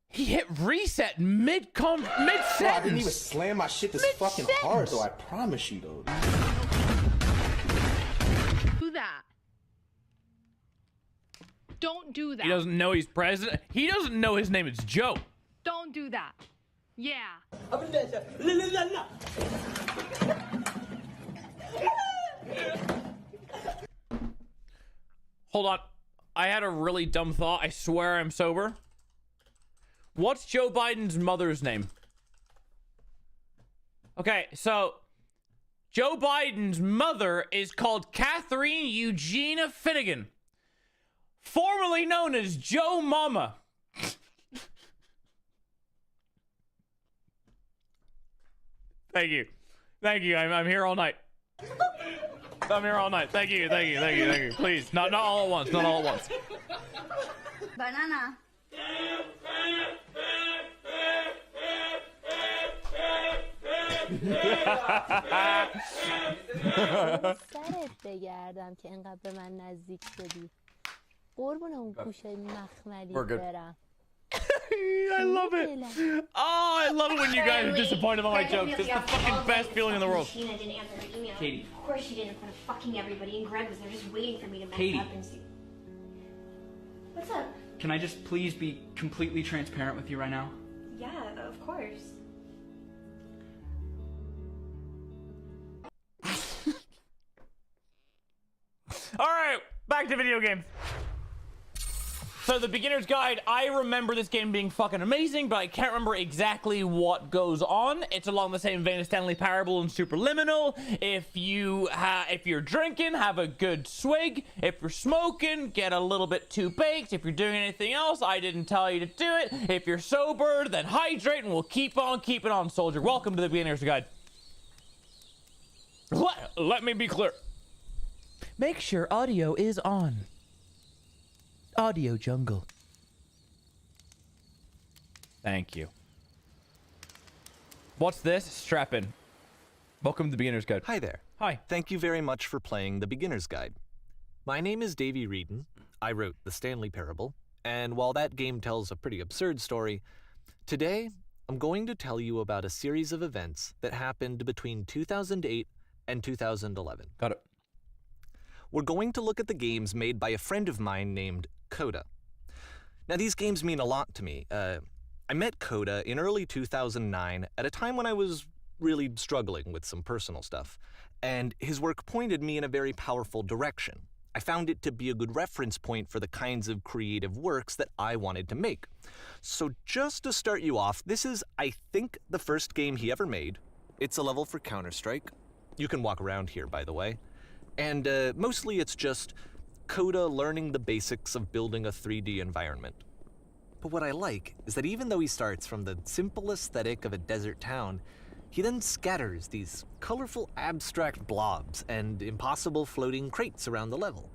He hit reset mid-sentence. Bro, I didn't even slam my shit this fucking hard, though. I promise you, though. Do that. Don't do that. He doesn't know he's president. He doesn't know his name is Joe. Don't do that. Yeah. Hold on. I had a really dumb thought. I swear I'm sober. What's Joe Biden's mother's name? Okay, so Joe Biden's mother is called Catherine Eugenia Finnegan, formerly known as Joe Mama. Thank you. Thank you. I'm here all night. I'm here all night. Thank you. Thank you. Thank you. Thank you. Please. Not all at once. Not all at once. Banana. سرت بگردم که اینقدر به من نزدیک شدی. قربون اون گوشه مخملی برم. I love it. Oh, I love it when you guys are disappointed about my jokes. It's the fucking best feeling in the world. Sheena didn't answer her email. Katie. Of course she did in front of fucking everybody, and Greg was there just waiting for me to mess Katie. up and see. What's up? Can I just please be completely transparent with you right now? Yeah, of course. back to video games. So the beginner's guide, I remember this game being fucking amazing, but I can't remember exactly what goes on. It's along the same vein as Stanley Parable and Superliminal. If you're drinking, have a good swig. If you're smoking, get a little bit too baked. If you're doing anything else, I didn't tell you to do it. If you're sober, then hydrate, and we'll keep on keeping on, soldier. Welcome to the beginner's guide. Let me be clear. Make sure audio is on. Audio jungle. Thank you. What's this? Strap in. Welcome to the beginner's guide. Hi there. Hi. Thank you very much for playing the beginner's guide. My name is Davey Reedon. I wrote The Stanley Parable, and while that game tells a pretty absurd story, today I'm going to tell you about a series of events that happened between 2008 and 2011. Got it. We're going to look at the games made by a friend of mine named Coda. Now, these games mean a lot to me. I met Coda in early 2009 at a time when I was really struggling with some personal stuff, and his work pointed me in a very powerful direction. I found it to be a good reference point for the kinds of creative works that I wanted to make. So just to start you off, this is, I think, the first game he ever made. It's a level for Counter-Strike. You can walk around here, by the way. And mostly it's just Coda learning the basics of building a 3D environment. But what I like is that even though he starts from the simple aesthetic of a desert town, he then scatters these colorful abstract blobs and impossible floating crates around the level.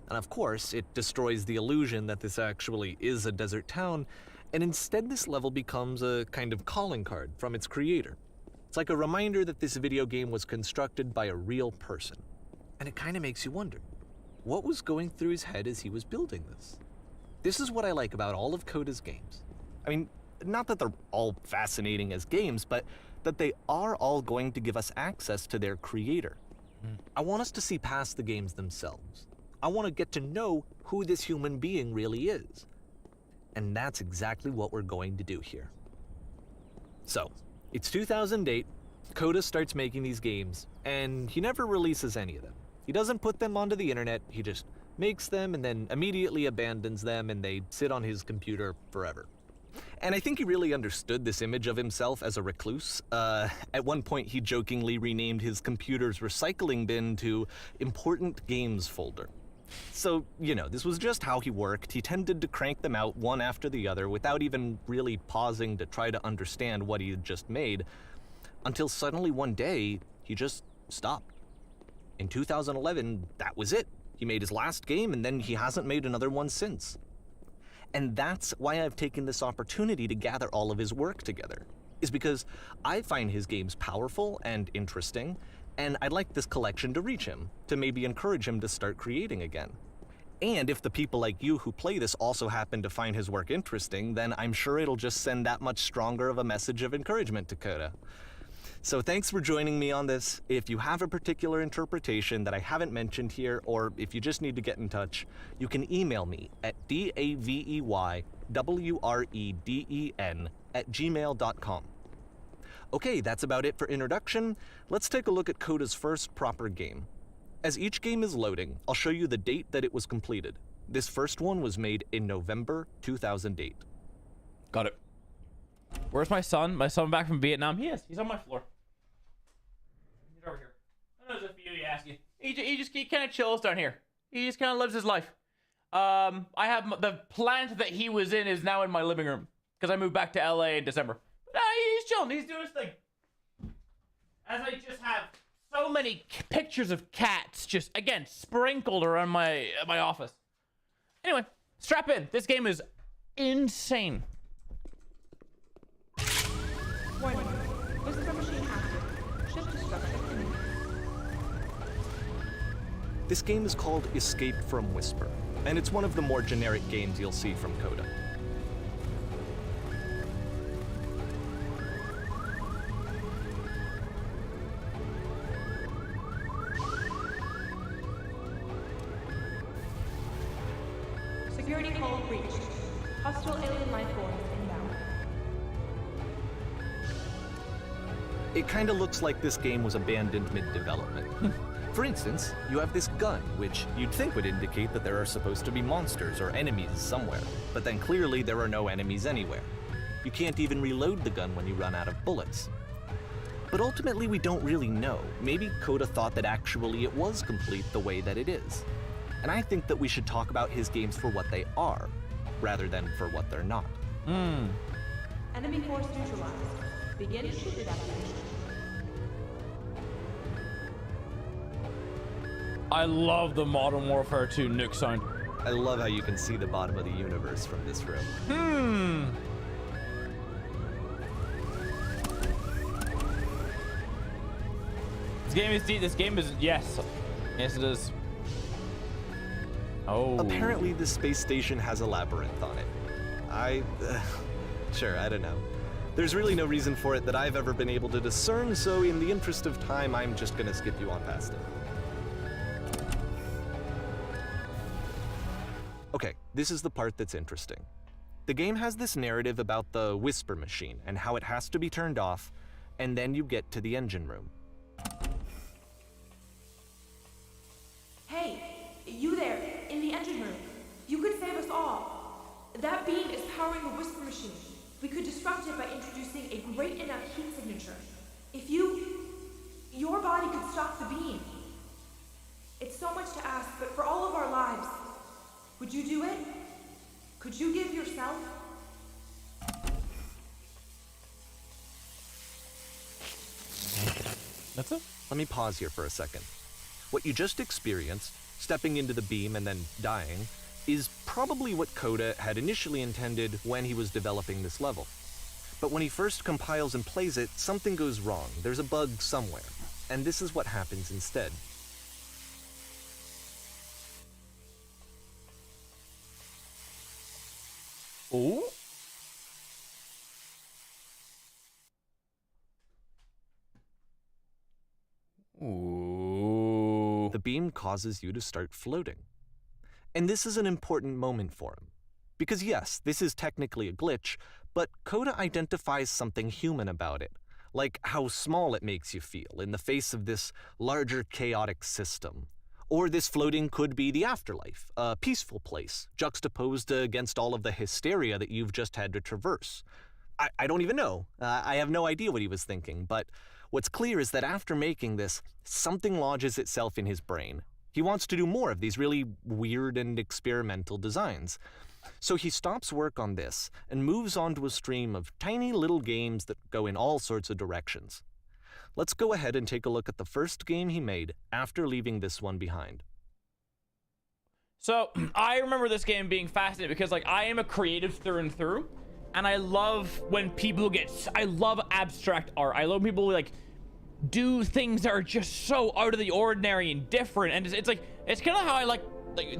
And of course, it destroys the illusion that this actually is a desert town, and instead this level becomes a kind of calling card from its creator. It's like a reminder that this video game was constructed by a real person. And it kind of makes you wonder, what was going through his head as he was building this? This is what I like about all of Coda's games. I mean, not that they're all fascinating as games, but that they are all going to give us access to their creator. I want us to see past the games themselves. I want to get to know who this human being really is. And that's exactly what we're going to do here. So, it's 2008, Coda starts making these games, and he never releases any of them. He doesn't put them onto the internet, he just makes them and then immediately abandons them, and they sit on his computer forever. And I think he really understood this image of himself as a recluse. At one point, he jokingly renamed his computer's recycling bin to Important Games Folder. So, you know, this was just how he worked. He tended to crank them out one after the other without even really pausing to try to understand what he had just made, until suddenly one day, he just stopped. In 2011, that was it. He made his last game, and then he hasn't made another one since. And that's why I've taken this opportunity to gather all of his work together, is because I find his games powerful and interesting, and I'd like this collection to reach him, to maybe encourage him to start creating again. And if the people like you who play this also happen to find his work interesting, then I'm sure it'll just send that much stronger of a message of encouragement to Coda. So thanks for joining me on this. If you have a particular interpretation that I haven't mentioned here, or if you just need to get in touch, you can email me at daveyWreden@gmail.com. Okay, that's about it for introduction. Let's take a look at Coda's first proper game. As each game is loading, I'll show you the date that it was completed. This first one was made in November 2008. Got it. Where's my son? My son back from Vietnam? He is. He's on my floor. He's over here. I know there's a few you ask you. He kind of chills down here. He just kind of lives his life. I have the plant that he was in is now in my living room because I moved back to LA in December. But, he's chilling. He's doing his thing. As I just have so many pictures of cats just, again, sprinkled around my office. Anyway, strap in. This game is insane. Warning. Whisper machine active. Shift destruction. This game is called Escape from Whisper, and it's one of the more generic games you'll see from Coda. Security code breached. Hostile alien life forms inbound. It kinda looks like this game was abandoned mid-development. For instance, you have this gun, which you'd think would indicate that there are supposed to be monsters or enemies somewhere, but then clearly there are no enemies anywhere. You can't even reload the gun when you run out of bullets. But ultimately we don't really know. Maybe Coda thought that actually it was complete the way that it is. And I think that we should talk about his games for what they are, rather than for what they're not. Enemy force neutralized. Begin shoot evacuation. I love the Modern Warfare 2 nuke sound. I love how you can see the bottom of the universe from this room. This game is deep. This game is, yes. Yes, it is. Oh. Apparently the space station has a labyrinth on it. Sure, I don't know. There's really no reason for it that I've ever been able to discern, so in the interest of time, I'm just gonna skip you on past it. Okay, this is the part that's interesting. The game has this narrative about the whisper machine and how it has to be turned off, and then you get to the engine room. Hey, you there, in the engine room. You could save us all. That beam is powering the whisper machine. We could disrupt it by introducing a great enough heat signature. If your body could stop the beam. It's so much to ask, but for all of our lives, would you do it? Could you give yourself? That's it? Let me pause here for a second. What you just experienced, stepping into the beam and then dying, is probably what Coda had initially intended when he was developing this level. But when he first compiles and plays it, something goes wrong. There's a bug somewhere. And this is what happens instead. Oh? Ooh. The beam causes you to start floating. And this is an important moment for him. Because yes, this is technically a glitch, but Coda identifies something human about it, like how small it makes you feel in the face of this larger chaotic system. Or this floating could be the afterlife, a peaceful place, juxtaposed against all of the hysteria that you've just had to traverse. I don't even know. I have no idea what he was thinking, but what's clear is that after making this, something lodges itself in his brain. He wants to do more of these really weird and experimental designs. So he stops work on this and moves on to a stream of tiny little games that go in all sorts of directions. Let's go ahead and take a look at the first game he made after leaving this one behind. So I remember this game being fascinating because like I am a creative through and through, and I love when people I love abstract art. I love when people like do things that are just so out of the ordinary and different, and it's like it's kind of how I like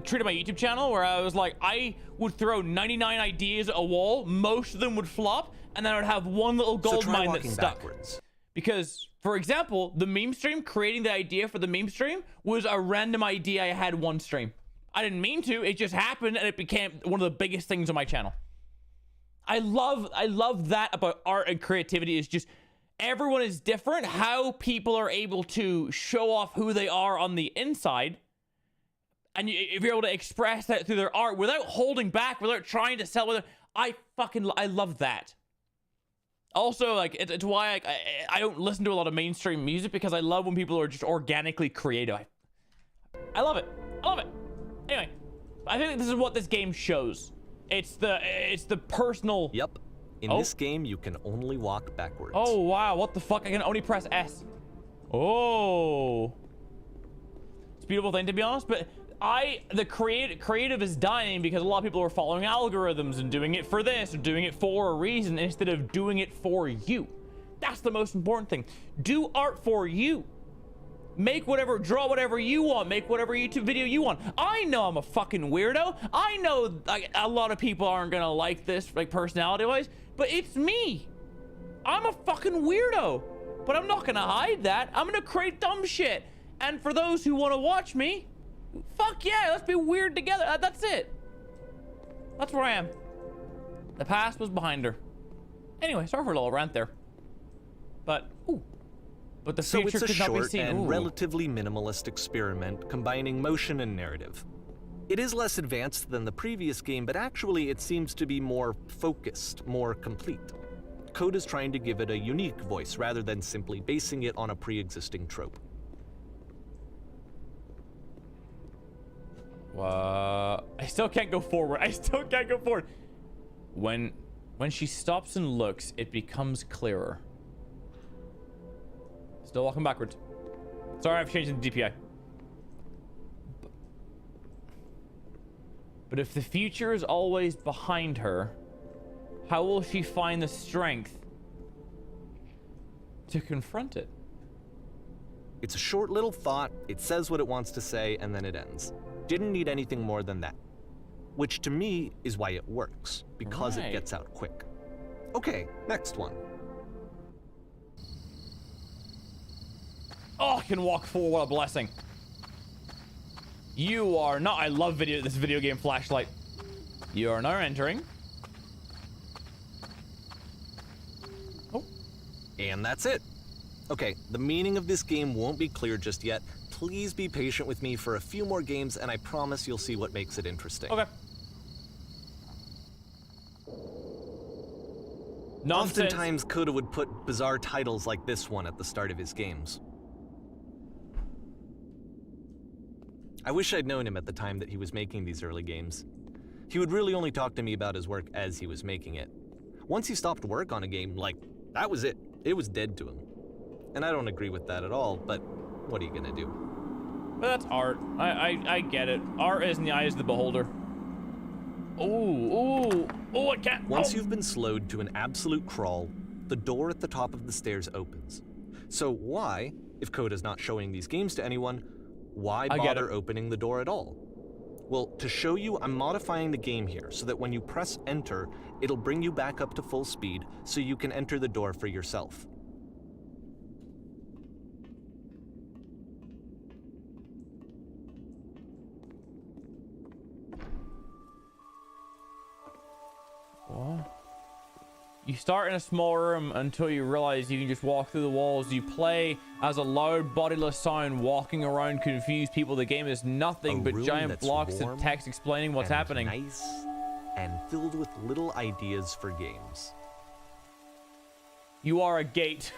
treated my YouTube channel, where I was like I would throw 99 ideas at a wall, most of them would flop, and then I would have one little gold mine that stuck. Backwards. Because, for example, the meme stream, creating the idea for the meme stream was a random idea I had one stream. I didn't mean to, it just happened and it became one of the biggest things on my channel. I love that about art and creativity, is just everyone is different. How people are able to show off who they are on the inside, and if you're able to express that through their art without holding back, without trying to sell it, I love that. Also, like, it's why I don't listen to a lot of mainstream music, because I love when people are just organically creative. I love it. I love it. Anyway, I think this is what this game shows. It's the personal... Yep. In this game, you can only walk backwards. Oh, wow. What the fuck? I can only press S. Oh. It's a beautiful thing, to be honest, but... the creative is dying because a lot of people are following algorithms and doing it for this or doing it for a reason instead of doing it for you. That's the most important thing. Do art for you. Make whatever, draw whatever you want, make whatever YouTube video you want. I know I'm a fucking weirdo. I know like, a lot of people aren't gonna like this, like personality-wise, but it's me. I'm a fucking weirdo, but I'm not gonna hide that. I'm gonna create dumb shit. And for those who wanna watch me, fuck yeah, let's be weird together. That's it. That's where I am. The past was behind her. Anyway, sorry for a little rant there. But, ooh. But the So future it's a could not be short seen. and Ooh. relatively minimalist experiment combining motion and narrative. It is less advanced than the previous game, but actually it seems to be more focused, more complete. Coda's trying to give it a unique voice rather than simply basing it on a pre-existing trope. I still can't go forward. I still can't go forward. When she stops and looks, it becomes clearer. Still walking backwards. Sorry, I've changed the DPI. But if the future is always behind her, how will she find the strength to confront it? It's a short little thought, it says what it wants to say, and then it ends. Didn't need anything more than that. Which to me is why it works, because it gets out quick. Okay, next one. Oh, I can walk forward. What a blessing. You are not... I love this video game flashlight. You are now entering. Oh. And that's it. Okay, the meaning of this game won't be clear just yet. Please be patient with me for a few more games, and I promise you'll see what makes it interesting. Okay. Nonsense. Oftentimes, Coda would put bizarre titles like this one at the start of his games. I wish I'd known him at the time that he was making these early games. He would really only talk to me about his work as he was making it. Once he stopped work on a game, like, that was it. It was dead to him. And I don't agree with that at all, but what are you gonna do? But that's art. I get it. Art is in the eyes of the beholder. Oh, I can't. Once you've been slowed to an absolute crawl, the door at the top of the stairs opens. So why, if Coda's not showing these games to anyone, why bother opening the door at all? Well, to show you, I'm modifying the game here so that when you press enter, it'll bring you back up to full speed so you can enter the door for yourself. What? You start in a small room until you realize you can just walk through the walls. You play as a loud, bodiless sound, walking around, confuse people. The game is nothing but giant blocks of text explaining what's happening. Nice and filled with little ideas for games. You are a gate.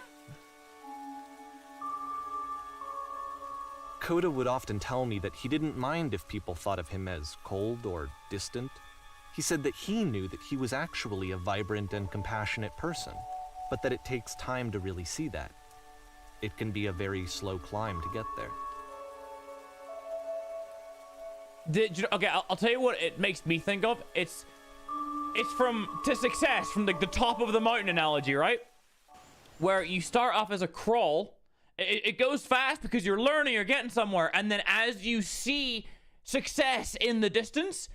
Coda would often tell me that he didn't mind if people thought of him as cold or distant. He said that he knew that he was actually a vibrant and compassionate person, but that it takes time to really see that. It can be a very slow climb to get there. Okay, I'll tell you what it makes me think of. It's from To Success, from the top of the mountain analogy, right? Where you start off as a crawl. It goes fast because you're learning, you're getting somewhere, and then as you see success in the distance,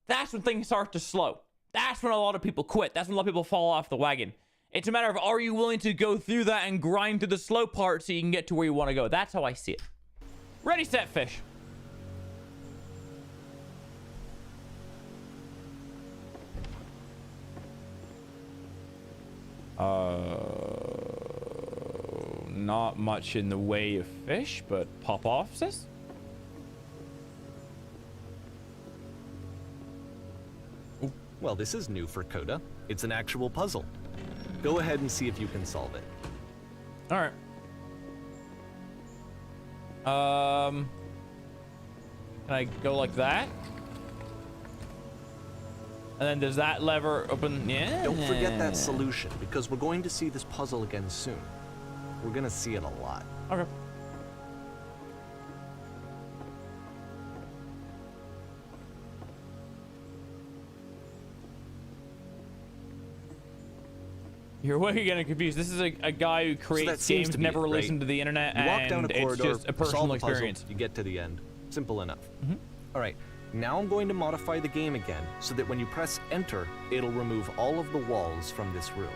that's when things start to slow. That's when a lot of people quit. That's when a lot of people fall off the wagon. It's a matter of, are you willing to go through that and grind through the slow part so you can get to where you want to go? That's how I see it. Ready, set, fish. Not much in the way of fish, but pop off, sis. Well, this is new for Coda. It's an actual puzzle. Go ahead and see if you can solve it. All right. Can I go like that? And then does that lever open? Yeah. Don't forget that solution, because we're going to see this puzzle again soon. We're gonna see it a lot. Okay. You're way getting confused. This is a guy who creates games, never listened to the internet, you walk down a corridor, it's just a personal experience. You get to the end. Simple enough. All right, now I'm going to modify the game again so that when you press enter, it'll remove all of the walls from this room.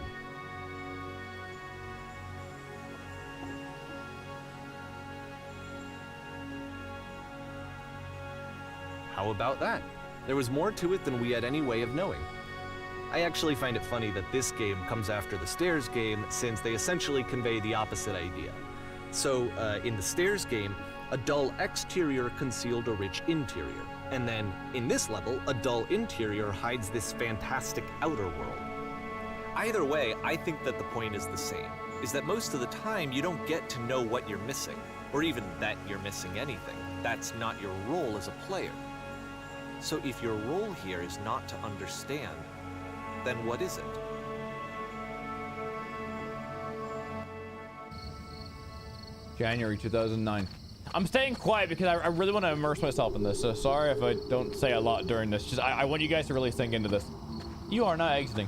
How about that? There was more to it than we had any way of knowing. I actually find it funny that this game comes after the stairs game, since they essentially convey the opposite idea. So, in the Stairs game, a dull exterior concealed a rich interior. And then, in this level, a dull interior hides this fantastic outer world. Either way, I think that the point is the same, is that most of the time you don't get to know what you're missing, or even that you're missing anything. That's not your role as a player. So if your role here is not to understand, then what is it? January 2009. I'm staying quiet because I really want to immerse myself in this, so sorry if I don't say a lot during this. Just I want you guys to really sink into this. You are not exiting.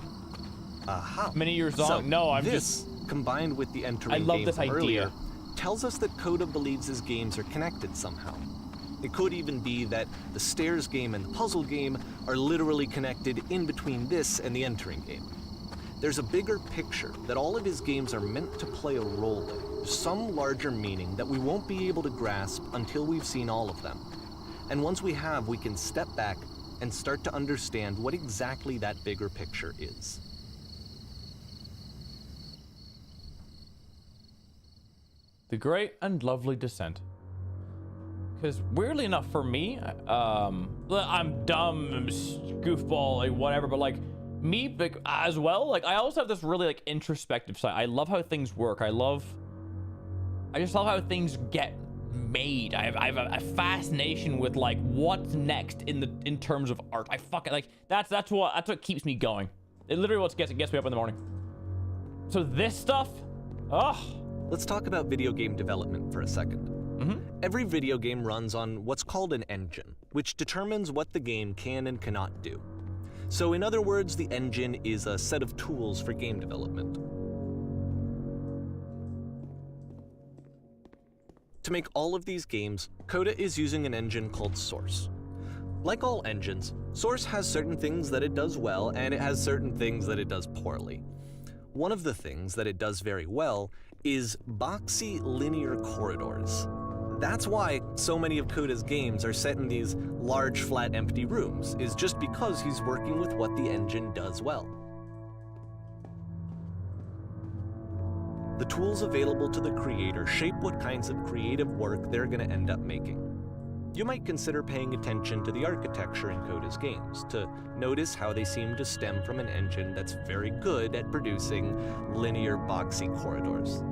Aha. Many years on. So, no, I'm this, just... combined with the entering I love game this from idea. earlier, tells us that Coda believes his games are connected somehow. It could even be that the Stairs game and the puzzle game are literally connected in between this and the entering game. There's a bigger picture that all of his games are meant to play a role in, some larger meaning that we won't be able to grasp until we've seen all of them. And once we have, we can step back and start to understand what exactly that bigger picture is. The Great and Lovely Descent. Because weirdly enough for me, I'm dumb, I'm goofball, like whatever, but like me as well, like I also have this really like introspective side. I love how things work. I just love how things get made. I have a fascination with like what's next in terms of art. I fucking like that's what keeps me going. It literally what gets me up in the morning. So this stuff, Let's talk about video game development for a second. Every video game runs on what's called an engine, which determines what the game can and cannot do. So in other words, the engine is a set of tools for game development. To make all of these games, Coda is using an engine called Source. Like all engines, Source has certain things that it does well, and it has certain things that it does poorly. One of the things that it does very well is boxy linear corridors. That's why so many of Coda's games are set in these large, flat, empty rooms, is just because he's working with what the engine does well. The tools available to the creator shape what kinds of creative work they're going to end up making. You might consider paying attention to the architecture in Coda's games to notice how they seem to stem from an engine that's very good at producing linear, boxy corridors.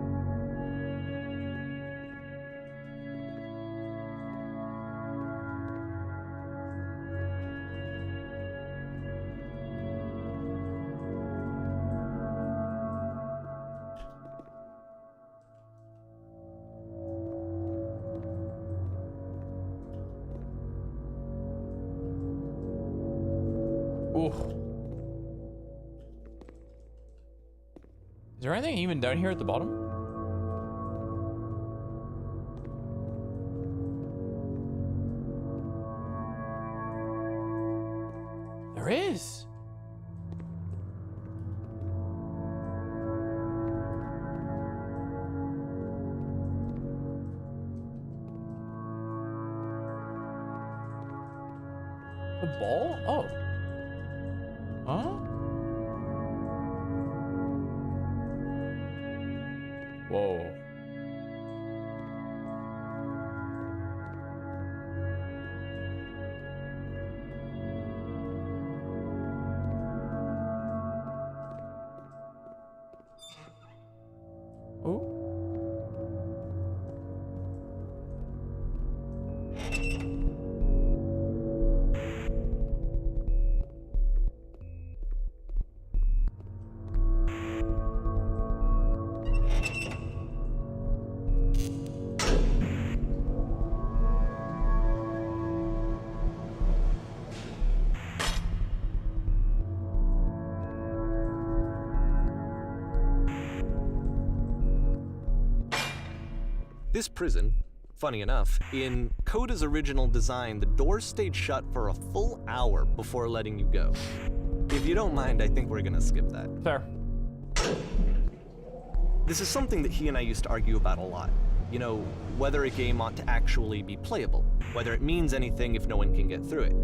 Is there anything even down here at the bottom? There is. The ball? Oh. Huh? Whoa. Oh. This prison, funny enough, in Coda's original design, the doors stayed shut for a full hour before letting you go. If you don't mind, I think we're gonna skip that. Fair. This is something that he and I used to argue about a lot. You know, whether a game ought to actually be playable, whether it means anything if no one can get through it.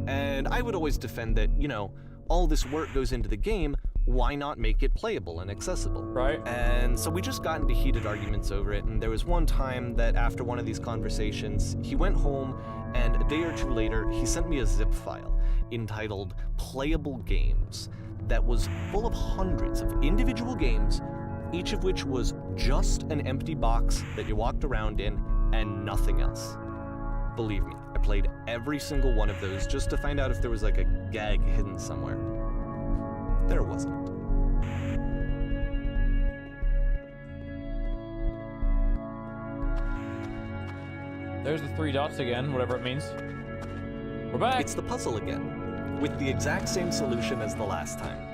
And I would always defend that, you know, all this work goes into the game, why not make it playable and accessible? Right. And so we just got into heated arguments over it, and there was one time that after one of these conversations, he went home, and a day or two later, he sent me a zip file entitled Playable Games that was full of hundreds of individual games, each of which was just an empty box that you walked around in and nothing else. Believe me, I played every single one of those just to find out if there was like a gag hidden somewhere. There wasn't. There's the 3 dots again, whatever it means. We're back. It's the puzzle again, with the exact same solution as the last time.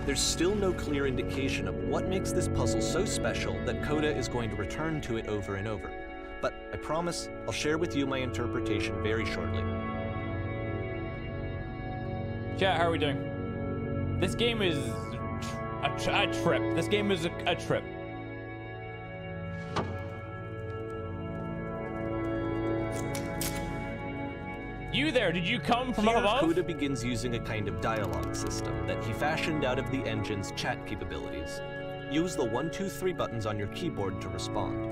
There's still no clear indication of what makes this puzzle so special that Coda is going to return to it over and over. But I promise I'll share with you my interpretation very shortly. Chat, how are we doing? This game is a trip. This game is a trip. You there, did you come from up above? Coda begins using a kind of dialogue system that he fashioned out of the engine's chat capabilities. Use the 1, 2, 3 buttons on your keyboard to respond.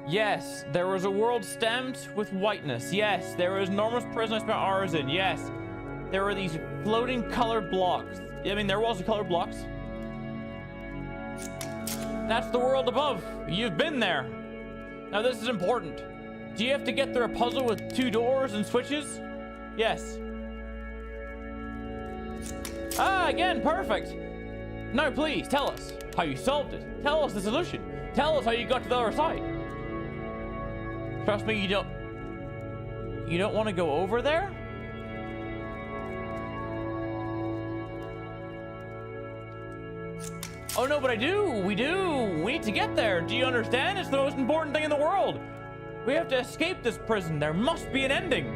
Yes, there was a world stamped with whiteness. Yes, there was enormous prison I spent hours in. Yes, there were these floating colored blocks. I mean, there was the colored blocks. That's the world above. You've been there. Now this is important. Do you have to get through a puzzle with 2 doors and switches? Yes. Ah, again, perfect. Now please, tell us how you solved it. Tell us the solution. Tell us how you got to the other side. Trust me, you don't want to go over there? Oh no, but I do. We do. We need to get there. Do you understand? It's the most important thing in the world. We have to escape this prison. There must be an ending.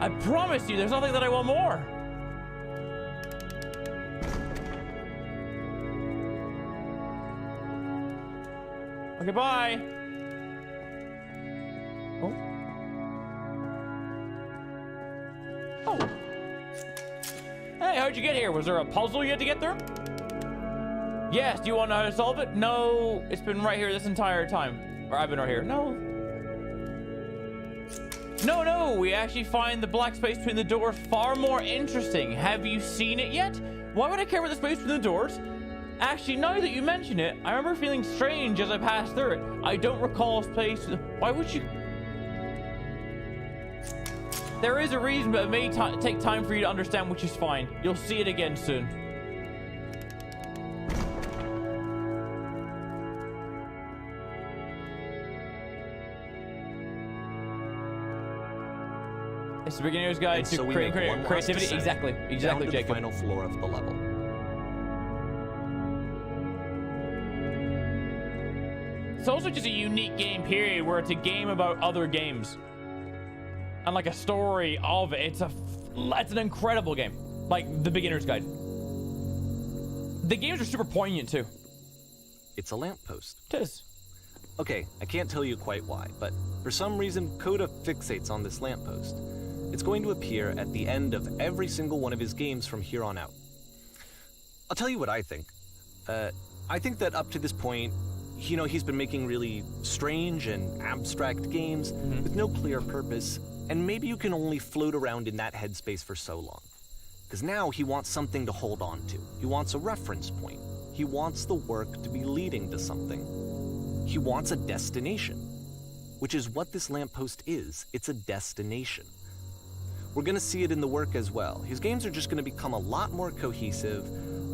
I promise you, there's nothing that I want more. Okay, bye. Oh. Oh. Hey, how'd you get here? Was there a puzzle you had to get through? Yes, do you want to know how to solve it? No, it's been right here this entire time. Or I've been right here. No. No, we actually find the black space between the doors far more interesting. Have you seen it yet? Why would I care about the space between the doors? Actually, now that you mention it, I remember feeling strange as I passed through it. I don't recall a space. Why would you? There is a reason, but it may take time for you to understand, which is fine. You'll see it again soon. It's the beginner's guide to creativity. Exactly, down to Jacob. The final floor of the level. It's also just a unique game period where it's a game about other games and like a story of it. It's an incredible game, like the beginner's guide. The games are super poignant too. It's a lamppost. It is. Okay, I can't tell you quite why, but for some reason Coda fixates on this lamppost. It's going to appear at the end of every single one of his games from here on out. I'll tell you what I think. I think that up to this point, you know, he's been making really strange and abstract games with no clear purpose, and maybe you can only float around in that headspace for so long. Because now he wants something to hold on to. He wants a reference point. He wants the work to be leading to something. He wants a destination, which is what this lamppost is. It's a destination. We're going to see it in the work as well. His games are just going to become a lot more cohesive,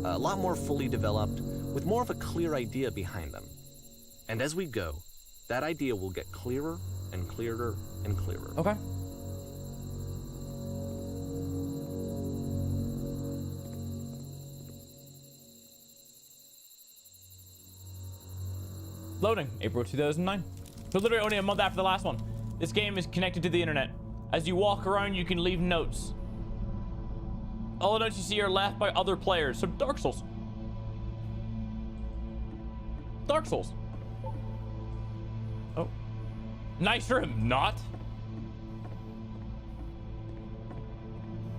a lot more fully developed, with more of a clear idea behind them. And as we go, that idea will get clearer and clearer and clearer. Okay. Loading, April 2009. So literally only a month after the last one. This game is connected to the internet. As you walk around, you can leave notes. All the notes you see are left by other players. So Dark Souls. Dark Souls. Oh. Nice for him not.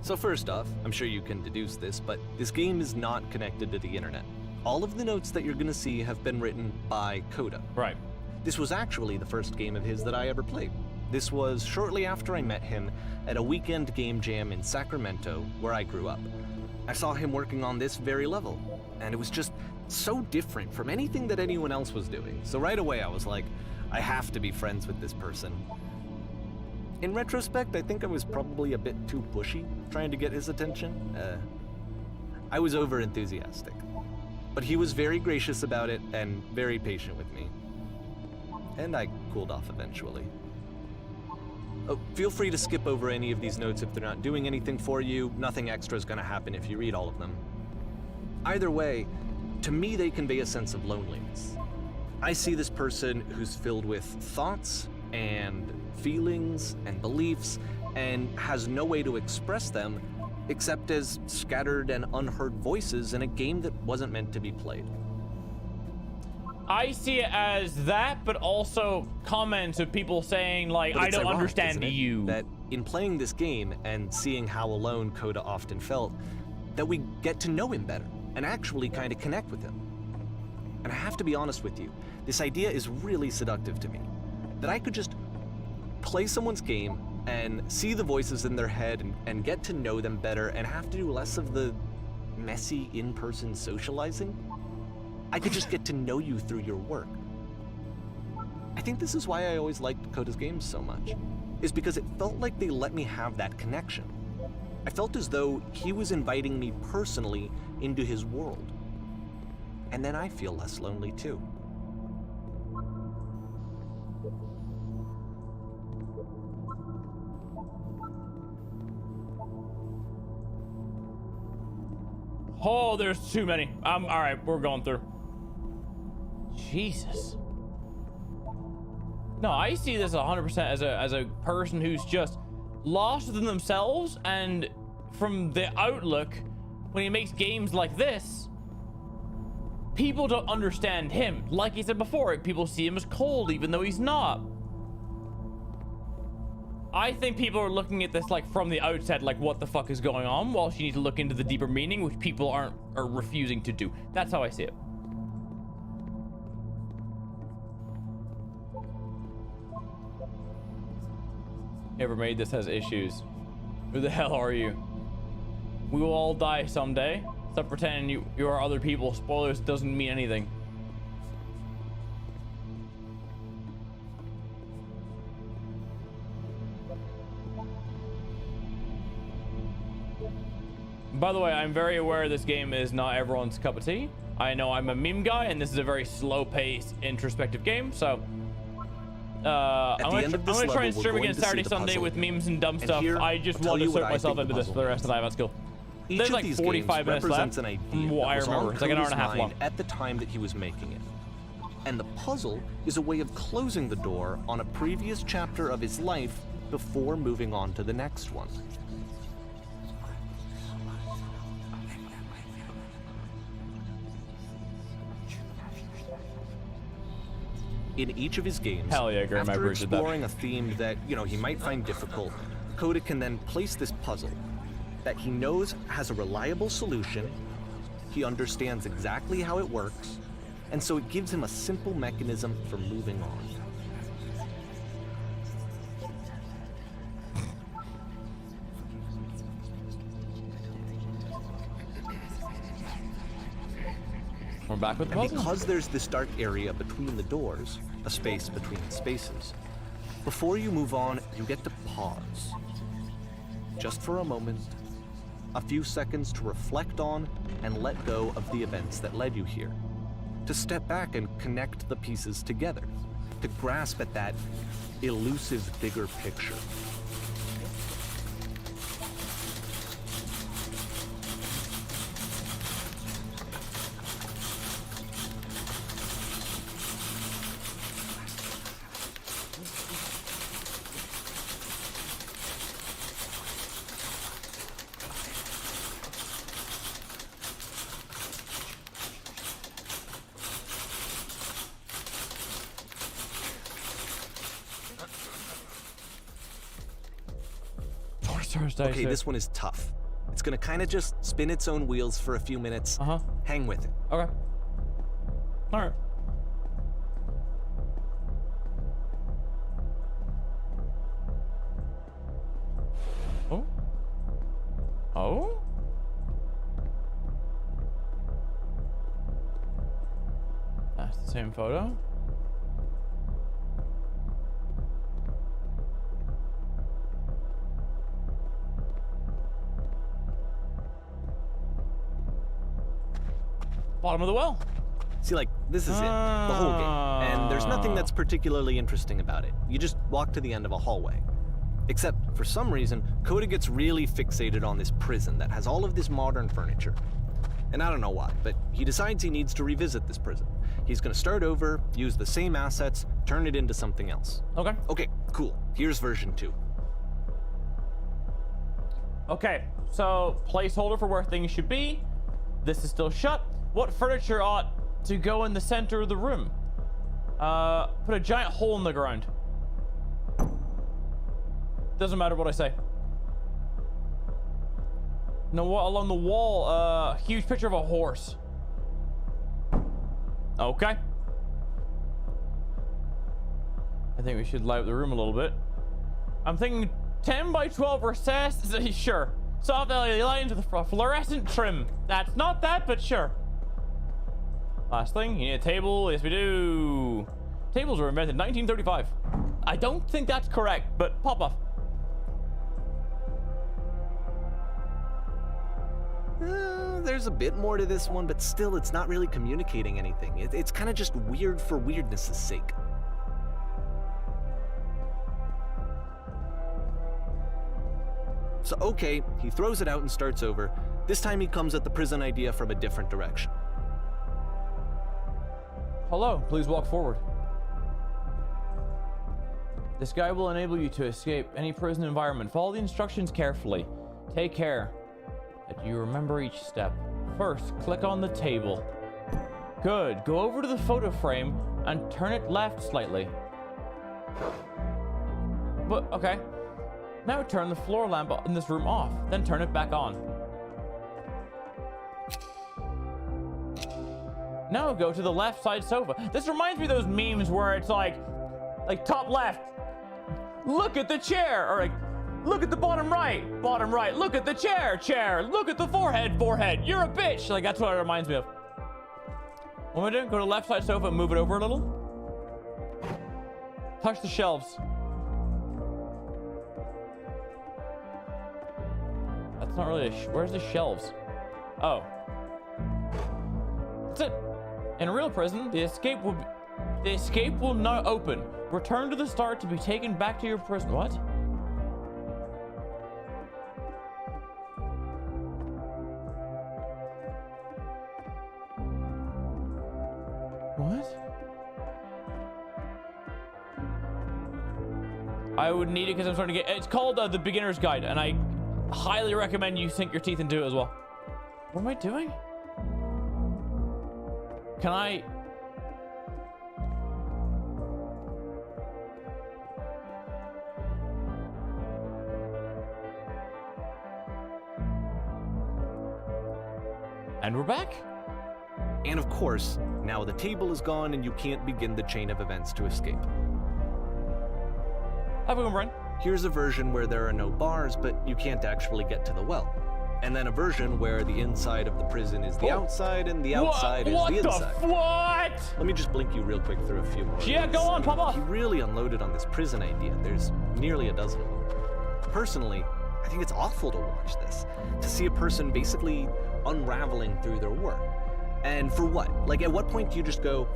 So first off, I'm sure you can deduce this, but this game is not connected to the internet. All of the notes that you're gonna see have been written by Coda. Right. This was actually the first game of his that I ever played. This was shortly after I met him at a weekend game jam in Sacramento, where I grew up. I saw him working on this very level, and it was just so different from anything that anyone else was doing. So right away I was like, I have to be friends with this person. In retrospect, I think I was probably a bit too pushy trying to get his attention. I was over-enthusiastic. But he was very gracious about it and very patient with me. And I cooled off eventually. Oh, feel free to skip over any of these notes if they're not doing anything for you. Nothing extra is going to happen if you read all of them. Either way, to me they convey a sense of loneliness. I see this person who's filled with thoughts and feelings and beliefs and has no way to express them except as scattered and unheard voices in a game that wasn't meant to be played. I see it as that, but also comments of people saying, like, I don't understand you. That in playing this game and seeing how alone Coda often felt, that we get to know him better and actually kind of connect with him. And I have to be honest with you, this idea is really seductive to me. That I could just play someone's game and see the voices in their head and get to know them better and have to do less of the messy in-person socializing. I could just get to know you through your work. I think this is why I always liked Coda's games so much, is because it felt like they let me have that connection. I felt as though he was inviting me personally into his world. And then I feel less lonely too. Oh, there's too many. All right, we're going through. Jesus. No, I see this 100% as a person who's just lost within themselves, and from the outlook, when he makes games like this, people don't understand him. Like he said before, people see him as cold, even though he's not. I think people are looking at this like from the outset, like what the fuck is going on, while she needs to look into the deeper meaning, which people are refusing to do. That's how I see it. Whoever made this has issues. Who the hell are you? We will all die someday. Stop pretending you are other people. Spoilers doesn't mean anything. By the way, I'm very aware this game is not everyone's cup of tea. I know I'm a meme guy, and this is a very slow-paced, introspective game, so... I'm gonna try and stream again Saturday, Sunday with memes and dumb stuff. I just want to sort myself into this for the rest of the time at school. There's like 45 minutes left from what I remember. It's like an hour and a half long. At the time that he was making it. And the puzzle is a way of closing the door on a previous chapter of his life before moving on to the next one. In each of his games, after exploring a theme that, he might find difficult, Coda can then place this puzzle that he knows has a reliable solution, he understands exactly how it works, and so it gives him a simple mechanism for moving on. We're back with the puzzle. And because there's this dark area between the doors, a space between spaces, before you move on, you get to pause. Just for a moment, a few seconds to reflect on and let go of the events that led you here. To step back and connect the pieces together. To grasp at that elusive bigger picture. Thursday. Okay, this one is tough. It's gonna kind of just spin its own wheels for a few minutes. Hang with it. Okay. All right. Oh. Oh. That's the same photo. Bottom of the well. See, like, this is it, the whole game. And there's nothing that's particularly interesting about it. You just walk to the end of a hallway. Except, for some reason, Coda gets really fixated on this prison that has all of this modern furniture. And I don't know why, but he decides he needs to revisit this prison. He's gonna start over, use the same assets, turn it into something else. Okay. Okay, cool. Here's version 2. Okay, so placeholder for where things should be. This is still shut. What furniture ought to go in the center of the room? Put a giant hole in the ground. Doesn't matter what I say. No, along the wall, huge picture of a horse. Okay. I think we should light up the room a little bit. I'm thinking 10 by 12 recess. Sure. Soft LED lighting with a fluorescent trim. That's not that, but sure. Last thing, you need a table. Yes, we do. Tables were invented in 1935. I don't think that's correct, but pop off. There's a bit more to this one, but still, it's not really communicating anything. It's kind of just weird for weirdness' sake. So, okay, he throws it out and starts over. This time he comes at the prison idea from a different direction. Hello, please walk forward. This guide will enable you to escape any prison environment. Follow the instructions carefully. Take care that you remember each step. First, click on the table. Good. Go over to the photo frame and turn it left slightly. But, okay. Now turn the floor lamp in this room off, then turn it back on. Now go to the left side sofa. This reminds me of those memes where it's like top left, look at the chair, or like, look at the bottom right, look at the chair, look at the forehead, you're a bitch. Like, that's what it reminds me of. What am I doing? Go to the left side sofa and move it over a little. Touch the shelves. That's not really where's the shelves? Oh. That's it. In a real prison, the escape will not open. Return to the start to be taken back to your prison. What? What? I would need it because I'm starting to get. It's called the Beginner's Guide, and I highly recommend you sink your teeth into it as well. What am I doing? Can I? And we're back. And of course, now the table is gone and you can't begin the chain of events to escape. Have a good run. Here's a version where there are no bars, but you can't actually get to the well. And then a version where the inside of the prison is the outside and the outside is the inside. What? Let me just blink you real quick through a few more. Yeah, go on, pop off. He really unloaded on this prison idea. There's nearly a dozen of them. Personally, I think it's awful to watch this. To see a person basically unraveling through their work. And for what? Like, at what point do you just go,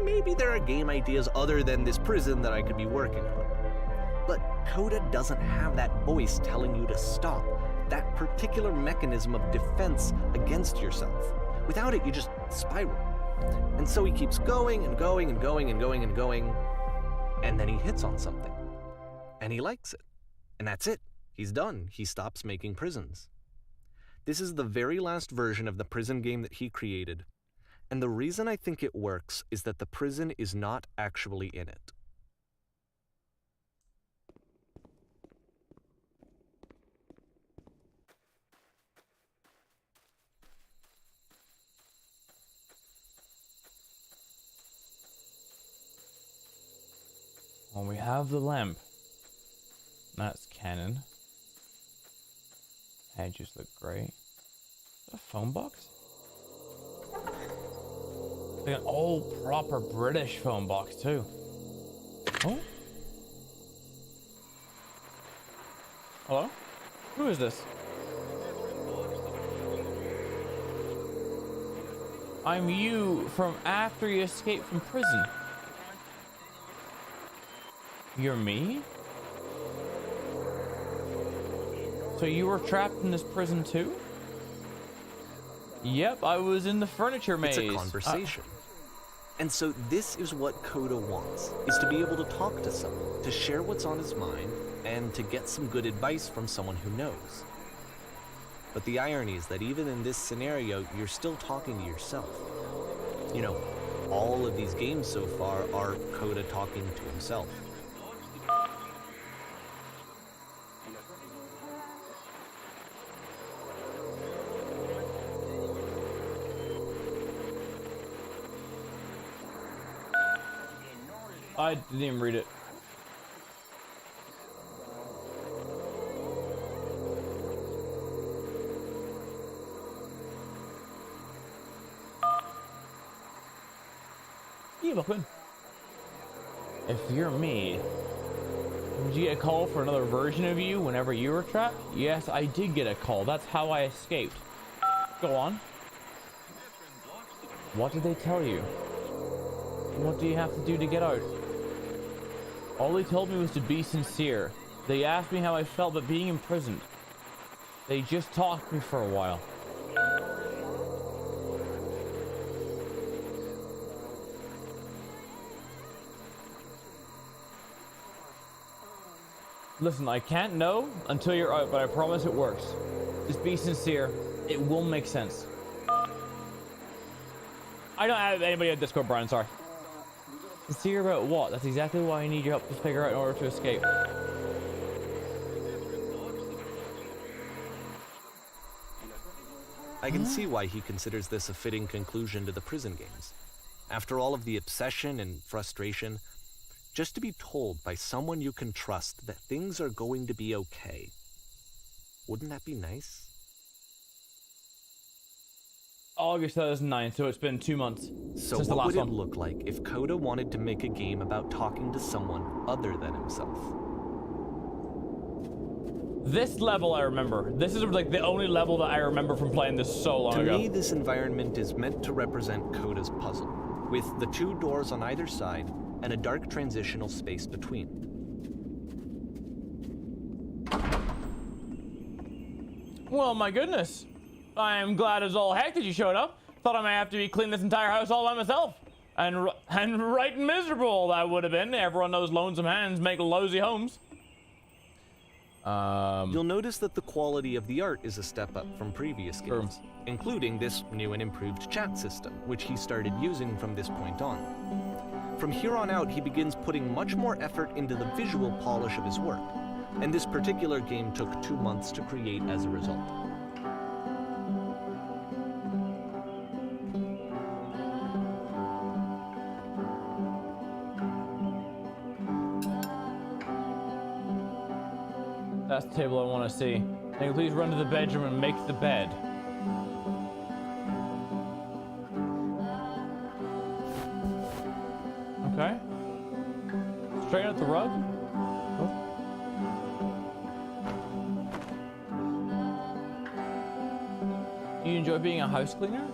maybe there are game ideas other than this prison that I could be working on? But Coda doesn't have that voice telling you to stop. That particular mechanism of defense against yourself. Without it, you just spiral. And so he keeps going and going and going and going and going, and then he hits on something. And he likes it. And that's it. He's done. He stops making prisons. This is the very last version of the prison game that he created. And the reason I think it works is that the prison is not actually in it. Well, we have the lamp. That's canon. Hedges look great. Is that a phone box? Like an old proper British phone box too. Oh? Hello? Who is this? I'm you from after you escaped from prison. You're me? So you were trapped in this prison too? Yep, I was in the furniture maze. It's a conversation. And so this is what Coda wants, is to be able to talk to someone, to share what's on his mind, and to get some good advice from someone who knows. But the irony is that even in this scenario, you're still talking to yourself. You know, all of these games so far are Coda talking to himself. I didn't even read it. Yeah, Buckman. If you're me, did you get a call for another version of you whenever you were trapped? Yes, I did get a call. That's how I escaped. Go on. What did they tell you? What do you have to do to get out? All they told me was to be sincere. They asked me how I felt about being imprisoned. They just talked to me for a while. Listen, I can't know until you're out, but I promise it works. Just be sincere. It will make sense. I don't have anybody on Discord, Brian, sorry. Sincere about what? That's exactly why I need your help to figure out in order to escape. I can see why he considers this a fitting conclusion to the prison games. After all of the obsession and frustration, just to be told by someone you can trust that things are going to be okay. Wouldn't that be nice? August 2009, so it's been 2 months So since the what last would one. it look like if Coda wanted to make a game about talking to someone other than himself? This level I remember. This is like the only level that I remember from playing this so long ago. To me, this environment is meant to represent Coda's puzzle, with the 2 doors on either side and a dark transitional space between. Well, my goodness. I'm glad as all heck that you showed up. Thought I might have to be cleaning this entire house all by myself. And right miserable that would have been. Everyone knows lonesome hands make lousy homes. You'll notice that the quality of the art is a step up from previous games, including this new and improved chat system, which he started using from this point on. From here on out, he begins putting much more effort into the visual polish of his work, and this particular game took 2 months to create as a result. That's the table I want to see. Can you please run to the bedroom and make the bed? Okay. Straighten out the rug. Do you enjoy being a house cleaner?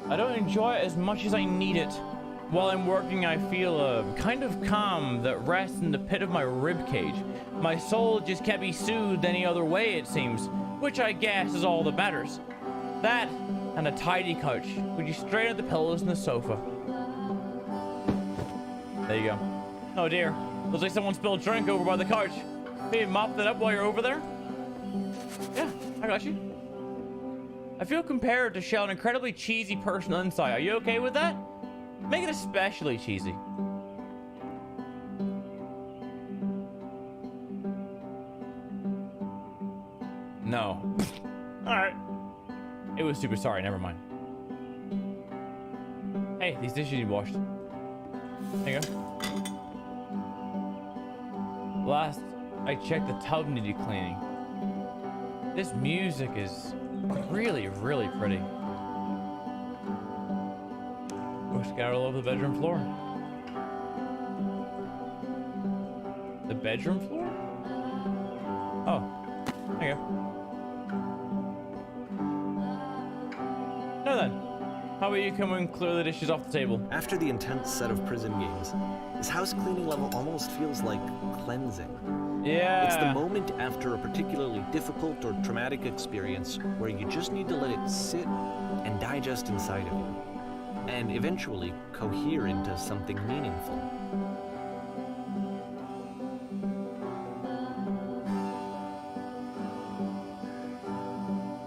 I don't enjoy it as much as I need it. While I'm working, I feel a kind of calm that rests in the pit of my ribcage. My soul just can't be soothed any other way, it seems, which I guess is all that matters. That and a tidy couch. Would you straighten out the pillows and the sofa? There you go. Oh dear, looks like someone spilled drink over by the couch. Maybe mop that up while you're over there? Yeah, I got you. I feel compared to Shell, an incredibly cheesy person inside. Are you okay with that? Make it especially cheesy. No. Alright. It was super sorry, never mind. Hey Hey, these dishes need washed. There you go. Last I checked, the tub needed cleaning. This music is really, really pretty. We're scattered all over the bedroom floor. The bedroom floor? Oh, there you go. No then. How about you come and clear the dishes off the table? After the intense set of prison games, this house cleaning level almost feels like cleansing. Yeah. It's the moment after a particularly difficult or traumatic experience where you just need to let it sit and digest inside of you, and eventually cohere into something meaningful.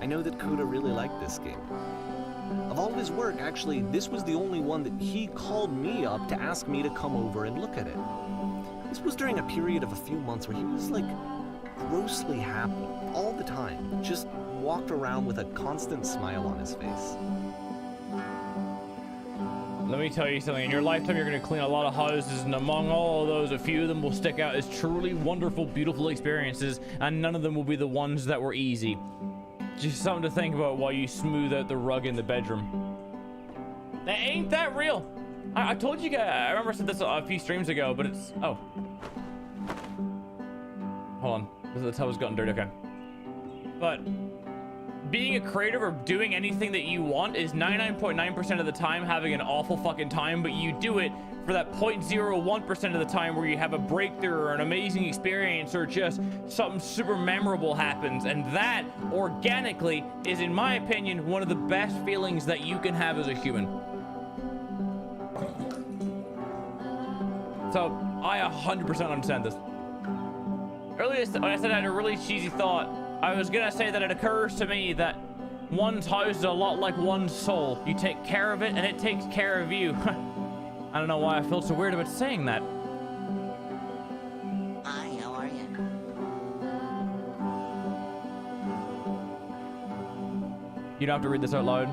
I know that Coda really liked this game. Of all of his work, actually, this was the only one that he called me up to ask me to come over and look at it. This was during a period of a few months where he was like grossly happy all the time, just walked around with a constant smile on his face. Let me tell you something, in your lifetime you're going to clean a lot of houses, and among all of those, a few of them will stick out as truly wonderful, beautiful experiences, and none of them will be the ones that were easy. Just something to think about while you smooth out the rug in the bedroom. That ain't that real. I told you guys, I remember I said this a few streams ago, but it's, oh. Hold on, the tub has gotten dirty, okay. But being a creative or doing anything that you want is 99.9% of the time having an awful fucking time, but you do it for that 0.01% of the time where you have a breakthrough or an amazing experience or just something super memorable happens. And that, organically, is, in my opinion, one of the best feelings that you can have as a human. So, I 100% understand this. Earlier, when I said I had a really cheesy thought, I was gonna say that it occurs to me that one's house is a lot like one's soul. You take care of it, and it takes care of you. I don't know why I feel so weird about saying that. Hi, how are you? You don't have to read this out loud.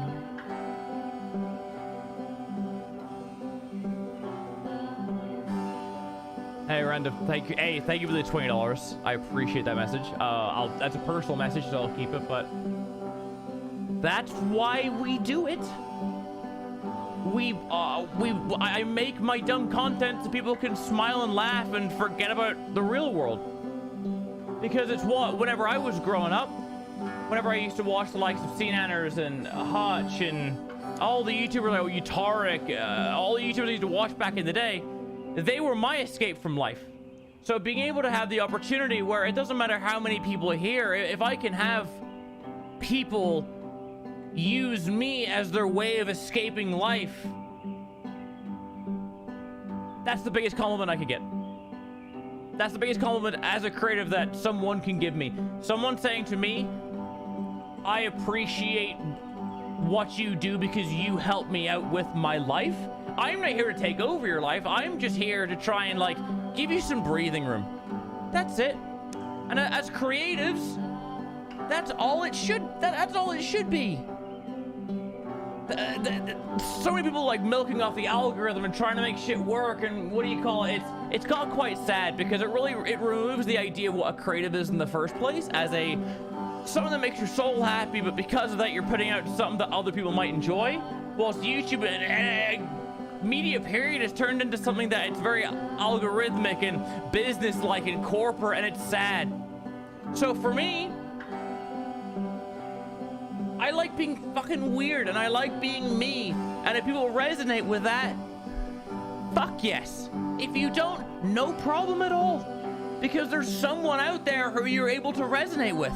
Hey, Random, thank you. Hey, thank you for the $20. I appreciate that message. That's a personal message, so I'll keep it, but that's why we do it. I make my dumb content so people can smile and laugh and forget about the real world. Because it's what, whenever I was growing up, whenever I used to watch the likes of CNanners and Hutch and all the YouTubers like Utarik, all the YouTubers I used to watch back in the day, they were my escape from life. So being able to have the opportunity where it doesn't matter how many people are here, if I can have people use me as their way of escaping life, that's the biggest compliment I could get. That's the biggest compliment as a creative that someone can give me. Someone saying to me, I appreciate what you do because you help me out with my life. I'm not here to take over your life. I'm just here to try and like give you some breathing room. That's it. And as creatives, that's all it should. That's all it should be. So many people like milking off the algorithm and trying to make shit work, and what do you call it? It's got quite sad because it removes the idea of what a creative is in the first place as a something that makes your soul happy, but because of that you're putting out something that other people might enjoy. Whilst YouTube and media period has turned into something that it's very algorithmic and business-like and corporate, and it's sad. So for me, I like being fucking weird, and I like being me. And if people resonate with that, fuck yes. If you don't, no problem at all. Because there's someone out there who you're able to resonate with.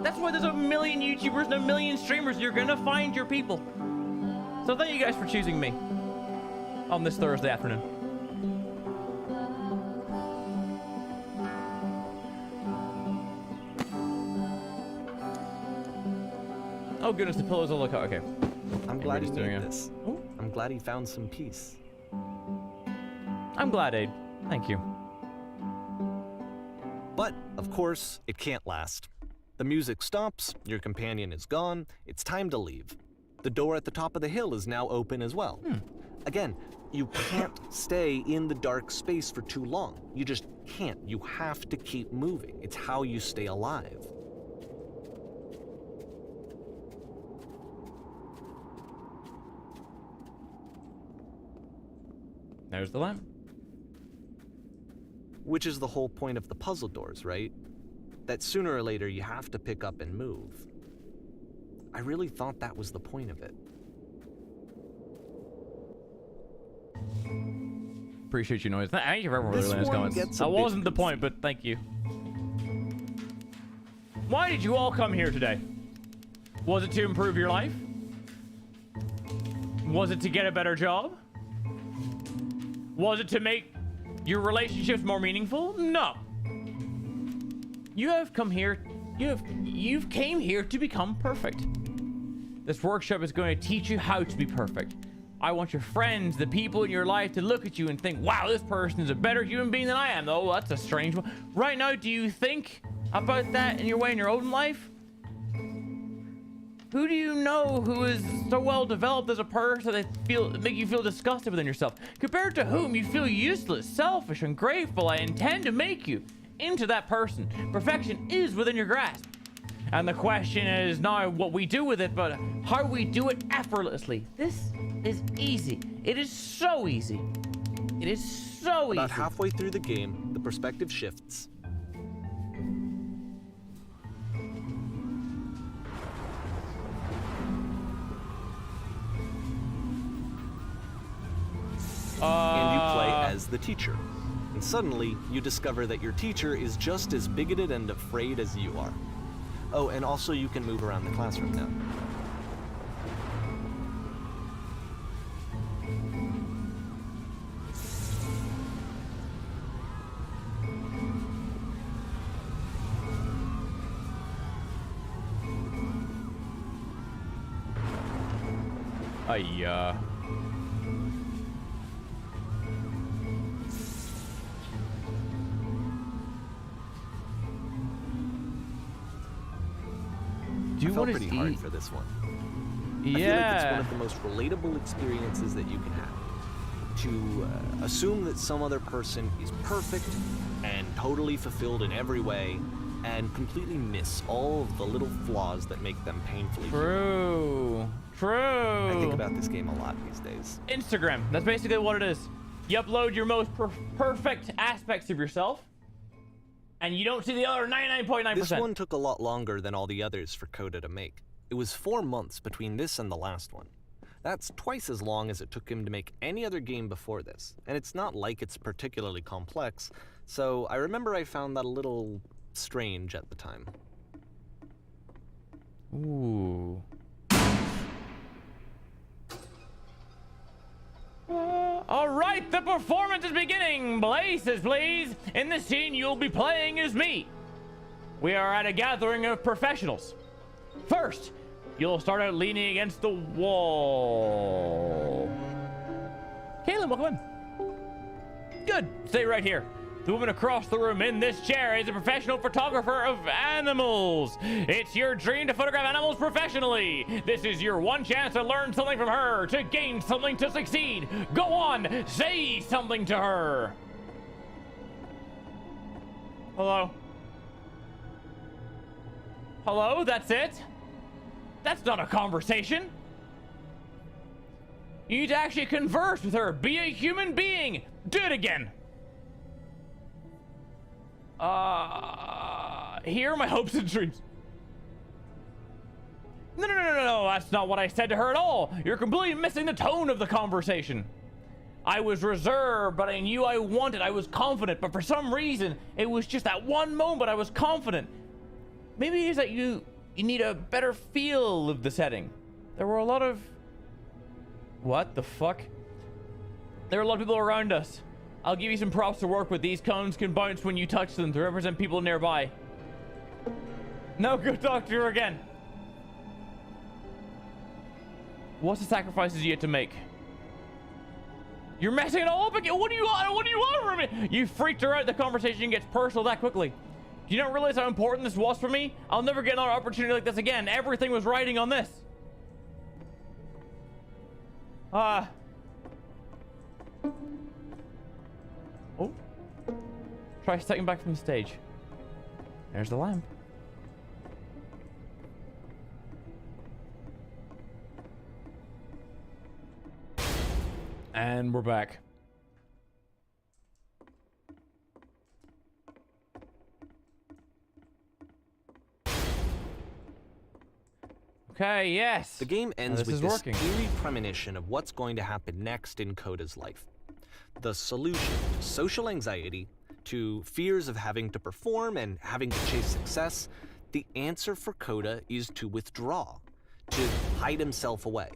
That's why there's a million YouTubers and a million streamers. You're gonna find your people. So thank you guys for choosing me on this Thursday afternoon. Oh goodness, the pillows will look out. Okay. I'm glad he's doing this. I'm glad he found some peace. I'm glad, Aid. Thank you. But, of course, it can't last. The music stops, your companion is gone, it's time to leave. The door at the top of the hill is now open as well. Again, you can't stay in the dark space for too long. You just can't. You have to keep moving. It's how you stay alive. There's the lamp. Which is the whole point of the puzzle doors, right? That sooner or later you have to pick up and move. I really thought that was the point of it. Appreciate you, Noise. Thank you for everyone This really nice one comments. gets a That bit wasn't the point, but thank you. Why did you all come here today? Was it to improve your life? Was it to get a better job? Was it to make your relationships more meaningful? No. You have come here, you've came here to become perfect. This workshop is going to teach you how to be perfect. I want your friends, the people in your life, to look at you and think, wow, this person is a better human being than I am. Oh, that's a strange one. Right now, do you think about that in your way in your own life? Who do you know who is so well developed as a person that make you feel disgusted within yourself? Compared to whom you feel useless, selfish, ungrateful. I intend to make you into that person. Perfection is within your grasp. And the question is not what we do with it, but how we do it effortlessly. This is easy. It is so easy. It is so easy. About halfway through the game, the perspective shifts. And you play as the teacher. And suddenly, you discover that your teacher is just as bigoted and afraid as you are. Oh, and also you can move around the classroom now. Do you I felt want pretty to hard for this one. Yeah. I feel like it's one of the most relatable experiences that you can have. To assume that some other person is perfect and totally fulfilled in every way, and completely miss all of the little flaws that make them painfully True. True. I think about this game a lot these days. Instagram. That's basically what it is. You upload your most perfect aspects of yourself, and you don't see the other 99.9%. This one took a lot longer than all the others for Coda to make. It was 4 months between this and the last one. That's twice as long as it took him to make any other game before this, and it's not like it's particularly complex, so I remember I found that a little strange at the time. Ooh. All right, the performance is beginning. Places, please. In this scene, you'll be playing as me. We are at a gathering of professionals. First, you'll start out leaning against the wall. Kaylin, welcome in. Good. Stay right here. The woman across the room in this chair is a professional photographer of animals. It's your dream to photograph animals professionally. This is your one chance to learn something from her, to gain something, to succeed. Go on, say something to her. Hello? Hello, that's it? That's not a conversation. You need to actually converse with her. Be a human being. Do it again. Here are my hopes and dreams. No, that's not what I said to her at all. You're completely missing the tone of the conversation. I was reserved, but I knew I wanted. I was confident, but for some reason, it was just that one moment I was confident. Maybe it is that you need a better feel of the setting. There were a lot of... What the fuck? There were a lot of people around us. I'll give you some props to work with. These cones can bounce when you touch them to represent people nearby. No, go talk to her again. What's the sacrifices you had to make? You're messing it all up again. What do you want from me? You freaked her out. The conversation gets personal that quickly. Do you not realize how important this was for me? I'll never get another opportunity like this again. Everything was riding on this. Try stepping back from the stage. There's the lamp. And we're back. Okay, yes. The game ends this with is this working. eerie premonition of what's going to happen next in Coda's life. The solution to social anxiety, to fears of having to perform and having to chase success, the answer for Coda is to withdraw, to hide himself away.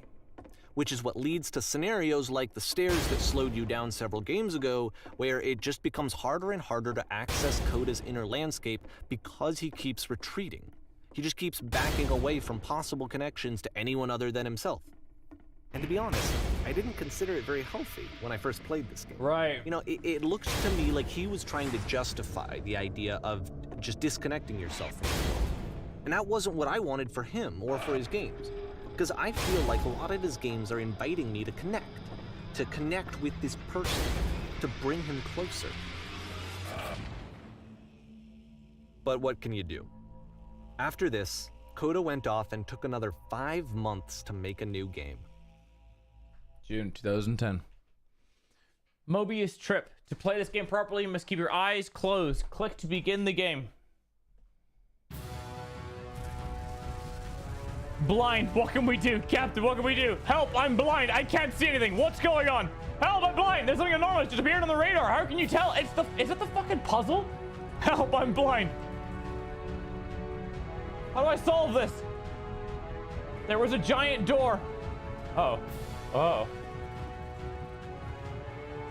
Which is what leads to scenarios like the stairs that slowed you down several games ago, where it just becomes harder and harder to access Coda's inner landscape because he keeps retreating. He just keeps backing away from possible connections to anyone other than himself. And to be honest, I didn't consider it very healthy when I first played this game. Right. You know, it looked to me like he was trying to justify the idea of just disconnecting yourself from the world. And that wasn't what I wanted for him or for his games. Because I feel like a lot of his games are inviting me to connect with this person, to bring him closer. But what can you do? After this, Coda went off and took another 5 months to make a new game. June 2010. Mobius Trip. To play this game properly, you must keep your eyes closed. Click to begin the game. Blind, what can we do? Captain, what can we do? Help, I'm blind. I can't see anything. What's going on? Help, I'm blind. There's something enormous just appeared on the radar. How can you tell? Is it the fucking puzzle? Help, I'm blind. How do I solve this? There was a giant door. Oh. Oh.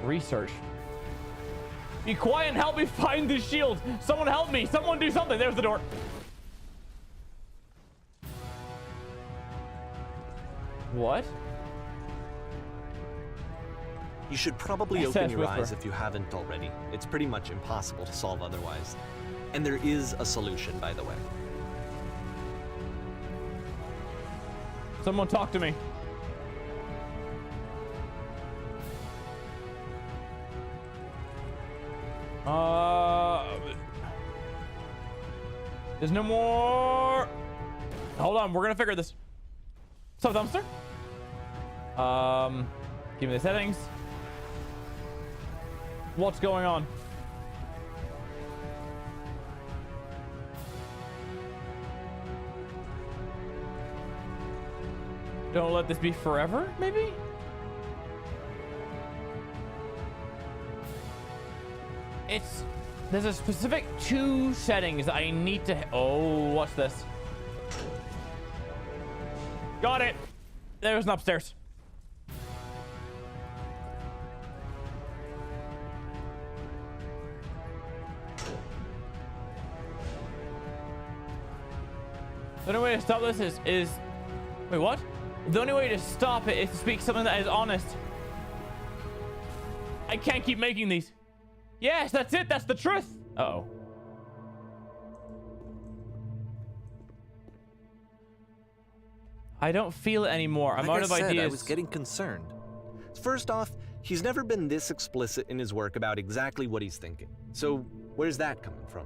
Research. Be quiet and help me find this shield. Someone help me. Someone do something. There's the door. What? You should probably open your eyes if you haven't already. It's pretty much impossible to solve otherwise. And there is a solution, by the way. Someone talk to me. There's no more. Hold on, we're gonna figure this. What's up, dumpster? Give me the settings. What's going on? Don't let this be forever, maybe? There's a specific 2 settings I need to. Oh, what's this? Got it. There's an upstairs. The only way to stop this is wait, what? The only way to stop it is to speak something that is honest. I can't keep making these. Yes, that's it. That's the truth. Uh-oh. I don't feel it anymore. I'm out of ideas. I was getting concerned. First off, he's never been this explicit in his work about exactly what he's thinking. So where's that coming from?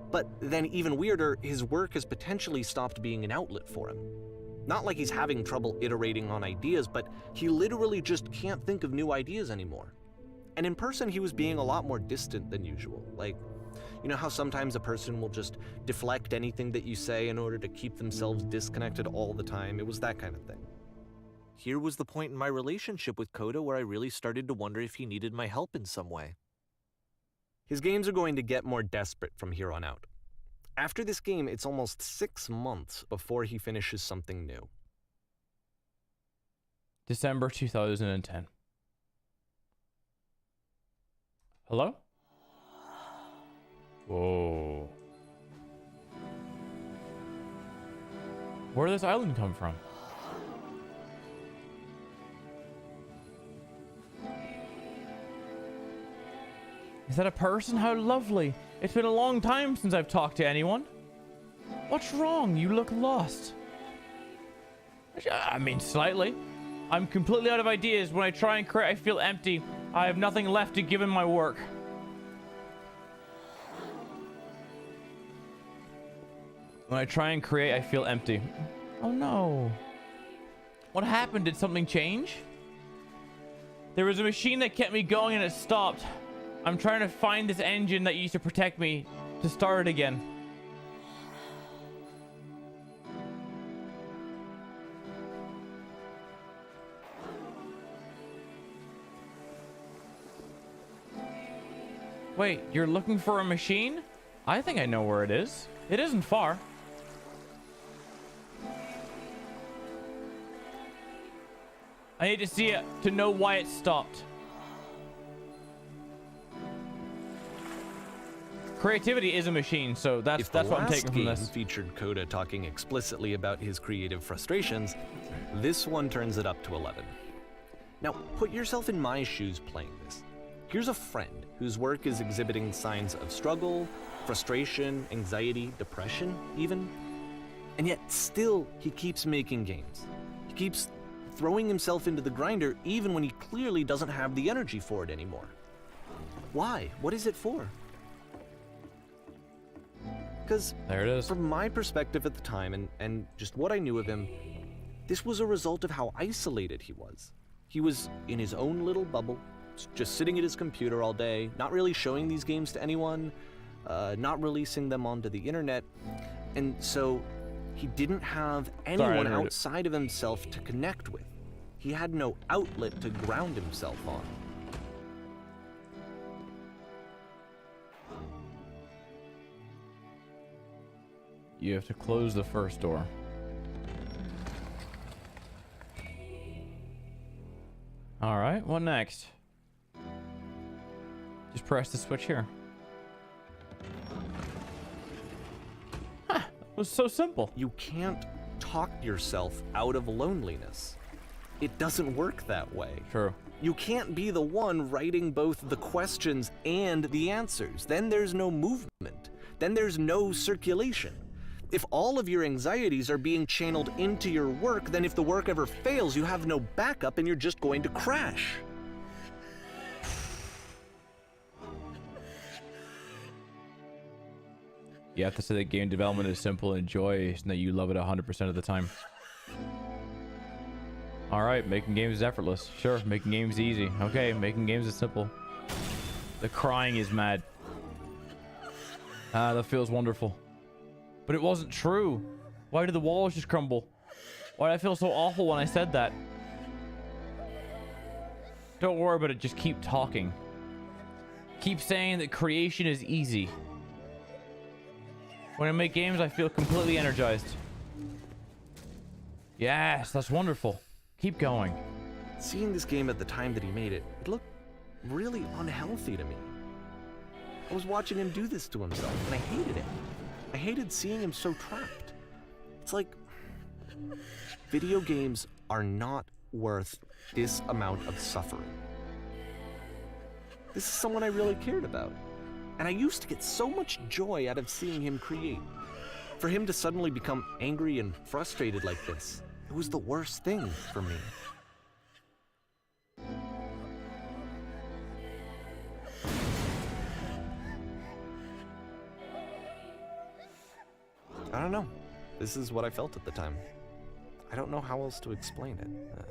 But then even weirder, his work has potentially stopped being an outlet for him. Not like he's having trouble iterating on ideas, but he literally just can't think of new ideas anymore. And in person, he was being a lot more distant than usual. Like, you know how sometimes a person will just deflect anything that you say in order to keep themselves disconnected all the time? It was that kind of thing. Here was the point in my relationship with Coda where I really started to wonder if he needed my help in some way. His games are going to get more desperate from here on out. After this game, it's almost 6 months before he finishes something new. December 2010. Hello? Whoa. Where did this island come from? Is that a person? How lovely. It's been a long time since I've talked to anyone. What's wrong? You look lost. I mean, slightly. I'm completely out of ideas. When I try and create, I feel empty. I have nothing left to give in my work. When I try and create, I feel empty. Oh no. What happened? Did something change? There was a machine that kept me going and it stopped. I'm trying to find this engine that used to protect me to start it again. Wait, you're looking for a machine? I think I know where it is. It isn't far. I need to see it to know why it stopped. Creativity is a machine, so that's what I'm taking from this. If the last game featured Coda talking explicitly about his creative frustrations, this one turns it up to 11. Now, put yourself in my shoes playing this. Here's a friend whose work is exhibiting signs of struggle, frustration, anxiety, depression, even. And yet still, he keeps making games. He keeps throwing himself into the grinder even when he clearly doesn't have the energy for it anymore. Why? What is it for? Because there it is. From my perspective at the time and just what I knew of him, this was a result of how isolated he was. He was in his own little bubble, just sitting at his computer all day, not really showing these games to anyone, not releasing them onto the internet, and so he didn't have anyone outside of himself to connect with. He had no outlet to ground himself on. You have to close the first door. All right, what next? Just press the switch here. Huh, it was so simple. You can't talk yourself out of loneliness. It doesn't work that way. True. You can't be the one writing both the questions and the answers. Then there's no movement. Then there's no circulation. If all of your anxieties are being channeled into your work, then if the work ever fails, you have no backup and you're just going to crash. You have to say that game development is simple and joyous and that you love it 100% of the time. All right, making games is effortless. Sure, making games is easy. Okay, making games is simple. The crying is mad. Ah, that feels wonderful. But it wasn't true. Why did the walls just crumble? Why did I feel so awful when I said that? Don't worry about it, just keep talking. Keep saying that creation is easy. When I make games, I feel completely energized. Yes, that's wonderful. Keep going. Seeing this game at the time that he made it, it looked really unhealthy to me. I was watching him do this to himself, and I hated it. I hated seeing him so trapped. It's like, video games are not worth this amount of suffering. This is someone I really cared about. And I used to get so much joy out of seeing him create. For him to suddenly become angry and frustrated like this, it was the worst thing for me. I don't know. This is what I felt at the time. I don't know how else to explain it.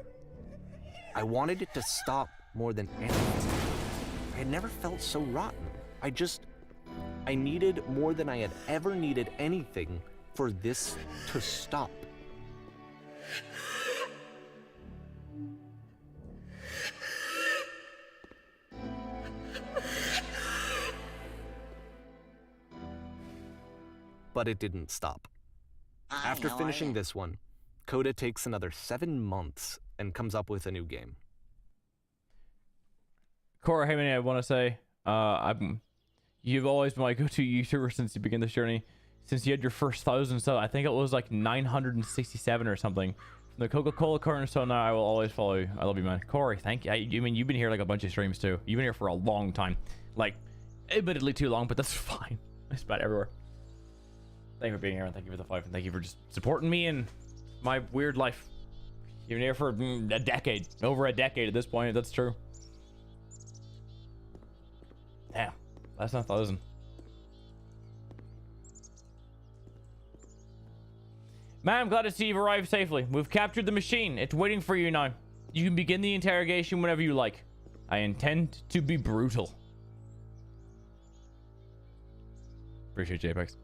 I wanted it to stop more than anything. I had never felt so rotten. I needed more than I had ever needed anything for this to stop. But it didn't stop. After finishing this one, Coda takes another 7 months and comes up with a new game. Cora, hey man, I want to say, you've always been my go-to YouTuber since you began this journey. Since you had your first 1,000 subs, I think it was like 967 or something. From the Coca-Cola cornerstone, now I will always follow you. I love you, man. Corey, thank you. I mean, you've been here like a bunch of streams too. You've been here for a long time. Like, admittedly too long, but that's fine. It's about everywhere. Thank you for being here, and thank you for the 5, and thank you for just supporting me in my weird life. You've been here for a decade. Over a decade at this point, that's true. Damn, that's not 1,000. Man, I'm glad to see you've arrived safely. We've captured the machine. It's waiting for you now. You can begin the interrogation whenever you like. I intend to be brutal. Appreciate you, Apex.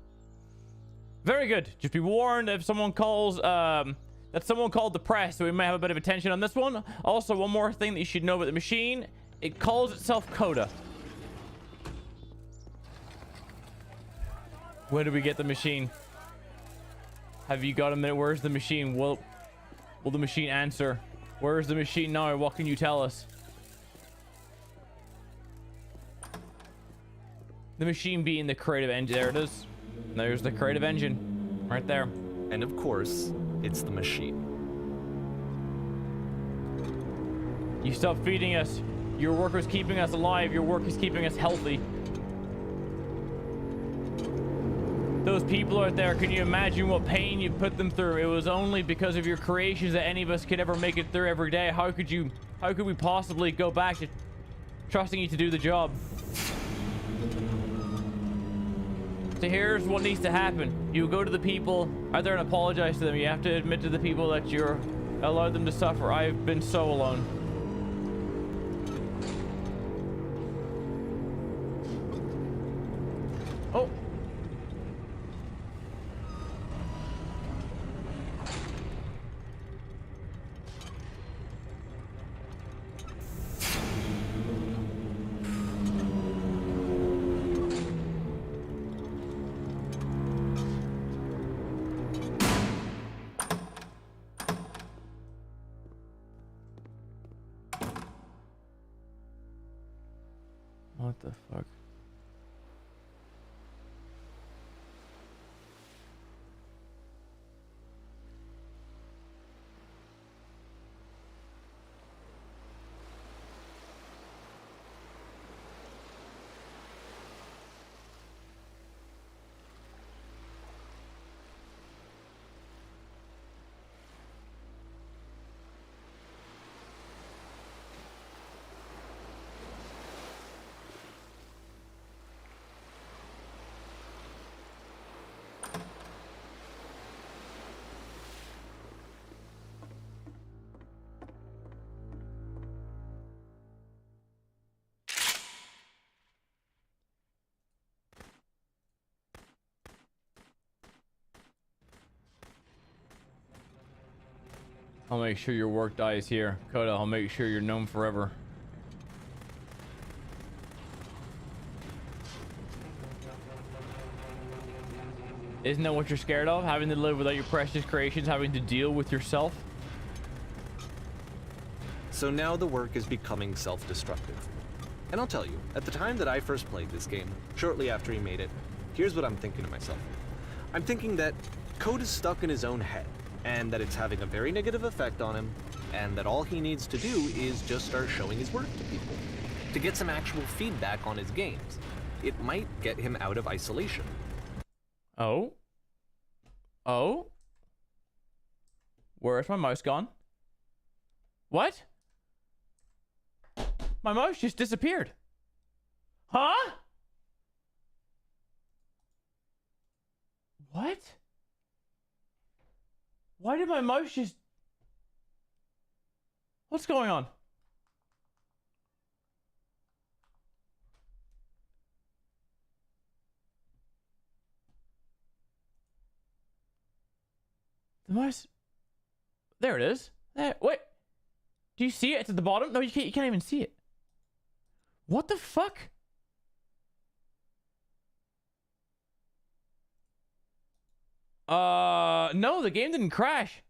Very good. Just be warned if someone calls, that someone called the press, so we may have a bit of attention on this one. Also, one more thing that you should know about the machine. It calls itself Coda. Where do we get the machine? Have you got a minute? Where's the machine? Will the machine answer? Where's the machine now? What can you tell us? The machine being the creative engine. There it is. There's the creative engine. Right there. And of course, it's the machine. You stop feeding us. Your work is keeping us alive. Your work is keeping us healthy. Those people out there, can you imagine what pain you put them through? It was only because of your creations that any of us could ever make it through every day. How could we possibly go back to trusting you to do the job? So here's what needs to happen. You go to the people out there and apologize to them. You have to admit to the people that you're allowed them to suffer. I've been so alone. Oh. What the fuck? I'll make sure your work dies here. Coda, I'll make sure you're known forever. Isn't that what you're scared of? Having to live without your precious creations, having to deal with yourself? So now the work is becoming self-destructive. And I'll tell you, at the time that I first played this game, shortly after he made it, here's what I'm thinking to myself. I'm thinking that Code is stuck in his own head, and that it's having a very negative effect on him, and that all he needs to do is just start showing his work to people, to get some actual feedback on his games. It might get him out of isolation. Oh? Oh? Where's my mouse gone? What? My mouse just disappeared. Huh? What? Why did my mouse just... What's going on? The mouse... There it is. There. Wait. Do you see it? It's at the bottom? No, you can't even see it. What the fuck? No, the game didn't crash.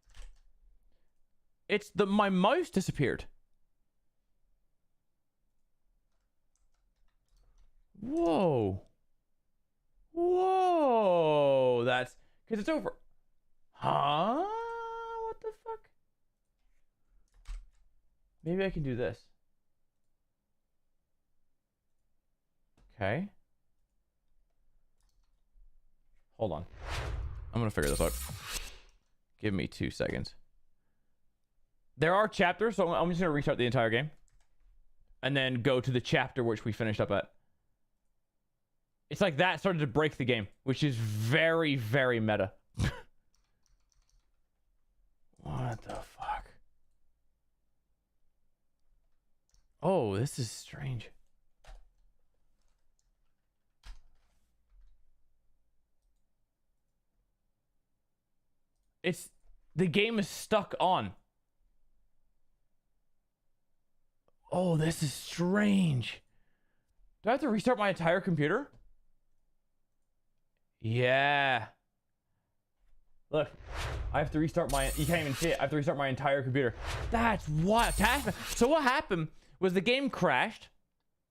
It's my mouse disappeared. Whoa. Whoa. That's because it's over. Huh? What the fuck? Maybe I can do this. Okay. Hold on. I'm gonna figure this out. Give me 2 seconds. There are chapters, so I'm just gonna restart the entire game. And then go to the chapter which we finished up at. It's like that started to break the game, which is very, very meta. What the fuck? Oh, this is strange. It's the game is stuck on. Oh, this is strange. Do I have to restart my entire computer? Yeah. Look, I have to restart my, you can't even see it. I have to restart my entire computer. That's what happened. So what happened was the game crashed.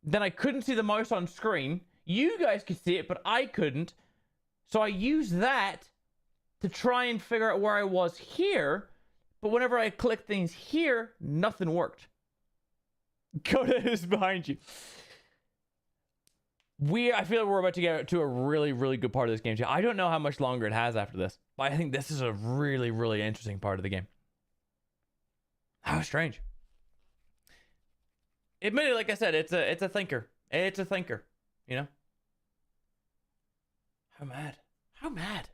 Then I couldn't see the mouse on screen. You guys could see it, but I couldn't. So I used that to try and figure out where I was here. But whenever I clicked things here, nothing worked. Coda is behind you. I feel like we're about to get to a really, really good part of this game too. I don't know how much longer it has after this, but I think this is a really, really interesting part of the game. How strange. Admittedly, like I said, it's a thinker. It's a thinker, you know? How mad? How mad?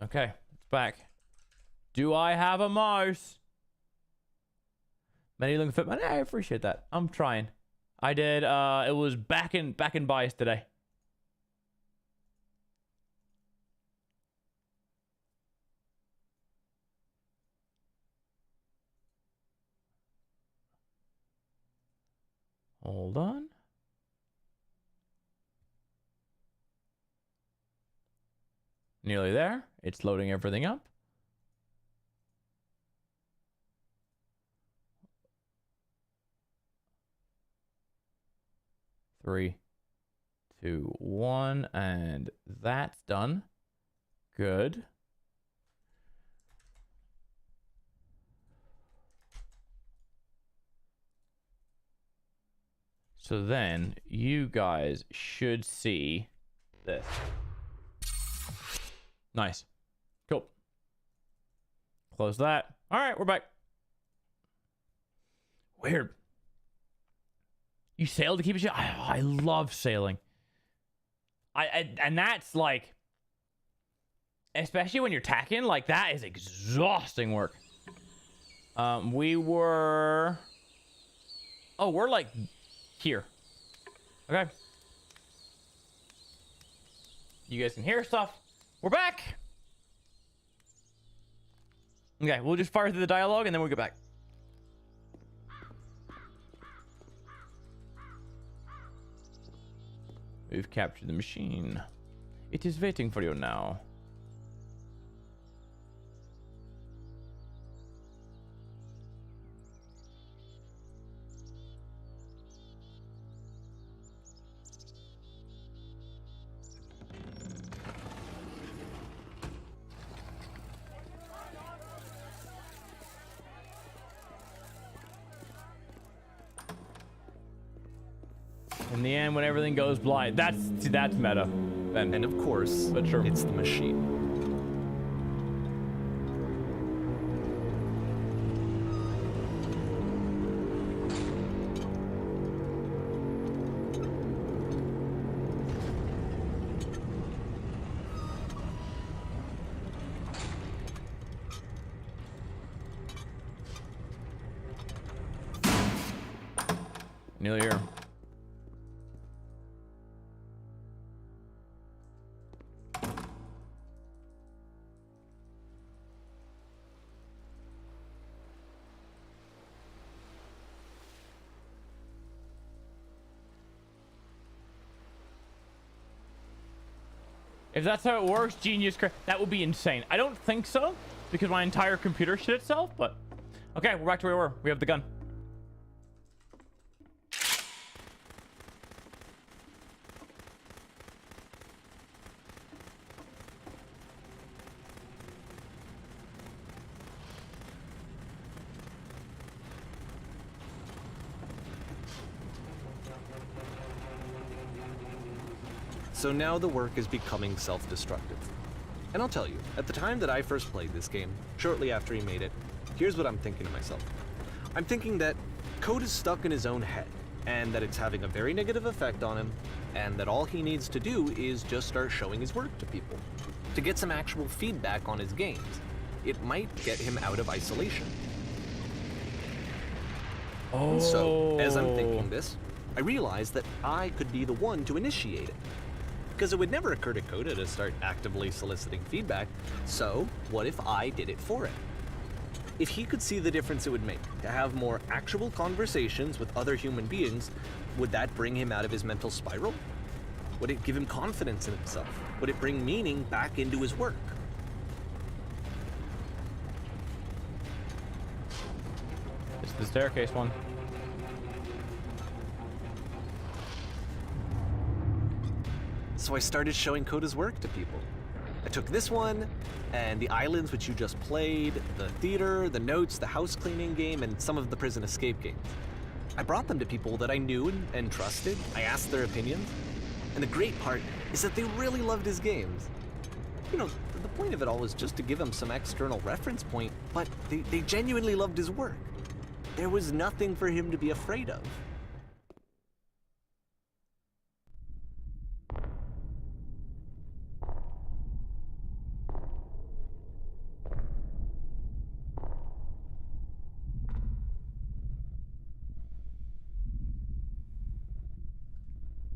Okay, it's back. Do I have a mouse? Many looking fit, man. I appreciate that. I'm trying. I did. It was back in bias today. Hold on. Nearly there. It's loading everything up. Three, 2, 1, and that's done. Good. So then you guys should see this. Nice. Cool. Close that. All right, we're back. Weird. You sail to keep it. I love sailing. And that's like, especially when you're tacking, like that is exhausting work. We're like here. Okay. You guys can hear stuff. We're back. Okay, we'll just fire through the dialogue and then we'll get back. We've captured the machine. It is waiting for you now. In the end, when everything goes blind, that's meta. And of course, but sure. It's the machine. Nearly here. If that's how it works, genius, that would be insane. I don't think so, because my entire computer shit itself, but... Okay, we're back to where we were. We have the gun. So now the work is becoming self-destructive. And I'll tell you, at the time that I first played this game, shortly after he made it, here's what I'm thinking to myself. I'm thinking that Code is stuck in his own head, and that it's having a very negative effect on him, and that all he needs to do is just start showing his work to people, to get some actual feedback on his games. it might get him out of isolation. Oh. So, as I'm thinking this, I realized that I could be the one to initiate it. Because it would never occur to Coda to start actively soliciting feedback, so what if I did it for him? If he could see the difference it would make to have more actual conversations with other human beings, would that bring him out of his mental spiral? Would it give him confidence in himself? Would it bring meaning back into his work? It's the staircase one. So I started showing Coda's work to people. I took this one, and the islands which you just played, the theater, the notes, the house cleaning game, and some of the prison escape games. I brought them to people that I knew and trusted. I asked their opinions. And the great part is that they really loved his games. You know, the point of it all was just to give him some external reference point, but they genuinely loved his work. There was nothing for him to be afraid of.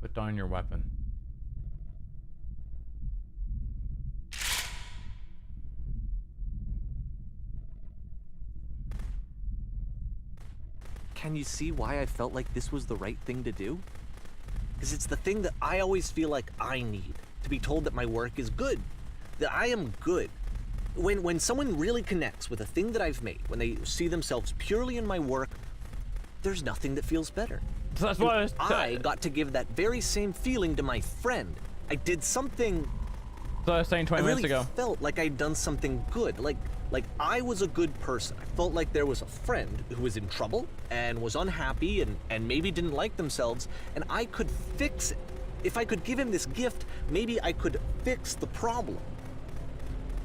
Put down your weapon. Can you see why I felt like this was the right thing to do? Because it's the thing that I always feel like I need, to be told that my work is good, that I am good. When someone really connects with a thing that I've made, when they see themselves purely in my work, there's nothing that feels better. So that's why I got to give that very same feeling to my friend. I did something. So I was saying 20 minutes ago. I felt like I'd done something good. Like I was a good person. I felt like there was a friend who was in trouble and was unhappy and maybe didn't like themselves, and I could fix it. If I could give him this gift, maybe I could fix the problem.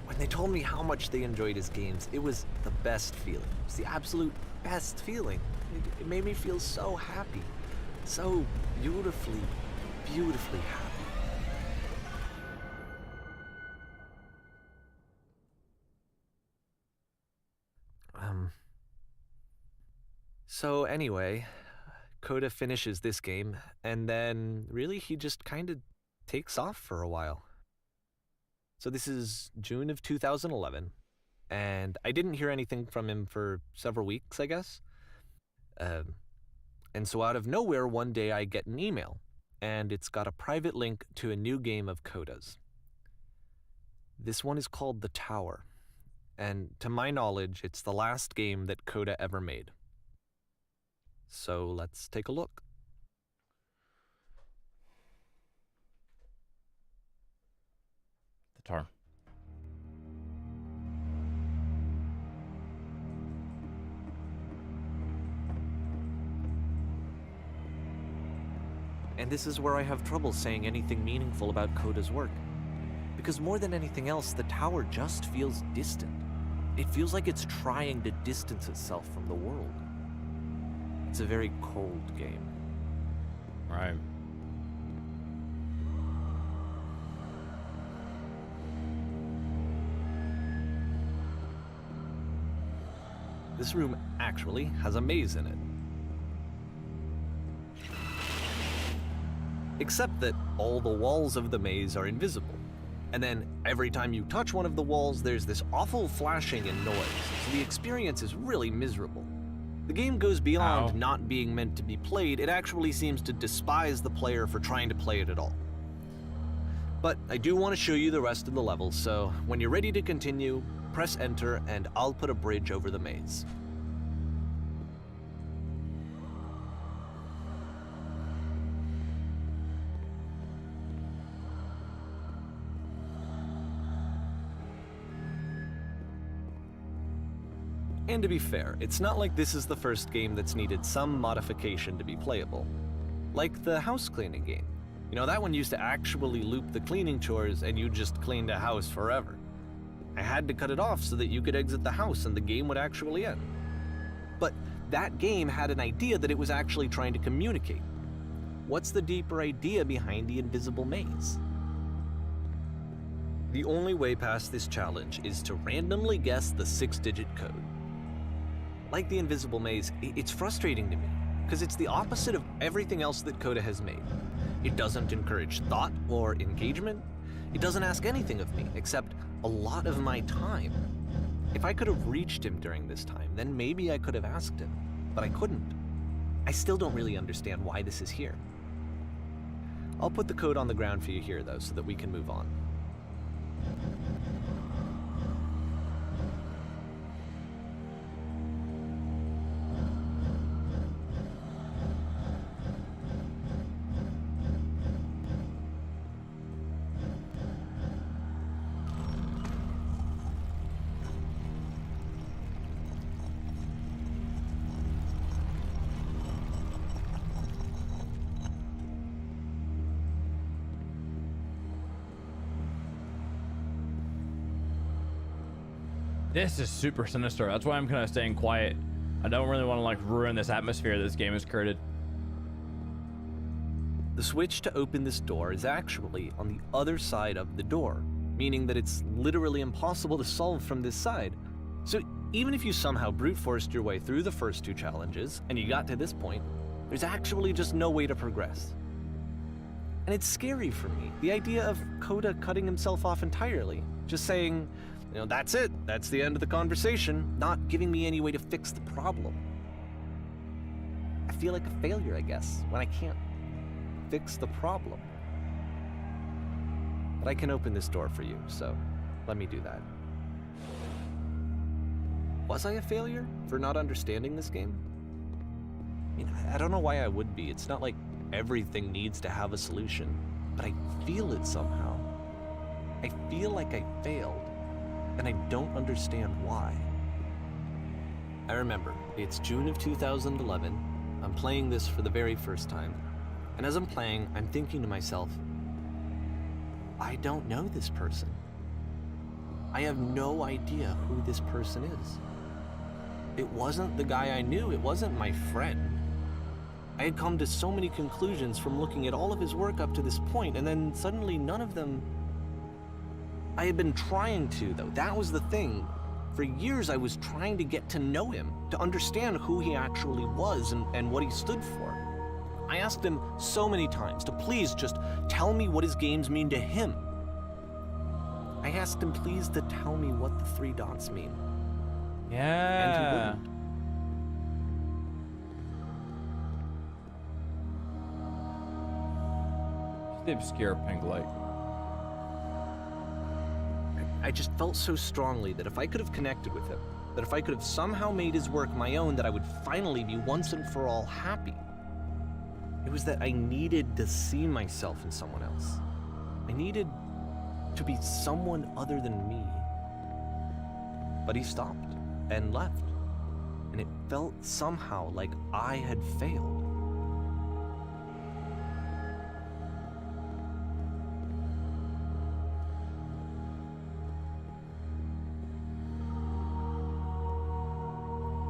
When they told me how much they enjoyed his games, it was the best feeling. It was the absolute best feeling. It made me feel so happy. So beautifully, beautifully happy. So anyway, Coda finishes this game, and then really he just kind of takes off for a while. So this is June of 2011, and I didn't hear anything from him for several weeks, I guess. And so out of nowhere, one day I get an email, and it's got a private link to a new game of Coda's. This one is called The Tower, and to my knowledge, it's the last game that Coda ever made. So let's take a look. The Tower. And this is where I have trouble saying anything meaningful about Coda's work. Because more than anything else, The Tower just feels distant. It feels like it's trying to distance itself from the world. It's a very cold game. Right. This room actually has a maze in it. Except that all the walls of the maze are invisible. And then every time you touch one of the walls, there's this awful flashing and noise, so the experience is really miserable. The game goes beyond not being meant to be played, it actually seems to despise the player for trying to play it at all. But I do want to show you the rest of the level, so when you're ready to continue, press enter and I'll put a bridge over the maze. And to be fair, it's not like this is the first game that's needed some modification to be playable. Like the house cleaning game. You know, that one used to actually loop the cleaning chores and you just cleaned a house forever. I had to cut it off so that you could exit the house and the game would actually end. But that game had an idea that it was actually trying to communicate. What's the deeper idea behind the invisible maze? The only way past this challenge is to randomly guess the 6-digit code. Like the invisible maze, it's frustrating to me, because it's the opposite of everything else that Coda has made. It doesn't encourage thought or engagement. It doesn't ask anything of me, except a lot of my time. If I could have reached him during this time, then maybe I could have asked him, but I couldn't. I still don't really understand why this is here. I'll put the code on the ground for you here, though, so that we can move on. This is super sinister. That's why I'm kind of staying quiet. I don't really want to like ruin this atmosphere this game has created. The switch to open this door is actually on the other side of the door, meaning that it's literally impossible to solve from this side. So even if you somehow brute forced your way through the first 2 challenges and you got to this point, there's actually just no way to progress. And it's scary for me, the idea of Coda cutting himself off entirely, just saying, you know, that's it, that's the end of the conversation, not giving me any way to fix the problem. I feel like a failure, I guess, when I can't fix the problem. But I can open this door for you, so let me do that. Was I a failure for not understanding this game? I mean, I don't know why I would be. It's not like everything needs to have a solution, but I feel it somehow. I feel like I failed, and I don't understand why. I remember, it's June of 2011. I'm playing this for the very first time, and as I'm playing, I'm thinking to myself, I don't know this person. I have no idea who this person is. It wasn't the guy I knew, it wasn't my friend. I had come to so many conclusions from looking at all of his work up to this point, and then suddenly none of them. I had been trying to, though. That was the thing. For years, I was trying to get to know him, to understand who he actually was and what he stood for. I asked him so many times to please just tell me what his games mean to him. I asked him please to tell me what the 3 dots mean. Yeah. And he wouldn't. The obscure pink light. I just felt so strongly that if I could have connected with him, that if I could have somehow made his work my own, that I would finally be once and for all happy. It was that I needed to see myself in someone else. I needed to be someone other than me. But he stopped and left, and it felt somehow like I had failed.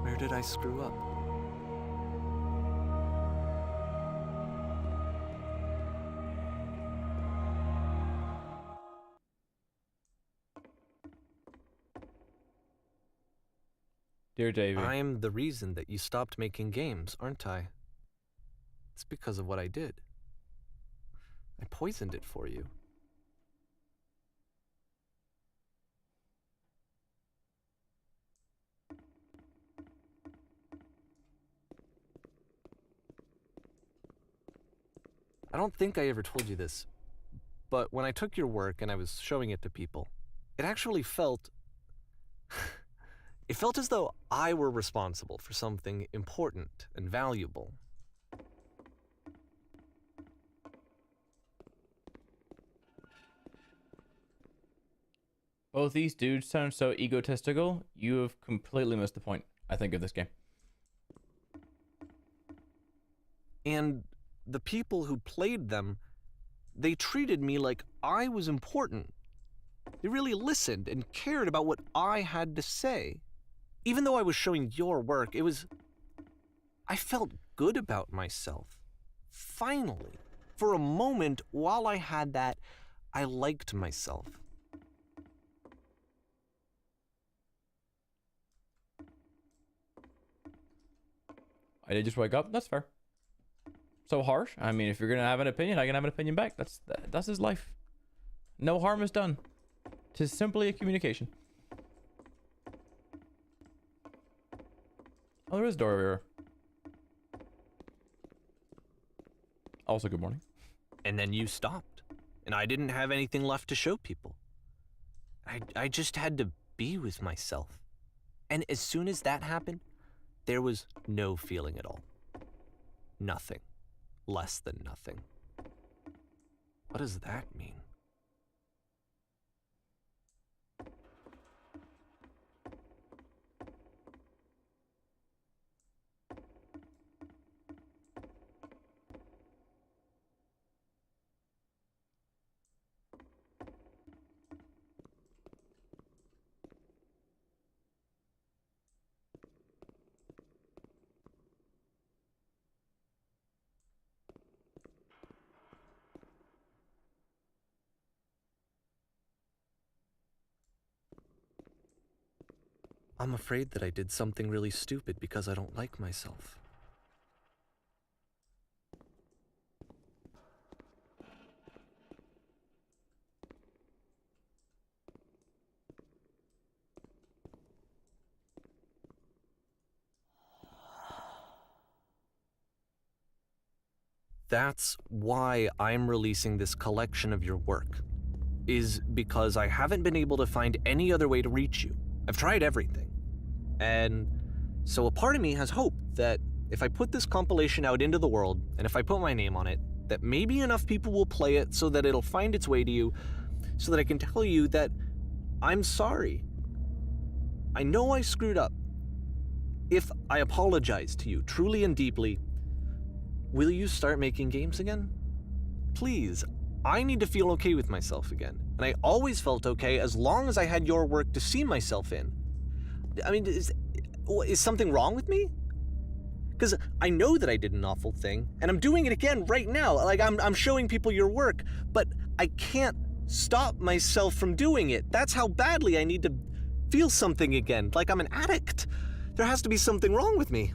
Where did I screw up? Dear Davey. I'm the reason that you stopped making games, aren't I? It's because of what I did. I poisoned it for you. I don't think I ever told you this, but when I took your work and I was showing it to people, it actually felt... it felt as though I were responsible for something important and valuable. Both these dudes sound so egotistical. You have completely missed the point, I think, of this game. And the people who played them, they treated me like I was important. They really listened and cared about what I had to say. Even though I was showing your work, it was... I felt good about myself. Finally. For a moment, while I had that, I liked myself. I did just wake up. That's fair. So harsh. I mean, if you're gonna have an opinion, I can have an opinion back. That's his life. No harm is done. Tis simply a communication. Oh, there is a door over here. Also, good morning. And then you stopped, and I didn't have anything left to show people. I just had to be with myself. And as soon as that happened, there was no feeling at all. Nothing. Less than nothing. What does that mean? I'm afraid that I did something really stupid because I don't like myself. That's why I'm releasing this collection of your work, is because I haven't been able to find any other way to reach you. I've tried everything. And so a part of me has hope that if I put this compilation out into the world, and if I put my name on it, that maybe enough people will play it so that it'll find its way to you, so that I can tell you that I'm sorry. I know I screwed up. If I apologize to you truly and deeply, will you start making games again? Please, I need to feel okay with myself again. And I always felt okay as long as I had your work to see myself in. I mean, is something wrong with me? Because I know that I did an awful thing, and I'm doing it again right now. Like, I'm showing people your work, but I can't stop myself from doing it. That's how badly I need to feel something again, like I'm an addict. There has to be something wrong with me.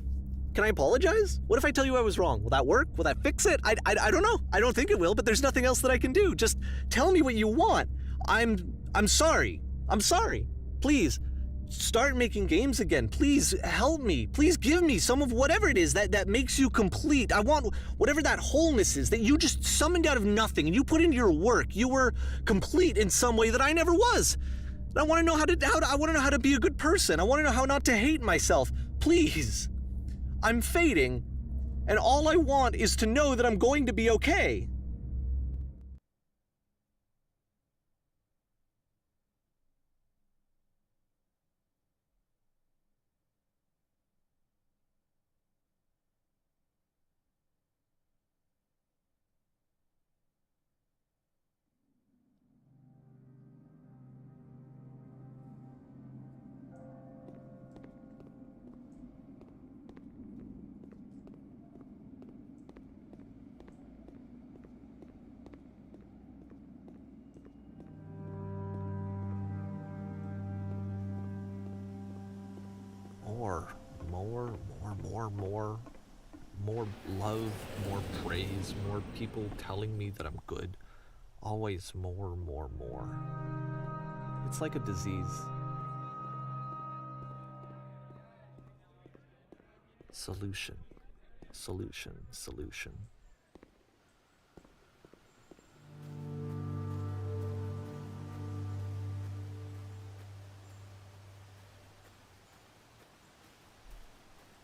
Can I apologize? What if I tell you I was wrong? Will that work? Will that fix it? I don't know. I don't think it will, but there's nothing else that I can do. Just tell me what you want. I'm sorry. I'm sorry. Please, start making games again. Please help me. Please give me some of whatever it is that makes you complete. I want whatever that wholeness is that you just summoned out of nothing and you put into your work. You were complete in some way that I never was. And I want to know I want to know how to be a good person. I want to know how not to hate myself. Please. I'm fading, and all I want is to know that I'm going to be okay. More love, more praise, more people telling me that I'm good. Always more. It's like a disease. Solution.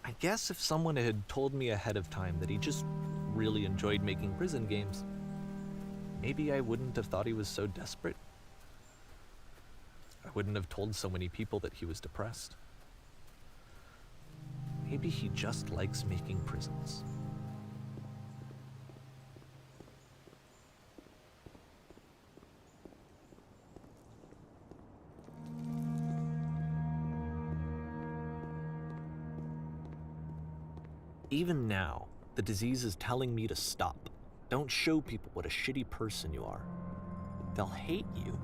I guess if someone had told me ahead of time that he just really enjoyed making prison games, maybe I wouldn't have thought he was so desperate. I wouldn't have told so many people that he was depressed. Maybe he just likes making prisons. Even now, the disease is telling me to stop. Don't show people what a shitty person you are. They'll hate you.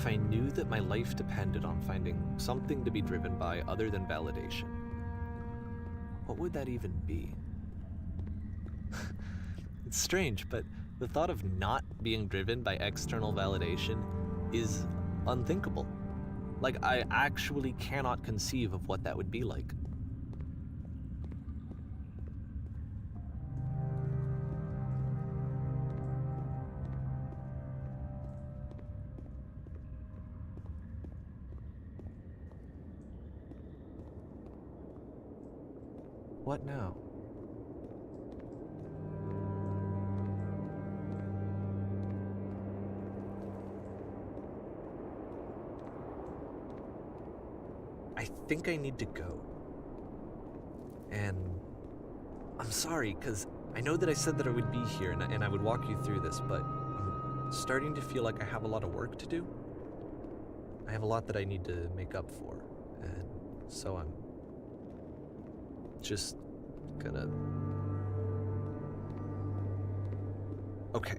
if I knew that my life depended on finding something to be driven by other than validation, what would that even be? It's strange, but the thought of not being driven by external validation is unthinkable. Like, I actually cannot conceive of what that would be like. What now? I think I need to go. And I'm sorry, because I know that I said that I would be here and I would walk you through this, but I'm starting to feel like I have a lot of work to do. I have a lot that I need to make up for, and so I'm just gonna... Okay.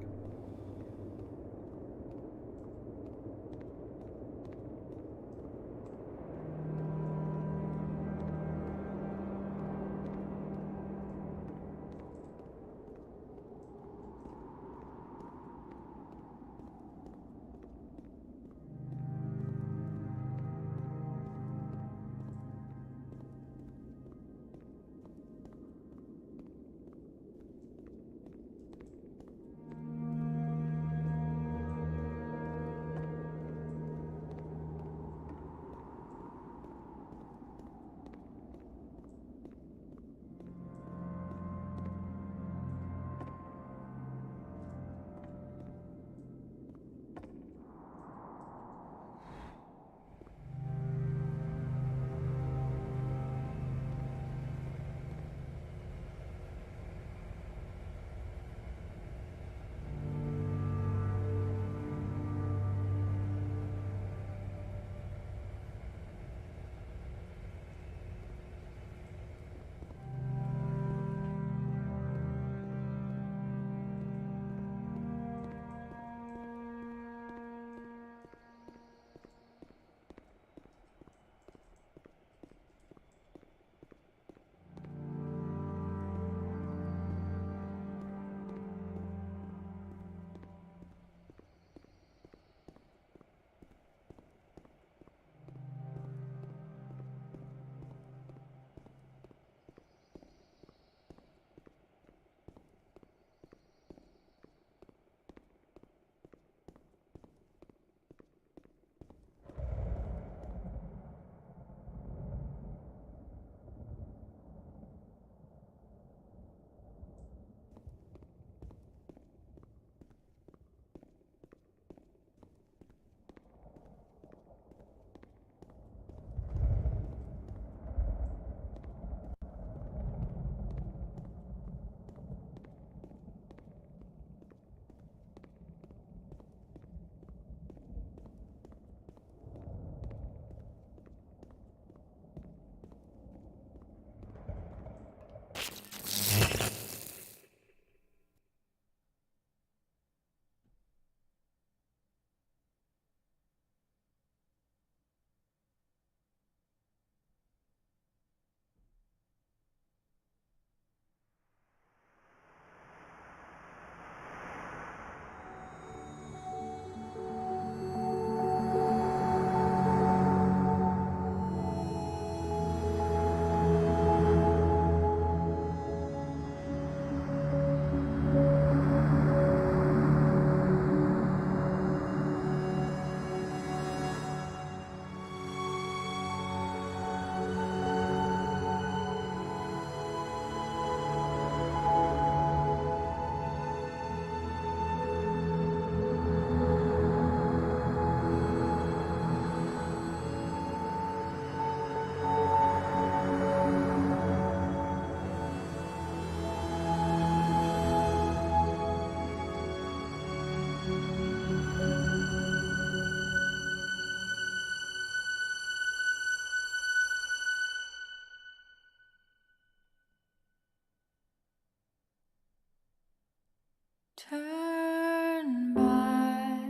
Turn back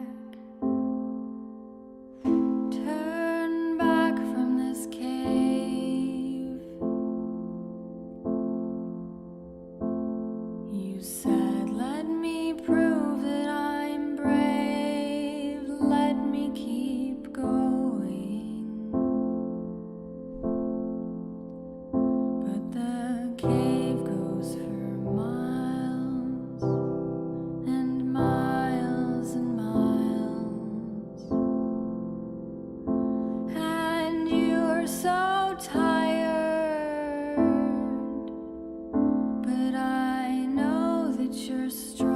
You said, let me prove that I'm brave, let me keep going. But the cave goes for miles and miles and miles. And you're so tired, but I know that you're strong.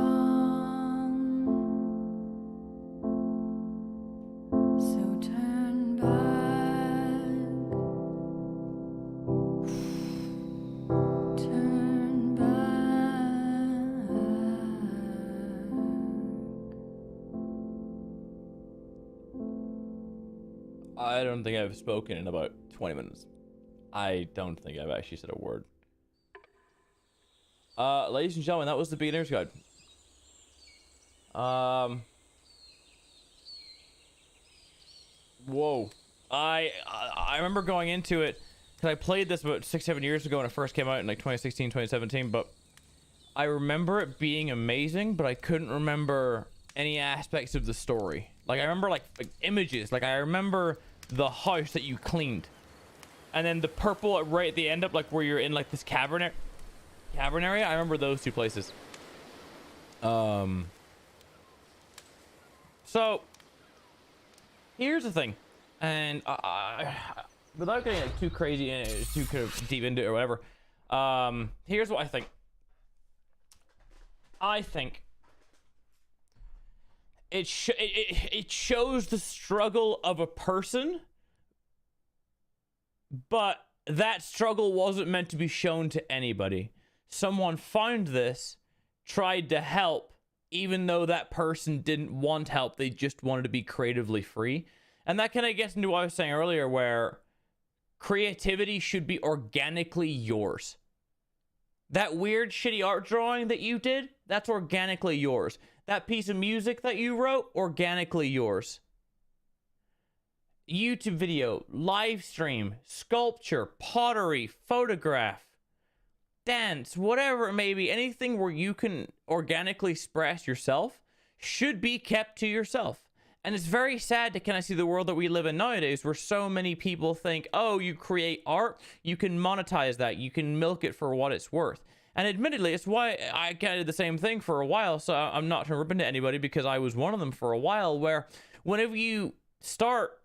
So turn back, turn back. I don't think I've spoken in about 20 minutes. I don't think I've actually said a word. Ladies and gentlemen, that was the beginner's guide. Whoa. I remember going into it because I played this about 6-7 years ago when it first came out in like 2016, 2017, but I remember it being amazing, but I couldn't remember any aspects of the story. Like I remember like images, like I remember the house that you cleaned, and then the purple right at the end up like where you're in like this cavern area. I remember those two places. So here's the thing, and without getting like too crazy and too kind of deep into it or whatever, here's what I think. I think it shows the struggle of a person, but that struggle wasn't meant to be shown to anybody. Someone found this, tried to help, even though that person didn't want help. They just wanted to be creatively free. And that kind of gets into what I was saying earlier, where creativity should be organically yours. That weird shitty art drawing that you did, that's organically yours. That piece of music that you wrote, organically yours. YouTube video, live stream, sculpture, pottery, photograph, dance, whatever it may be, anything where you can organically express yourself should be kept to yourself. And it's very sad to kind of see the world that we live in nowadays, where so many people think, oh, you create art, you can monetize that, you can milk it for what it's worth. And admittedly, it's why I kind of did the same thing for a while, so I'm not trying to rip into anybody, because I was one of them for a while, where whenever you start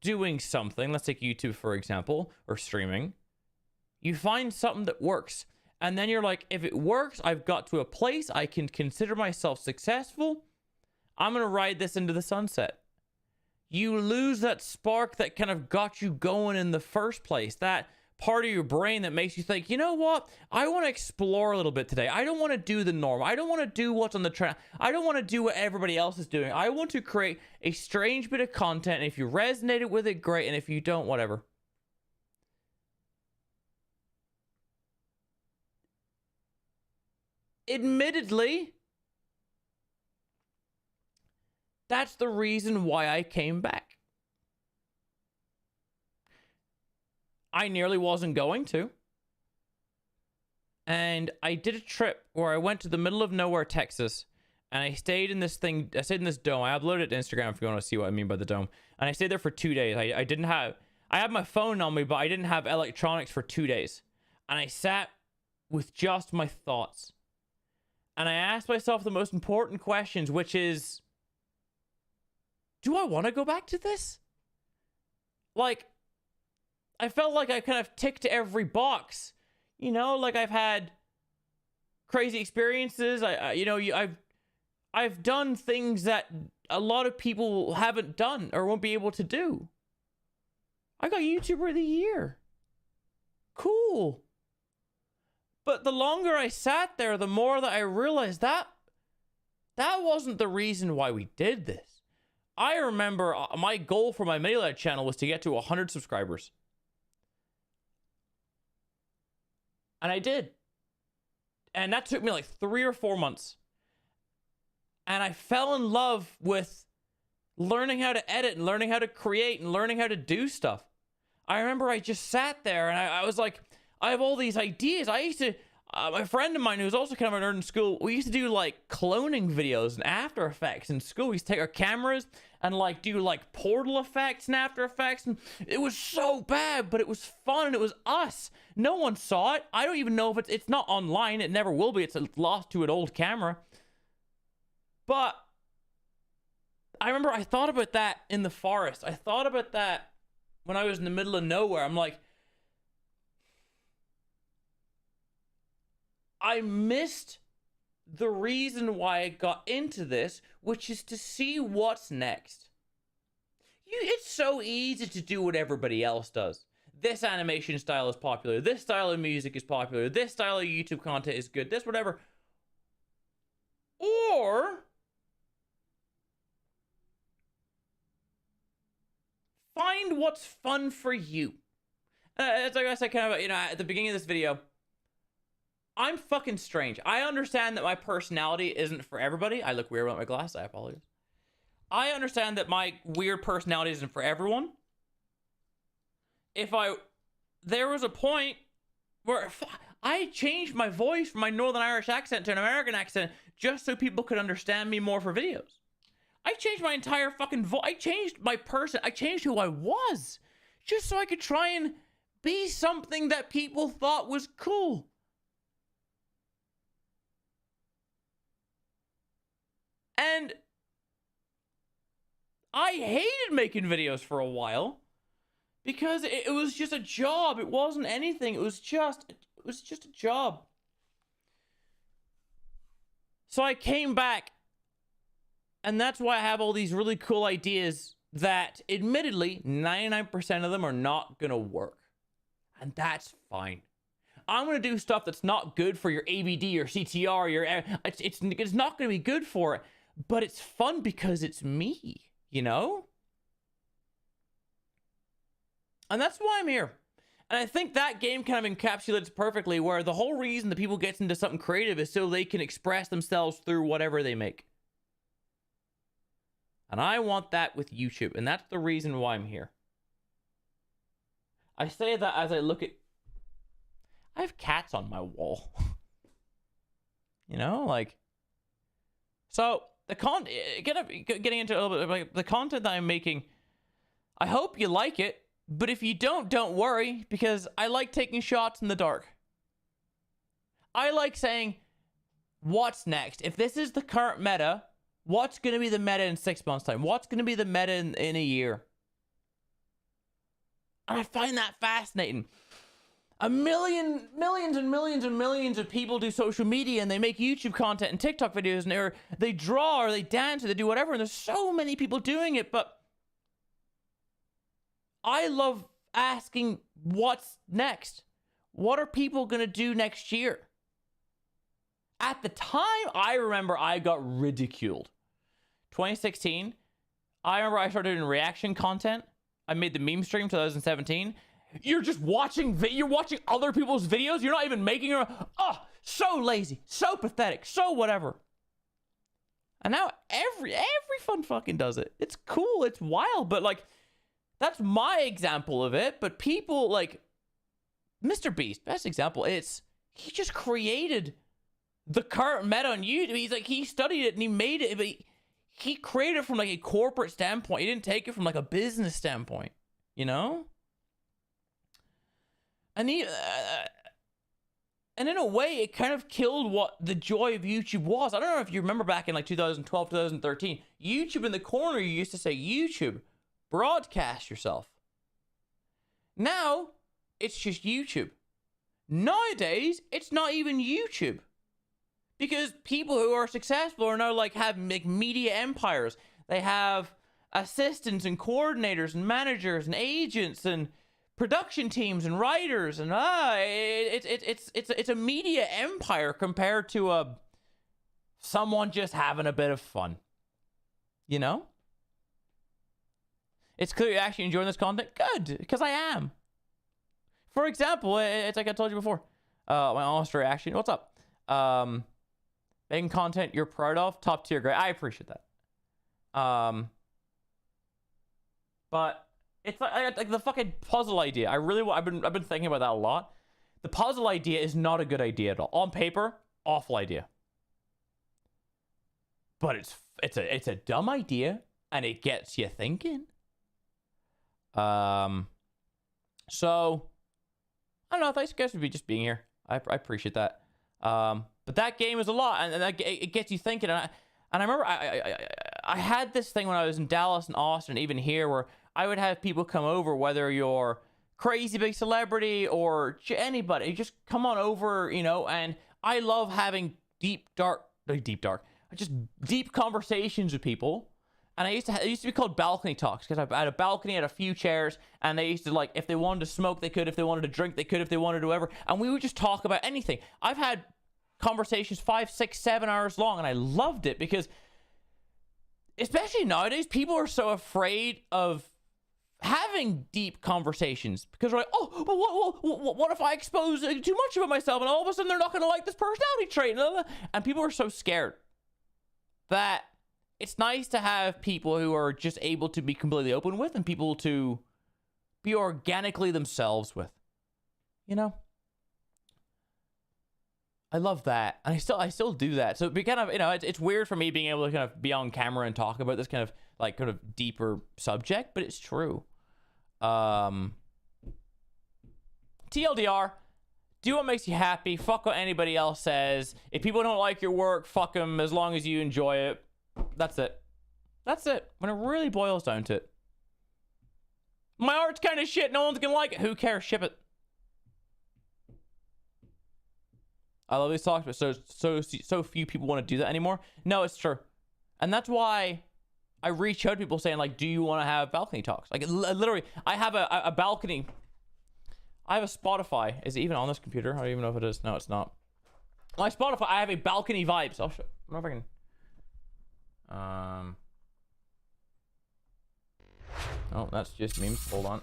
doing something, let's take YouTube for example, or streaming, you find something that works, and then you're like, if it works, I've got to a place I can consider myself successful, I'm gonna ride this into the sunset. You lose that spark that kind of got you going in the first place, that part of your brain that makes you think, you know what, I want to explore a little bit today. I don't want to do the norm. I don't want to do what's on the trend. I don't want to do what everybody else is doing. I want to create a strange bit of content, and if you resonated with it, great, and if you don't, whatever. Admittedly, that's the reason why I came back. I nearly wasn't going to. And I did a trip where I went to the middle of nowhere, Texas, and I stayed in this thing. I stayed in this dome. I uploaded it to Instagram if you want to see what I mean by the dome. And I stayed there for 2 days. I had my phone on me, but I didn't have electronics for 2 days. And I sat with just my thoughts. And I asked myself the most important questions, which is, do I want to go back to this? Like, I felt like I kind of ticked every box, you know, like I've had crazy experiences. I've done things that a lot of people haven't done or won't be able to do. I got YouTuber of the Year. Cool. But the longer I sat there, the more that I realized that wasn't the reason why we did this. I remember my goal for my Melee channel was to get to 100 subscribers. And I did. And that took me like 3 or 4 months. And I fell in love with learning how to edit and learning how to create and learning how to do stuff. I remember I just sat there and I was like, I have all these ideas. I my friend of mine who was also kind of a nerd in school, we used to do like cloning videos and After Effects in school. We used to take our cameras and like do like portal effects and After Effects, and it was so bad, but it was fun and it was us. No one saw it. I don't even know if it's not online. It never will be. It's lost to an old camera. But I remember I thought about that in the forest. I thought about that when I was in the middle of nowhere. I'm like, I missed the reason why I got into this, which is to see what's next. It's so easy to do what everybody else does. This animation style is popular. This style of music is popular. This style of YouTube content is good. This, whatever. Or find what's fun for you. It's like I said kind of, at the beginning of this video, I'm fucking strange. I understand that my personality isn't for everybody. I look weird without my glasses. I apologize. I understand that my weird personality isn't for everyone. There was a point where I changed my voice from my Northern Irish accent to an American accent just so people could understand me more for videos. I changed my entire fucking voice. I changed my person. I changed who I was just so I could try and be something that people thought was cool. And I hated making videos for a while because it was just a job. It wasn't anything. It was just a job. So I came back, and that's why I have all these really cool ideas that admittedly 99% of them are not going to work. And that's fine. I'm going to do stuff that's not good for your ABD or CTR. It's not going to be good for it. But it's fun because it's me, you know? And that's why I'm here. And I think that game kind of encapsulates perfectly where the whole reason that people get into something creative is so they can express themselves through whatever they make. And I want that with YouTube. And that's the reason why I'm here. I say that as I look at... I have cats on my wall. You know, like... So... getting into a little bit of like the content that I'm making, I hope you like it, but if you don't worry, because I like taking shots in the dark. I like saying, what's next? If this is the current meta, what's going to be the meta in 6 months' time? What's going to be the meta in a year? And I find that fascinating. Millions and millions of people do social media and they make YouTube content and TikTok videos and they draw or they dance or they do whatever, and there's so many people doing it, but I love asking what's next. What are people gonna do next year? At the time, I remember I got ridiculed. 2016, I remember I started doing reaction content. I made the meme stream 2017. You're just watching, you're watching other people's videos. You're not even making your, oh, so lazy, so pathetic, so whatever. And now every fun fucking does it. It's cool, it's wild, but like, that's my example of it. But people like Mr. Beast, best example, he just created the current meta on YouTube. He studied it and he made it, but he created it from like a corporate standpoint. He didn't take it from like a business standpoint, you know? And and in a way, it kind of killed what the joy of YouTube was. I don't know if you remember back in like 2012, 2013, YouTube in the corner, you used to say, YouTube, broadcast yourself. Now, it's just YouTube. Nowadays, it's not even YouTube. Because people who are successful are now like have media empires. They have assistants and coordinators and managers and agents and production teams and writers, and it's a media empire compared to someone just having a bit of fun, you know? It's clear you're actually enjoying this content. Good, because I am. For example, it's like I told you before, my honest reaction. What's up? Making content you're proud of, top tier, great. I appreciate that. But it's like the fucking puzzle idea. I've been thinking about that a lot. The puzzle idea is not a good idea at all. On paper, awful idea. But it's a dumb idea, and it gets you thinking. So I don't know. Thanks, guys, for just being here. I appreciate that. But that game is a lot, and it gets you thinking. And I remember I had this thing when I was in Dallas and Austin, even here, where I would have people come over, whether you're crazy big celebrity or anybody, just come on over, you know. And I love having deep conversations with people. And it used to be called balcony talks, because I had a balcony, had a few chairs, and they used to, like, if they wanted to smoke, they could. If they wanted to drink, they could. If they wanted to whatever. And we would just talk about anything. I've had conversations 5, 6, 7 hours long, and I loved it, because especially nowadays, people are so afraid of having deep conversations, because they're like, oh, but what if I expose too much about myself, and all of a sudden they're not going to like this personality trait, and people are so scared that it's nice to have people who are just able to be completely open with, and people to be organically themselves with, you know. I love that, and I still do that. So it kind of, you know, it's weird for me being able to kind of be on camera and talk about this kind of deeper subject, but it's true. TLDR, do what makes you happy. Fuck what anybody else says. If people don't like your work, fuck them, as long as you enjoy it. That's it. That's it. When it really boils down to it. My art's kind of shit. No one's gonna like it. Who cares? Ship it. I love these talks, but so few people want to do that anymore. No, it's true. And that's why I reach out to people saying, like, do you want to have balcony talks? Like, literally, I have a balcony. I have a Spotify. Is it even on this computer? I don't even know if it is. No, it's not. My Spotify, I have a balcony vibes. I'll show. I don't know if I can. Oh, that's just memes. Hold on.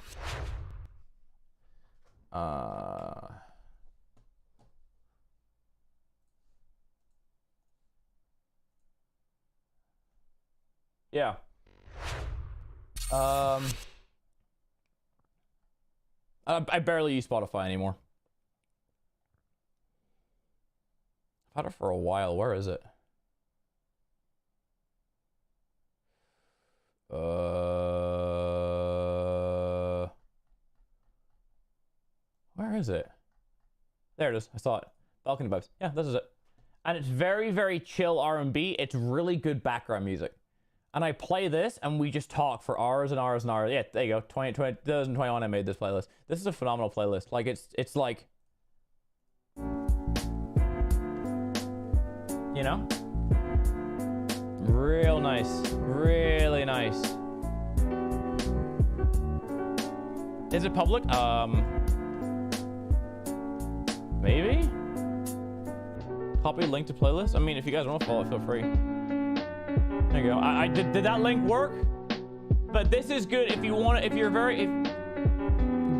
Yeah. I barely use Spotify anymore. I've had it for a while. Where is it? Where is it? There it is. I saw it. Balcony vibes. Yeah, this is it. And it's very, very chill R&B. It's really good background music. And I play this, and we just talk for hours and hours and hours. Yeah, there you go. 2021, I made this playlist. This is a phenomenal playlist. Like, it's like, you know, real nice, really nice. Is it public? Maybe. Copy link to playlist. I mean, if you guys want to follow, feel free. There you go. I did that link work? But this is good if you want to, if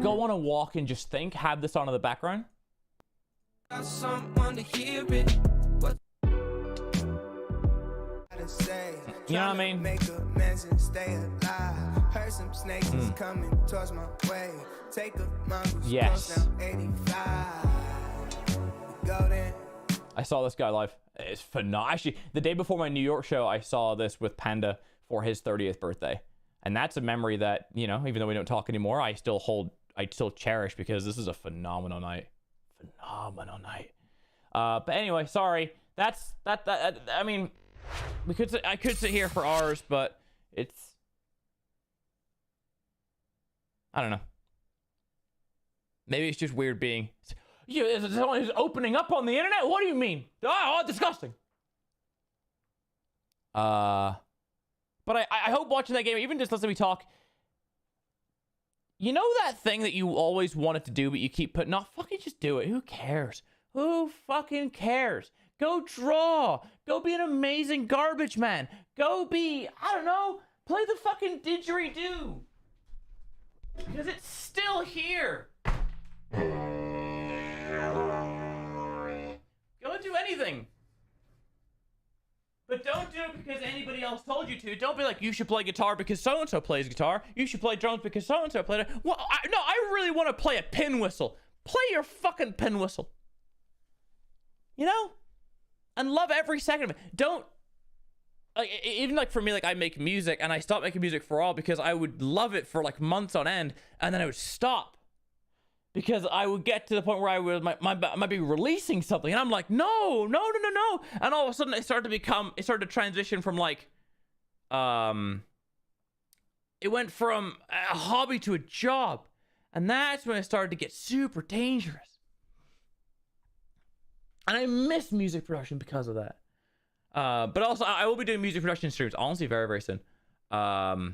go on a walk and just think, have this on in the background. Got someone to hear it. What? You know what I mean? Make amends and stay alive. Heard some snakes coming towards my way. Take a yes. Go then. I saw this guy live. It's phenomenal. Actually, the day before my New York show, I saw this with Panda for his 30th birthday. And that's a memory that, you know, even though we don't talk anymore, I still cherish, because this is a phenomenal night. Phenomenal night. But anyway, sorry. That's I mean, I could sit here for hours, but it's, I don't know. Maybe it's just weird being, is it someone who's opening up on the internet? What do you mean? Oh, disgusting. But I hope watching that game, even just listening to me talk, you know that thing that you always wanted to do, but you keep putting off? Fucking just do it. Who cares? Who fucking cares? Go draw. Go be an amazing garbage man. Go be, I don't know, play the fucking didgeridoo. Because it's still here. Go do anything. But don't do it because anybody else told you to. Don't be like, you should play guitar because so-and-so plays guitar. You should play drums because so-and-so played it. Well, I really want to play a pin whistle. Play your fucking pin whistle. You know? And love every second of it. Don't, like, even like for me, like I make music and I stopped making music for all because I would love it for like months on end and then I would stop because I would get to the point where I would might be releasing something and I'm like, no. And all of a sudden it started to transition from like, it went from a hobby to a job. And that's when it started to get super dangerous. And I miss music production because of that. But also, I will be doing music production streams, honestly, very, very soon. But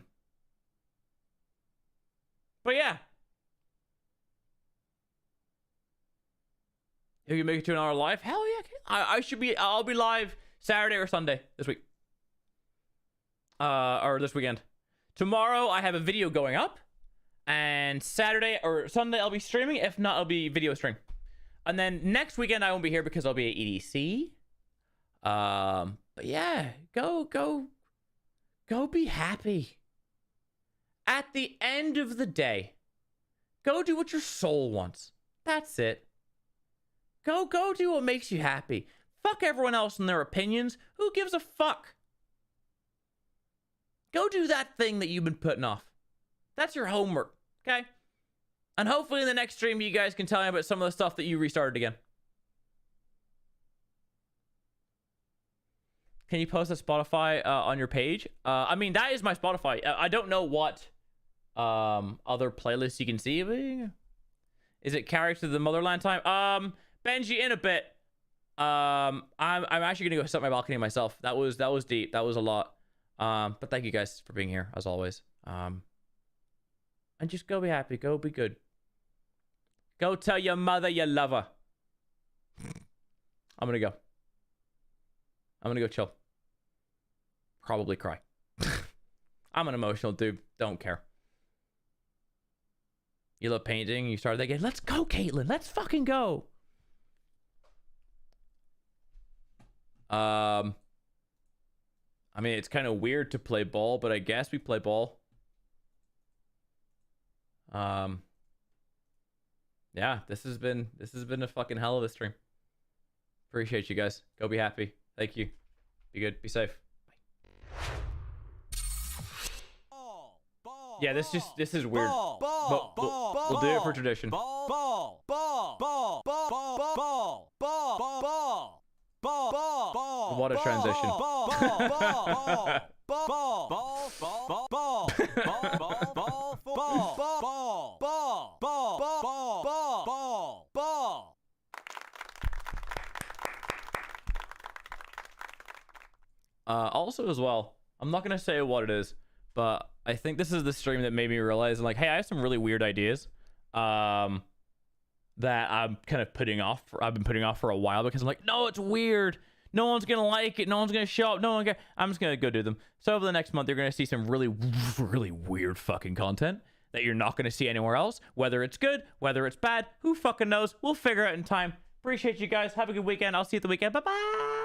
yeah. If you make it to an hour live, hell yeah. I'll be live Saturday or Sunday this week. Or this weekend. Tomorrow, I have a video going up. And Saturday or Sunday, I'll be streaming. If not, I'll be video stream. And then next weekend, I won't be here because I'll be at EDC. But yeah, go be happy. At the end of the day, go do what your soul wants. That's it. Go do what makes you happy. Fuck everyone else and their opinions. Who gives a fuck? Go do that thing that you've been putting off. That's your homework, okay? And hopefully in the next stream, you guys can tell me about some of the stuff that you restarted again. Can you post a Spotify on your page? I mean, that is my Spotify. I don't know what other playlists you can see. Is it Character of the Motherland time? Benji, in a bit. I'm actually gonna go sit on my balcony myself. That was deep. That was a lot. But thank you guys for being here as always. And just go be happy. Go be good. Go tell your mother you love her. I'm gonna go. I'm gonna go chill. Probably cry. I'm an emotional dude. Don't care. You love painting. You started that game. Let's go, Caitlin. Let's fucking go. I mean, it's kind of weird to play ball, but I guess we play ball. Yeah, this has been a fucking hell of a stream. Appreciate you guys. Go be happy. Thank you. Be good. Be safe. Bye. Yeah, this is weird. But we'll do it for tradition. What a transition. Also as well, I'm not gonna say what it is, but I think this is the stream that made me realize, like, hey, I have some really weird ideas that I'm kind of putting off. I've been putting off for a while because I'm like, no, it's weird. No one's gonna like it. No one's gonna show up. I'm just gonna go do them. So over the next month, you're gonna see some really, really weird fucking content that you're not gonna see anywhere else. Whether it's good, whether it's bad, who fucking knows? We'll figure it out in time. Appreciate you guys. Have a good weekend. I'll see you at the weekend. Bye bye.